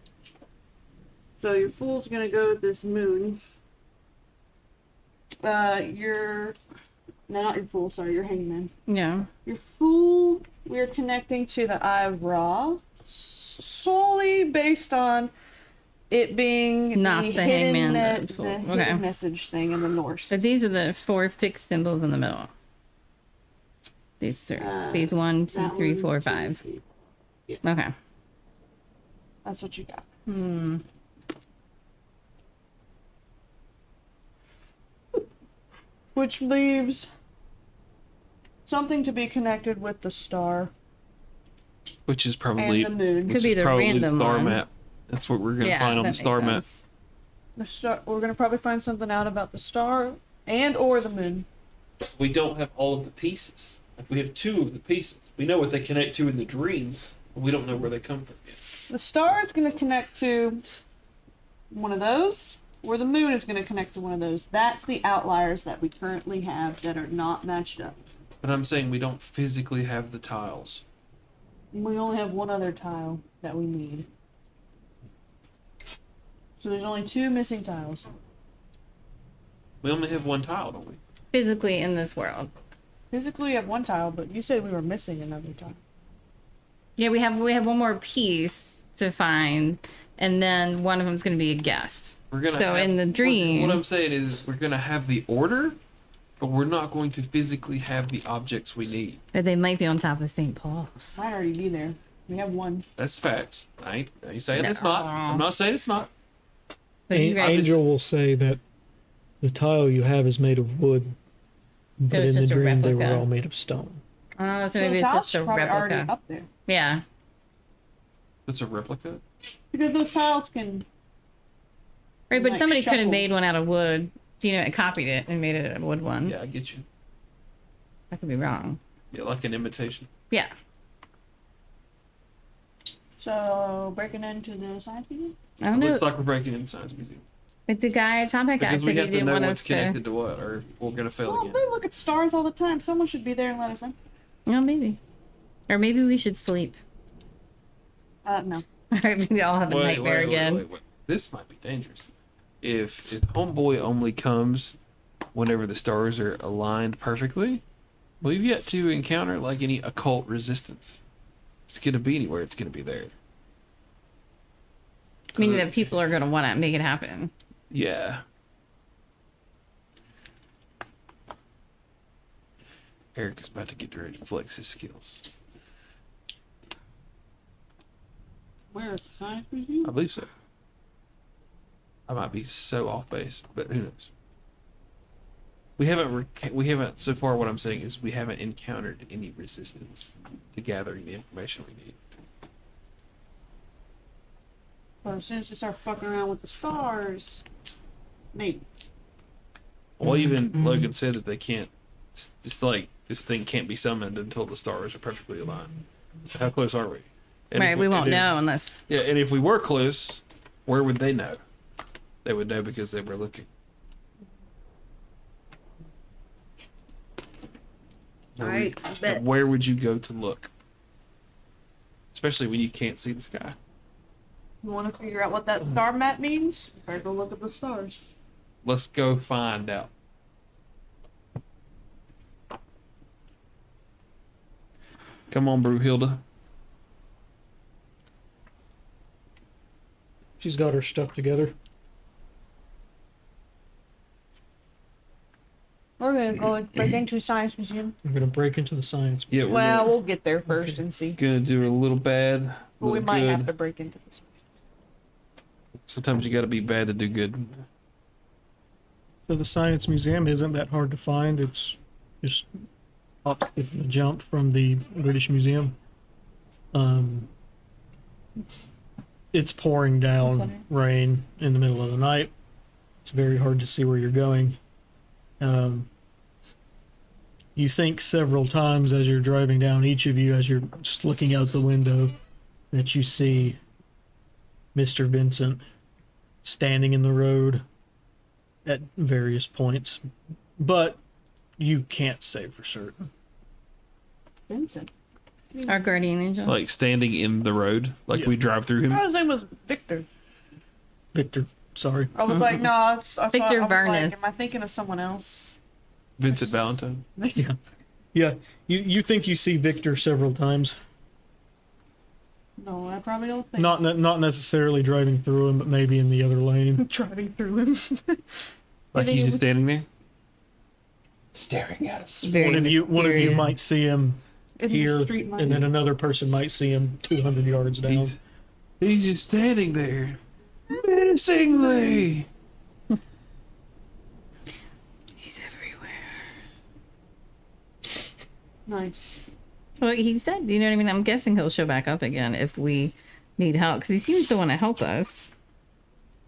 So your Fool's going to go with this moon. Your... No, not your Fool, sorry, your Hangman. Yeah. Your Fool, we're connecting to the Eye of Ra. Solely based on it being Not the hidden Hangman, the Fool. the Okay. hidden message thing in the Norse. So these are the 4 fixed symbols in the middle. These three. These 1, 2, That 3, one, 4, two, 5. three. Okay. That's what you got. Which leaves something to be connected with the star Which is and probably the moon. Could be the probably random star one. map. That's what we're gonna Yeah, find on that the makes star map. sense. The star. We're gonna probably find something out about the star and or the moon. We don't have all of the pieces. Like we have 2 of the pieces. We know what they connect to in the dreams, but we don't know where they come from yet. The star is gonna connect to one of those, or the moon is gonna connect to one of those. That's the outliers that we currently have that are not matched up. But I'm saying we don't physically have the tiles. We only have one other tile that we need. So there's only 2 missing tiles. We only have 1 tile, don't we? Physically in this world. Physically, we have 1 tile, but you said we were missing another tile. Yeah, we have one more piece to find, and then one of them's going to be a guess. We're gonna. So in the dream- what I'm saying is we're gonna have the order, but we're not going to physically have the objects we need. But they might be on top of St. Paul's. Might already be there. We have 1. That's facts. I ain't saying it's not. I'm not saying it's not. So you guys, Angel will say that the tile you have is made of wood, but it's in the just a dream they were replica. all made of stone. so So maybe the it's tiles just a are probably already replica. up there. Yeah. It's a replica. Because those tiles can... Right, but Like somebody could have shuffle. made one out of wood. You know, copied it and made it a wood one. Yeah, I get you. I could be wrong. Yeah, like an imitation. Yeah. So, breaking into the science museum? I don't know. Looks like we're breaking in the science museum But the guy, Topic guy, because said we he have to didn't know want what's us connected to what, or we're gonna fail Well, again. they look at stars all the time. Someone should be there and let us in. Oh, maybe. Or maybe we should sleep. No. Maybe I'll have a nightmare again. Wait. This might be dangerous. If Homeboy only comes whenever the stars are aligned perfectly, we've yet to encounter like any occult resistance. It's gonna be anywhere. It's gonna be there. Meaning that people are going to want to make it happen. Yeah. Eric is about to get ready to flex his skills. Where is the science museum? I believe so. I might be so off base, but who knows? We haven't so far. What I'm saying is we haven't encountered any resistance to gathering the information we need. But as soon as you start fucking around with the stars, maybe. Well, even Logan said that they can't. It's like this thing can't be summoned until the stars are perfectly aligned. So how close are we? And Right, if we won't and if- know unless. Yeah, and if we were close, where would they know? They would know because they were looking. Alright, I bet. Where would you go to look? Especially when you can't see the sky. You want to figure out what that star map means? Better go look at the stars. Let's go find out. Come on, Brewhilda. She's got her stuff together. We're gonna go break into a science museum. I'm gonna break into the science. Yeah, we're Well, we'll get there first and see. gonna do a little bad, But we little might good. have to break into this. Sometimes you gotta be bad to do good. So the science museum isn't that hard to find. It's just hop, skip, and a jump from the British Museum. It's pouring down rain in the middle of the night. It's very hard to see where you're going. You think several times as you're driving down, each of you, as you're just looking out the window, that you see Mr. Vincent standing in the road at various points, but you can't say for certain. Vincent. Our guardian angel. Like standing in the road, like Yeah. we drive through him. I thought his name was Victor. Victor, sorry. I was like, no, I thought, Victor I was Varnes. like, am I thinking of someone else? Vincent Valentine. Yeah. Yeah, you think you see Victor several times. No, I probably don't think. Not necessarily driving through him, but maybe in the other lane. driving through him. Like think he's it just was- standing there. Staring at us. Very One of you mysterious. might see him In the here, street light. and then another person might see him 200 yards down. He's just standing there, menacingly. He's everywhere. Nice. Well, he said, you know what I mean? I'm guessing he'll show back up again if we need help, because he seems to want to help us.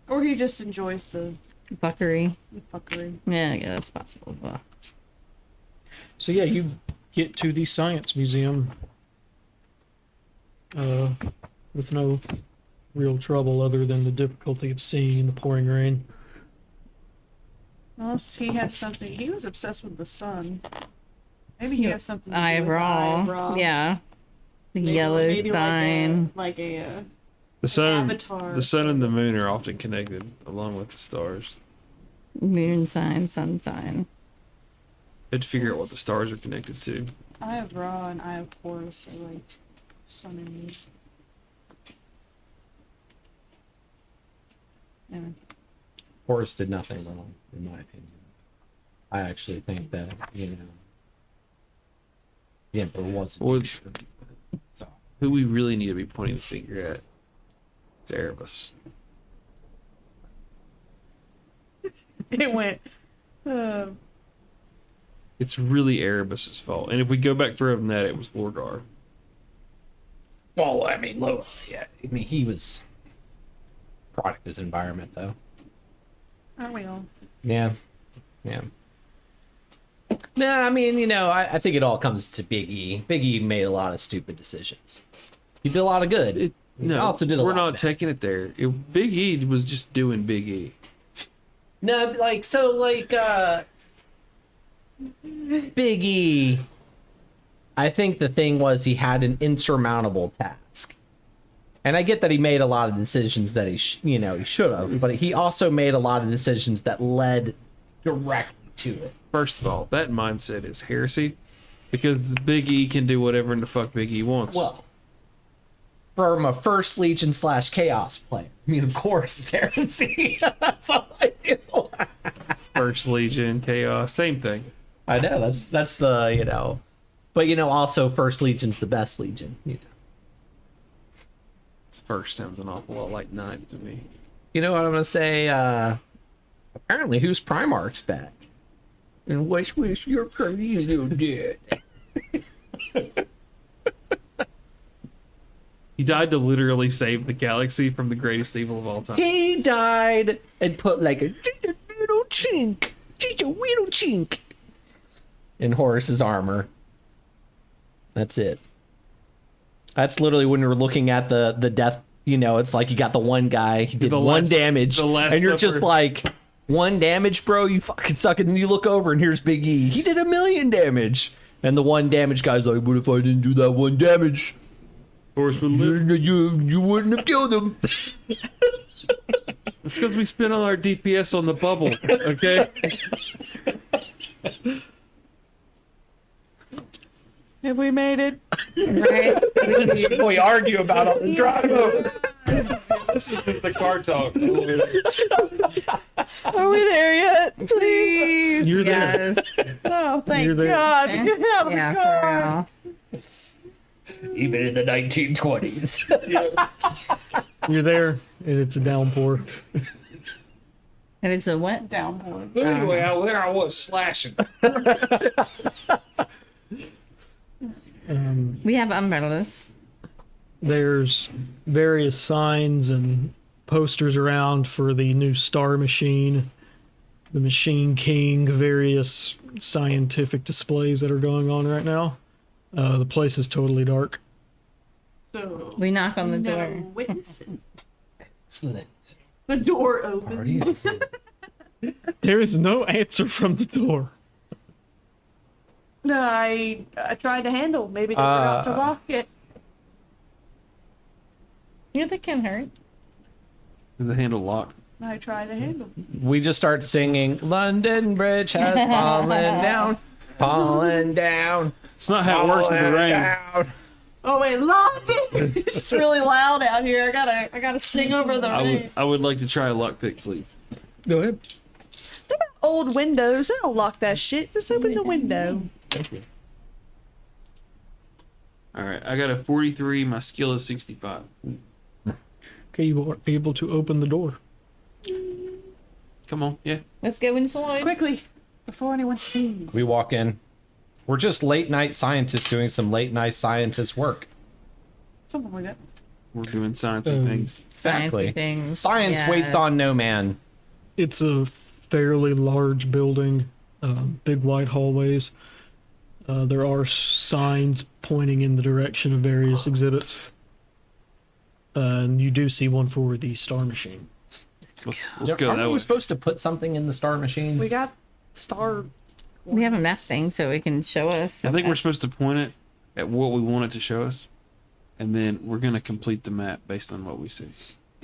Or he just enjoys the Fuckery. fuckery. Yeah, that's possible as well. So yeah, you get to the science museum with no real trouble other than the difficulty of seeing in the pouring rain. Unless he has something. He was obsessed with the sun. Maybe he has something to do Eye with raw. Yeah. The Maybe- yellow maybe sign. Like a The sun, avatar. the sun and the moon are often connected, along with the stars. Moon sign, sun sign. Had to figure out what the stars are connected to. Eye of Ra and Eye of Horus are like sun and moon. Anyway. Horus did nothing wrong, in my opinion. I actually think that, the Emperor was a Well, douche. So, Who we really need to be pointing the finger at is Erebus. It went. It's really Erebus's fault. And if we go back further than that, it was Lorgar. well, I mean, he was product of his environment, though. Aren't we all? Yeah. No, I mean, I think it all comes to Big E. Big E made a lot of stupid decisions. He did a lot of good. No, He also did a we're lot not of bad. taking it there. Big E was just doing Big E. No, Big E, I think the thing was he had an insurmountable task. And I get that he made a lot of decisions that he should have, but he also made a lot of decisions that led directly to it. First of all, that mindset is heresy, because Big E can do whatever in the fuck Big E wants. Well, from a First Legion / Chaos player, I mean, of course, it's heresy. That's all I do. First Legion, Chaos, same thing. I know that's the but also First Legion's the best Legion. First sounds an awful lot like Ninth to me. You know what I'm gonna say? Apparently, who's Primarch's back? And wish your career did. He died to literally save the galaxy from the greatest evil of all time. He died and put like a little chink, just a little chink in Horus's armor. That's it. That's literally when we're looking at the death. You know, it's like you got the one guy, he did one damage, and you're just like, 1 damage, bro, you fucking suck. And then you look over and here's Big E. He did 1,000,000 damage. And the 1 damage guy's like, what if I didn't do that 1 damage? Horus would live. You wouldn't have killed him. It's because we spent all our DPS on the bubble, okay? Have we made it? Right? We argue about on the drive over. This is the car talk. Are we there yet? Please. You're there. Yes. Oh, thank You're there. God. Get out of Yeah, the car. for real. Even in the 1920s. You're there, and it's a downpour. And it's a what? Downpour. Anyway, there I was slashing. We have umbrellas. There's various signs and posters around for the new Star Machine, the Machine King, various scientific displays that are going on right now. The place is totally dark. So, We knock on the no door. witnessing. Excellent. The door opens. There is no answer from the door. No, I tried to handle. Maybe they forgot to lock it. You know, that can hurt. Is the handle locked? I tried to handle. We just start singing, London Bridge has fallen down, fallen down. It's not how it works in the rain. Down. Oh wait, London! It's really loud out here. I gotta sing over the rain. I would like to try a lockpick, please. Go ahead. They got old windows. They don't lock that shit. Just open the window. Thank you. All right, I got a 43. My skill is 65. Okay, you are able to open the door. Come on, yeah. Let's go inside. Quickly, before anyone sees. We walk in. We're just late night scientists doing some late night scientist work. Something like that. We're doing sciencey things. Exactly. Sciencey things. Science Yes. waits on no man. It's a fairly large building, big wide hallways. There are signs pointing in the direction of various exhibits. And you do see one for the Star Machine. Let's go Aren't that we way. supposed to put something in the star machine? We got star. We have a map thing so it can show us. I think we're supposed to point it at what we want it to show us, and then we're gonna complete the map based on what we see.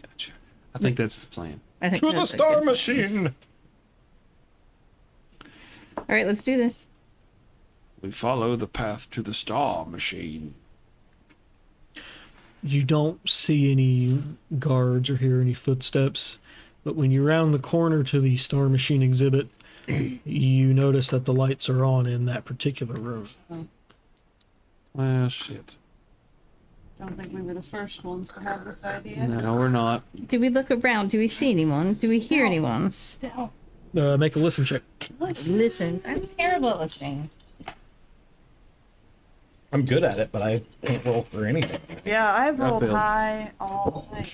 Gotcha. I think that's the plan. I think To the that's a star good- machine. All right, let's do this. We follow the path to the star machine. You don't see any guards or hear any footsteps, but when you round the corner to the Star Machine exhibit, you notice that the lights are on in that particular room. Well, shit. Don't think we were the first ones to have this idea. No, we're not. Do we look around? Do we see anyone? Do we hear anyone? Stealth. Make a listen check. Listen. I'm terrible at listening. I'm good at it, but I can't roll for anything. Yeah, I've rolled failed. high all night.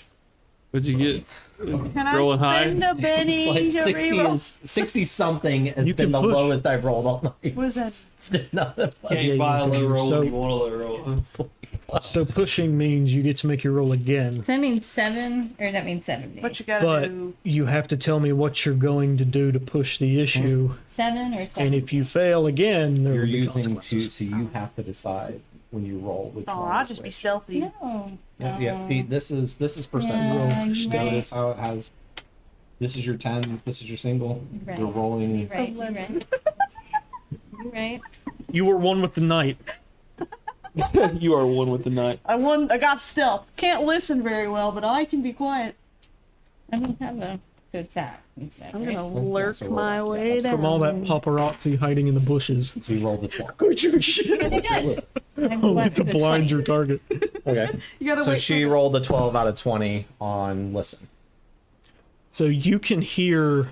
What'd you get? Can Rolling I high? spend a penny It's like to 60 reroll? is 60 something has You been can the push. lowest I've rolled all night. Was that? It's been nothing but- Can't buy a low roll So- if you want a low roll. So pushing means you get to make your roll again, Does that mean 7 or does that mean 70? What you gotta but do? you have to tell me what you're going to do to push the issue. 7 or 7? And if you fail again, there You're will be using consequences. two, so you have to decide when you roll which Oh, one. I'll is just be which. stealthy. No. Yeah, see, this is percent Yeah, roll. you're Notice how it has. This is your 10. This is your single. Right. You're rolling. You're right. You're right. You're right. You were one with the knight. You are one with the night. I won. I got stealth. Can't listen very well, but I can be quiet. I don't have a. So it's that instead. I'm right? gonna lurk so roll my that. way down. From all that paparazzi hiding in the bushes. So you roll the 12. Really good. I'm Only left to with blind 20. your target. Okay. You gotta So wait she for rolled a 12 out of 20 on listen. So you can hear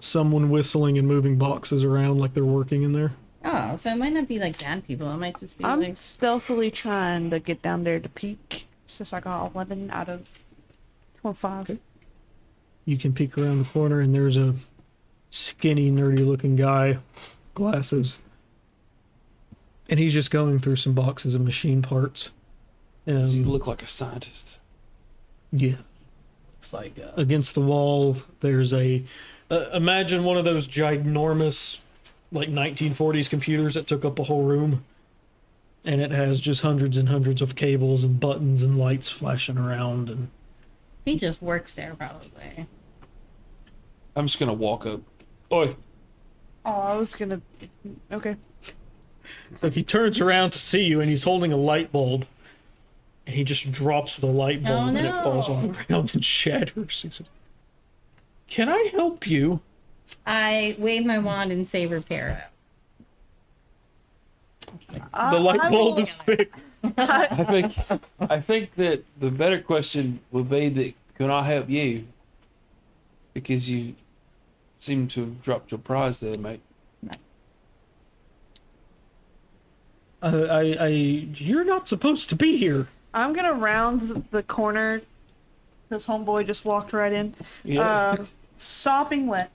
someone whistling and moving boxes around like they're working in there. Oh, so it might not be like bad people. It might just be I'm like. stealthily trying to get down there to peek, since I got 11 out of 25. Okay. You can peek around the corner, and there's a skinny, nerdy-looking guy, glasses, and he's just going through some boxes of machine parts. Does he look like a scientist? Yeah. Looks like Against the wall, there's a... imagine one of those ginormous, like, 1940s computers that took up a whole room. And it has just hundreds and hundreds of cables and buttons and lights flashing around. And He just works there, probably. I'm just gonna walk up. Oi! Oh, I was gonna. Okay. so he turns around to see you, and he's holding a light bulb. And he just drops the light bulb, Oh, and it falls on the no. ground and shatters. He said, "Can I help you?" I wave my wand and say repair The light bulb is fixed. I think that the better question would be that can I help you? Because you seem to have dropped your prize there, mate. You're not supposed to be here. I'm gonna round the corner. This homeboy just walked right in. Yeah. Sopping wet.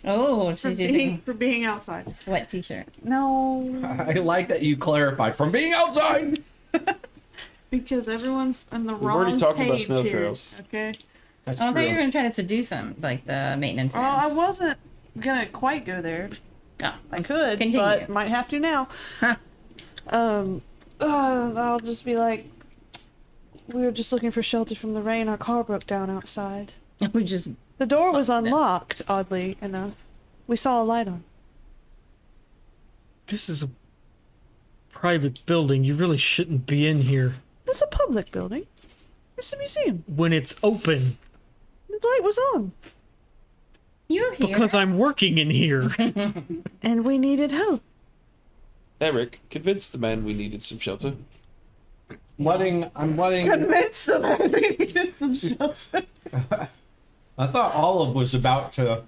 Oh, for, she's using for being outside. wet t-shirt. No, I like that you clarified from being outside. because everyone's on the We've wrong already talked about page snow here, trails. Okay. That's Oh, I thought you were true. gonna try to seduce him, like the maintenance Well, I man. wasn't gonna quite go there. Oh, I could, Continue. but might have to now. Huh. I'll just be like, we were just looking for shelter from the rain. Our car broke down outside. we just The door was Fuck that. unlocked, oddly enough. We saw a light on. This is a private building. You really shouldn't be in here It's a public building. It's a museum. when it's open The light was on, you're here. because I'm working in here. and we needed help. Eric, convince the man we needed some shelter. I'm letting. Convince them that we needed some shelter. I thought Olive was about to.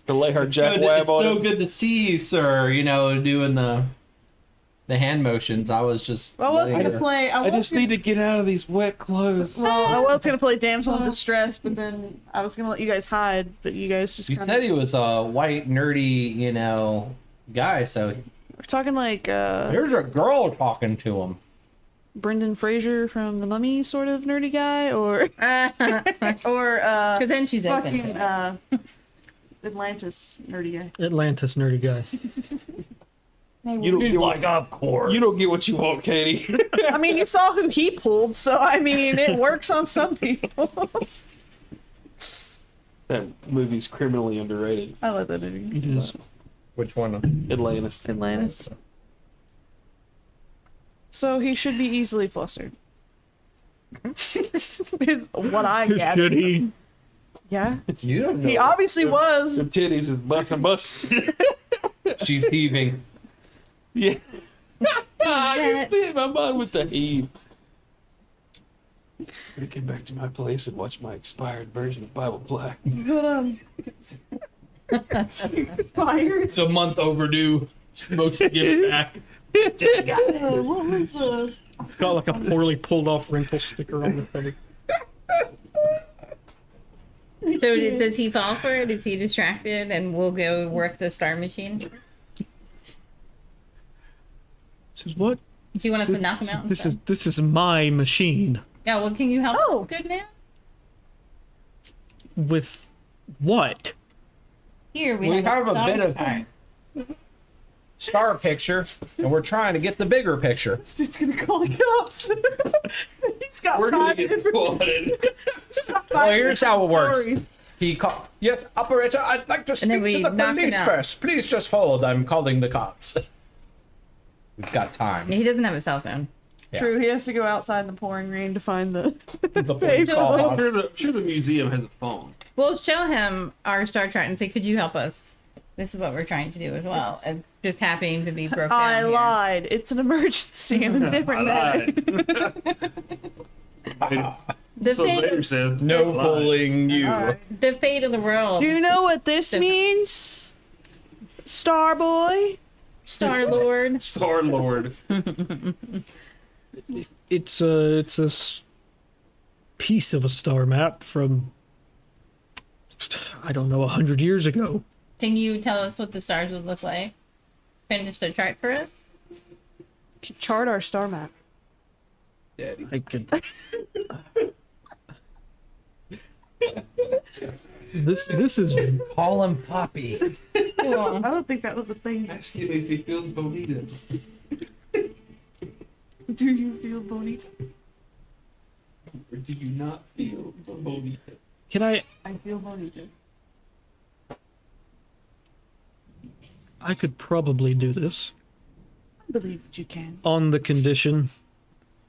To lay her jack It's wab on so him. good to see you, sir. You know, doing the hand motions. I was just. I was letting gonna her- play. I just need to get out of these wet clothes. Well, I was gonna play damsel in distress, but then I was gonna let you guys hide, but you guys just. You kinda... said he was a white nerdy, guy. So We're talking like there's a girl talking to him. Brendan Fraser from The Mummy, sort of nerdy guy, or or Because then she's open. fucking Atlantis nerdy guy. Atlantis nerdy guy. You don't get what, of course. you don't get what you want, Katie. I mean, you saw who he pulled, so I mean, it works on some people. That movie's criminally underrated. I like that movie. Which one? Atlantis. Atlantis. So he should be easily flustered. Is what I Should gathered. he? Yeah, You don't know. he obviously was. Them titties is busting busts. She's heaving. Yeah. I can fit my mind with the heave. I'm gonna get back to my place and watch my expired version of Bible Black. Hold on. Fired. It's a month overdue. Supposed to give it back. What was It's got like a poorly pulled off wrinkle sticker on the cover. So does he fall for it? Is he distracted and we'll go work the star machine? Says what? Do you want us to knock him out? This is my machine. Oh, well, can you help Oh. us, good man? With what? Here, we We have a star bit of machine. star picture, and we're trying to get the bigger picture. This dude's gonna call the cops. He's got We're gonna five get different. spotted. He's got Well, five here's how it works. stories. He called. Yes, operator. I'd like to And then speak to we the knock him police out. first. Please just hold. I'm calling the cops. We've got time. He doesn't have a cell phone. Yeah. True, he has to go outside in the pouring rain to find the. The police So- call I'm off. sure the museum has a phone. We'll show him our Star Chart and say, could you help us? This is what we're trying to do as well. And just happening to be broke down I here. lied. It's an emergency in a different manner. The That's what fate, Vader says. No Lie. bullying you. Alright. the fate of the world. Do you know what this means? Starboy? Star Lord. Star Lord. It's a piece of a star map from, I don't know, 100 years ago. Can you tell us what the stars would look like? Finish the chart for us. Chart our star map. Daddy. I could. This is Call him Poppy. Cool. I don't think that was a thing. Ask him if he feels bonita. Do you feel bonita? Or do you not feel bonita? Can I feel bonita. I could probably do this I believe that you can. on the condition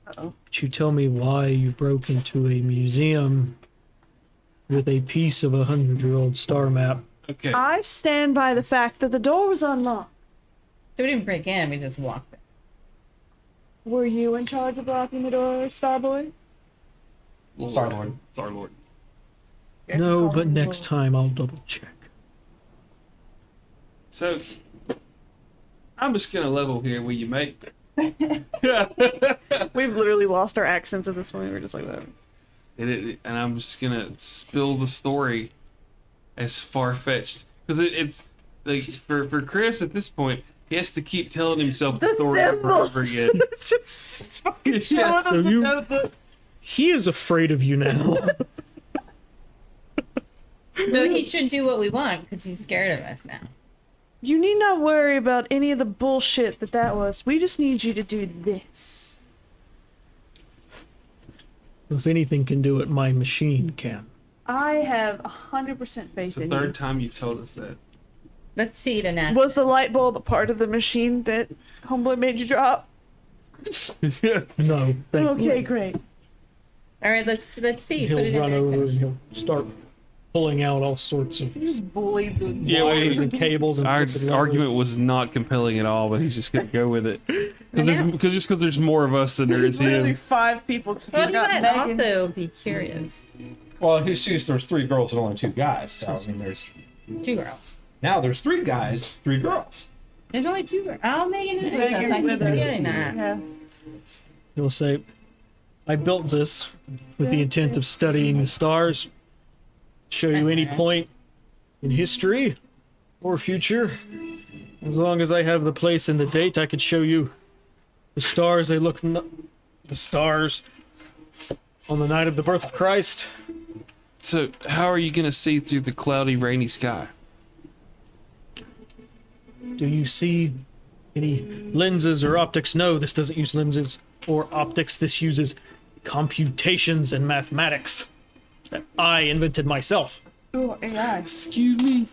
Uh-oh. that you tell me why you broke into a museum with a piece of 100-year-old star map. Okay. I stand by the fact that the door was unlocked. So we didn't break in, we just walked in. Were you in charge of locking the door, Starboy? Star Lord. Star Lord. No, but next time I'll double check. So, I'm just gonna level here with you, mate. We've literally lost our accents at this point. We're just like that. And I'm just gonna spill the story as far fetched because it's like for Chris at this point, he has to keep telling himself the story over and over again. Just fucking Yeah, showing so up the you- notebook. He is afraid of you now. No, he should do what we want because he's scared of us now. You need not worry about any of the bullshit that was. We just need you to do this. If anything can do it, my machine can. I have 100% faith It's the in you. third time you've told us that. Let's see it in action. Was the light bulb a part of the machine that Homeboy made you drop? No, thank Okay, great. All right, let's see. Put it He'll in run over action. and he'll start pulling out all sorts of You just bullied the Yeah, wires wait. and cables and Our flips it over. argument was not compelling at all, but he's just gonna go with it Yeah. because there's more of us than there is literally him. 5 people. 'Cause Well, we you got might Megan. also be curious. Well, he sees there's 3 girls and only 2 guys. So I mean, there's 2 girls. now there's 3 guys, 3 girls. There's only 2 girls. Oh, Megan is with us. Megan's I keep with us. forgetting that. Yeah. He'll say, I built this with the intent of studying the stars. Show you any point in history or future. As long as I have the place and the date, I could show you the stars. They look the stars on the night of the birth of Christ. So how are you gonna see through the cloudy, rainy sky? Do you see any lenses or optics? No, this doesn't use lenses or optics. This uses computations and mathematics that I invented myself. Oh, AI. Excuse me.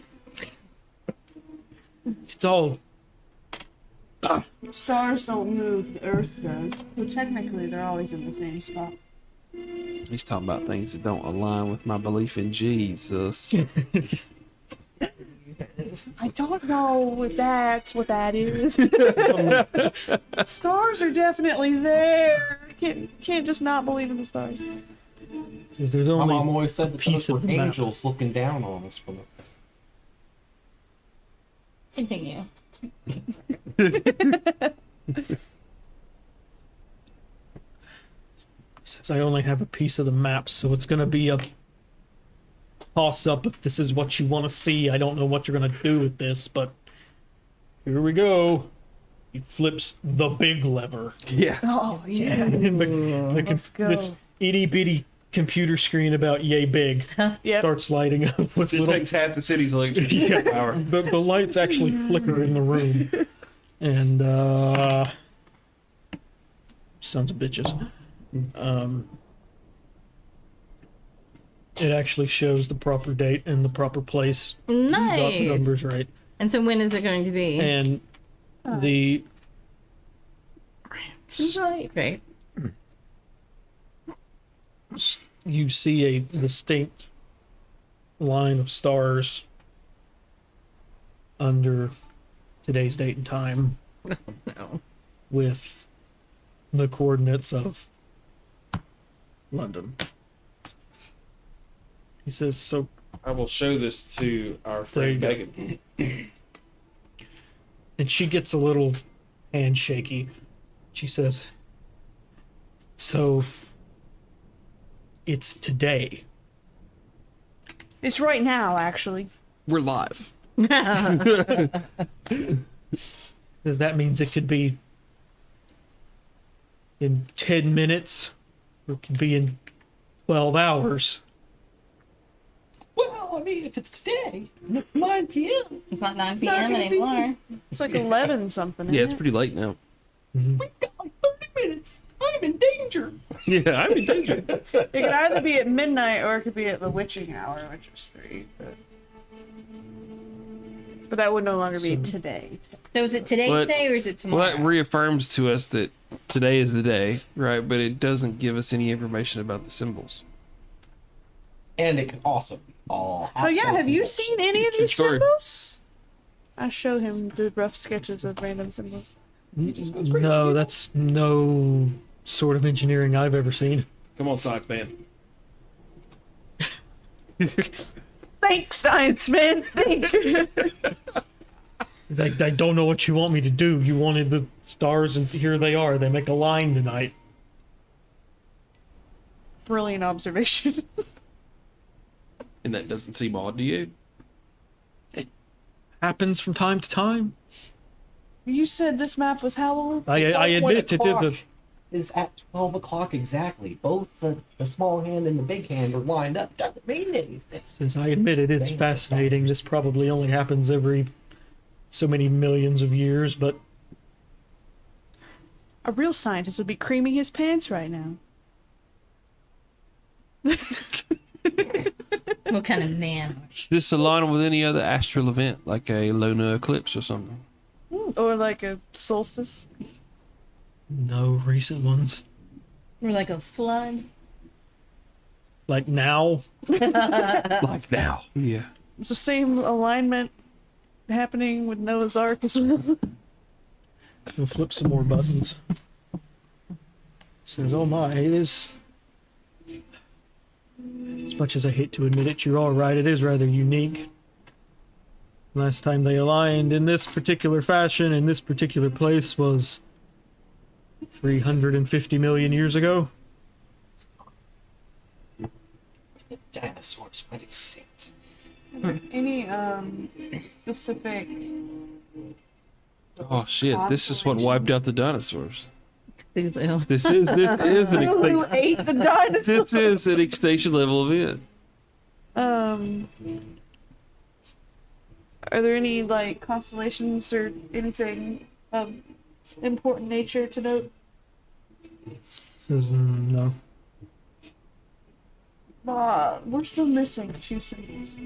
It's all Stars don't move, the Earth does. So technically, they're always in the same spot. He's talking about things that don't align with my belief in Jesus. I don't know if that's what that is. Stars are definitely there. Can't just not believe in the stars. says there's My only mom always said that piece those of were the map. angels looking down on us from the Continue. Says I only have a piece of the map, so it's gonna be a toss up if this is what you want to see. I don't know what you're gonna do with this, but here we go. He flips the big lever. Yeah. Oh, yeah. And Let's go. This itty bitty computer screen about yay big Yep. starts lighting up with It little. takes half the city's electricity power. The lights actually flicker in the room, and sons of bitches. It actually shows the proper date and the proper place. You got the Nice. numbers right. And so when is it going to be? And the Right. you see a distinct line of stars under today's date and time No. with the coordinates of London. He says, so I will show this to our There you friend go. Megan. and she gets a little hand shaky. She says, so it's today. It's right now, actually. We're live. Because that means it could be in 10 minutes or it could be in 12 hours. Well, I mean, if it's today and it's 9 p.m., It's not 9 not p.m. gonna be- anymore. It's like 11 something. Yeah, isn't it's it? pretty late now. we've got like 30 minutes. I'm in danger. Yeah, I'm in danger. It could either be at midnight or it could be at the witching hour, which is 3. But that would no longer be today. So is it today Well, today or is it tomorrow? Well, that reaffirms to us that today is the day, right? But it doesn't give us any information about the symbols. And it can also be all. Oh yeah, have you bullshit. seen any of True these story. symbols? I show him the rough sketches of random symbols. just goes crazy. No, that's no sort of engineering I've ever seen. Come on, science man. Thanks, science man. Thank you. I don't know what you want me to do. You wanted the stars, and here they are. They make a line tonight. Brilliant observation. And that doesn't seem odd to you? Happens from time to time. You said this map was how old? I It's like when admit a it is a. clock is at 12 o'clock exactly. Both the small hand and the big hand are lined up. Doesn't mean anything. Since I admit it is fascinating. This probably only happens every so many millions of years, but A real scientist would be creaming his pants right now. What kind of man? Does this align with any other astral event, like a lunar eclipse or something? Or like a solstice. no recent ones. We're like a flood. Like now, Like now. Yeah. It's the same alignment happening with Noah's Ark as well. we'll flip some more buttons. Says, oh my, it is. As much as I hate to admit it, you're all right. It is rather unique. Last time they aligned in this particular fashion in this particular place was 350 million years ago. The dinosaurs went extinct. Any specific Oh shit! This is what wiped out the dinosaurs. Cthulhu. This is an who extinction. ate the dinosaurs? This is an extinction level event. Are there any like constellations or anything of important nature to note? Says, no. We're still missing 2 symbols.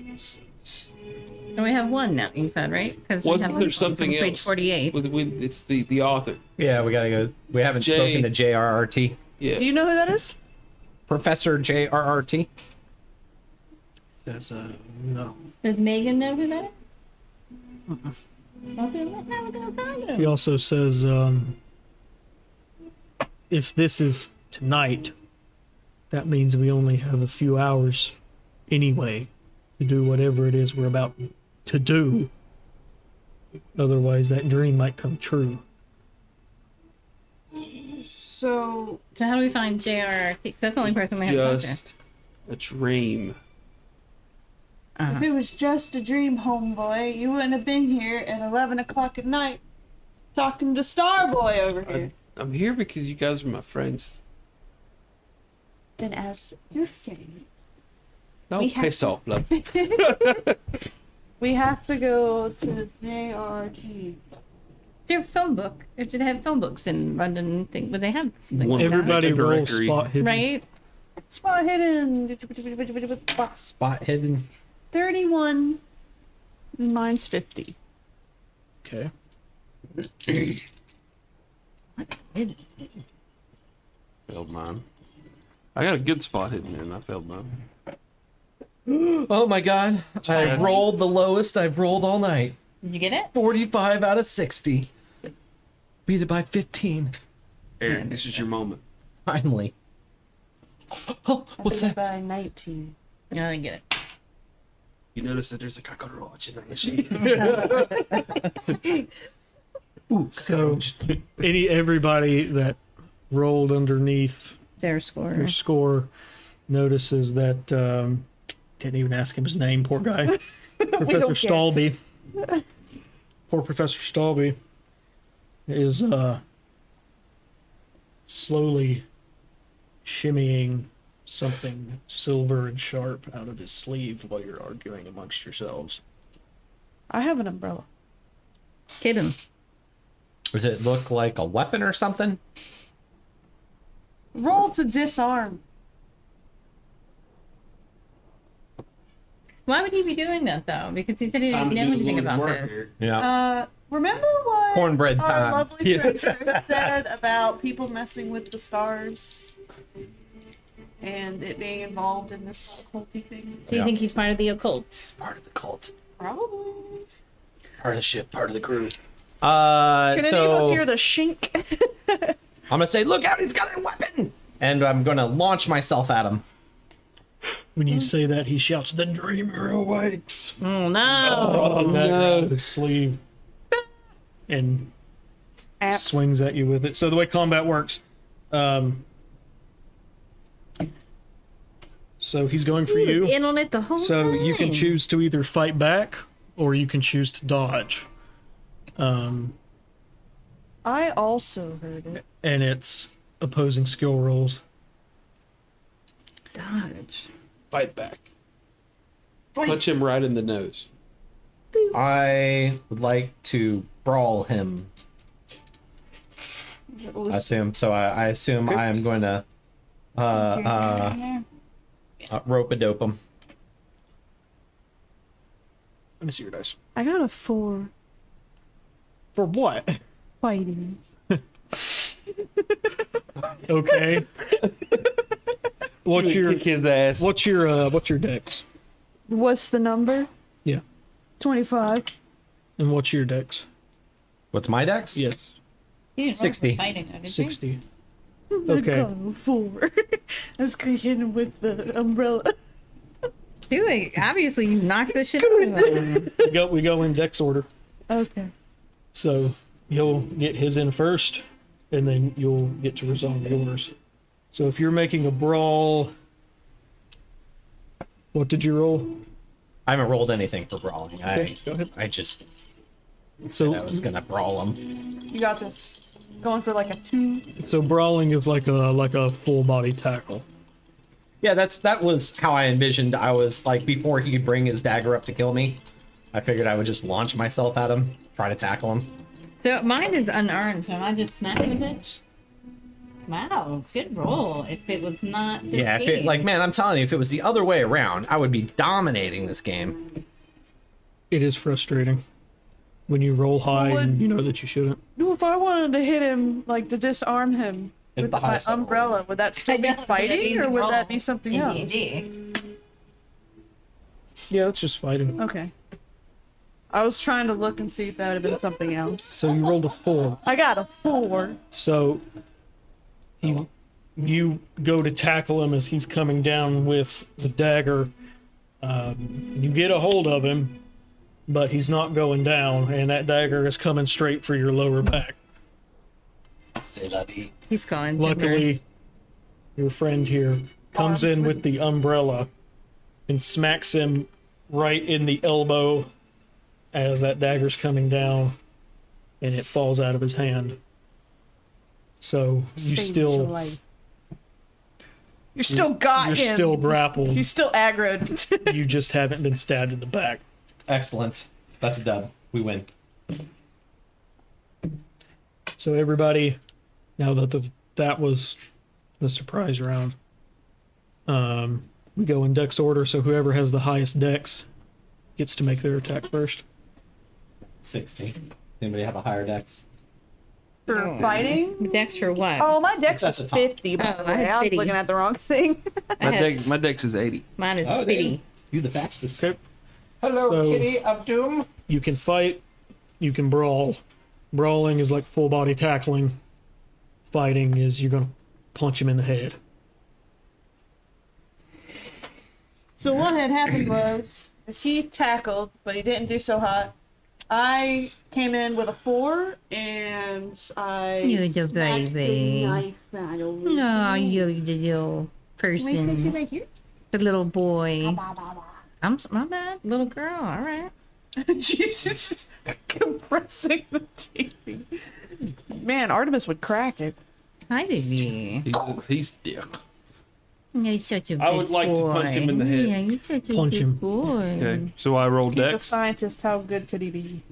And we have one now, you said, right? Because Wasn't there something page else? 48. With it's the author. Yeah, we gotta go. We haven't spoken to JRRT. Yeah. Do you know who that is? Professor JRRT. Says, no. Does Megan know who that is? Okay, now we're gonna find him. He also says, if this is tonight, that means we only have a few hours anyway to do whatever it is we're about to do. Otherwise, that dream might come true. So So how do we find JRRT? Because that's the only person we have to talk to. Just a dream. if it was just a dream, homeboy, you wouldn't have been here at 11 o'clock at night talking to Starboy over here. I'm here because you guys are my friends. Then as your friend, No, We have piss to- off, love. we have to go to JRT. Is there a phone book? Or do they have phone books in London? Would they have something One- like that? Everybody Like a rolls directory. spot hidden. Right? Spot hidden. Spot hidden. 31. And mine's 50. Okay. Failed mine. I got a good spot hidden there, and I failed mine. Oh my god. I rolled the lowest I've rolled all night. Did you get it? 45 out of 60. Beat it by 15. Aaron, this is your moment. Finally. Oh, what's I think that? by 19. No, I didn't get it. You notice that there's a cockroach in the machine. Ooh, So, everybody that rolled underneath Their score. your score notices that didn't even ask him his name. Poor guy, Professor care. Stalby. Poor Professor Stalby is slowly shimmying something silver and sharp out of his sleeve while you're arguing amongst yourselves. I have an umbrella. Kid him. Does it look like a weapon or something? Roll to disarm. Why would he be doing that though? Because he said he didn't know anything about this. Yeah. Remember what Cornbread our time. lovely friend Trish said about people messing with the stars and it being involved in this culty thing? So you think he's part of the occult? He's part of the cult. Probably. Part of the ship, part of the crew. Can any of So us hear the shink? I'm gonna say, look out, he's got a weapon! And I'm gonna launch myself at him. When you say that, he shouts, "The dreamer awakes!" Oh no! Out of his sleeve, and App. swings at you with it. So the way combat works, so he's going for He was you. in on it the whole So time. you can choose to either fight back or you can choose to dodge. I also heard it. And it's opposing skill rolls. Dodge. Fight back. Punch him right in the nose. I would like to brawl him. I assume. So I assume I am going to rope-a-dope him. Let me see your dice. I got a 4 For what? fighting. Okay. What's your Kick his ass. what's your dex? What's the number? Yeah. 25. And what's your dex? What's my dex? Yes. He didn't 60. roll for fighting, though, did he? 60. I Okay. got a 4. I was gonna hit him with the umbrella. Do it. Obviously, you knocked the shit out of him. We go in dex order. Okay. So he'll get his in first, and then you'll get to resolve yours. So if you're making a brawl, what did you roll? I haven't rolled anything for brawling. Okay, go ahead. I just So said I was gonna brawl him. You got this. Going for like a 2. so brawling is like a full body tackle. Yeah, that was how I envisioned. I was like, before he could bring his dagger up to kill me, I figured I would just launch myself at him, try to tackle him. So mine is unearned, so am I just smacking a bitch? Wow, good roll. If it was not this Yeah, if it, game. like, man, I'm telling you, if it was the other way around, I would be dominating this game. It is frustrating when you roll high what- and you know that you shouldn't. No, if I wanted to hit him, like to disarm him It's with the my highest level. umbrella, would that still I be know, it's an fighting, amazing or would roll that be something in else? D&D. Yeah, that's just fighting. Okay. I was trying to look and see if that would have been something else. So you rolled a 4. I got a 4. So you go to tackle him as he's coming down with the dagger. You get a hold of him, but he's not going down, and that dagger is coming straight for your lower back. C'est la vie. He's calling. Timber. Luckily, your friend here comes in with the umbrella and smacks him right in the elbow as that dagger's coming down, and it falls out of his hand. So you You still got you're him. still grappled. He's still aggroed. You just haven't been stabbed in the back. Excellent. That's a dub. We win. So everybody, now that that was the surprise round, we go in dex order. So whoever has the highest dex gets to make their attack first. 60. Anybody have a higher dex? For fighting? Dex for what? Oh, my dex It's is at the top. 50, by Oh, the I way. had I was 50. looking at the wrong thing. My dex is 80. Mine is Oh, damn. 50. You the fastest. Okay. Hello, So- kitty of doom. You can fight, you can brawl. Brawling is like full body tackling. Fighting is you're gonna punch him in the head. So what had happened was is he tackled, but he didn't do so hot. I came in with a 4, and I You're the smacked baby. the knife out of his No, hand. you're the little person. right here. The little boy. My bad. Little girl. All right. Jesus, just compressing the TV. Man, Artemis would crack it. Hi, baby. He's yeah. You're such a I big would like to punch him in the head. Yeah, you're such a Punch good him. boy. Okay, so I roll He's a dex. scientist. How good could he be?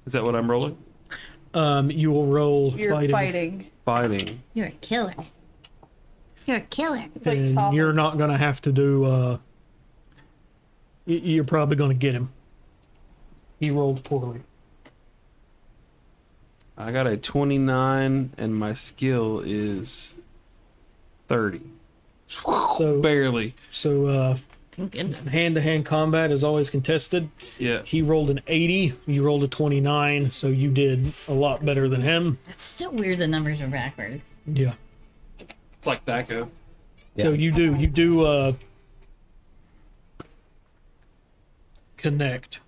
Is that what I'm rolling? You will roll You're fighting, fighting. Fighting. You're a killer. You're a killer. It's like and top. you're not gonna have to do. You're probably gonna get him. He rolled poorly. I got a 29, and my skill is 30. So Barely. so Thank goodness. hand-to-hand combat is always contested. Yeah. He rolled an 80. You rolled a 29, so you did a lot better than him. That's so weird. The numbers are backwards. Yeah. It's like Thaco. So you do connect.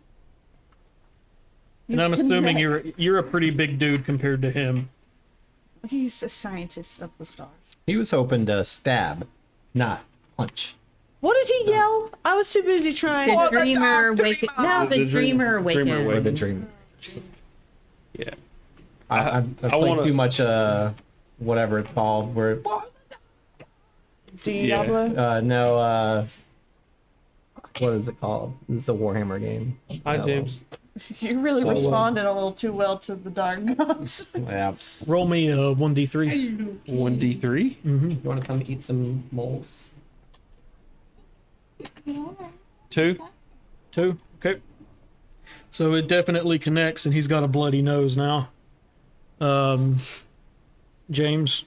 And I'm assuming you're a pretty big dude compared to him. He's a scientist of the stars. He was hoping to stab, not punch. What did he yell? I was too busy trying. The to... dreamer awakens. No, the dreamer awakens. Or the dream. Yeah. I've played wanna- too much, whatever it's called, where, Diablo. no, what is it called? It's a Warhammer game. Hi, James. You really So, responded a little too well to the dark gods. Yeah. Roll me a 1d3. 1d3? You want to come eat some moles? 2? 2. Okay. So it definitely connects, and he's got a bloody nose now. James,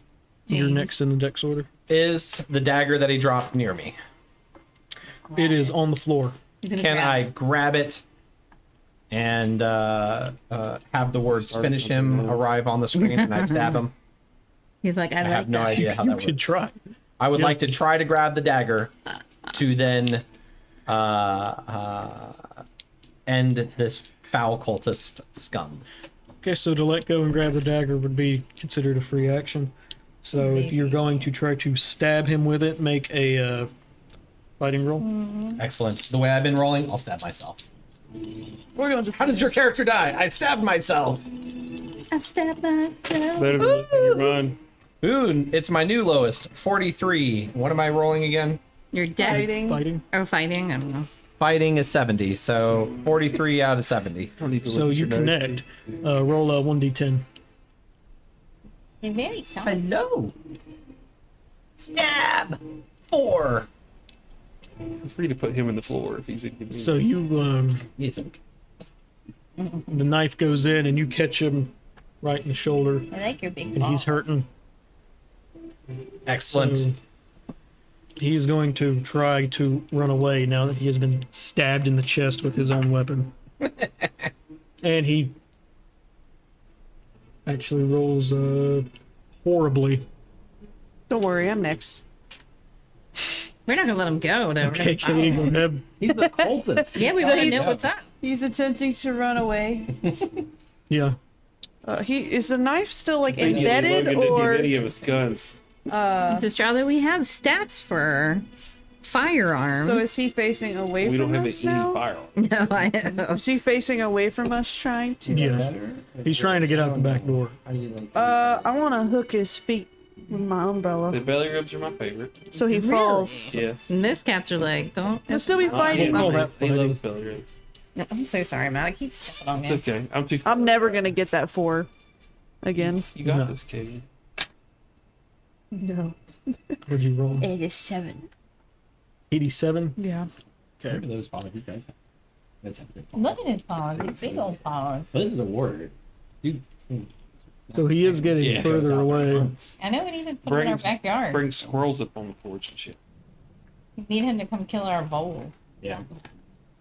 you're James. next in the dex order. Is the dagger that he dropped near me? It is on the floor. He's gonna Can grab I it. grab it and have the words "finish him" arrive on the screen and I stab him? He's like, I I like have no that. idea how You that could works. try. I would Yeah. like to try to grab the dagger to then end this foul cultist scum. Okay, so to let go and grab the dagger would be considered a free action. So if you're going to try to stab him with it, make a fighting roll. Excellent. The way I've been rolling, I'll stab myself. We're going to. How did your character die? I stabbed myself. I stabbed myself. Better than losing your mind. Ooh, it's my new lowest, 43. What am I rolling again? You're dead. Fighting. Fighting. Or fighting. I don't know. Fighting is 70, so 43 out of 70. I don't even So look at you your notes, connect. Roll a 1d10. You're very soft. Hello. Stab. 4. dude. Feel free to put him in the floor if he's inconvenient. So you Yes. the knife goes in and you catch him right in the shoulder, I like your big and he's balls. hurting. Excellent. So he is going to try to run away now that he has been stabbed in the chest with his own weapon. And he actually rolls horribly. Don't worry, I'm next. We're not gonna let him go, though. Okay, Katie, go ahead. He's the cultist. Yeah, we want to know what's up. He's attempting to run away. Yeah. Is the knife still like Logan embedded didn't get or? any of his guns. Just rather we have stats for firearms. So is he facing away We from don't have us any now? firearms. No, I know. Is he facing away from us, trying to? Yeah. He's trying to get out the back door. I want to hook his feet with my The umbrella belly rubs are my favorite. so he falls. Yes. Most cats are like, don't. He'll still be fighting. We'll call that He fighting. loves belly rubs. No, I'm so sorry, Matt. I keep stepping on It's you. okay. I'm too. I'm never gonna get that 4 again. You got No. this, Katie. No. What'd you roll? It is 7. 87? Yeah. Okay. Those paws, you guys. That's Look at his paws. His big old paws. This is a word. Dude. So he is getting Yeah. further away. I know we need to put him in our backyard. Bring squirrels up on the porch and shit. We need him to come kill our voles. Yeah.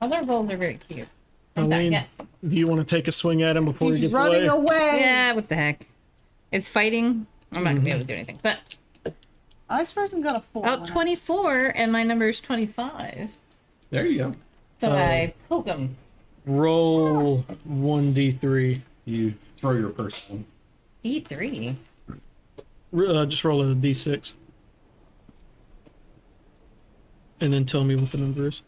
Other voles are very cute. I'm sorry, Eileen, yes. do you want to take a swing at him before he He's gets running away? away. Yeah, what the heck? It's fighting. I'm not gonna be able to do anything. But Ice person got a 4. oh, 24, and my number is 25. There you go. So I poke him. Roll 1d3. You throw your person. E3. Just roll a d6. And then tell me what the number is.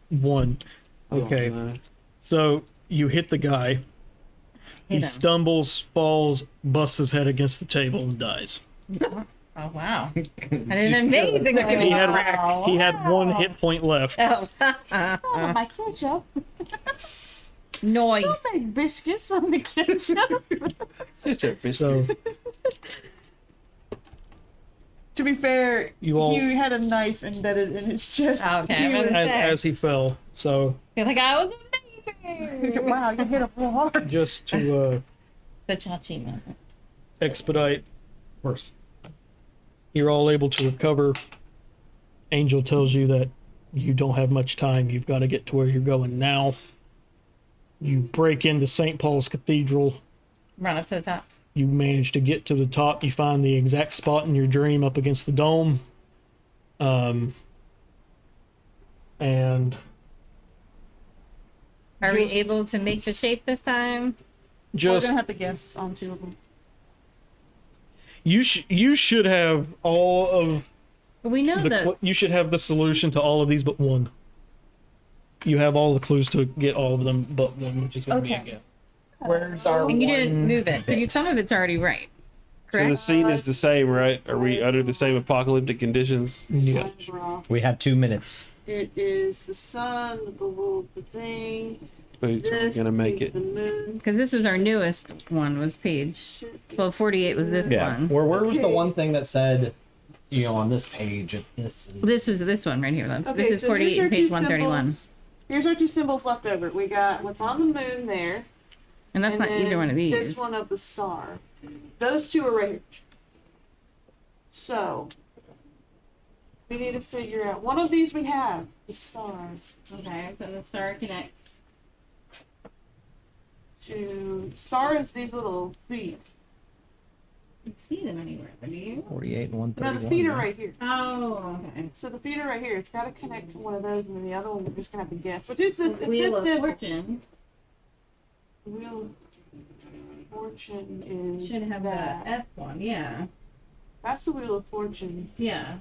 1. Okay. Oh, So you hit the guy. He Hit him. stumbles, falls, busts his head against the table, and dies. Oh wow! I did an amazing. He had Wow. he had 1 hit point left. Oh, Oh, my ketchup. noise. Don't make biscuits on the ketchup. It's a So biscuit. To be fair, You all- he had a knife embedded in his chest. Okay, He I'm was- gonna- as he fell. So Feel like I was amazing. wow, you hit him real hard. just to The chachi moment. expedite, Of course. you're all able to recover. Angel tells you that you don't have much time. You've got to get to where you're going now. You break into St. Paul's Cathedral. Run up to the top. You manage to get to the top. You find the exact spot in your dream up against the dome. And Are we able to make the shape this time? We're just gonna have to guess on 2 of them. you should have all of But we know that. you should have the solution to all of these but one. You have all the clues to get all of them but one, which is going to be a Okay. guess. Where's our And you didn't one move it, so you, some of it's already right. So the Correct. scene is the same, right? Are we under the same apocalyptic conditions? Yeah. Eyebrow. We have 2 minutes. It is the sun, the little thing. Boots are This gonna make is it. the moon. Because this was our newest one. Was page 1248 was this one. Where was the one thing that said, you know, on this page, it's this. And... This was this one right here. Though. Okay, This is so 48 here's our and page two 131. symbols. Here's our 2 symbols left over. We got what's on the moon there. And that's and not then either one of these. This one of the star. Those 2 are right here. So we need to figure out one of these we have. The star. Okay, so the star connects. Star is these little feet. You can see them anywhere, but do you? 48 and No, 131. the feet are right here. Oh, okay. So the feet are right here. It's got to connect to one of those, and then the other one we're just gonna have to guess. Which is this? It's Wheel this of symbol. Fortune Wheel of Fortune is should have that. the F one. Yeah, That's the Wheel of Fortune. yeah.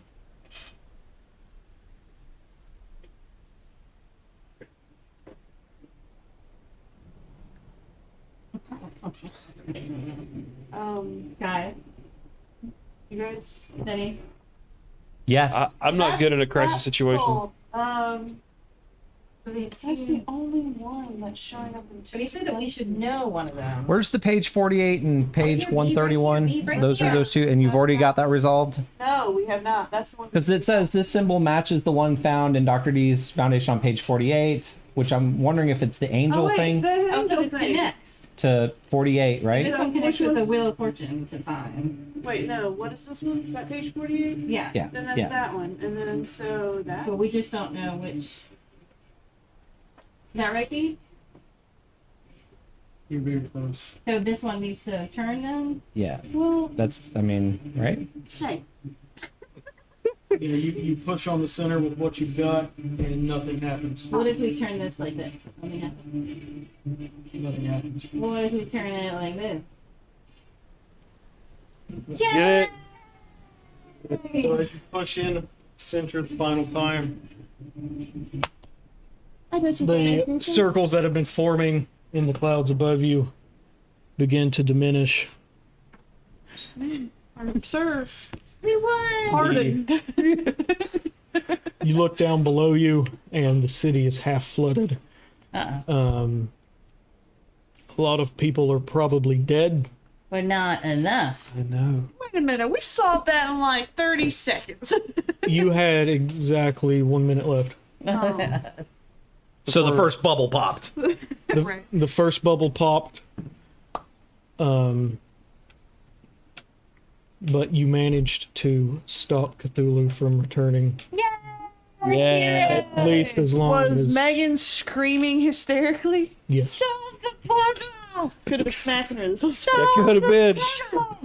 Guys, You guys. steady. Yes. I'm not good in a crisis That's situation. sold. So we have That's the two. only one that's showing up in two. But he said that we should know one of them. Where's the page 48 and page Right here, 131? right Those are here. those 2, and you've already got that resolved? No, we have not. That's the one. Because it says this symbol matches the one found in Dr. D's foundation on page 48, which I'm wondering if it's the angel Oh wait, thing the Oh, so angel it thing. connects. to 48, right? This one connects with the Wheel of Fortune at the time. Wait, no. What is this one? Is that page 48? Yes. Yeah. Then that's that one, and then so that. But we just don't know which. Is that right, Pete? You're very close. So this one needs to turn then? Yeah. Well, That's, I mean, right? hey. Yeah, you push on the center with what you've got, and nothing happens. What if we turn this like this? Nothing happens. Nothing happens. What if we turn it like this? Get it? So as you push in, center the final time, the circles that have been forming in the clouds above you begin to diminish. Observe. We won! Pardon. You look down below you, and the city is half flooded. Uh-uh. A lot of people are probably dead. But not enough. I know. Wait a minute. We solved that in like 30 seconds. You had exactly 1 minute left. Oh, So the first bubble popped. right. The first bubble popped. But you managed to stop Cthulhu from returning. Yeah. At least as long Was as Megan screaming hysterically? yes. Solve the puzzle! Could have been smacking her. This was That could have been.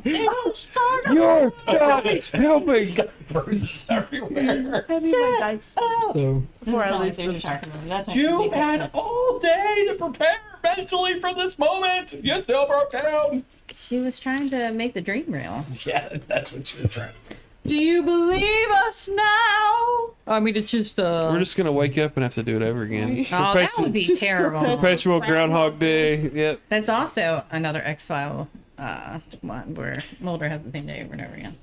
Your God is helping. Bruises everywhere. I need my dice So before I That's lose what the. talking about. That's what You you had all day to prepare mentally for this moment. You still broke down. She was trying to make the dream real. Yeah, that's what you were trying. Do you believe us now? I mean, it's just We're just gonna wake up and have to do it over again. Oh, that would be terrible. Perpetual Groundhog Day. Yep. That's also another X-File one where Mulder has the same day over and over again.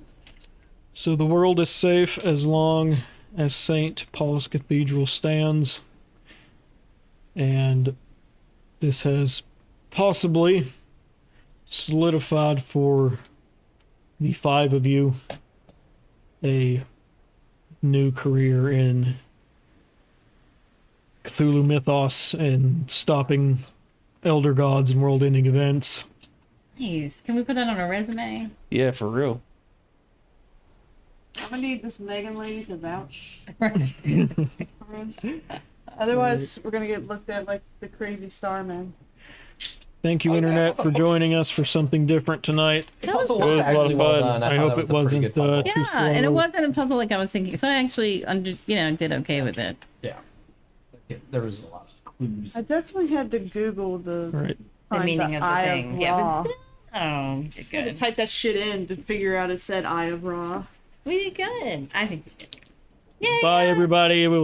So the world is safe as long as St. Paul's Cathedral stands. And this has possibly solidified for the 5 of you a new career in Cthulhu mythos and stopping elder gods and world-ending events. Nice. Can we put that on a resume? Yeah, for real. I'm gonna need this Megan lady to vouch for us. Otherwise, we're gonna get looked at like the crazy starman. Thank you, Internet, for joining us for something different tonight. That was It was a lot of fun. I hope it wasn't too Yeah, slow. and it wasn't a puzzle like I was thinking. So I actually, did okay with it. Yeah. There was a lot of clues. I definitely had to Google the Right. find meaning of the Eye thing. Of Yeah, Ra. Oh, we did I had to good. type that shit in to figure out it said Eye of Ra. We did good. I think we did. Yay! Bye, everybody. We'll